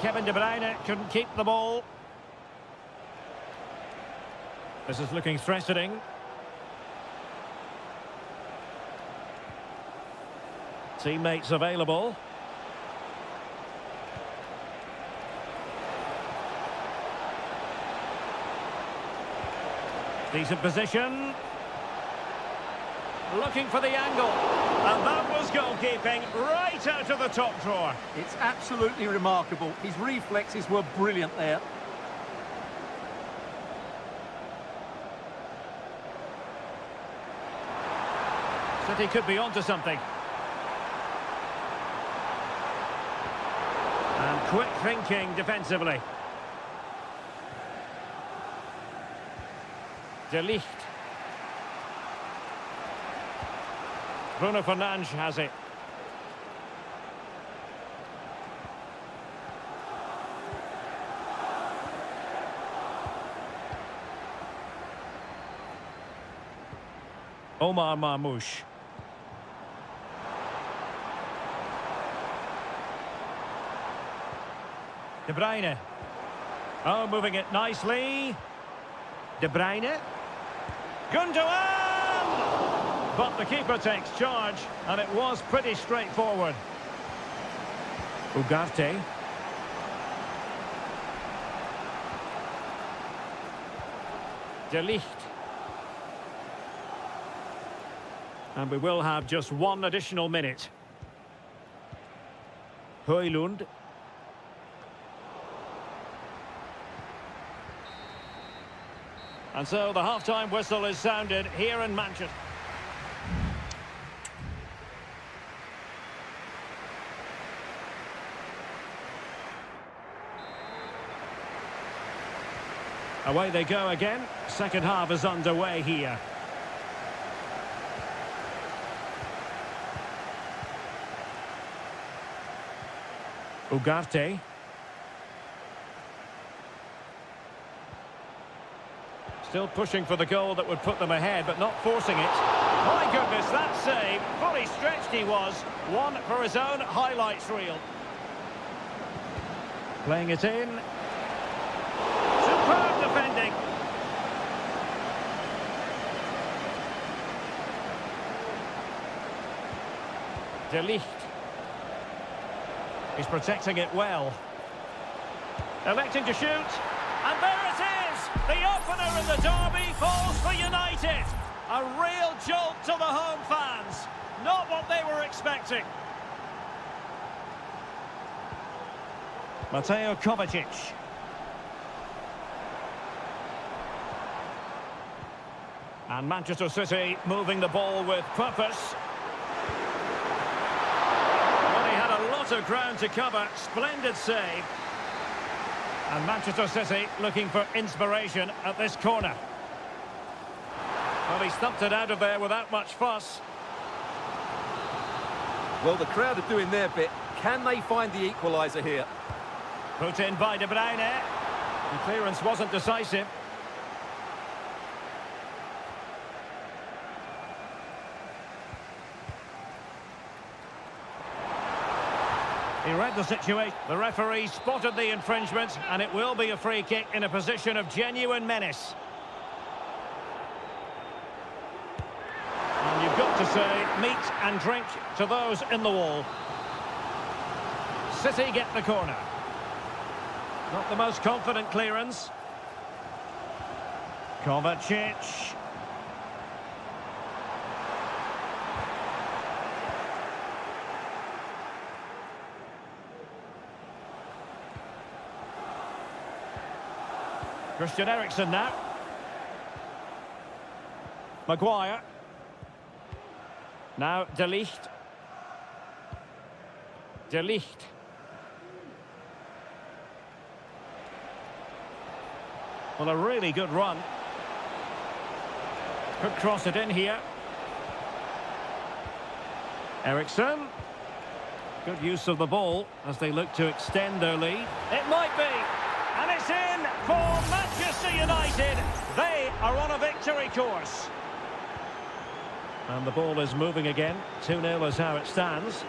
Kevin De Bruyne couldn't keep the ball. This is looking threatening. Teammates available. Decent position. Looking for the angle. And that was goalkeeping right out of the top drawer. It's absolutely remarkable. His reflexes were brilliant there. City could be onto something. And quick thinking defensively. De Ligt. Bruno Fernandes has it. Omar Marmoush. De Bruyne. Oh, moving it nicely. De Bruyne. Gundogan! But the keeper takes charge, and it was pretty straightforward. Ugarte. De Ligt. And we will have just one additional minute. Højlund. And so the half-time whistle is sounded here in Manchester. Away they go again. Second half is underway here. Ugarte. Still pushing for the goal that would put them ahead, but not forcing it. My goodness, that save. Fully stretched he was. One for his own highlights reel. Playing it in. Superb defending. De Ligt. He's protecting it well. Electing to shoot. And there it is! The opener in the derby falls for United. A real jolt to the home fans. Not what they were expecting. Mateo Kovacic. And Manchester City moving the ball with purpose. Well, he had a lot of ground to cover. Splendid save. And Manchester City looking for inspiration at this corner. Well, he stumped it out of there without much fuss. Well, the crowd are doing their bit. Can they find the equaliser here? Put in by De Bruyne. The clearance wasn't decisive. He read the situation. The referee spotted the infringement, and it will be a free kick in a position of genuine menace. And you've got to say, meat and drink to those in the wall. City get the corner. Not the most confident clearance. Kovacic. Christian Eriksen now. Maguire. Now De Ligt. De Ligt. Well, a really good run. Could cross it in here. Eriksen. Good use of the ball as they look to extend their lead. It might be. And it's in for Manchester United. They are on a victory course. And the ball is moving again. 2-0 is how it stands.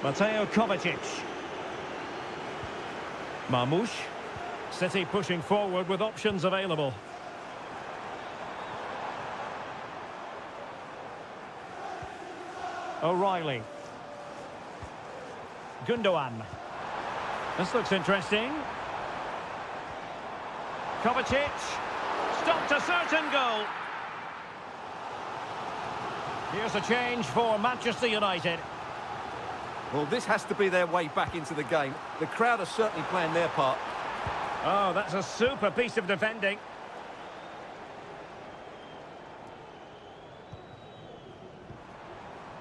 Mateo Kovacic. Marmoush. City pushing forward with options available. O'Reilly. Gundogan. This looks interesting. Kovacic. Stopped a certain goal. Here's a change for Manchester United. Well, this has to be their way back into the game. The crowd are certainly playing their part. Oh, that's a super piece of defending.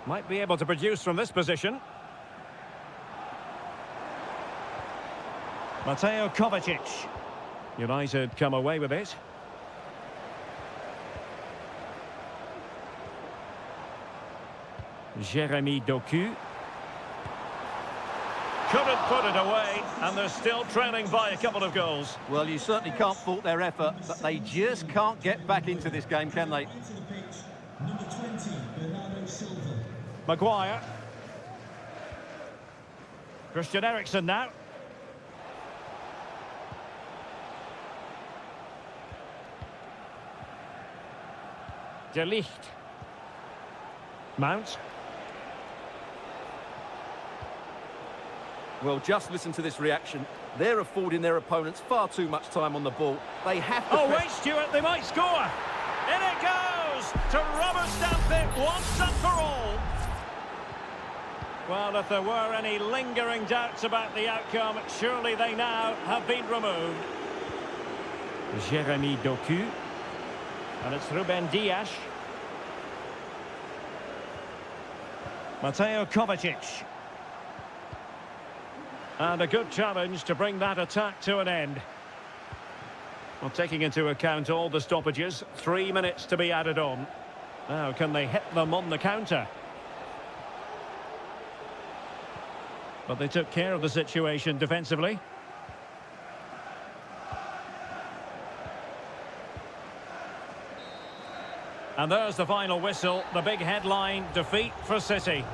Might be able to produce from this position. Mateo Kovacic. United come away with it. Jeremy Doku. Couldn't put it away, and they're still trailing by a couple of goals. Well, you certainly can't fault their effort, but they just can't get back into this game, can they? Into the pitch, number 20, Bernardo Silva. Maguire. Christian Eriksen now. De Ligt. Mount. Well, just listen to this reaction. They're affording their opponents far too much time on the ball. They have to... Oh, wait, Stuart, they might score. In it goes to rubber stamp it once and for all. Well, if there were any lingering doubts about the outcome, surely they now have been removed. Jeremy Doku. And it's Ruben Dias. Mateo Kovacic. And a good challenge to bring that attack to an end. Well, taking into account all the stoppages, 3 minutes to be added on. Now, can they hit them on the counter? But they took care of the situation defensively. And there's the final whistle, the big headline, defeat for City.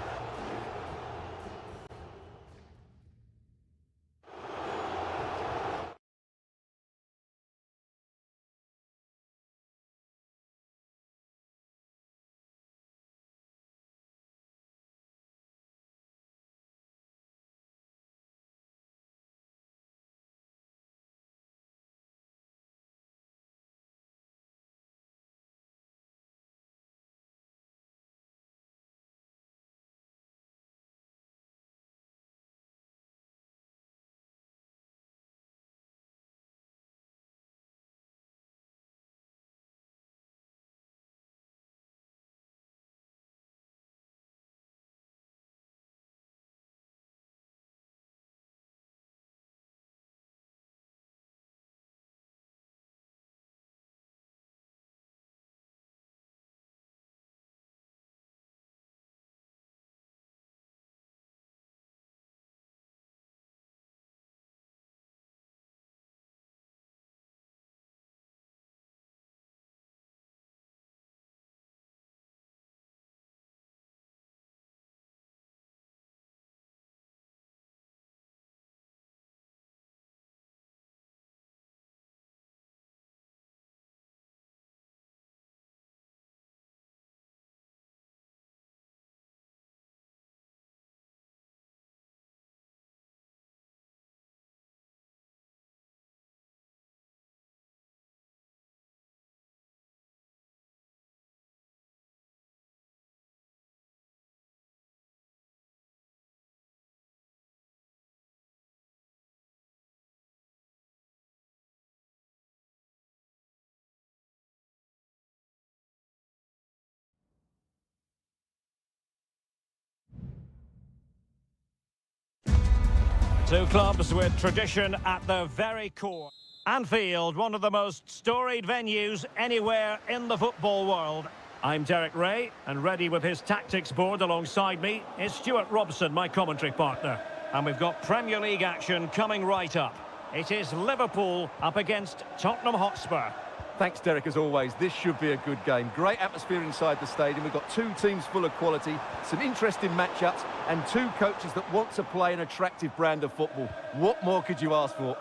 Two clubs with tradition at their very core. Anfield, one of the most storied venues anywhere in the football world. I'm Derek Ray, and ready with his tactics board alongside me is Stuart Robson, my commentary partner. And we've got Premier League action coming right up. It is Liverpool up against Tottenham Hotspur. Thanks, Derek, as always. This should be a good game. Great atmosphere inside the stadium. We've got two teams full of quality, some interesting matchups, and two coaches that want to play an attractive brand of football. What more could you ask for?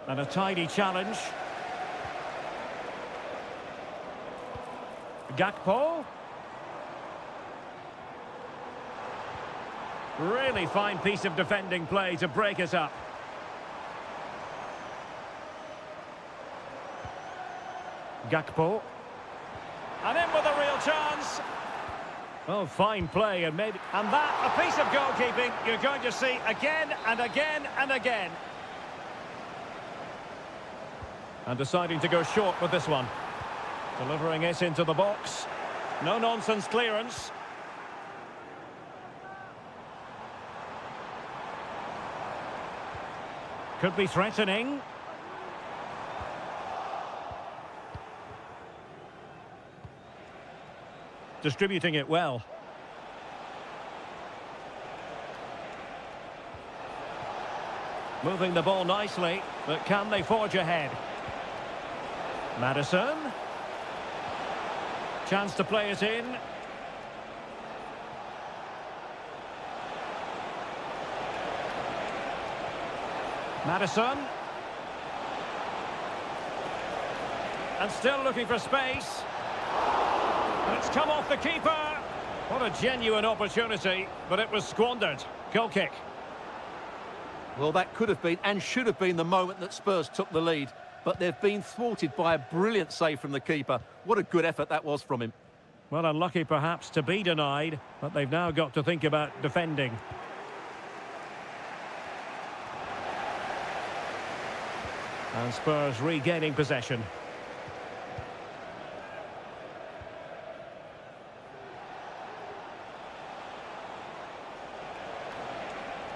And a tidy challenge. Gakpo. Really fine piece of defending play to break us up. Gakpo. And in with a real chance. Oh, fine play and maybe... And that, a piece of goalkeeping you're going to see again and again and again. And deciding to go short with this one. Delivering it into the box. No-nonsense clearance. Could be threatening. Distributing it well. Moving the ball nicely, but can they forge ahead? Maddison. Chance to play it in. Maddison. And still looking for space. It's come off the keeper. What a genuine opportunity, but it was squandered. Goal kick. Well, that could have been and should have been the moment that Spurs took the lead. But they've been thwarted by a brilliant save from the keeper. What a good effort that was from him. Well, unlucky perhaps to be denied, but they've now got to think about defending. And Spurs regaining possession.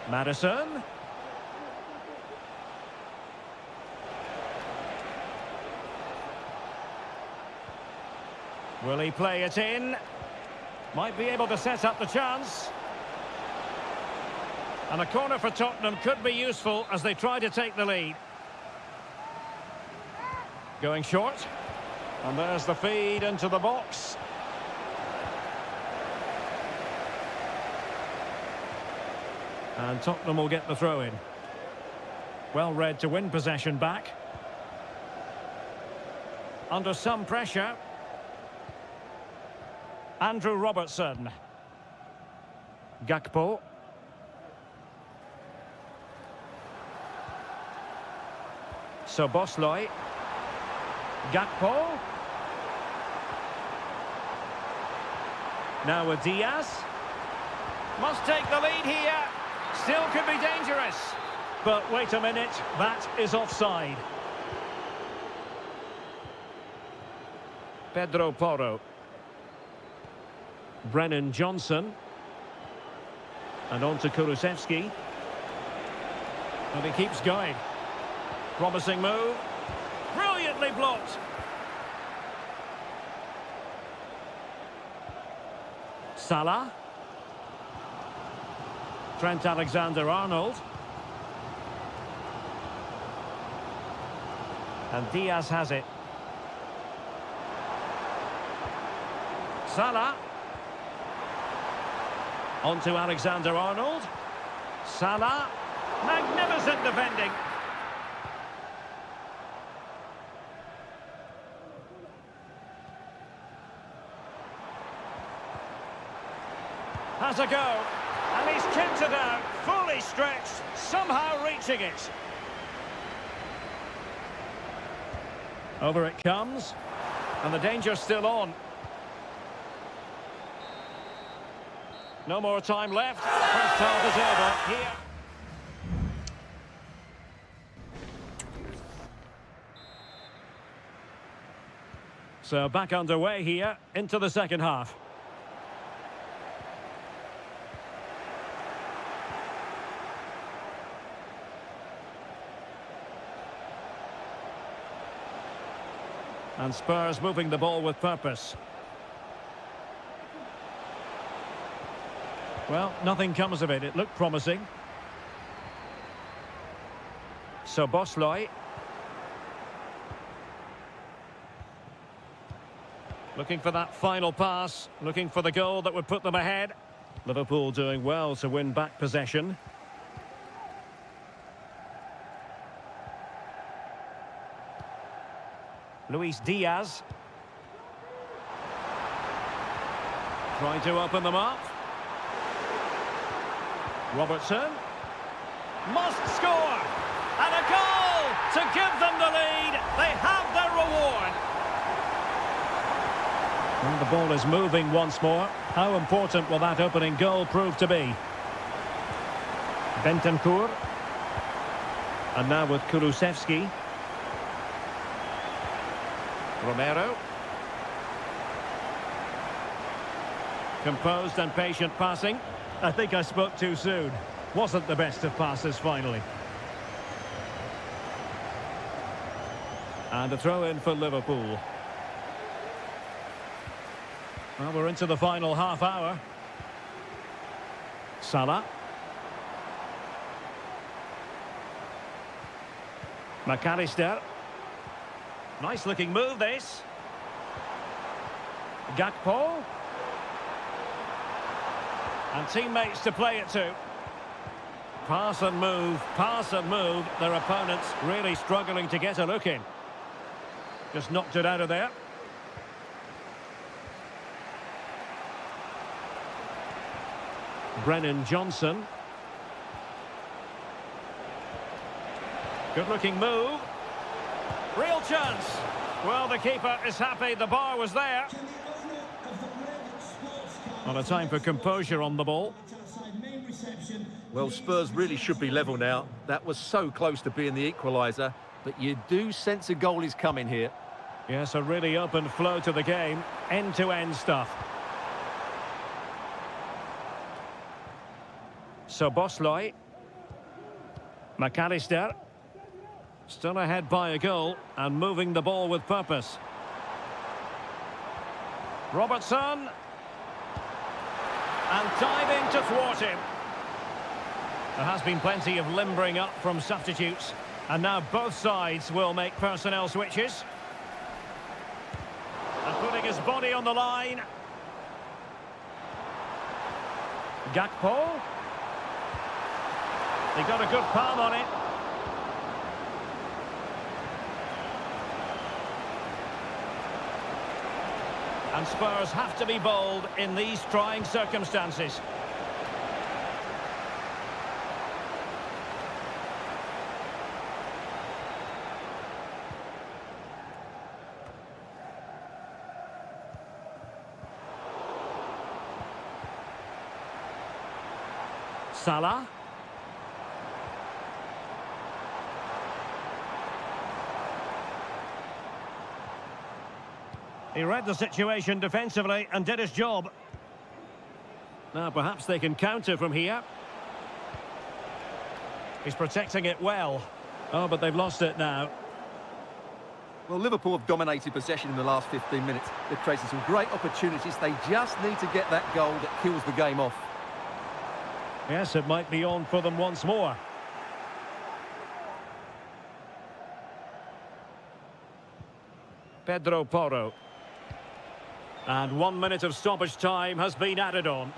Maddison. Will he play it in? Might be able to set up the chance. And a corner for Tottenham could be useful as they try to take the lead. Going short. And there's the feed into the box. And Tottenham will get the throw in. Well read to win possession back. Under some pressure. Andrew Robertson. Gakpo. Szoboszlai. Gakpo. Now with Diaz. Must take the lead here. Still could be dangerous. But wait a minute, that is offside. Pedro Porro. Brennan Johnson. And on to Kulusevski. And he keeps going. Promising move. Brilliantly blocked. Salah. Trent Alexander-Arnold. And Diaz has it. Salah. On to Alexander-Arnold. Salah. Magnificent defending. Has a go. And he's kept it out. Fully stretched. Somehow reaching it. Over it comes. And the danger's still on. No more time left. First half is over here. So back underway here into the second half. And Spurs moving the ball with purpose. Well, nothing comes of it. It looked promising. Szoboszlai. Looking for that final pass. Looking for the goal that would put them ahead. Liverpool doing well to win back possession. Luis Diaz. Trying to open them up. Robertson. Must score! And a goal to give them the lead. They have their reward. And the ball is moving once more. How important will that opening goal prove to be? Bentancur. And now with Kulusevski. Romero. Composed and patient passing. I think I spoke too soon. Wasn't the best of passes finally. And a throw in for Liverpool. Well, we're into the final half hour. Salah. McAllister. Nice looking move this. Gakpo. And teammates to play it to. Pass and move, pass and move. Their opponents really struggling to get a look in. Just knocked it out of there. Brennan Johnson. Good looking move. Real chance. Well, the keeper is happy. The bar was there. On a time for composure on the ball. Well, Spurs really should be level now. That was so close to being the equaliser, but you do sense a goal is coming here. Yes, a really open flow to the game. End-to-end stuff. Szoboszlai. McAllister. Still ahead by a goal and moving the ball with purpose. Robertson. And diving to thwart him. There has been plenty of limbering up from substitutes. And now both sides will make personnel switches. his body on the line. Gakpo. He got a good palm on it. And Spurs have to be bold in these trying circumstances. Salah. He read the situation defensively and did his job. Now perhaps they can counter from here. He's protecting it well. Oh, but they've lost it now. Well, Liverpool have dominated possession in the last 15 minutes. They've created some great opportunities. They just need to get that goal that kills the game off. Yes, it might be on for them once more. Pedro Porro. And 1 minute of stoppage time has been added on.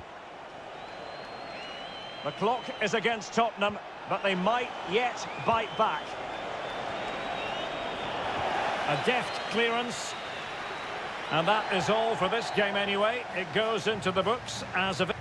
The clock is against Tottenham, but they might yet bite back. A deft clearance. And that is all for this game anyway. It goes into the books as a...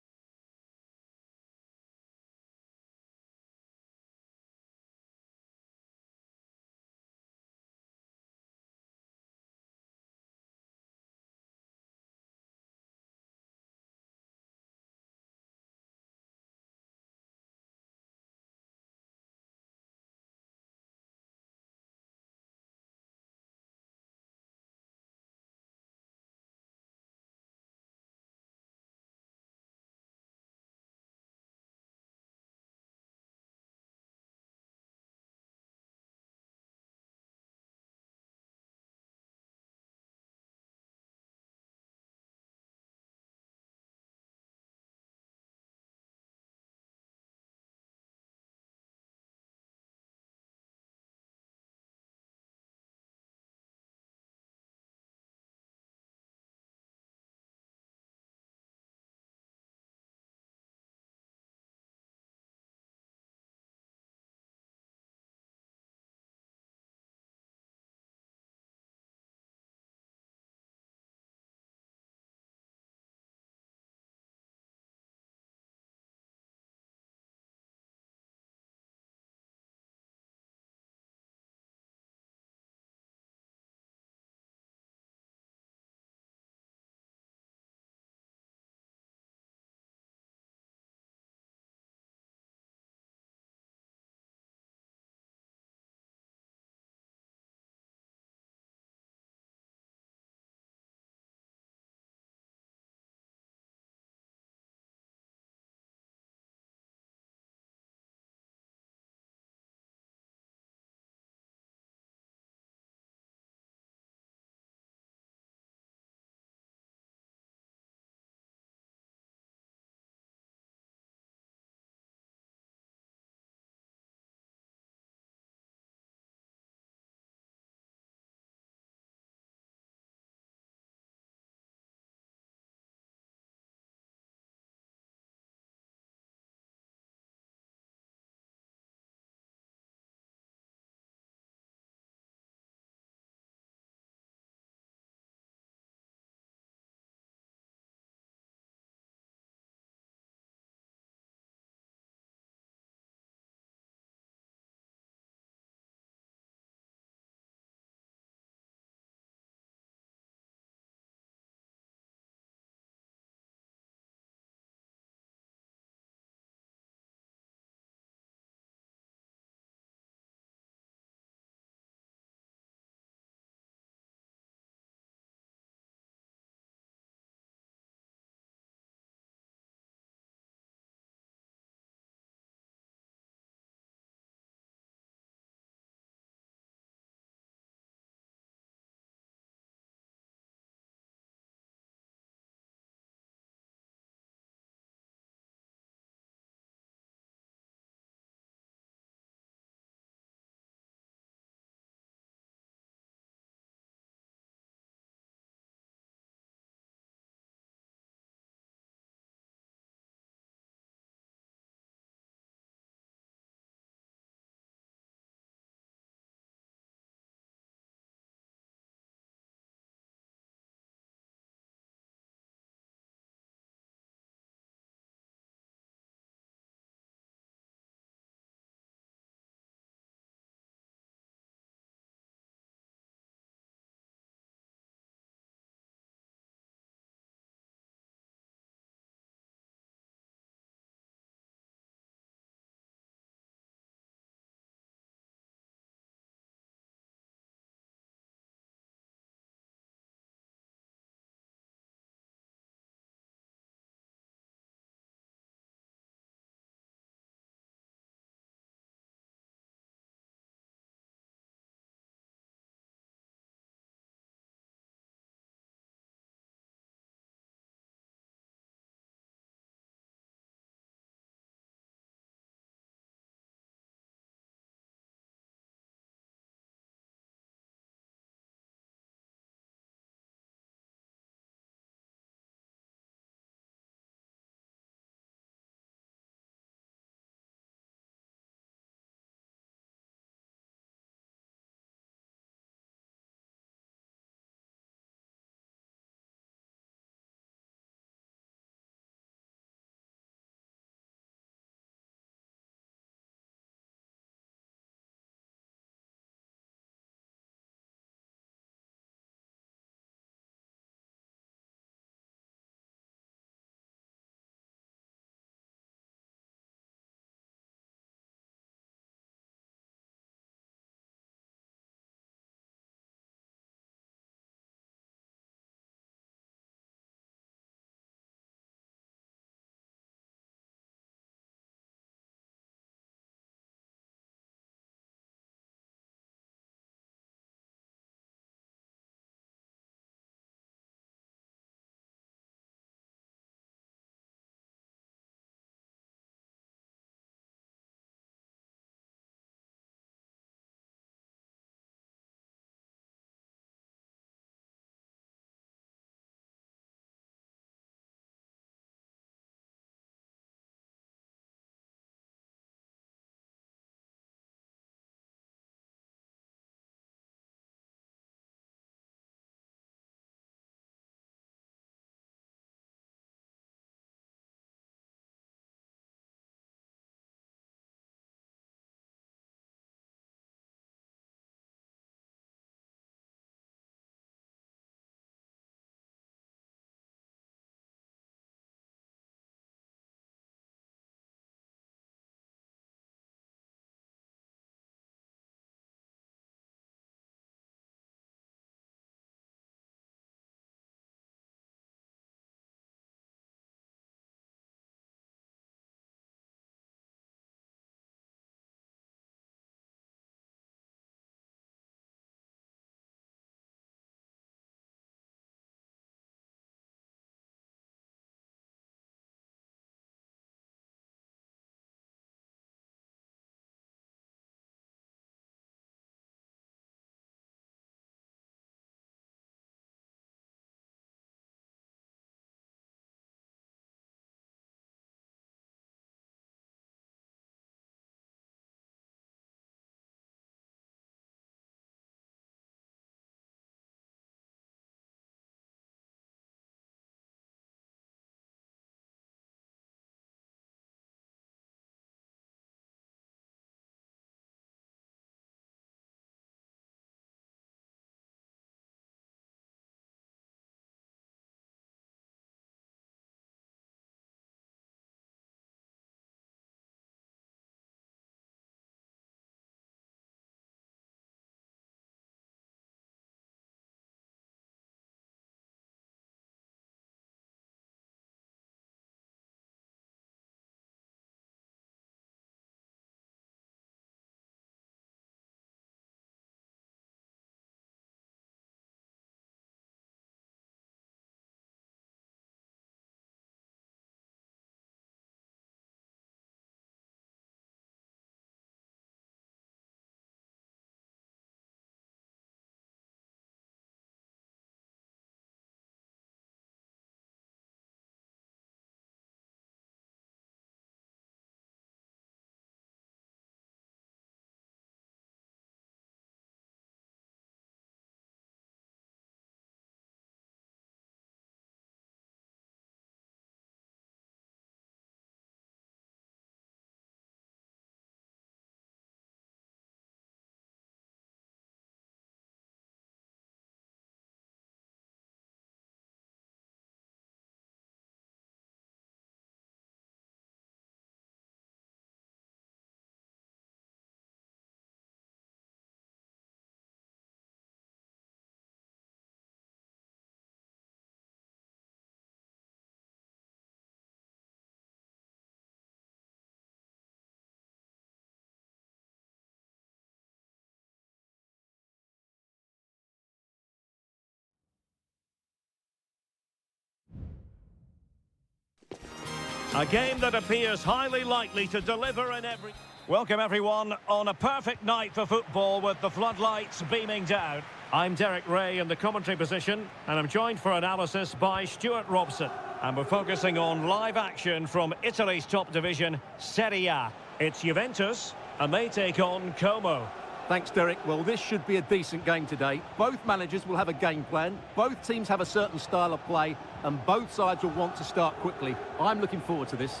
A game that appears highly likely to deliver in every... Welcome everyone on a perfect night for football with the floodlights beaming down. I'm Derek Ray in the commentary position and I'm joined for analysis by Stuart Robson. And we're focusing on live action from Italy's top division, Seria. It's Juventus and they take on Como. Thanks, Derek. Well, this should be a decent game today. Both managers will have a game plan. Both teams have a certain style of play and both sides will want to start quickly. I'm looking forward to this.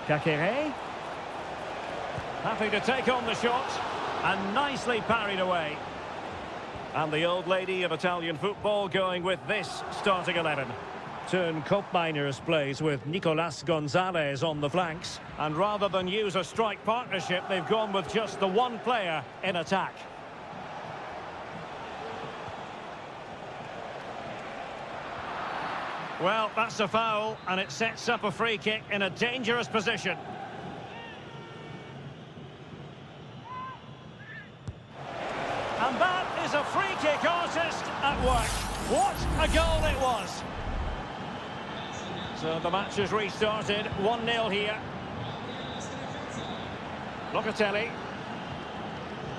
Kakere. Happy to take on the shot. And nicely parried away. And the old lady of Italian football going with this starting 11. Turn Koopmeiners plays with Nicolas Gonzalez on the flanks. And rather than use a strike partnership, they've gone with just the one player in attack. Well, that's a foul, and it sets up a free kick in a dangerous position. And that is a free kick artist at work. What a goal it was! So the match has restarted, 1-0 here. Locatelli.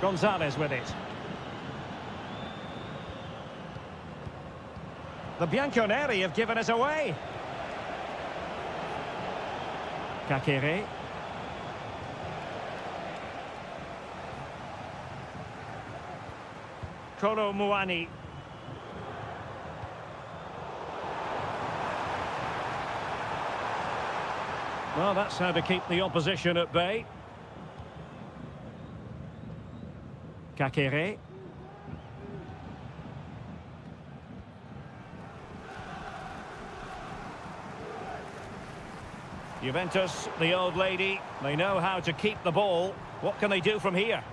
Gonzalez with it. The Bianconeri have given us away. Kakere. Kolo Muani. Well, that's how to keep the opposition at bay. Kakere. Juventus, the old lady, they know how to keep the ball. What can they do from here?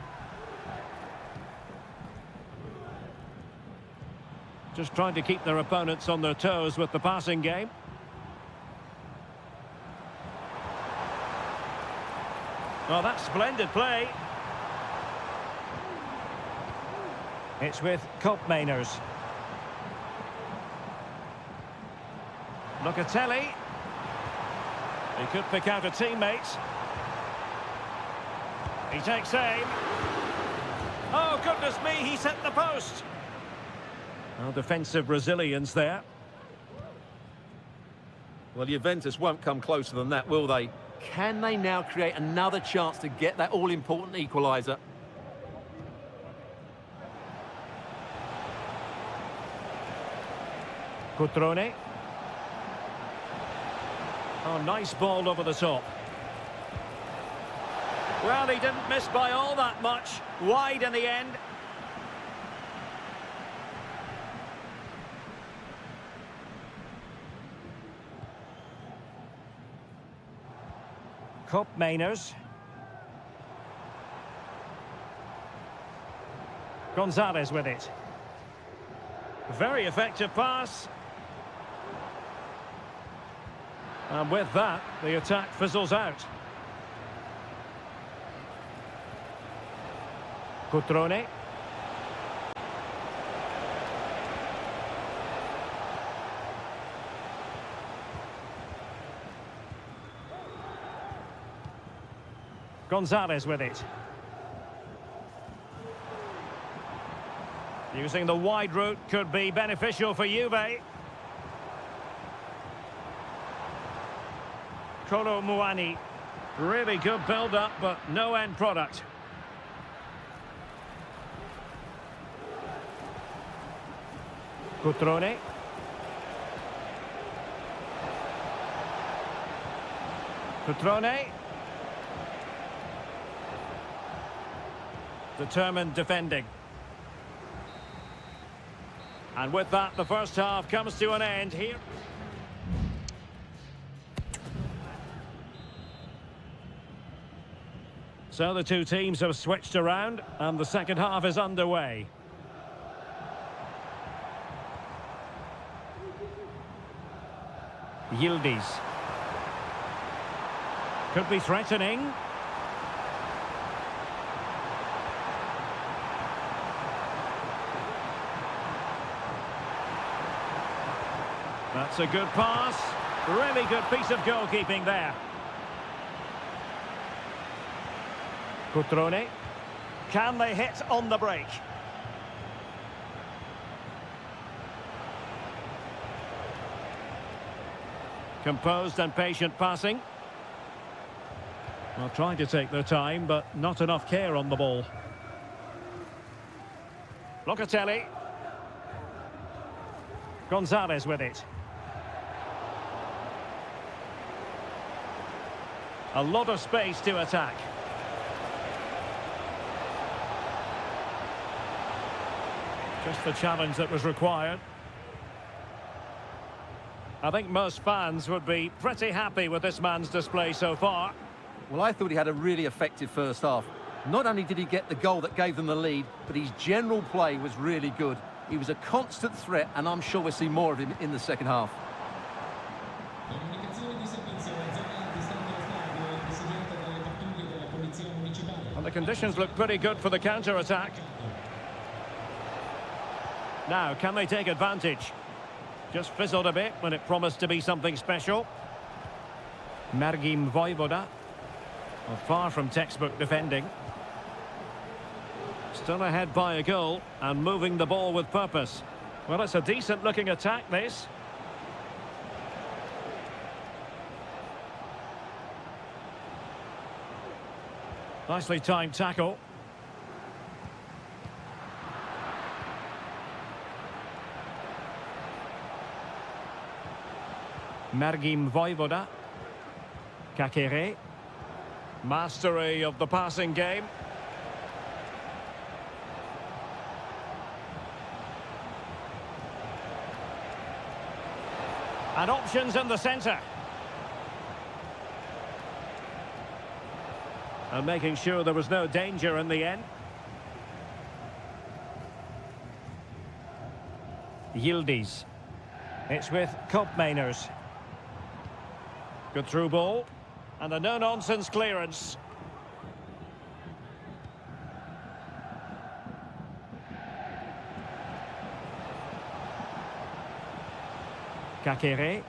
Just trying to keep their opponents on their toes with the passing game. Well, that's splendid play. It's with Koopmeiners. Locatelli. He could pick out a teammate. He takes aim. Oh, goodness me, he's hit the post. Well, defensive resilience there. Well, Juventus won't come closer than that, will they? Can they now create another chance to get that all-important equaliser? Cutrone. Oh, nice ball over the top. Well, he didn't miss by all that much. Wide in the end. Koopmeiners. Gonzalez with it. Very effective pass. And with that, the attack fizzles out. Cutrone. Gonzalez with it. Using the wide route could be beneficial for Juve. Kolo Muani. Really good build-up, but no end product. Cutrone. Cutrone. Determined defending. And with that, the first half comes to an end here. So the two teams have switched around and the second half is underway. Yildiz. Could be threatening. That's a good pass. Really good piece of goalkeeping there. Cutrone. Can they hit on the break? Composed and patient passing. Well, trying to take their time, but not enough care on the ball. Locatelli. Gonzalez with it. A lot of space to attack. Just the challenge that was required. I think most fans would be pretty happy with this man's display so far. Well, I thought he had a really effective first half. Not only did he get the goal that gave them the lead, but his general play was really good. He was a constant threat, and I'm sure we'll see more of him in the second half. And the conditions look pretty good for the counter-attack. Now, can they take advantage? Just fizzled a bit when it promised to be something special. Margim Vojvoda. Well, far from textbook defending. Still ahead by a goal and moving the ball with purpose. Well, it's a decent-looking attack, this. Nicely timed tackle. Margim Vojvoda. Kakere. Mastery of the passing game. And options in the centre. And making sure there was no danger in the end. Yildiz. It's with Koopmeiners. Good through ball. And a no-nonsense clearance. Kakere.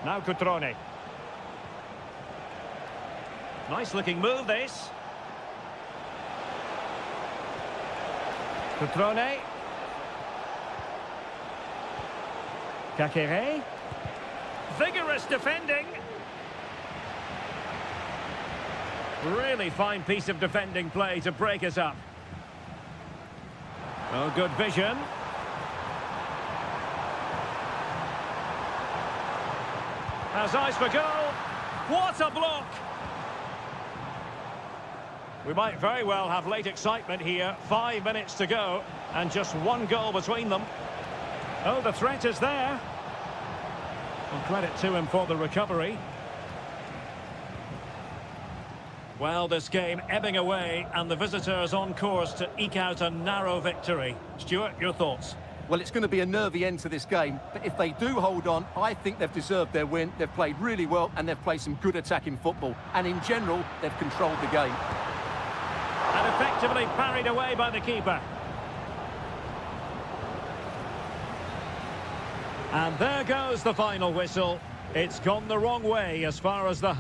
Now Cutrone. Nice-looking move, this. Cutrone. Kakere. Vigorous defending. Really fine piece of defending play to break us up. Oh, good vision. Has eyes for goal. What a block! We might very well have late excitement here. 5 minutes to go, and just one goal between them. Oh, the threat is there. Well, credit to him for the recovery. Well, this game ebbing away, and the visitors on course to eke out a narrow victory. Stuart, your thoughts? Well, it's going to be a nervy end to this game, but if they do hold on, I think they've deserved their win. They've played really well, and they've played some good attacking football. And in general, they've controlled the game. And effectively parried away by the keeper. And there goes the final whistle. It's gone the wrong way as far as the...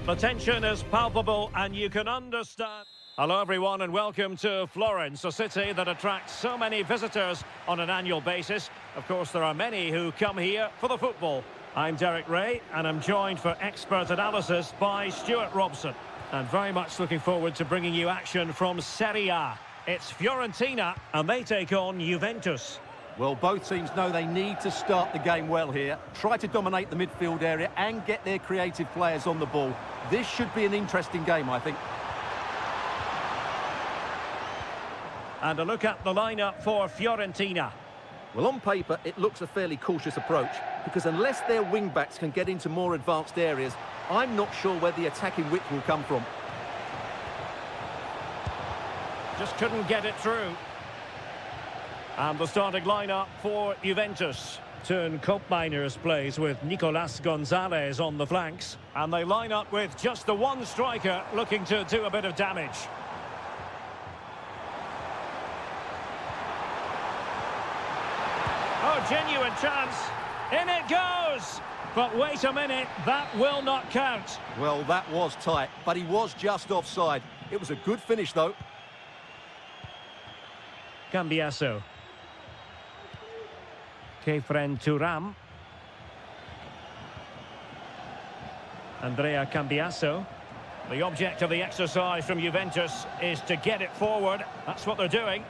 The tension is palpable and you can understand. Hello everyone and welcome to Florence, a city that attracts so many visitors on an annual basis. Of course, there are many who come here for the football. I'm Derek Ray and I'm joined for expert analysis by Stuart Robson. And very much looking forward to bringing you action from Seria. It's Fiorentina and they take on Juventus. Well, both teams know they need to start the game well here. Try to dominate the midfield area and get their creative players on the ball. This should be an interesting game, I think. And a look at the lineup for Fiorentina. Well, on paper, it looks a fairly cautious approach, because unless their wing-backs can get into more advanced areas, I'm not sure where the attacking width will come from. Just couldn't get it through. And the starting lineup for Juventus. Turn Koopmeiners plays with Nicolas Gonzalez on the flanks. And they line up with just the one striker looking to do a bit of damage. Oh, genuine chance. In it goes. But wait a minute, that will not count. Well, that was tight, but he was just offside. It was a good finish, though. Cambiasso. Kefren Turam. Andrea Cambiasso. The object of the exercise from Juventus is to get it forward. That's what they're doing.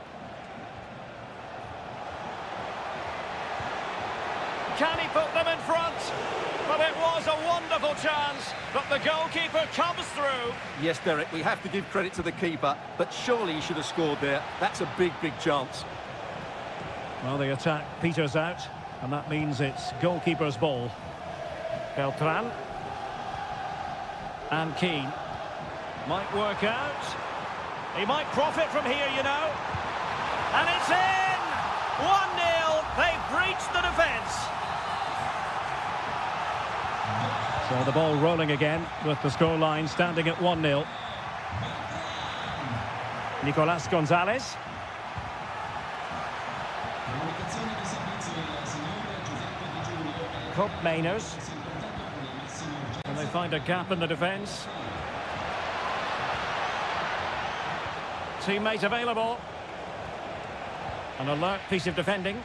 Can he put them in front? Well, it was a wonderful chance, but the goalkeeper comes through. Yes, Derek, we have to give credit to the keeper, but surely he should have scored there. That's a big, big chance. Well, the attack peters out, and that means it's goalkeeper's ball. Beltran. And Keane. Might work out. He might profit from here, you know. And it's in! 1-0. They've breached the defence. So the ball rolling again with the scoreline standing at 1-0. Nicolas Gonzalez. Koopmeiners. And they find a gap in the defence. Teammate available. An alert piece of defending.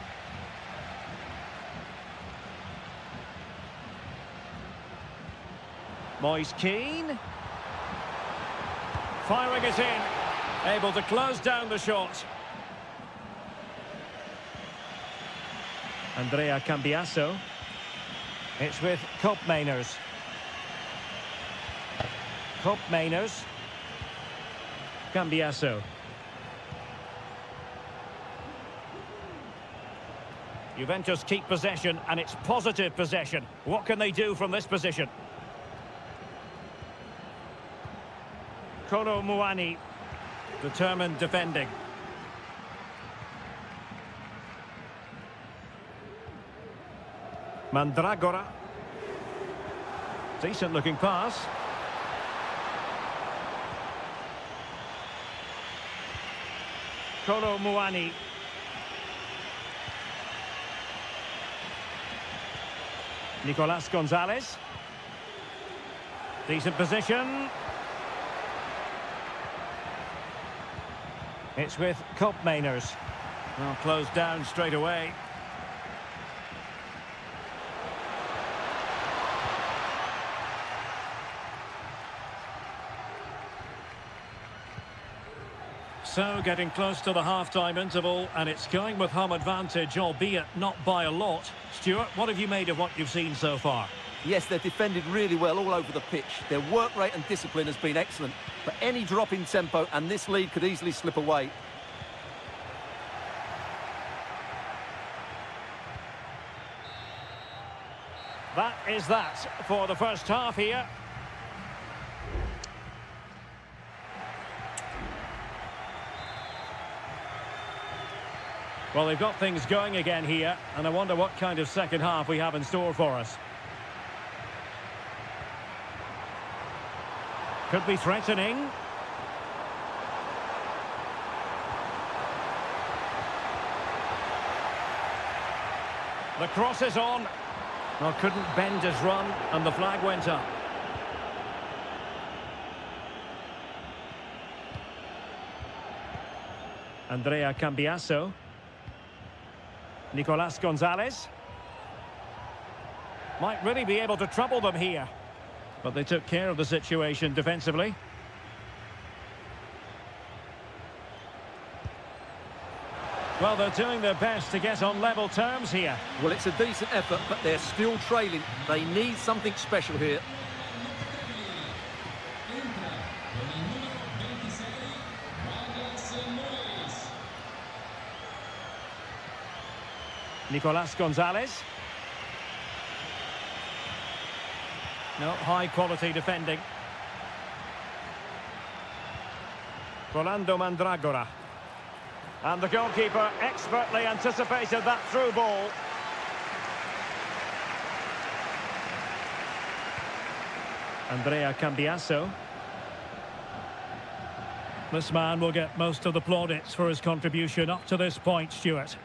Moise Keane. Firing it in. Able to close down the shot. Andrea Cambiasso. It's with Koopmeiners. Koopmeiners. Cambiasso. Juventus keep possession, and it's positive possession. What can they do from this position? Kolo Muani. Determined defending. Mandragora. Decent looking pass. Kolo Muani. Nicolas Gonzalez. Decent position. It's with Koopmeiners. Well, closed down straight away. So, getting close to the half-time interval, and it's going with home advantage, albeit not by a lot. Stuart, what have you made of what you've seen so far? Yes, they've defended really well all over the pitch. Their work rate and discipline has been excellent. But any drop in tempo, and this lead could easily slip away. That is that for the first half here. Well, they've got things going again here, and I wonder what kind of second half we have in store for us. Could be threatening. The cross is on. Well, couldn't bend his run, and the flag went up. Andrea Cambiaso. Nicolas Gonzalez. Might really be able to trouble them here. But they took care of the situation defensively. Well, they're doing their best to get on level terms here. Well, it's a decent effort, but they're still trailing. They need something special here. Nicolas Gonzalez. No, high-quality defending. Rolando Mandragora. And the goalkeeper expertly anticipated that through ball. Andrea Cambiaso. This man will get most of the plaudits for his contribution up to this point, Stuart.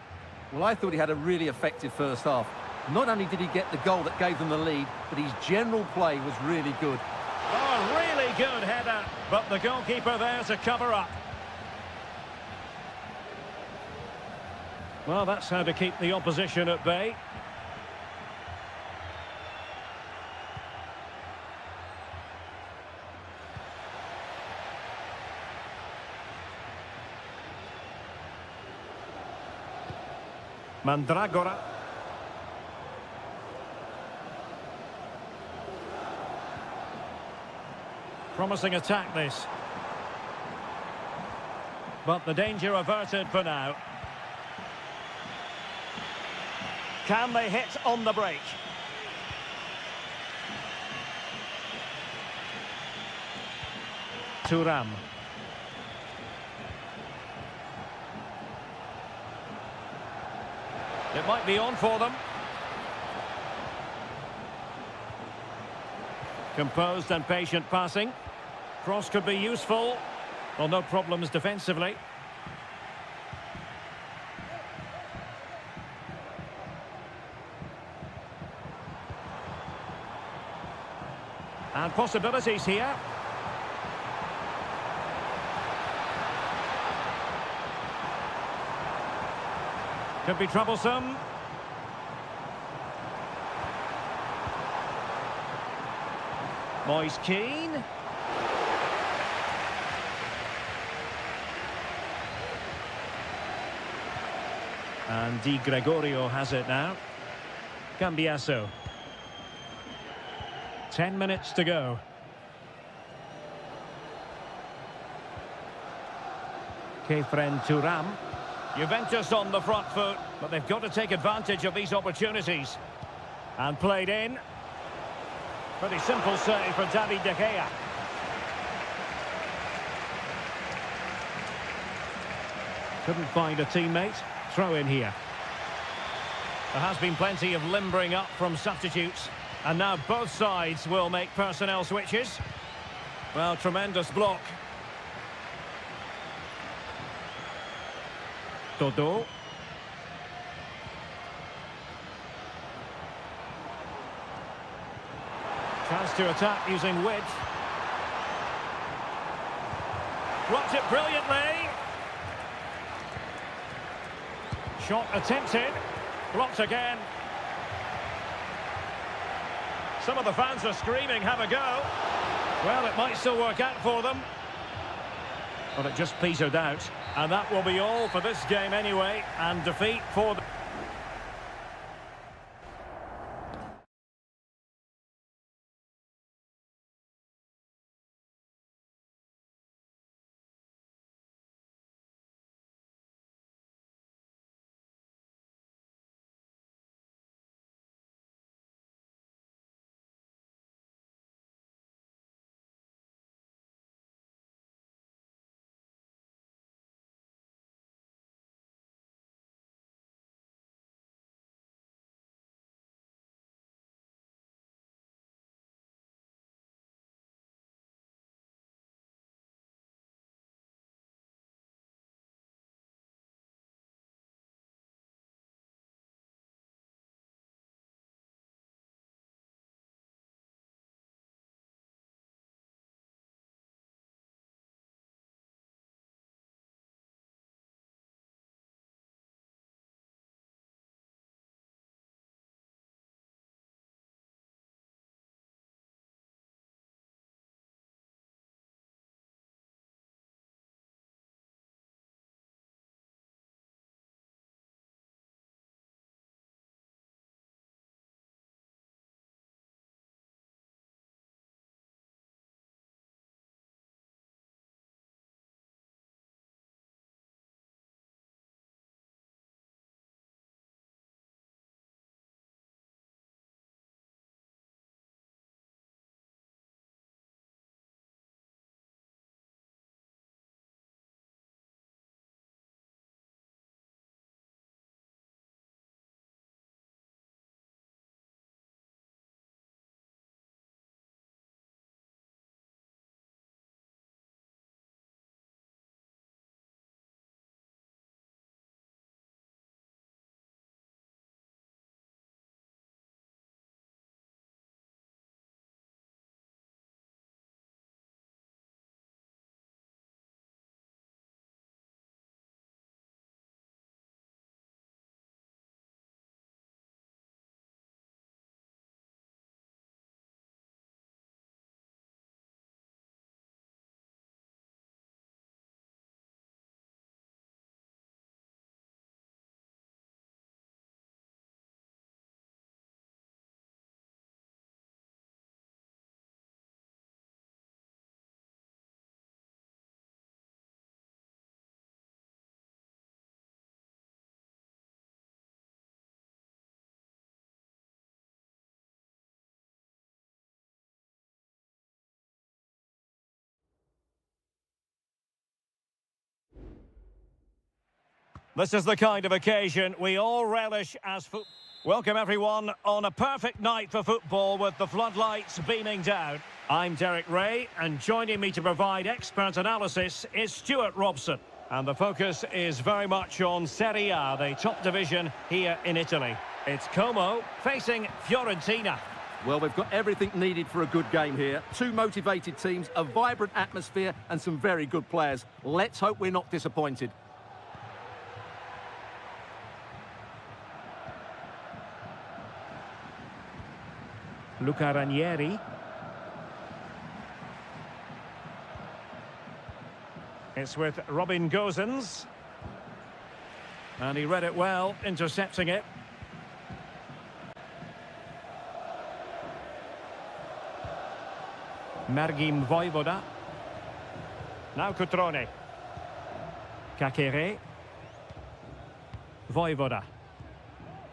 Well, I thought he had a really effective first half. Not only did he get the goal that gave them the lead, but his general play was really good. Oh, really good header, but the goalkeeper there to cover up. Well, that's how to keep the opposition at bay. Mandragora. Promising attack this. But the danger averted for now. Can they hit on the break? Thuram. It might be on for them. Composed and patient passing. Cross could be useful. Well, no problems defensively. And possibilities here. Could be troublesome. Moise Keane. And Di Gregorio has it now. Cambiaso. 10 minutes to go. Kefren Thuram. Juventus on the front foot, but they've got to take advantage of these opportunities. And played in. Pretty simple save for David De Gea. Couldn't find a teammate. Throw in here. There has been plenty of limbering up from substitutes. And now both sides will make personnel switches. Well, tremendous block. Todo. Chance to attack using width. Blocked it brilliantly. Shot attempted. Blocked again. Some of the fans are screaming, have a go. Well, it might still work out for them. But it just petered out. And that will be all for this game anyway. And defeat for the... This is the kind of occasion we all relish as foot. Welcome everyone on a perfect night for football with the floodlights beaming down. I'm Derek Ray, and joining me to provide expert analysis is Stuart Robson. And the focus is very much on Seria, the top division here in Italy. It's Como facing Fiorentina. Well, we've got everything needed for a good game here. Two motivated teams, a vibrant atmosphere and some very good players. Let's hope we're not disappointed. Luca Ranieri. It's with Robin Gosens. And he read it well, intercepting it. Mergim Voivoda. Now Cutrone. Kakere. Voivoda.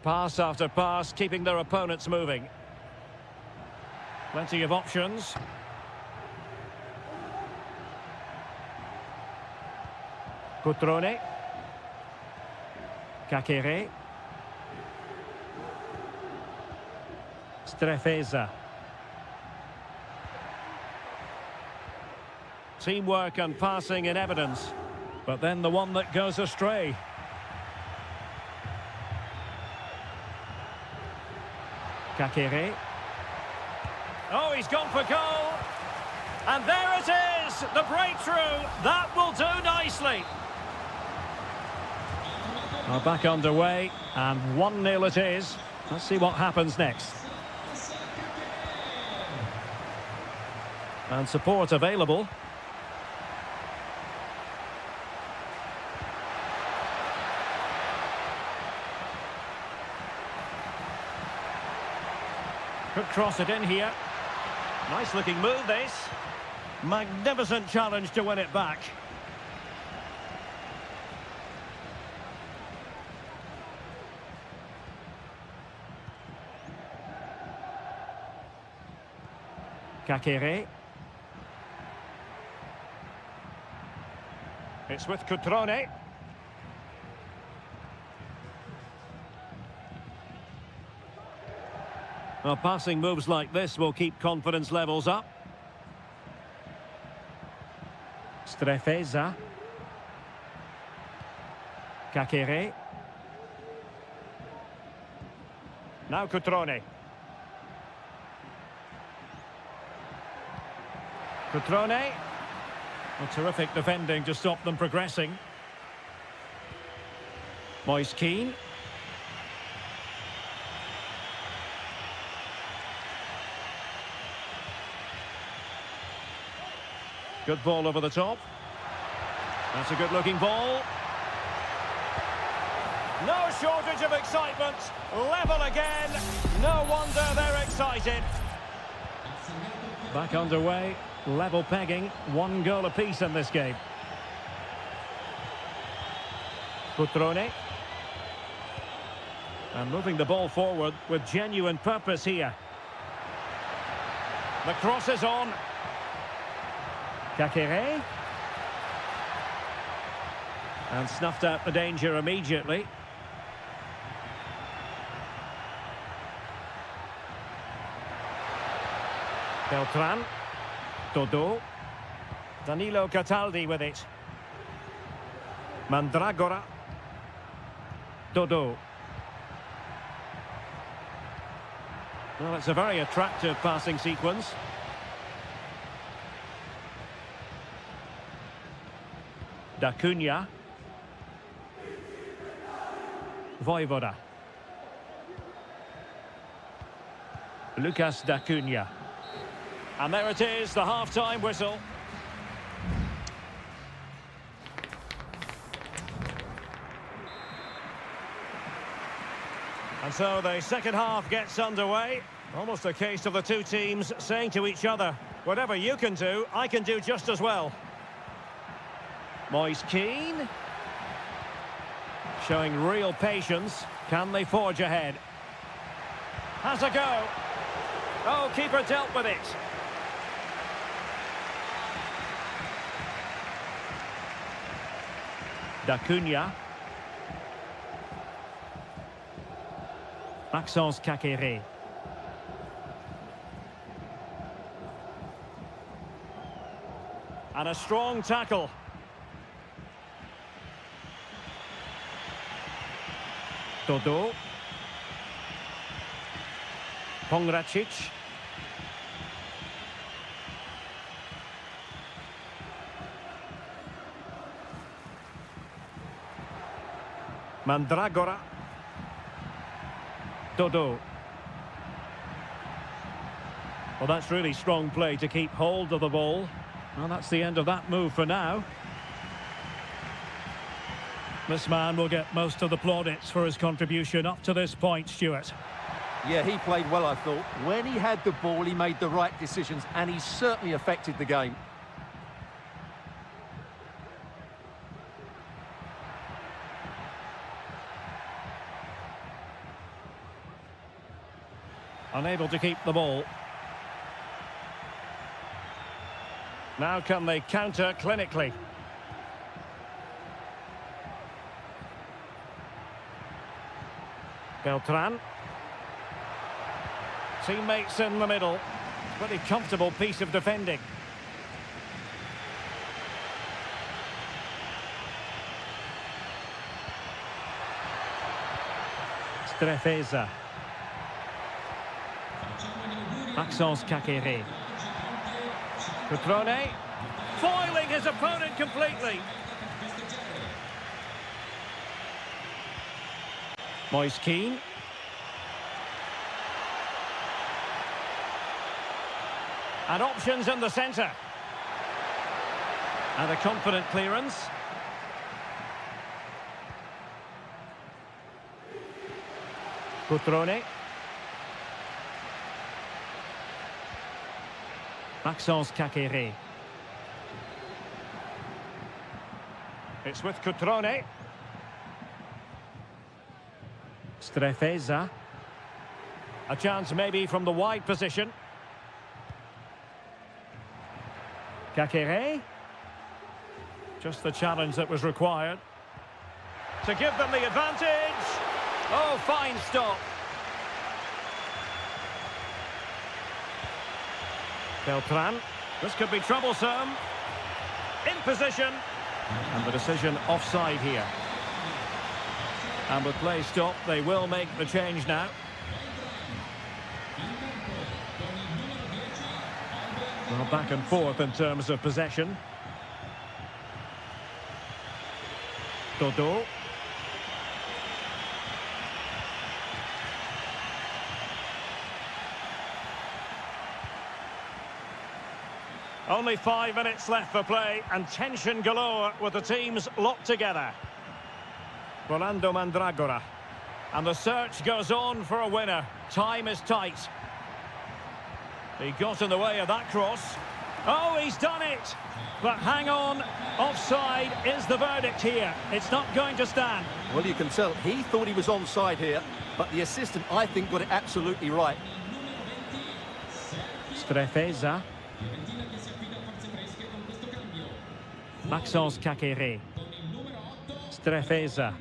Pass after pass, keeping their opponents moving. Plenty of options. Cutrone. Kakere. Strefeza. Teamwork and passing in evidence. But then the one that goes astray. Kakere. Oh, he's gone for goal. And there it is, the breakthrough. That will do nicely. Well, back underway, and 1-0 it is. Let's see what happens next. And support available. Could cross it in here. Nice looking move this. Magnificent challenge to win it back. Kakere. It's with Cutrone. Well, passing moves like this will keep confidence levels up. Strefeza. Kakere. Now Cutrone. Cutrone. Well, terrific defending to stop them progressing. Moise Keane. Good ball over the top. That's a good-looking ball. No shortage of excitement. Level again. No wonder they're excited. Back underway. Level pegging. 1 goal apiece in this game. Cutrone. And moving the ball forward with genuine purpose here. The cross is on. Kakere. And snuffed out the danger immediately. Beltran. Dodo. Danilo Cataldi with it. Mandragora. Dodo. Well, it's a very attractive passing sequence. D'Acunha. Voivoda. Lucas D'Acunha. And there it is, the half-time whistle. And so the second half gets underway. Almost a case of the two teams saying to each other, whatever you can do, I can do just as well. Moise Keane. Showing real patience. Can they forge ahead? Has a go. Oh, keeper dealt with it. D'Acunha. Maxence Kakere. And a strong tackle. Dodo. Pongracic. Mandragora. Dodo. Well, that's really strong play to keep hold of the ball. Well, that's the end of that move for now. This man will get most of the plaudits for his contribution up to this point, Stuart. Yeah, he played well, I thought. When he had the ball, he made the right decisions, and he certainly affected the game. Unable to keep the ball. Now can they counter clinically? Beltran. Teammates in the middle. Pretty comfortable piece of defending. Strefeza. Maxence Kakere. Cutrone. Foiling his opponent completely. Moise Keane. And options in the centre. And a confident clearance. Cutrone. Maxence Kakere. It's with Cutrone. Strefeza. A chance maybe from the wide position. Kakere. Just the challenge that was required. To give them the advantage. Oh, fine stop. Beltran. This could be troublesome. In position. And the decision offside here. And with play stopped, they will make the change now. Well, back and forth in terms of possession. Dodo. Only 5 minutes left for play and tension galore with the teams locked together. Rolando Mandragora. And the search goes on for a winner. Time is tight. He got in the way of that cross. Oh, he's done it! But hang on, offside is the verdict here. It's not going to stand. Well, you can tell he thought he was onside here, but the assistant, I think, got it absolutely right. Strefeza. Maxence Kakere. Strefeza.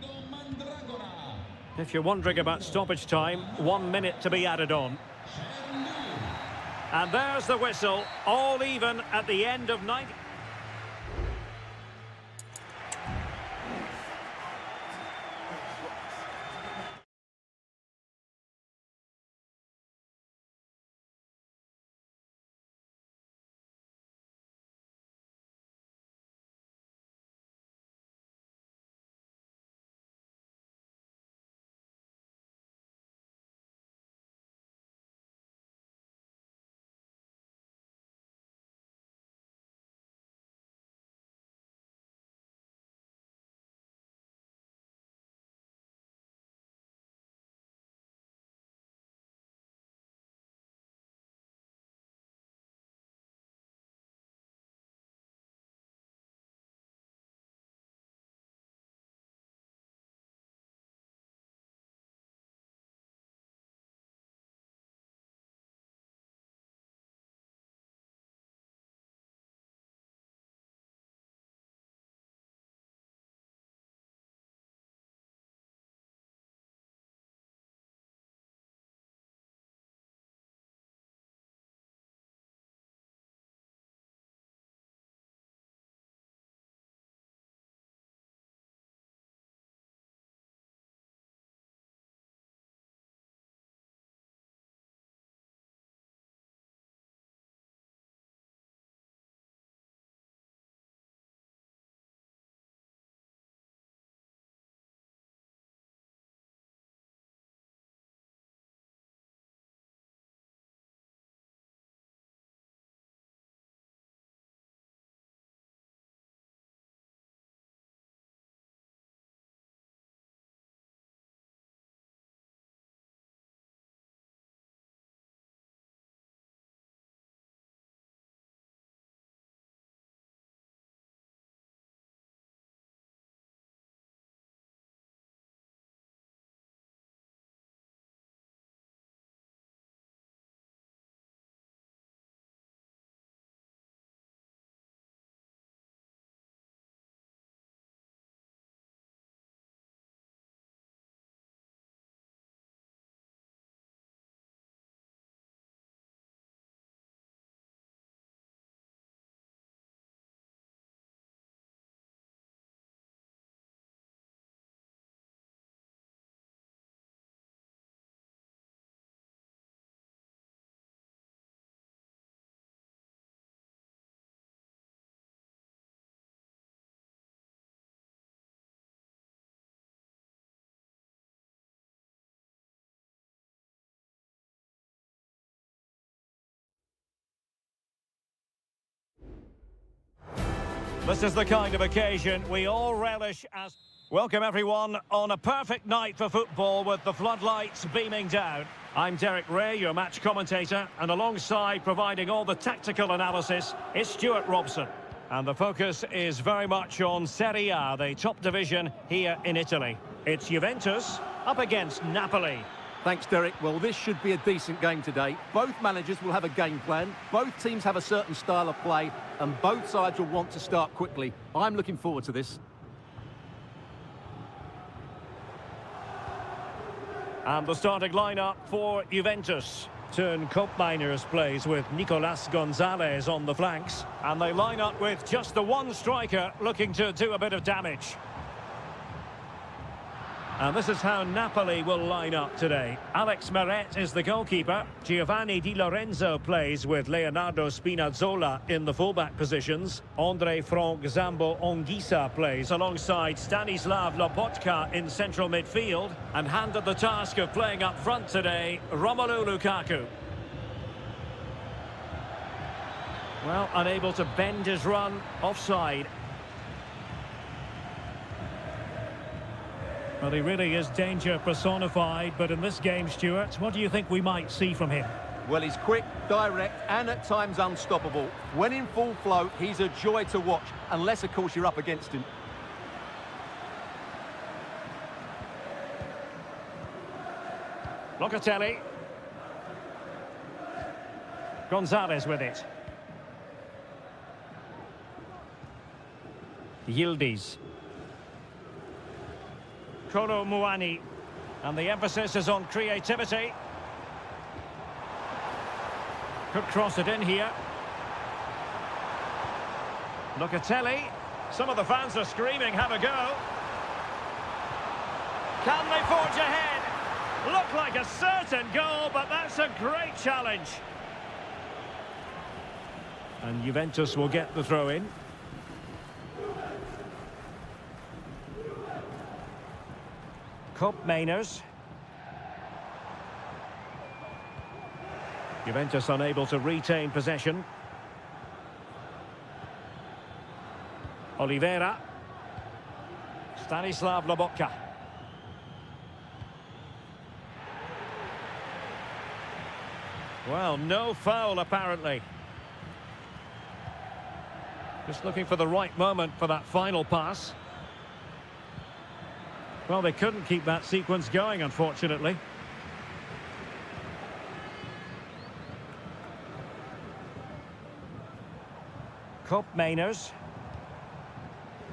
If you're wondering about stoppage time, 1 minute to be added on. And there's the whistle, all even at the end of 90. This is the kind of occasion we all relish as... Welcome everyone on a perfect night for football with the floodlights beaming down. I'm Derek Ray, your match commentator, and alongside providing all the tactical analysis is Stuart Robson. And the focus is very much on Seria, the top division here in Italy. It's Juventus up against Napoli. Thanks, Derek. Well, this should be a decent game today. Both managers will have a game plan. Both teams have a certain style of play, and both sides will want to start quickly. I'm looking forward to this. And the starting lineup for Juventus. Turn Koopmeiners plays with Nicolas Gonzalez on the flanks. And they line up with just the one striker looking to do a bit of damage. And this is how Napoli will line up today. Alex Meret is the goalkeeper. Giovanni Di Lorenzo plays with Leonardo Spinazzola in the fullback positions. Andre Frank Zambo Onguisa plays alongside Stanislav Lobotka in central midfield. And handed the task of playing up front today, Romelu Lukaku. Well, unable to bend his run, offside. Well, he really is danger personified, but in this game, Stuart, what do you think we might see from him? Well, he's quick, direct, and at times unstoppable. When in full flow, he's a joy to watch, unless, of course, you're up against him. Locatelli. Gonzalez with it. Yildiz. Kolo Muani, and the emphasis is on creativity. Could cross it in here. Locatelli. Some of the fans are screaming, have a go. Can they forge ahead? Looked like a certain goal, but that's a great challenge. And Juventus will get the throw in. Koopmeiners. Juventus unable to retain possession. Oliveira. Stanislav Lobotka. Well, no foul apparently. Just looking for the right moment for that final pass. Well, they couldn't keep that sequence going, unfortunately. Koopmeiners.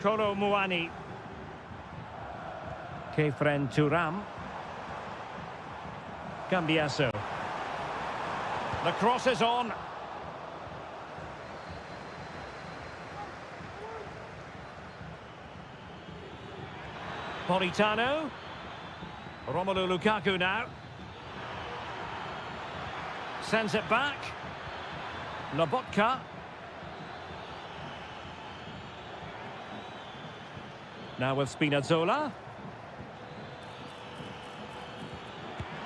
Kolo Muani. Kefren Turam. Cambiasso. The cross is on. Politano. Romelu Lukaku now. Sends it back. Lobotka. Now with Spinazzola.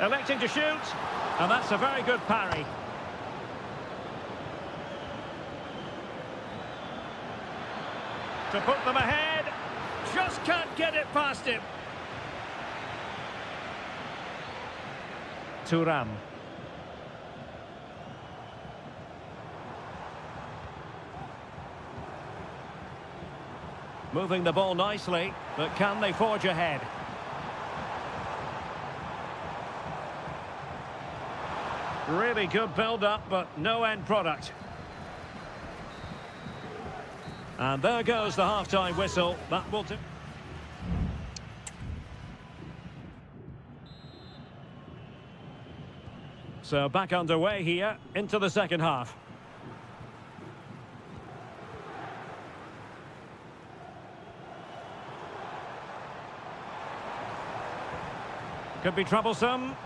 Electing to shoot. And that's a very good parry. To put them ahead. Just can't get it past him. Turam. Moving the ball nicely, but can they forge ahead? Really good build-up, but no end product. And there goes the half-time whistle. That will do. So back underway here into the second half. Could be troublesome.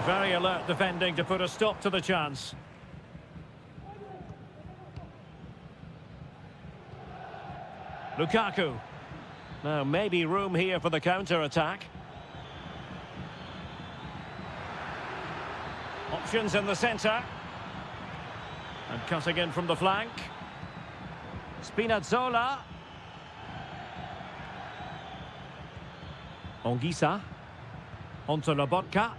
Very alert defending to put a stop to the chance. Lukaku. Now maybe room here for the counter-attack. Options in the centre. And cutting in from the flank. Spinazzola. Ongisa. Onto Lobotka.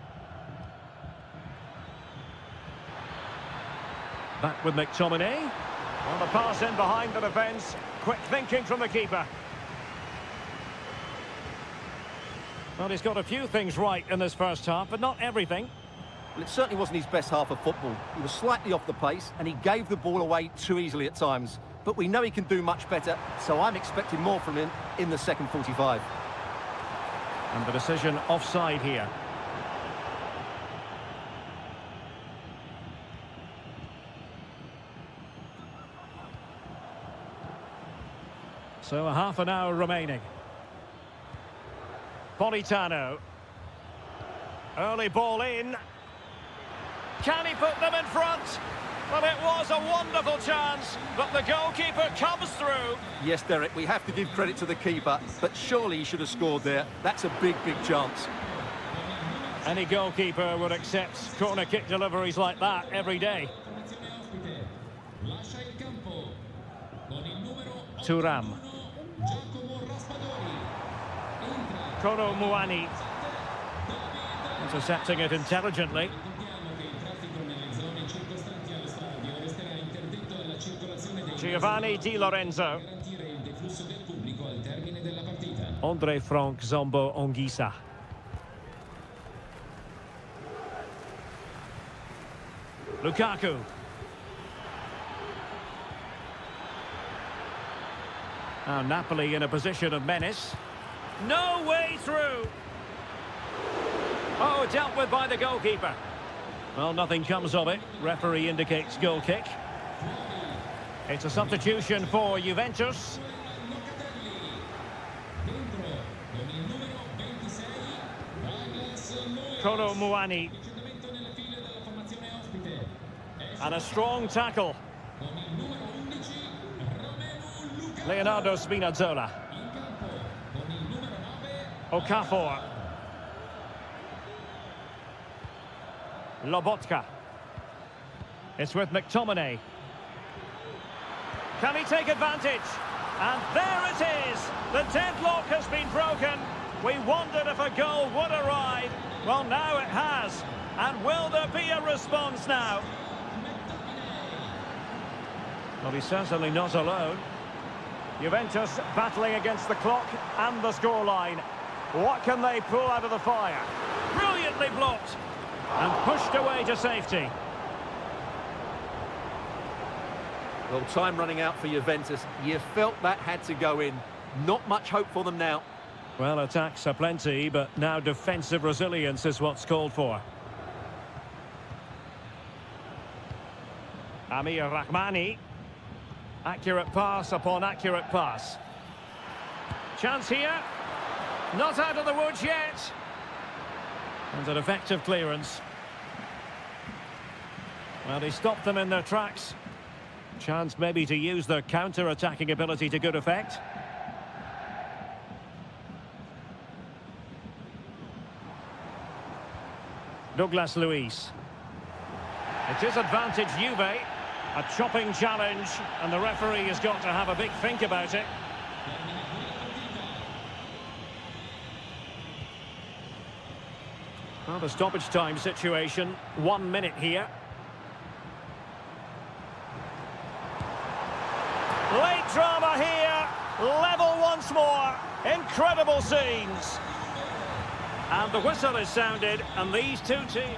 Back with McTominay. On the pass in behind the defence. Quick thinking from the keeper. Well, he's got a few things right in this first half, but not everything. Well, it certainly wasn't his best half of football. He was slightly off the pace, and he gave the ball away too easily at times. But we know he can do much better, so I'm expecting more from him in the second 45. And the decision offside here. So a half an hour remaining. Politano. Early ball in. Can he put them in front? Well, it was a wonderful chance, but the goalkeeper comes through. Yes, Derek, we have to give credit to the keeper, but surely he should have scored there. That's a big, big chance. Any goalkeeper would accept corner kick deliveries like that every day. Thuram. Kolo Muani. Intercepting it intelligently. Giovanni Di Lorenzo. Andre Frank Zombo Ongisa. Lukaku. Now Napoli in a position of menace. No way through. Oh, dealt with by the goalkeeper. Well, nothing comes of it. Referee indicates goal kick. It's a substitution for Juventus. Kolo Muani. And a strong tackle. Leonardo Spinazzola. Okafor. Lobotka. It's with McTominay. Can he take advantage? And there it is! The deadlock has been broken. We wondered if a goal would arrive. Well, now it has. And will there be a response now? Well, he's certainly not alone. Juventus battling against the clock and the scoreline. What can they pull out of the fire? Brilliantly blocked. And pushed away to safety. Well, time running out for Juventus. You felt that had to go in. Not much hope for them now. Well, attacks are plenty, but now defensive resilience is what's called for. Amir Rahmani. Accurate pass upon accurate pass. Chance here. Not out of the woods yet. And an effective clearance. Well, he stopped them in their tracks. Chance maybe to use their counter-attacking ability to good effect. Douglas Luiz. It is advantage Juve. A chopping challenge, and the referee has got to have a big think about it. Well, the stoppage time situation, 1 minute here. Late drama here, level once more, incredible scenes. And the whistle is sounded, and these two teams...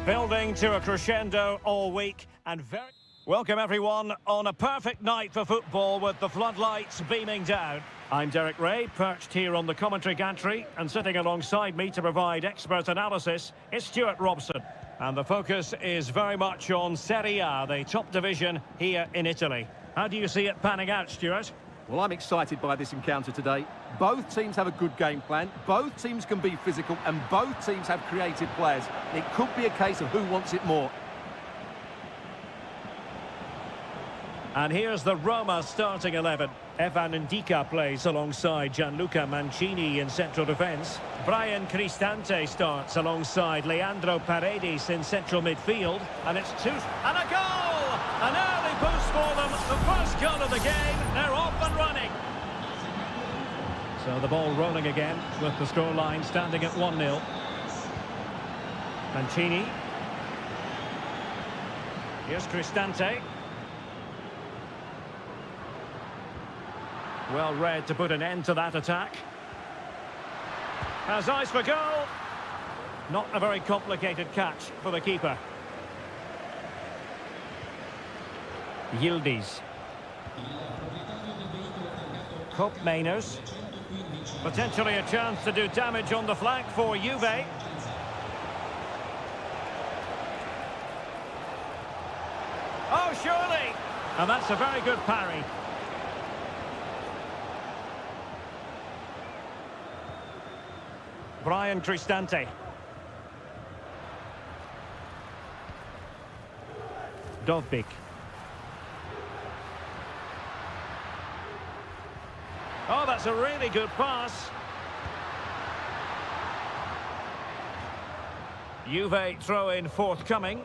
Building to a crescendo all week and very... Welcome everyone on a perfect night for football with the floodlights beaming down. I'm Derek Ray, perched here on the commentary gantry, and sitting alongside me to provide expert analysis is Stuart Robson. And the focus is very much on Seria, the top division here in Italy. How do you see it panning out, Stuart? Well, I'm excited by this encounter today. Both teams have a good game plan, both teams can be physical, and both teams have creative players. It could be a case of who wants it more. And here's the Roma starting 11. Evan Ndika plays alongside Gianluca Mancini in central defence. Brian Cristante starts alongside Leandro Paredes in central midfield. And it's two... And a goal! An early boost for them. The first goal of the game. They're off and running. So the ball rolling again with the scoreline standing at 1-0. Mancini. Here's Cristante. Well read to put an end to that attack. Has eyes for goal. Not a very complicated catch for the keeper. Yildiz. Kopp Mainers. Potentially a chance to do damage on the flank for Juve. Oh, surely! And that's a very good parry. Brian Cristante. Dovbik. Oh, that's a really good pass. Juve throw-in forthcoming.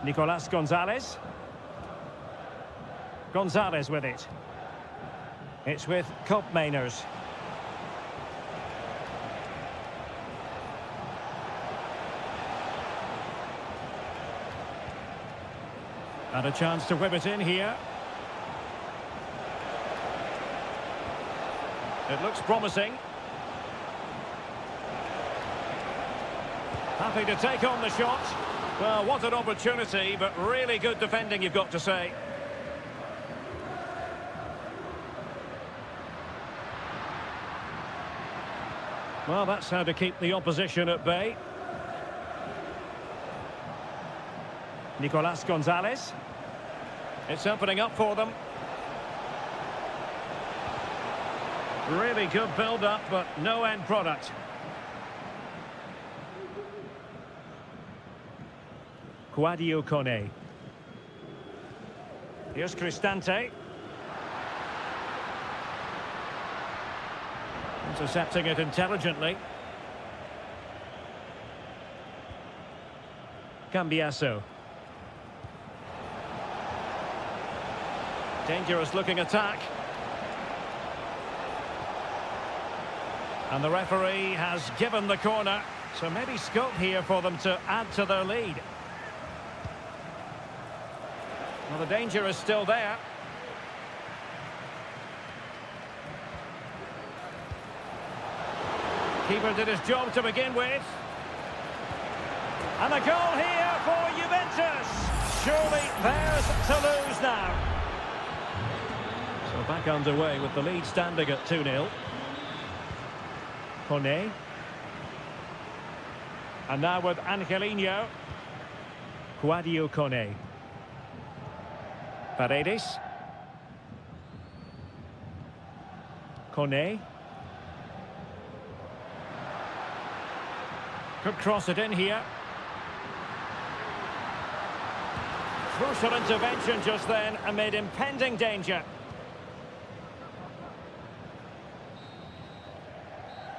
Nicolas Gonzalez. Gonzalez with it. It's with Kopp Mainers. And a chance to whip it in here. It looks promising. Happy to take on the shot. Well, what an opportunity, but really good defending, you've got to say. Well, that's how to keep the opposition at bay. Nicolas Gonzalez. It's opening up for them. Really good build-up, but no end product. Quadio Kone. Here's Cristante. Intercepting it intelligently. Cambiasso. Dangerous looking attack. And the referee has given the corner, so maybe scope here for them to add to their lead. Well, the danger is still there. Keeper did his job to begin with. And a goal here for Juventus. Surely theirs to lose now. So back underway with the lead standing at 2-0. Kone. And now with Angelino. Quadio Kone. Paredes. Kone. Could cross it in here. Crucial intervention just then amid impending danger.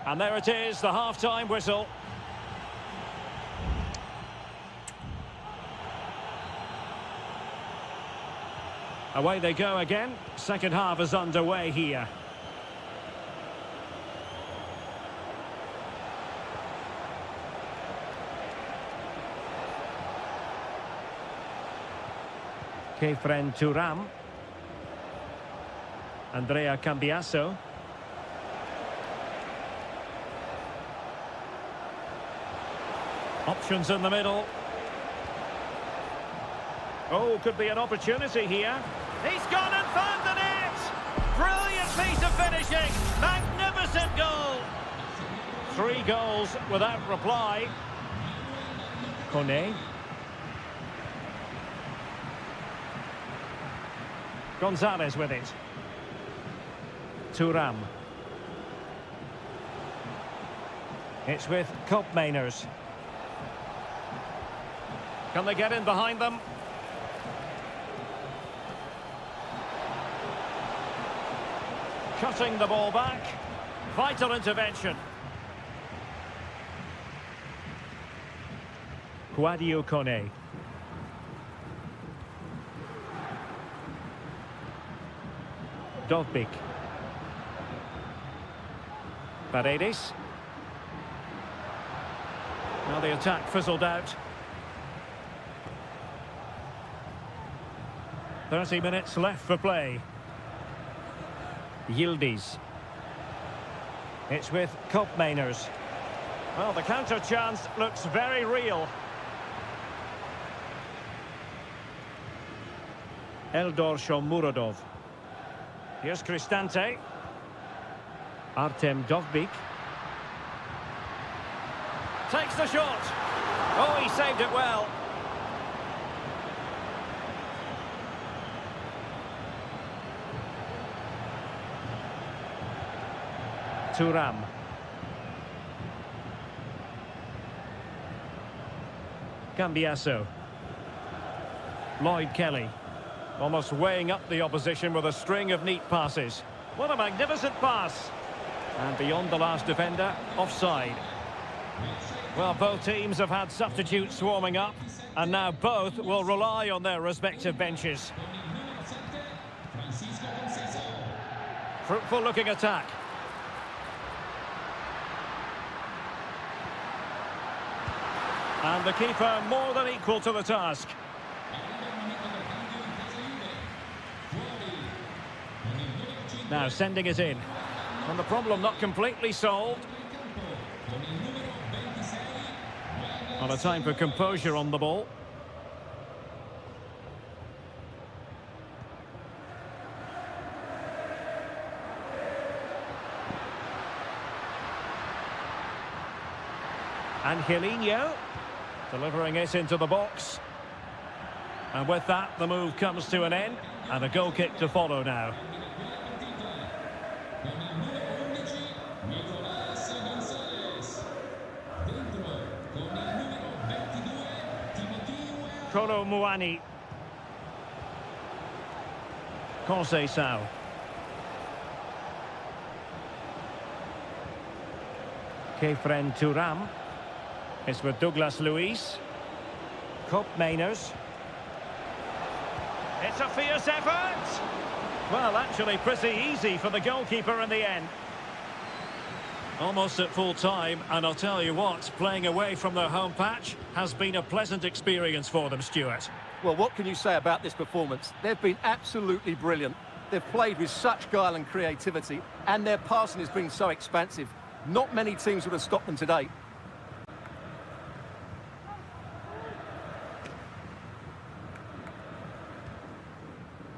And there it is, the half-time whistle. Away they go again. Second half is underway here. Kefren Turam. Andrea Cambiasso. Options in the middle. Oh, could be an opportunity here. He's gone and found the net! Brilliant piece of finishing! Magnificent goal! 3 goals without reply. Kone. Gonzalez with it. Thuram. It's with Koopmeiners. Can they get in behind them? Cutting the ball back. Vital intervention. Kwadwo Kone. Dovbik. Paredes. Now the attack fizzled out. 30 minutes left for play. Yildiz. It's with Koopmeiners. Well, the counter chance looks very real. Eldor Shomurodov. Here's Cristante. Artem Dovbik. Takes the shot. Oh, he saved it well. Thuram. Cambiasso. Lloyd Kelly. Almost weighing up the opposition with a string of neat passes. What a magnificent pass. And beyond the last defender, offside. Well, both teams have had substitutes swarming up, and now both will rely on their respective benches. Fruitful looking attack. And the keeper more than equal to the task. Now sending it in. And the problem not completely solved. Not a time for composure on the ball. Angelino delivering it into the box. And with that, the move comes to an end. And a goal kick to follow now. Kolo Muani. Conceição. Kefren Thuram. It's with Douglas Luiz. Koopmeiners. It's a fierce effort. Well, actually pretty easy for the goalkeeper in the end. Almost at full time, and I'll tell you what, playing away from their home patch has been a pleasant experience for them, Stuart. Well, what can you say about this performance? They've been absolutely brilliant. They've played with such guile and creativity, and their passing has been so expansive. Not many teams would have stopped them today.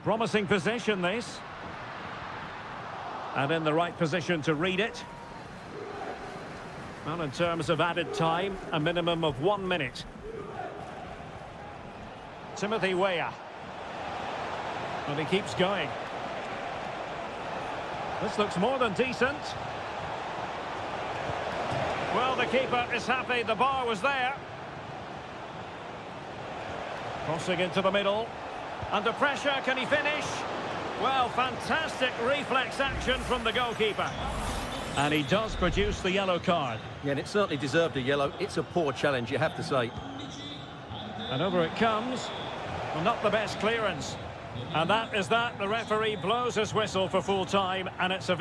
Promising possession, this. And in the right position to read it. Well, in terms of added time, a minimum of 1 minute. Timothy Weah. And he keeps going. This looks more than decent. Well, the keeper is happy the bar was there. Crossing into the middle. Under pressure, can he finish? Well, fantastic reflex action from the goalkeeper. And he does produce the yellow card. Yeah, and it certainly deserved a yellow. It's a poor challenge, you have to say. And over it comes. Well, not the best clearance. And that is that. The referee blows his whistle for full time, and it's a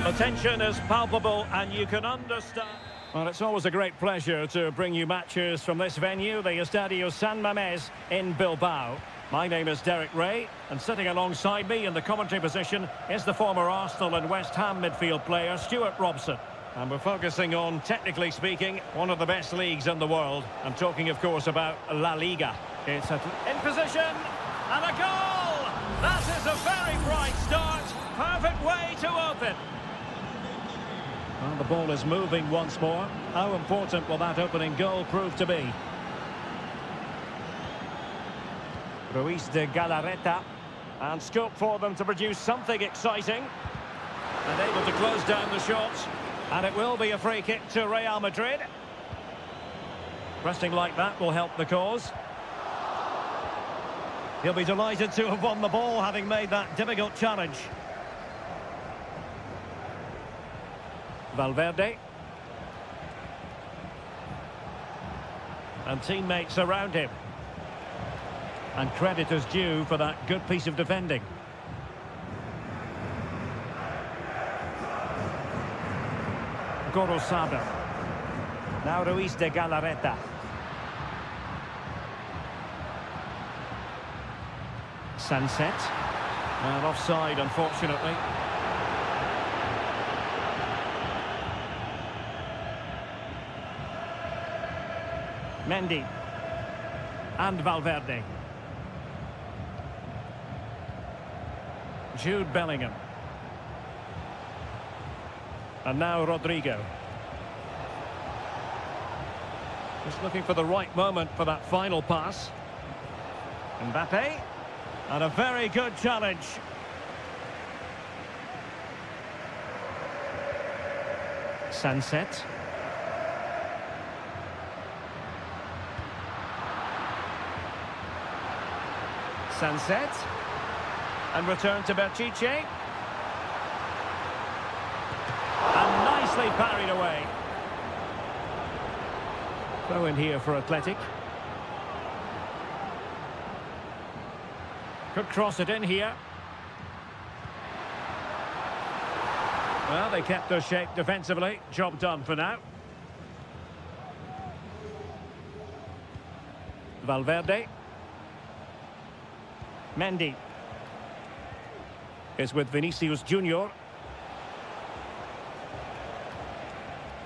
The tension is palpable and you can understand. Well, it's always a great pleasure to bring you matches from this venue, the Estadio San Mamés in Bilbao. My name is Derek Ray, and sitting alongside me in the commentary position is the former Arsenal and West Ham midfield player, Stuart Robson. And we're focusing on, technically speaking, one of the best leagues in the world. I'm talking, of course, about La Liga. It's in position, and a goal! That is a very bright start. Perfect way to open. Well, the ball is moving once more. How important will that opening goal prove to be? Ruiz de Galarreta. And scope for them to produce something exciting. And able to close down the shots. And it will be a free kick to Real Madrid. Pressing like that will help the cause. He'll be delighted to have won the ball, having made that difficult challenge. Valverde. And teammates around him. And credit is due for that good piece of defending. Gorosado. Now Ruiz de Galarreta. Sunset. And offside, unfortunately. Mendy. And Valverde. Jude Bellingham. And now Rodrigo. Just looking for the right moment for that final pass. Mbappe. And a very good challenge. Sunset. Sunset. And return to Pishit. And nicely parried away. Throw in here for Athletic. Could cross it in here. Well, they kept their shape defensively. Job done for now. Valverde. Mendy. Is with Vinicius Junior.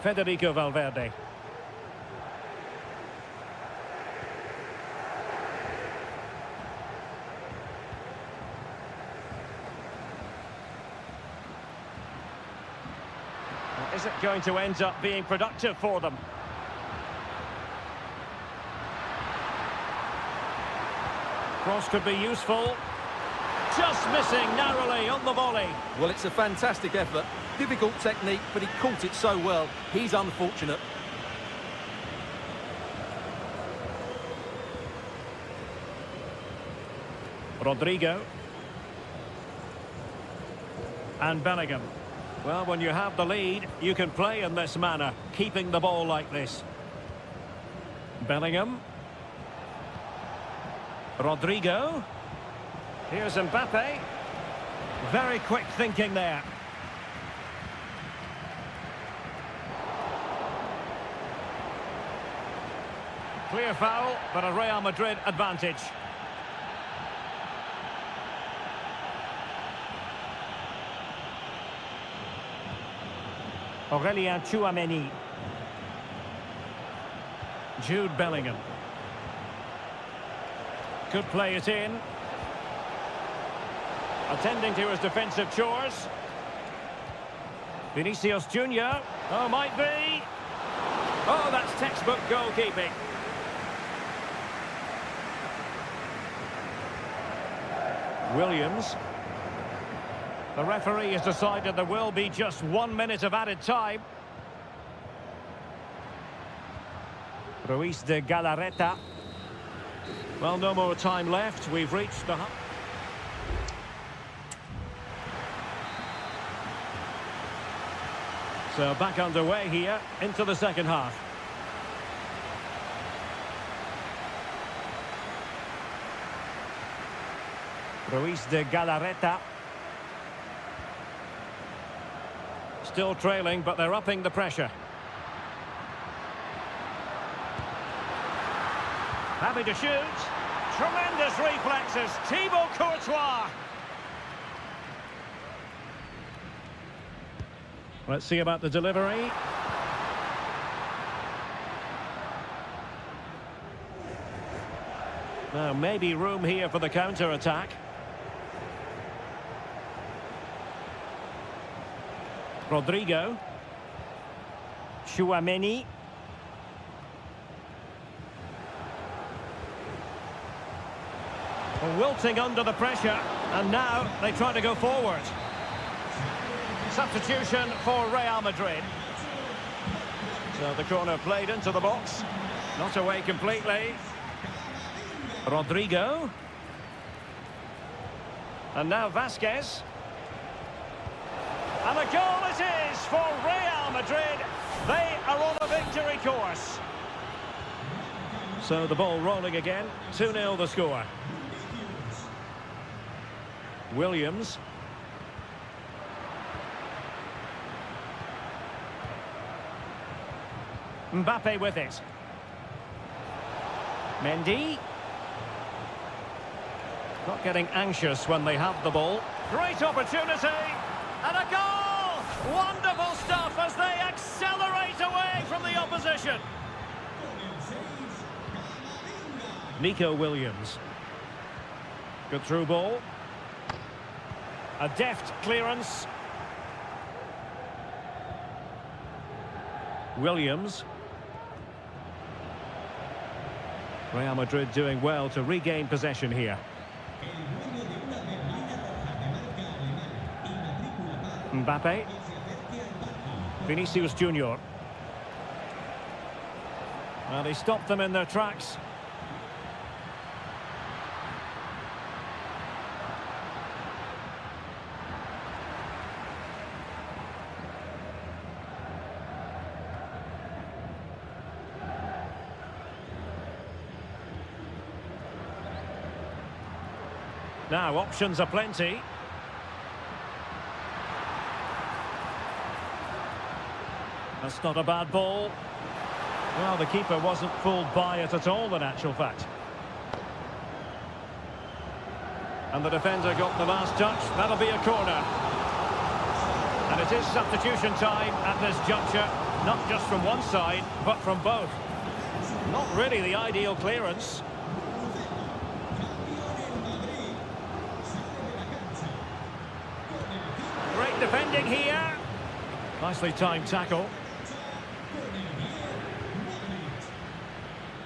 Federico Valverde. Is it going to end up being productive for them? Cross could be useful. Just missing narrowly on the volley. Well, it's a fantastic effort. Difficult technique, but he caught it so well. He's unfortunate. Rodrigo. And Bellingham. Well, when you have the lead, you can play in this manner, keeping the ball like this. Bellingham. Rodrigo. Here's Mbappe. Very quick thinking there. Clear foul, but a Real Madrid advantage. Aurelien Tchouameni. Jude Bellingham. Could play it in. Attending to his defensive chores. Vinicius Junior. Oh, might be. Oh, that's textbook goalkeeping. Williams. The referee has decided there will be just 1 minute of added time. Ruiz de Galarreta. Well, no more time left. We've reached the... So back underway here into the second half. Ruiz de Galarreta. Still trailing, but they're upping the pressure. Happy to shoot. Tremendous reflexes. Thibaut Courtois. Let's see about the delivery. Now, maybe room here for the counter-attack. Rodrigo. Chouameni. Wilting under the pressure, and now they try to go forward. Substitution for Real Madrid. So the corner played into the box. Not away completely. Rodrigo. And now Vasquez. And a goal it is for Real Madrid. They are on a victory course. So the ball rolling again. 2-0 the score. Williams. Mbappe with it. Mendy. Not getting anxious when they have the ball. Great opportunity. And a goal! Wonderful stuff as they accelerate away from the opposition. Nico Williams. Good through ball. A deft clearance. Williams. Real Madrid doing well to regain possession here. Mbappe. Vinicius Junior. Well, he stopped them in their tracks. Now, options are plenty. That's not a bad ball. Well, the keeper wasn't fooled by it at all, in actual fact. And the defender got the last touch. That'll be a corner. And it is substitution time at this juncture. Not just from one side, but from both. Not really the ideal clearance. Great defending here. Nicely timed tackle.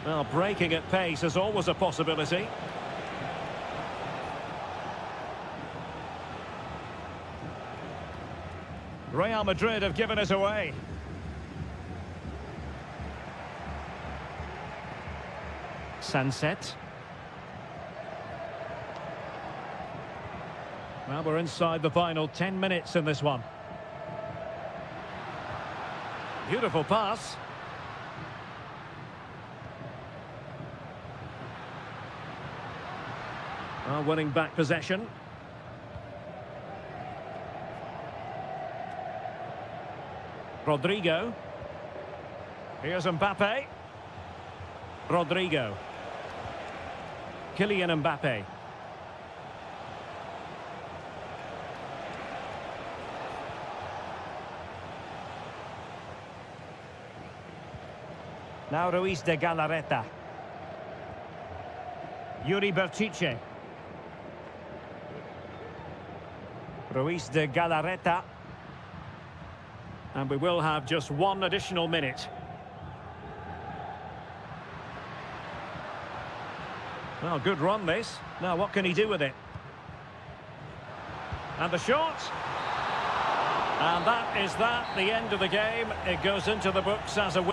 Well, breaking at pace is always a possibility. Real Madrid have given it away. Sunset. Well, we're inside the final 10 minutes in this one. Beautiful pass. Well, winning back possession. Rodrigo. Here's Mbappe. Rodrigo. Kylian Mbappe. Now Ruiz de Galarreta. Yuri Berchiche. Ruiz de Galarreta. And we will have just one additional minute. Well, good run this. Now what can he do with it? And the shot. And that is that, the end of the game. It goes into the books as a win.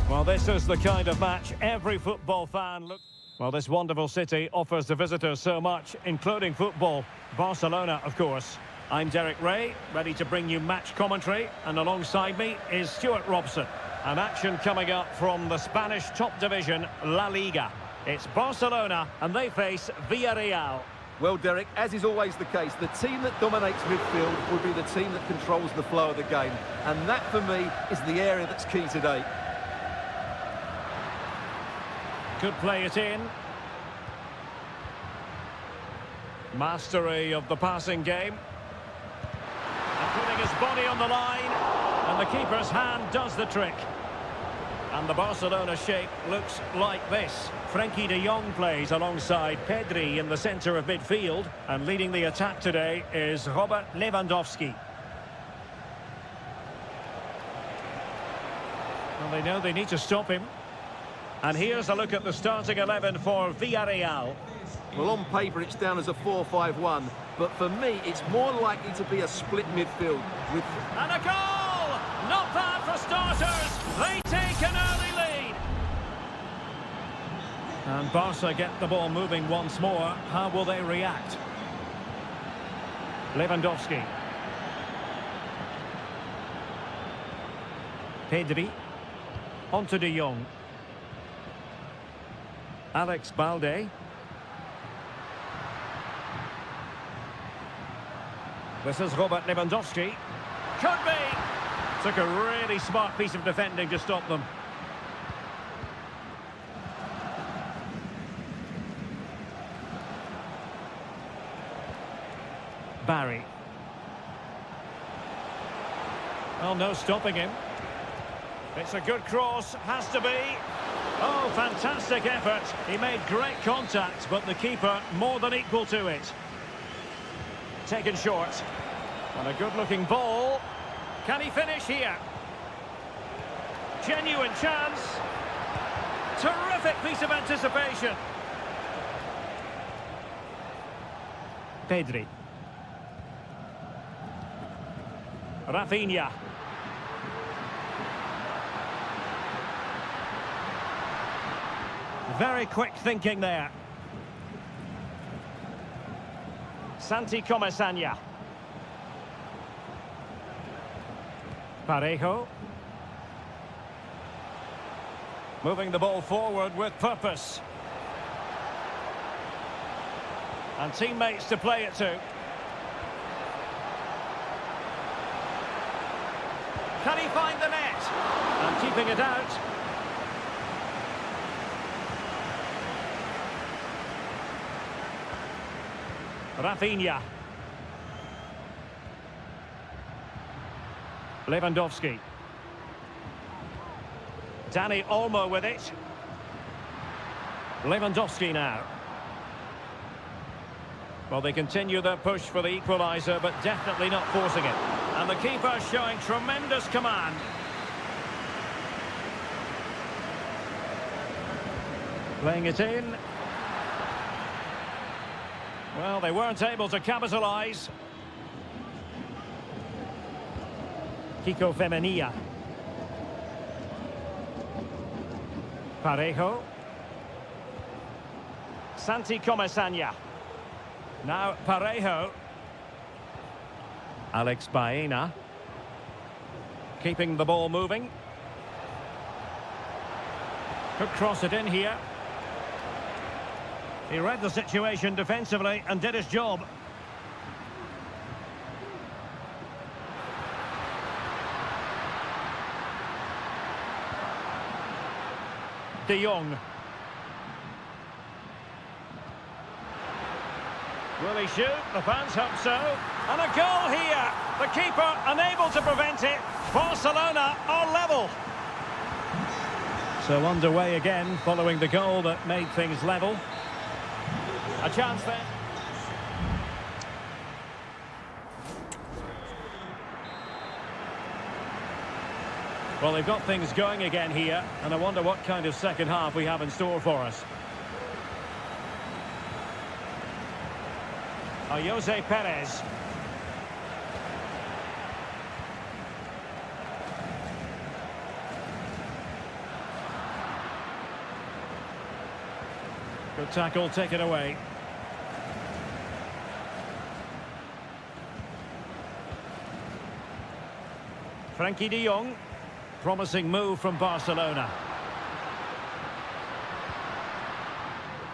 Well, this is the kind of match every football fan looks... Well, this wonderful city offers the visitors so much, including football. Barcelona, of course. I'm Derek Ray, ready to bring you match commentary, and alongside me is Stuart Robson. An action coming up from the Spanish top division, La Liga. It's Barcelona, and they face Villarreal. Well, Derek, as is always the case, the team that dominates midfield will be the team that controls the flow of the game. And that, for me, is the area that's key today. Could play it in. Mastery of the passing game. And putting his body on the line. And the keeper's hand does the trick. And the Barcelona shape looks like this. Frenkie de Jong plays alongside Pedri in the centre of midfield. And leading the attack today is Robert Lewandowski. Well, they know they need to stop him. And here's a look at the starting 11 for Villarreal. Well, on paper, it's down as a 4-5-1. But for me, it's more likely to be a split midfield. And a goal! Not bad for starters. They take an early lead. And Barca get the ball moving once more. How will they react? Lewandowski. Pedri. On to de Jong. Alex Balde. This is Robert Lewandowski. Could be! Took a really smart piece of defending to stop them. Barry. Oh, no stopping him. It's a good cross, has to be. Oh, fantastic effort. He made great contact, but the keeper more than equal to it. Taken short. And a good-looking ball. Can he finish here? Genuine chance. Terrific piece of anticipation. Pedri. Rafinha. Very quick thinking there. Santi Comesaña. Parejo. Moving the ball forward with purpose. And teammates to play it to. Can he find the net? And keeping it out. Rafinha. Lewandowski. Dani Olmo with it. Lewandowski now. Well, they continue their push for the equaliser, but definitely not forcing it. And the keeper showing tremendous command. Playing it in. Well, they weren't able to capitalise. Kiko Femenia. Parejo. Santi Comesaña. Now Parejo. Alex Baena. Keeping the ball moving. Could cross it in here. He read the situation defensively and did his job. De Jong. Will he shoot? The fans hope so. And a goal here. The keeper unable to prevent it. Barcelona are level. So underway again following the goal that made things level. A chance there. Well, they've got things going again here, and I wonder what kind of second half we have in store for us. Jose Perez. Good tackle, take it away. Frankie de Jong. Promising move from Barcelona.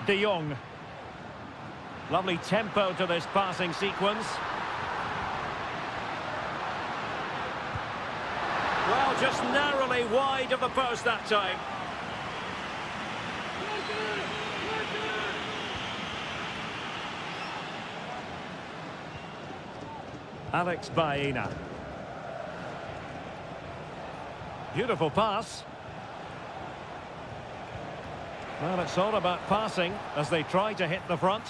De Jong. Lovely tempo to this passing sequence. Well, just narrowly wide of the post that time. Alex Baena. Beautiful pass. Well, it's all about passing as they try to hit the front.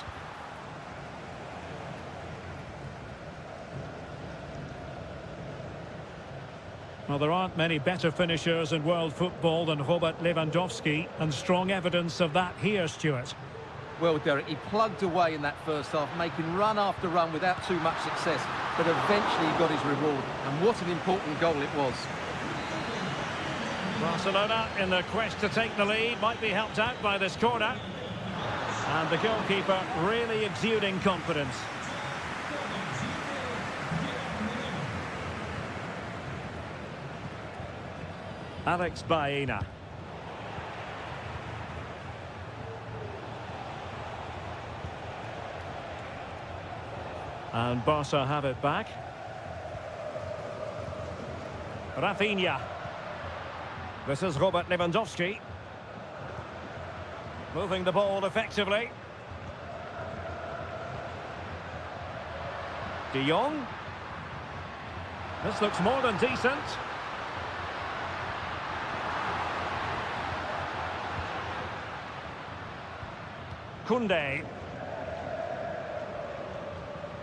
Well, there aren't many better finishers in world football than Robert Lewandowski, and strong evidence of that here, Stuart. Well, Derek, he plugged away in that first half, making run after run without too much success, but eventually he got his reward, and what an important goal it was. Barcelona, in their quest to take the lead, might be helped out by this corner. And the goalkeeper really exuding confidence. Alex Baena. And Barca have it back. Rafinha. This is Robert Lewandowski. Moving the ball effectively. De Jong. This looks more than decent. Koundé.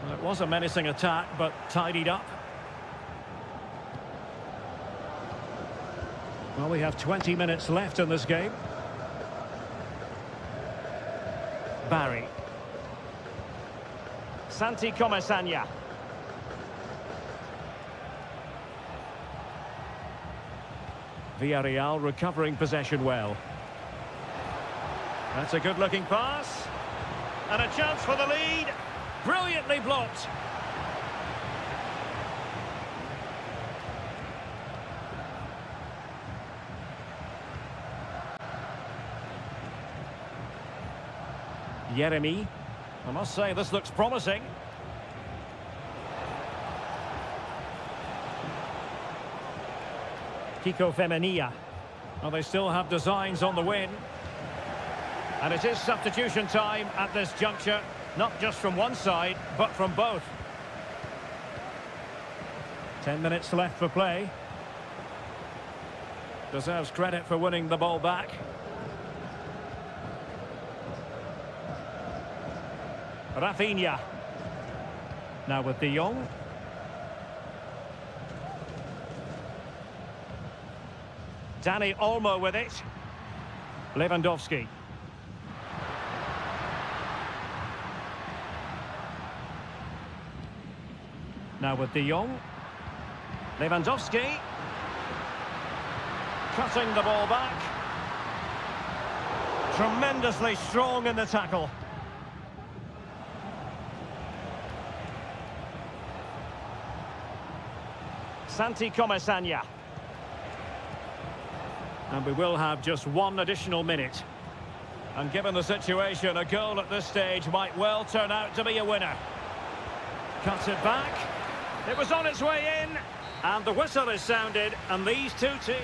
Well, it was a menacing attack, but tidied up. Well, we have 20 minutes left in this game. Barry. Santi Comesaña. Villarreal recovering possession well. That's a good-looking pass. And a chance for the lead. Brilliantly blocked. Yeremy. I must say, this looks promising. Kiko Femenia. Well, they still have designs on the win. And it is substitution time at this juncture, not just from one side, but from both. 10 minutes left for play. Deserves credit for winning the ball back. Rafinha. Now with De Jong. Dani Olmo with it. Lewandowski. Now with De Jong. Lewandowski. Cutting the ball back. Tremendously strong in the tackle. Santi Comesaña. And we will have just one additional minute. And given the situation, a goal at this stage might well turn out to be a winner. Cuts it back. It was on its way in. And the whistle is sounded. And these two teams...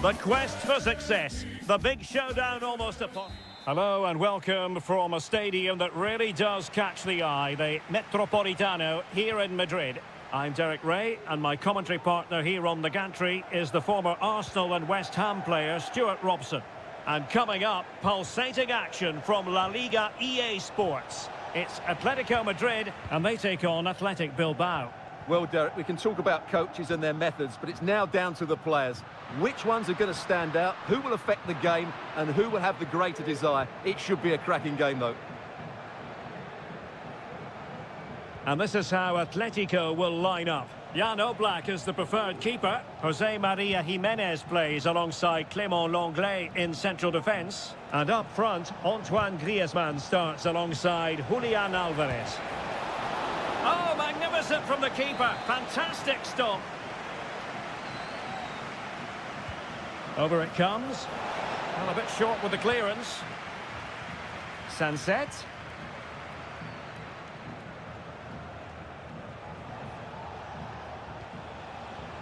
The quest for success. The big showdown almost upon. Hello and welcome from a stadium that really does catch the eye, the Metropolitano here in Madrid. I'm Derek Ray, and my commentary partner here on the gantry is the former Arsenal and West Ham player Stuart Robson. And coming up, pulsating action from La Liga EA Sports. It's Atletico Madrid, and they take on Athletic Bilbao. Well, Derek, we can talk about coaches and their methods, but it's now down to the players. Which ones are going to stand out, who will affect the game, and who will have the greater desire? It should be a cracking game, though. And this is how Atletico will line up. Jan Oblak is the preferred keeper. Jose Maria Jimenez plays alongside Clément Lenglet in central defence. And up front, Antoine Griezmann starts alongside Julian Alvarez. Oh, magnificent from the keeper. Fantastic stop. Over it comes. Well, a bit short with the clearance. Sunset.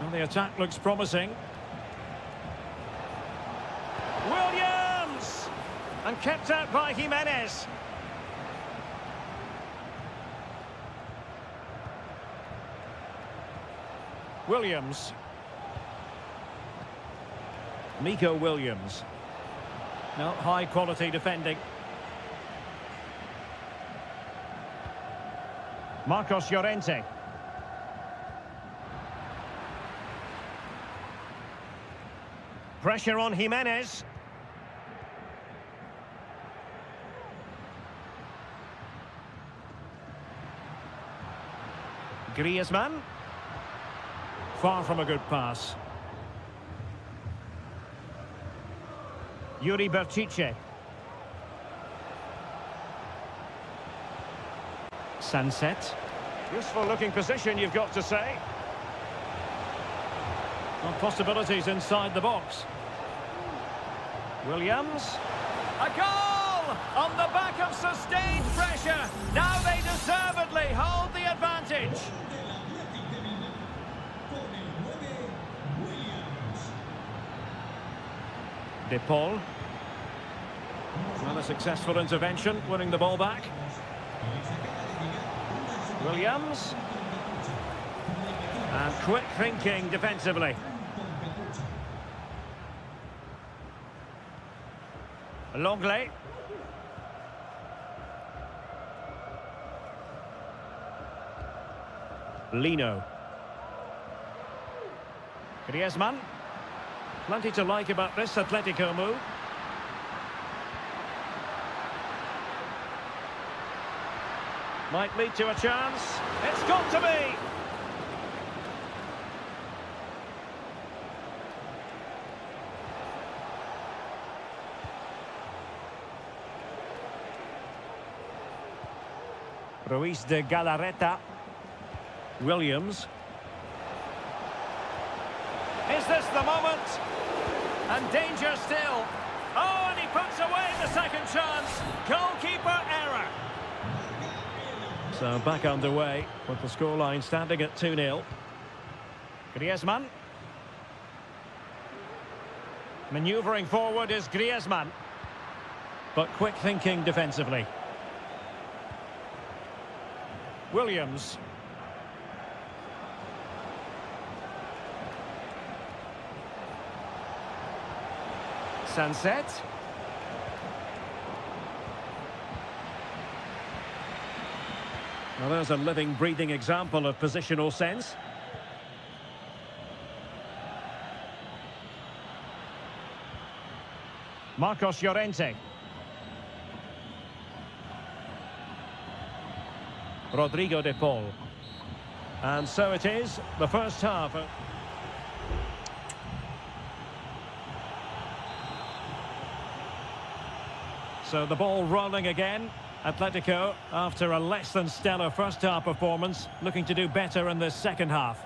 Well, the attack looks promising. Williams! And kept out by Jimenez. Williams. Nico Williams. No, high quality defending. Marcos Llorente. Pressure on Jimenez. Griezmann. Far from a good pass. Yuri Berchiche. Sunset. Useful looking position, you've got to say. Well, possibilities inside the box. Williams. A goal! On the back of sustained pressure. Now they deservedly hold the advantage. De Paul. Well, a successful intervention, winning the ball back. Williams. And quick thinking defensively. Lenglet. Lino. Griezmann. Plenty to like about this Atletico move. Might lead to a chance. It's got to be! Ruiz de Galarreta. Williams. Is this the moment? And danger still. Oh, and he puts away the second chance. Goalkeeper error. So back underway with the scoreline standing at 2-0. Griezmann. Manoeuvring forward is Griezmann. But quick thinking defensively. Williams. Sunset. Well, there's a living, breathing example of positional sense. Marcos Llorente. Rodrigo de Paul. And so it is, the first half. So the ball rolling again. Atletico, after a less than stellar first half performance, looking to do better in the second half.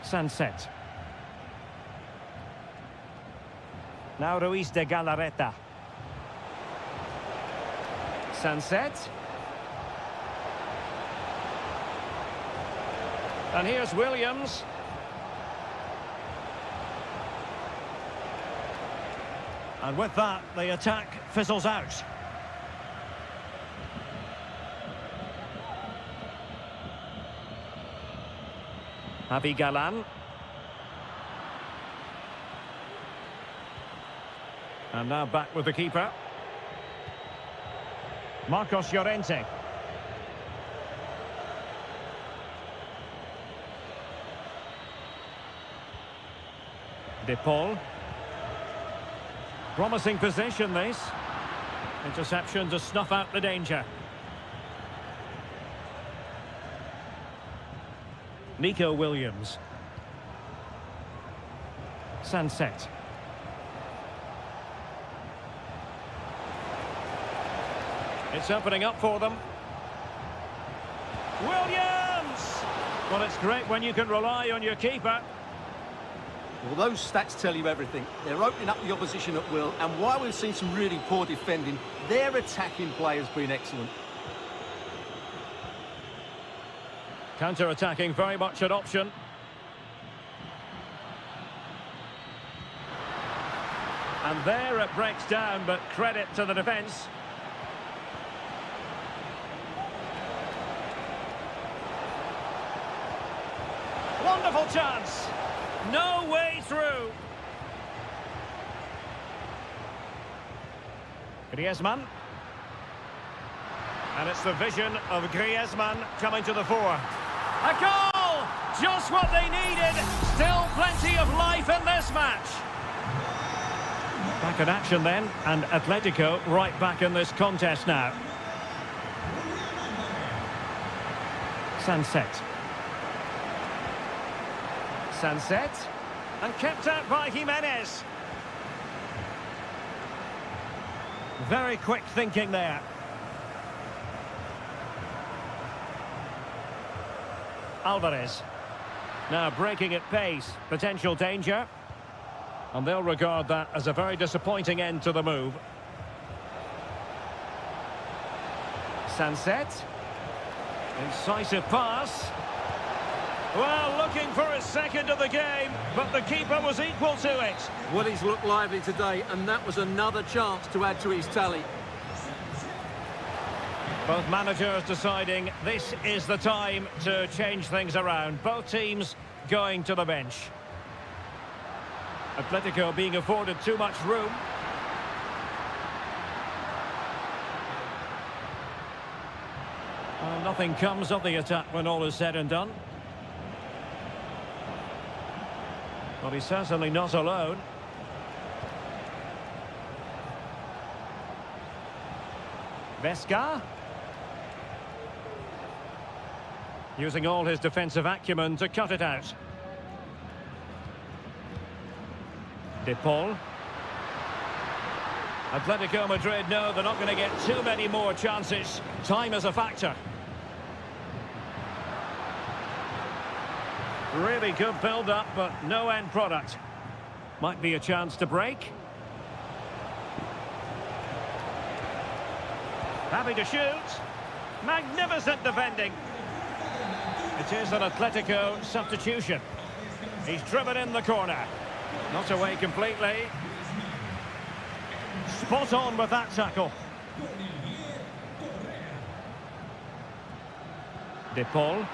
Sunset. Now Ruiz de Galarreta. Sunset. And here's Williams. And with that, the attack fizzles out. Javi Galan. And now back with the keeper. Marcos Llorente. De Paul. Promising position, this. Interception to snuff out the danger. Nico Williams. Sunset. It's opening up for them. Williams! Well, it's great when you can rely on your keeper. Well, those stats tell you everything. They're opening up the opposition at will, and while we've seen some really poor defending, their attacking play has been excellent. Counter-attacking, very much an option. And there it breaks down, but credit to the defence. Wonderful chance. No way through. Griezmann. And it's the vision of Griezmann coming to the fore. A goal! Just what they needed. Still plenty of life in this match. Back in action then, and Atletico right back in this contest now. Sunset. Sunset, and kept out by Jimenez. Very quick thinking there. Alvarez. Now breaking at pace, potential danger. And they'll regard that as a very disappointing end to the move. Sunset. Incisive pass. Well, looking for his second of the game, but the keeper was equal to it. Well, he's looked lively today, and that was another chance to add to his tally. Both managers deciding this is the time to change things around. Both teams going to the bench. Atletico being afforded too much room. Well, nothing comes of the attack when all is said and done. Well, he's certainly not alone. Vesca. Using all his defensive acumen to cut it out. De Paul. Atletico Madrid know they're not going to get too many more chances. Time is a factor. Really good build-up, but no end product. Might be a chance to break. Happy to shoot. Magnificent defending. It is an Atletico substitution. He's driven in the corner. Not away completely. Spot on with that tackle. De Paul.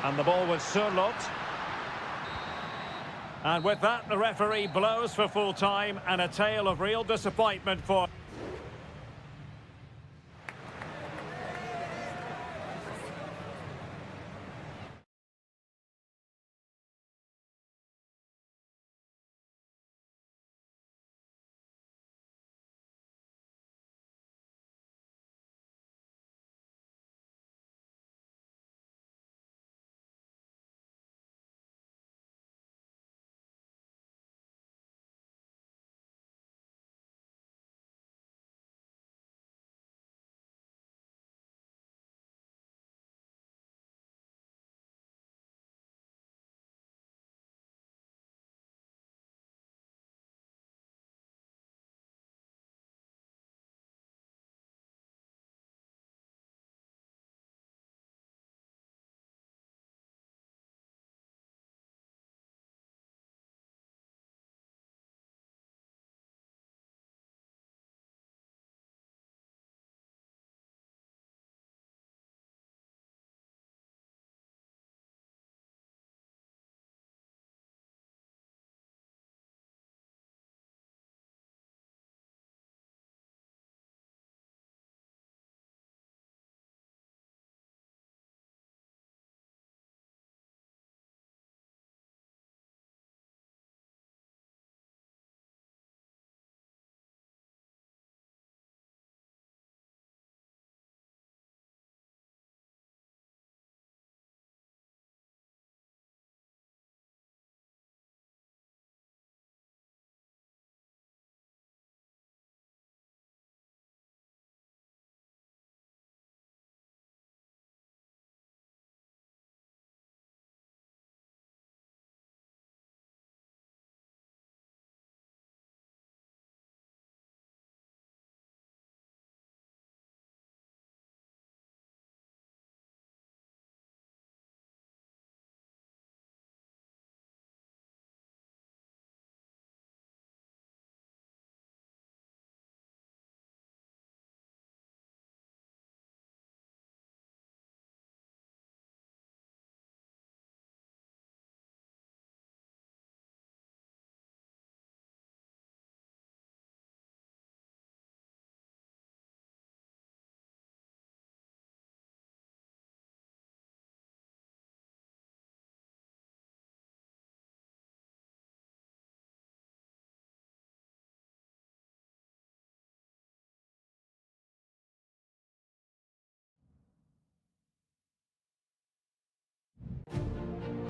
And the ball with Surlot. And with that, the referee blows for full time, and a tale of real disappointment for...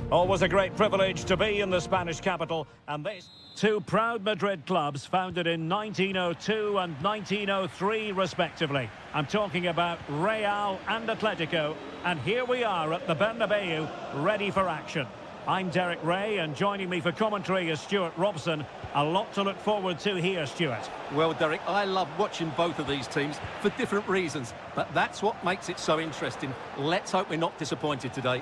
Always a great privilege to be in the Spanish capital, and this two proud Madrid clubs founded in 1902 and 1903 respectively. I'm talking about Real and Atletico, and here we are at the Bernabeu, ready for action. I'm Derek Ray, and joining me for commentary is Stuart Robson. A lot to look forward to here, Stuart. Well, Derek, I love watching both of these teams for different reasons, but that's what makes it so interesting. Let's hope we're not disappointed today.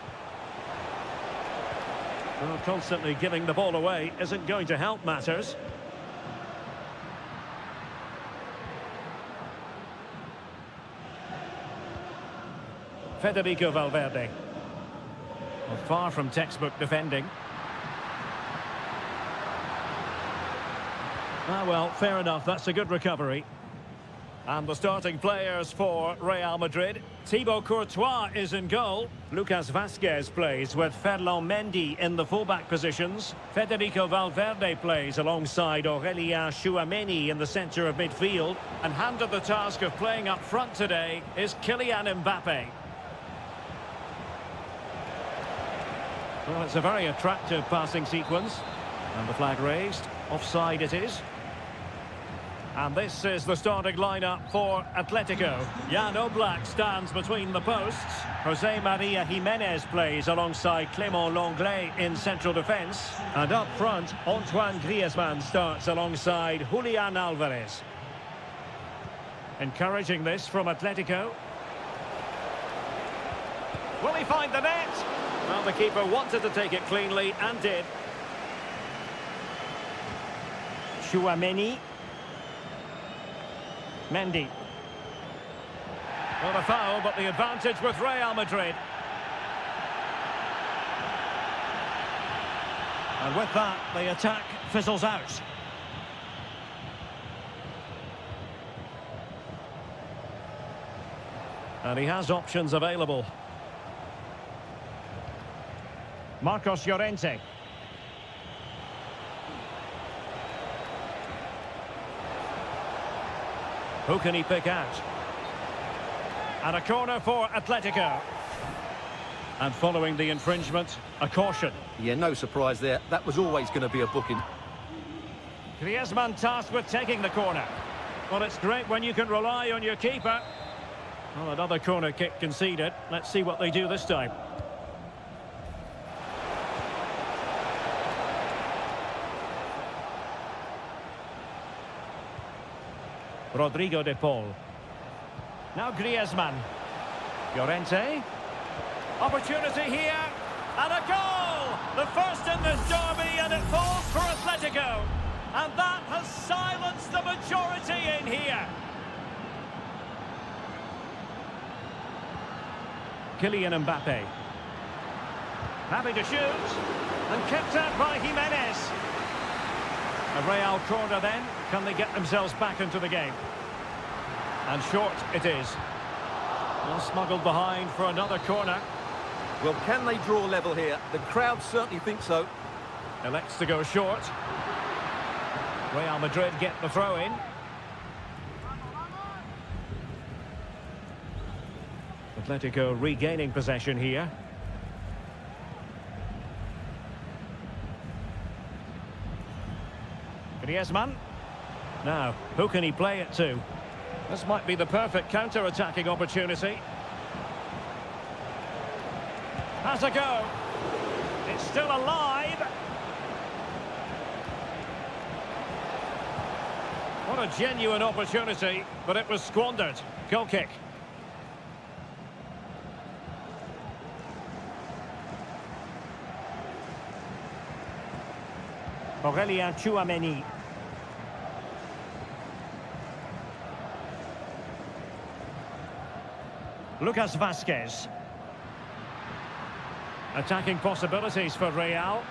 Well, constantly giving the ball away isn't going to help matters. Federico Valverde. Well, far from textbook defending. Ah, well, fair enough. That's a good recovery. And the starting players for Real Madrid. Thibaut Courtois is in goal. Lucas Vazquez plays with Ferland Mendy in the fullback positions. Federico Valverde plays alongside Aurélien Tchouameni in the centre of midfield. And handed the task of playing up front today is Kylian Mbappe. Well, it's a very attractive passing sequence. And the flag raised. Offside it is. And this is the starting lineup for Atletico. Jan Oblak stands between the posts. Jose Maria Jimenez plays alongside Clément Lenglet in central defence. And up front, Antoine Griezmann starts alongside Julian Alvarez. Encouraging this from Atletico. Will he find the net? Well, the keeper wanted to take it cleanly and did. Tchouameni. Mendy. Well, a foul, but the advantage with Real Madrid. And with that, the attack fizzles out. And he has options available. Marcos Llorente. Who can he pick out? And a corner for Atletico. And following the infringement, a caution. Yeah, no surprise there. That was always going to be a booking. Griezmann tasked with taking the corner. Well, it's great when you can rely on your keeper. Well, another corner kick conceded. Let's see what they do this time. Rodrigo de Paul. Now Griezmann. Llorente. Opportunity here. And a goal! The first in this derby, and it falls for Atletico. And that has silenced the majority in here. Kylian Mbappe. Happy to shoot. And kept out by Jimenez. A Real corner then. Can they get themselves back into the game? And short it is. Well, smuggled behind for another corner. Well, can they draw level here? The crowd certainly think so. Elects to go short. Real Madrid get the throw in. Atletico regaining possession here. Griezmann. Now, who can he play it to? This might be the perfect counter-attacking opportunity. Has a go. It's still alive. What a genuine opportunity, but it was squandered. Goal kick. Aurélien Tchouameni. Lucas Vazquez. Attacking possibilities for Real.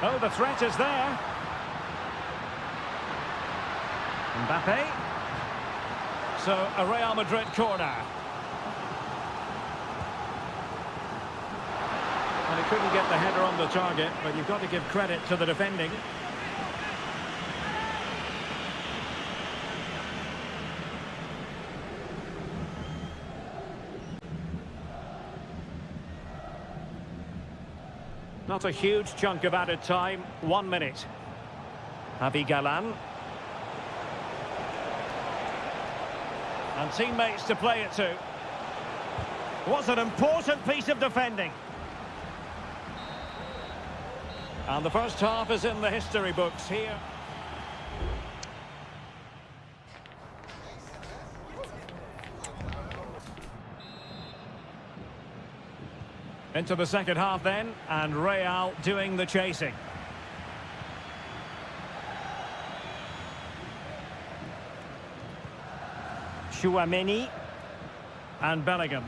Oh, the threat is there. Mbappe. So, a Real Madrid corner. And he couldn't get the header on the target, but you've got to give credit to the defending. Not a huge chunk of added time. 1 minute. Javi Galan. And teammates to play it to. Was an important piece of defending. And the first half is in the history books here. Into the second half then, and Real doing the chasing. Tchouaméni and Bellingham.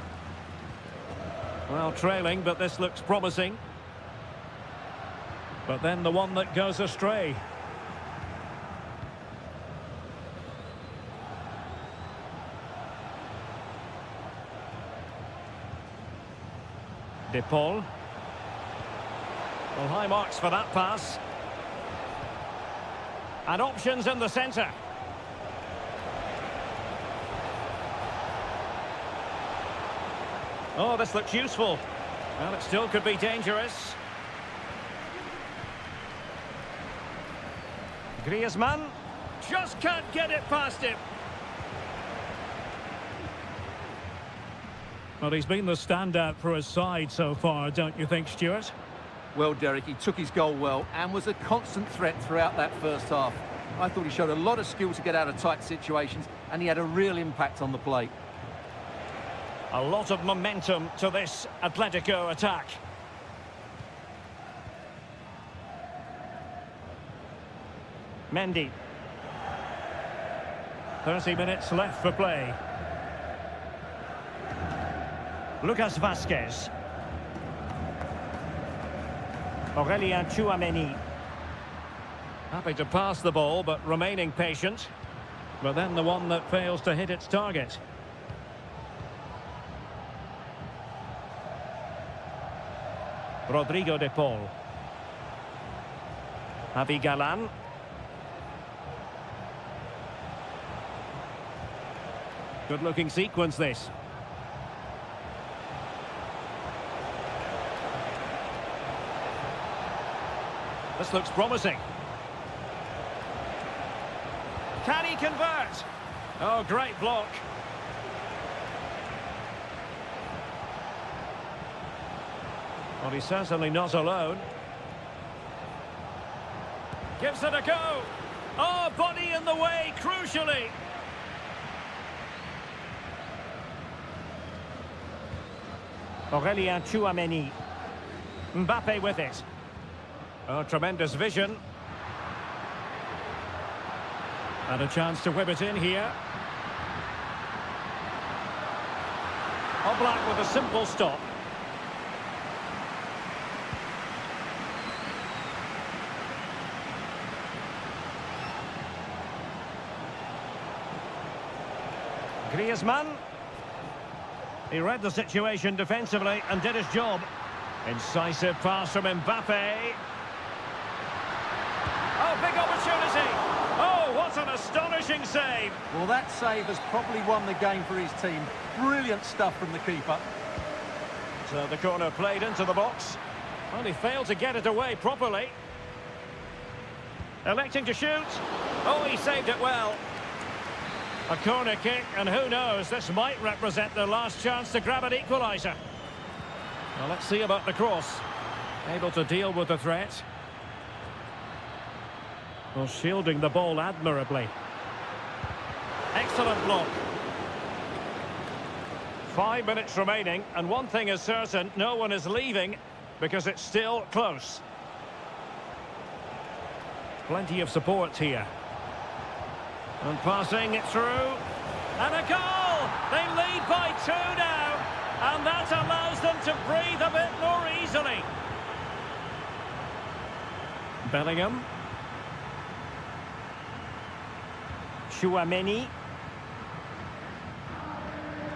Well, trailing, but this looks promising. But then the one that goes astray. De Paul. Well, high marks for that pass. And options in the centre. Oh, this looks useful. Well, it still could be dangerous. Griezmann just can't get it past him. Well, he's been the standout for his side so far, don't you think, Stuart? Well, Derek, he took his goal well and was a constant threat throughout that first half. I thought he showed a lot of skill to get out of tight situations, and he had a real impact on the play. A lot of momentum to this Atletico attack. Mendy. 30 minutes left for play. Lucas Vazquez. Aurélien Tchouaméni. Happy to pass the ball, but remaining patient. But then the one that fails to hit its target. Rodrigo de Paul. Javi Galan. Good-looking sequence, this. This looks promising. Can he convert? Oh, great block. Well, he's certainly not alone. Gives it a go. Oh, body in the way, crucially. Aurélien Tchouaméni. Mbappe with it. Oh, tremendous vision. And a chance to whip it in here. Oblak with a simple stop. Griezmann. He read the situation defensively and did his job. Incisive pass from Mbappe. Oh, big opportunity. Oh, what an astonishing save. Well, that save has probably won the game for his team. Brilliant stuff from the keeper. So the corner played into the box. Well, he failed to get it away properly. Electing to shoot. Oh, he saved it well. A corner kick, and who knows, this might represent their last chance to grab an equaliser. Well, let's see about the cross. Able to deal with the threat. Well, shielding the ball admirably. Excellent block. 5 minutes remaining, and one thing is certain, no one is leaving because it's still close. Plenty of support here. And passing it through. And a goal! They lead by 2 now. And that allows them to breathe a bit more easily. Bellingham. Tchouaméni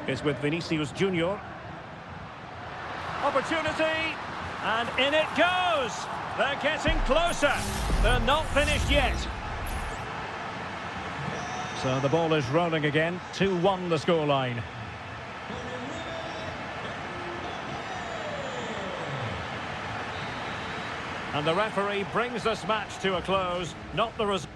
is with Vinicius Junior. Opportunity. And in it goes. They're getting closer. They're not finished yet. So the ball is rolling again. 2-1 the scoreline. And the referee brings this match to a close, not the result.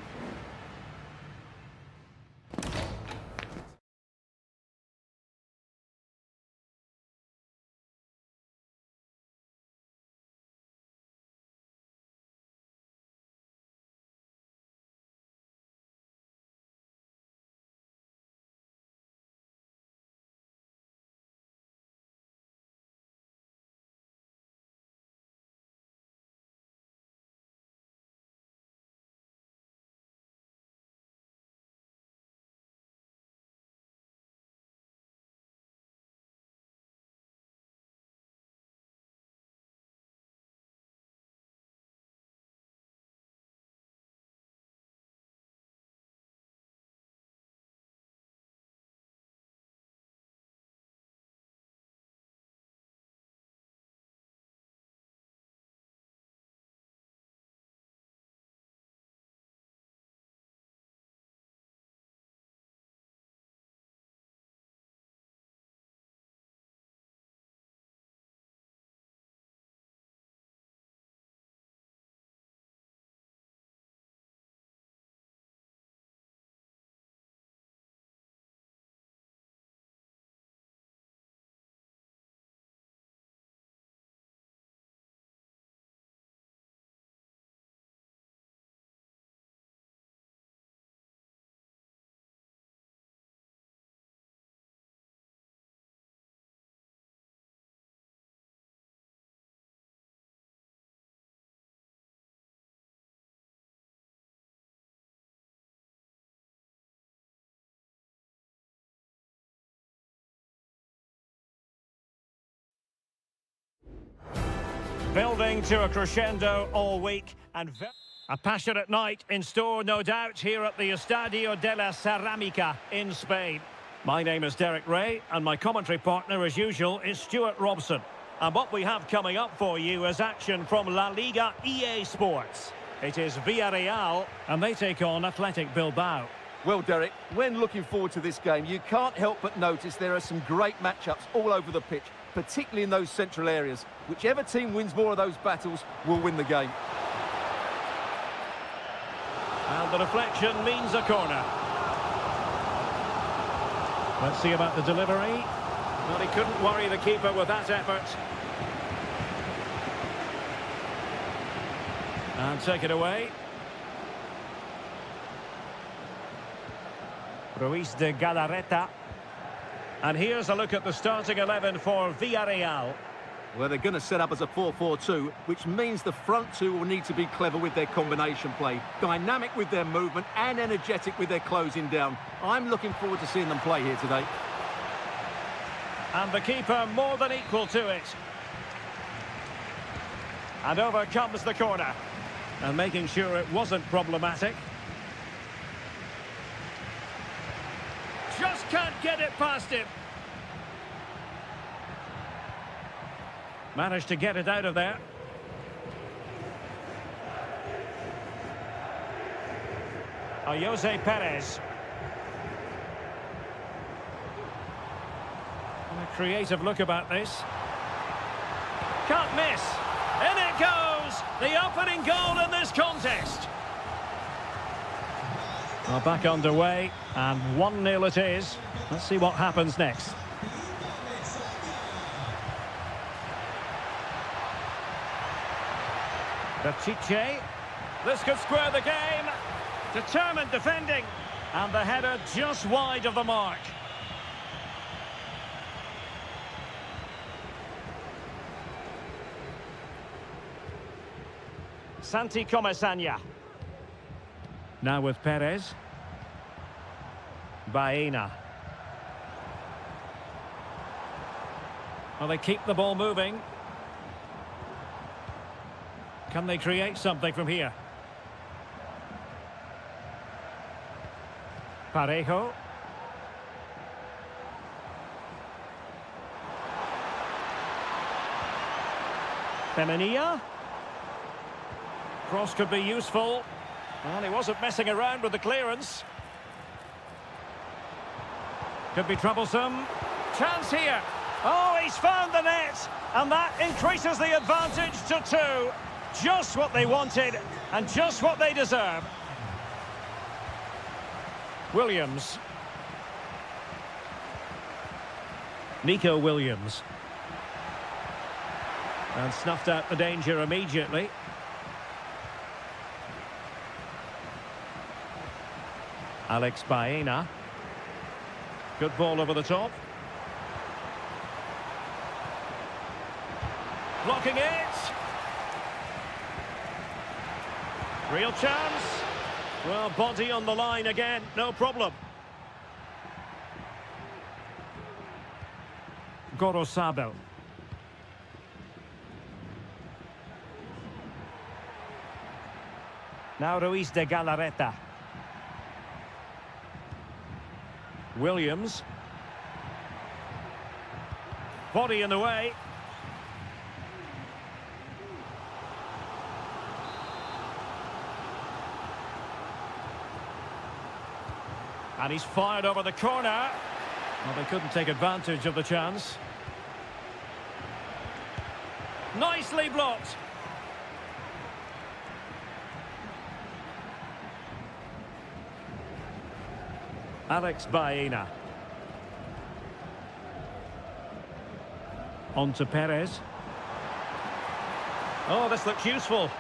Building to a crescendo all week and a passionate night in store, no doubt, here at the Estadio de la Ceramica in Spain. My name is Derek Ray and my commentary partner, as usual, is Stuart Robson. And what we have coming up for you is action from La Liga EA Sports. It is Villarreal and they take on Athletic Bilbao. Well, Derek, when looking forward to this game, you can't help but notice there are some great matchups all over the pitch, particularly in those central areas. Whichever team wins more of those battles will win the game. And the deflection means a corner. Let's see about the delivery. Well, he couldn't worry the keeper with that effort. And take it away. Ruiz de Galarreta. And here's a look at the starting 11 for Villarreal. Well, they're going to set up as a 4-4-2, which means the front two will need to be clever with their combination play, dynamic with their movement and energetic with their closing down. I'm looking forward to seeing them play here today. And the keeper more than equal to it. And over comes the corner. And making sure it wasn't problematic. Just can't get it past him. Managed to get it out of there. Jose Perez. And a creative look about this. Can't miss. In it goes! The opening goal in this contest. Well, back underway, and 1-0 it is. Let's see what happens next. Pichet. This could square the game. Determined defending. And the header just wide of the mark. Santi Comesaña. Now with Perez. Baena. Well, they keep the ball moving. Can they create something from here? Parejo. Femenia. Cross could be useful. Well, he wasn't messing around with the clearance. Could be troublesome. Chance here. Oh, he's found the net. And that increases the advantage to 2. Just what they wanted and just what they deserve. Williams. Nico Williams. And snuffed out the danger immediately. Alex Baena. Good ball over the top. Blocking it. Real chance. Well, body on the line again, no problem. Gorosabel. Now Ruiz de Galarreta. Williams. Body in the way. And he's fired over the corner. Well, they couldn't take advantage of the chance. Nicely blocked. Alex Baena. On to Perez. Oh, this looks useful.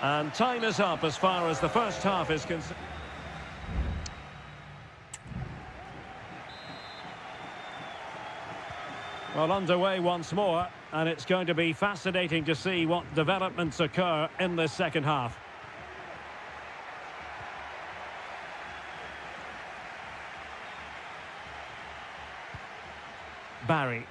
And time is up as far as the first half is concerned. Well, underway once more, and it's going to be fascinating to see what developments occur in this second half. Barry.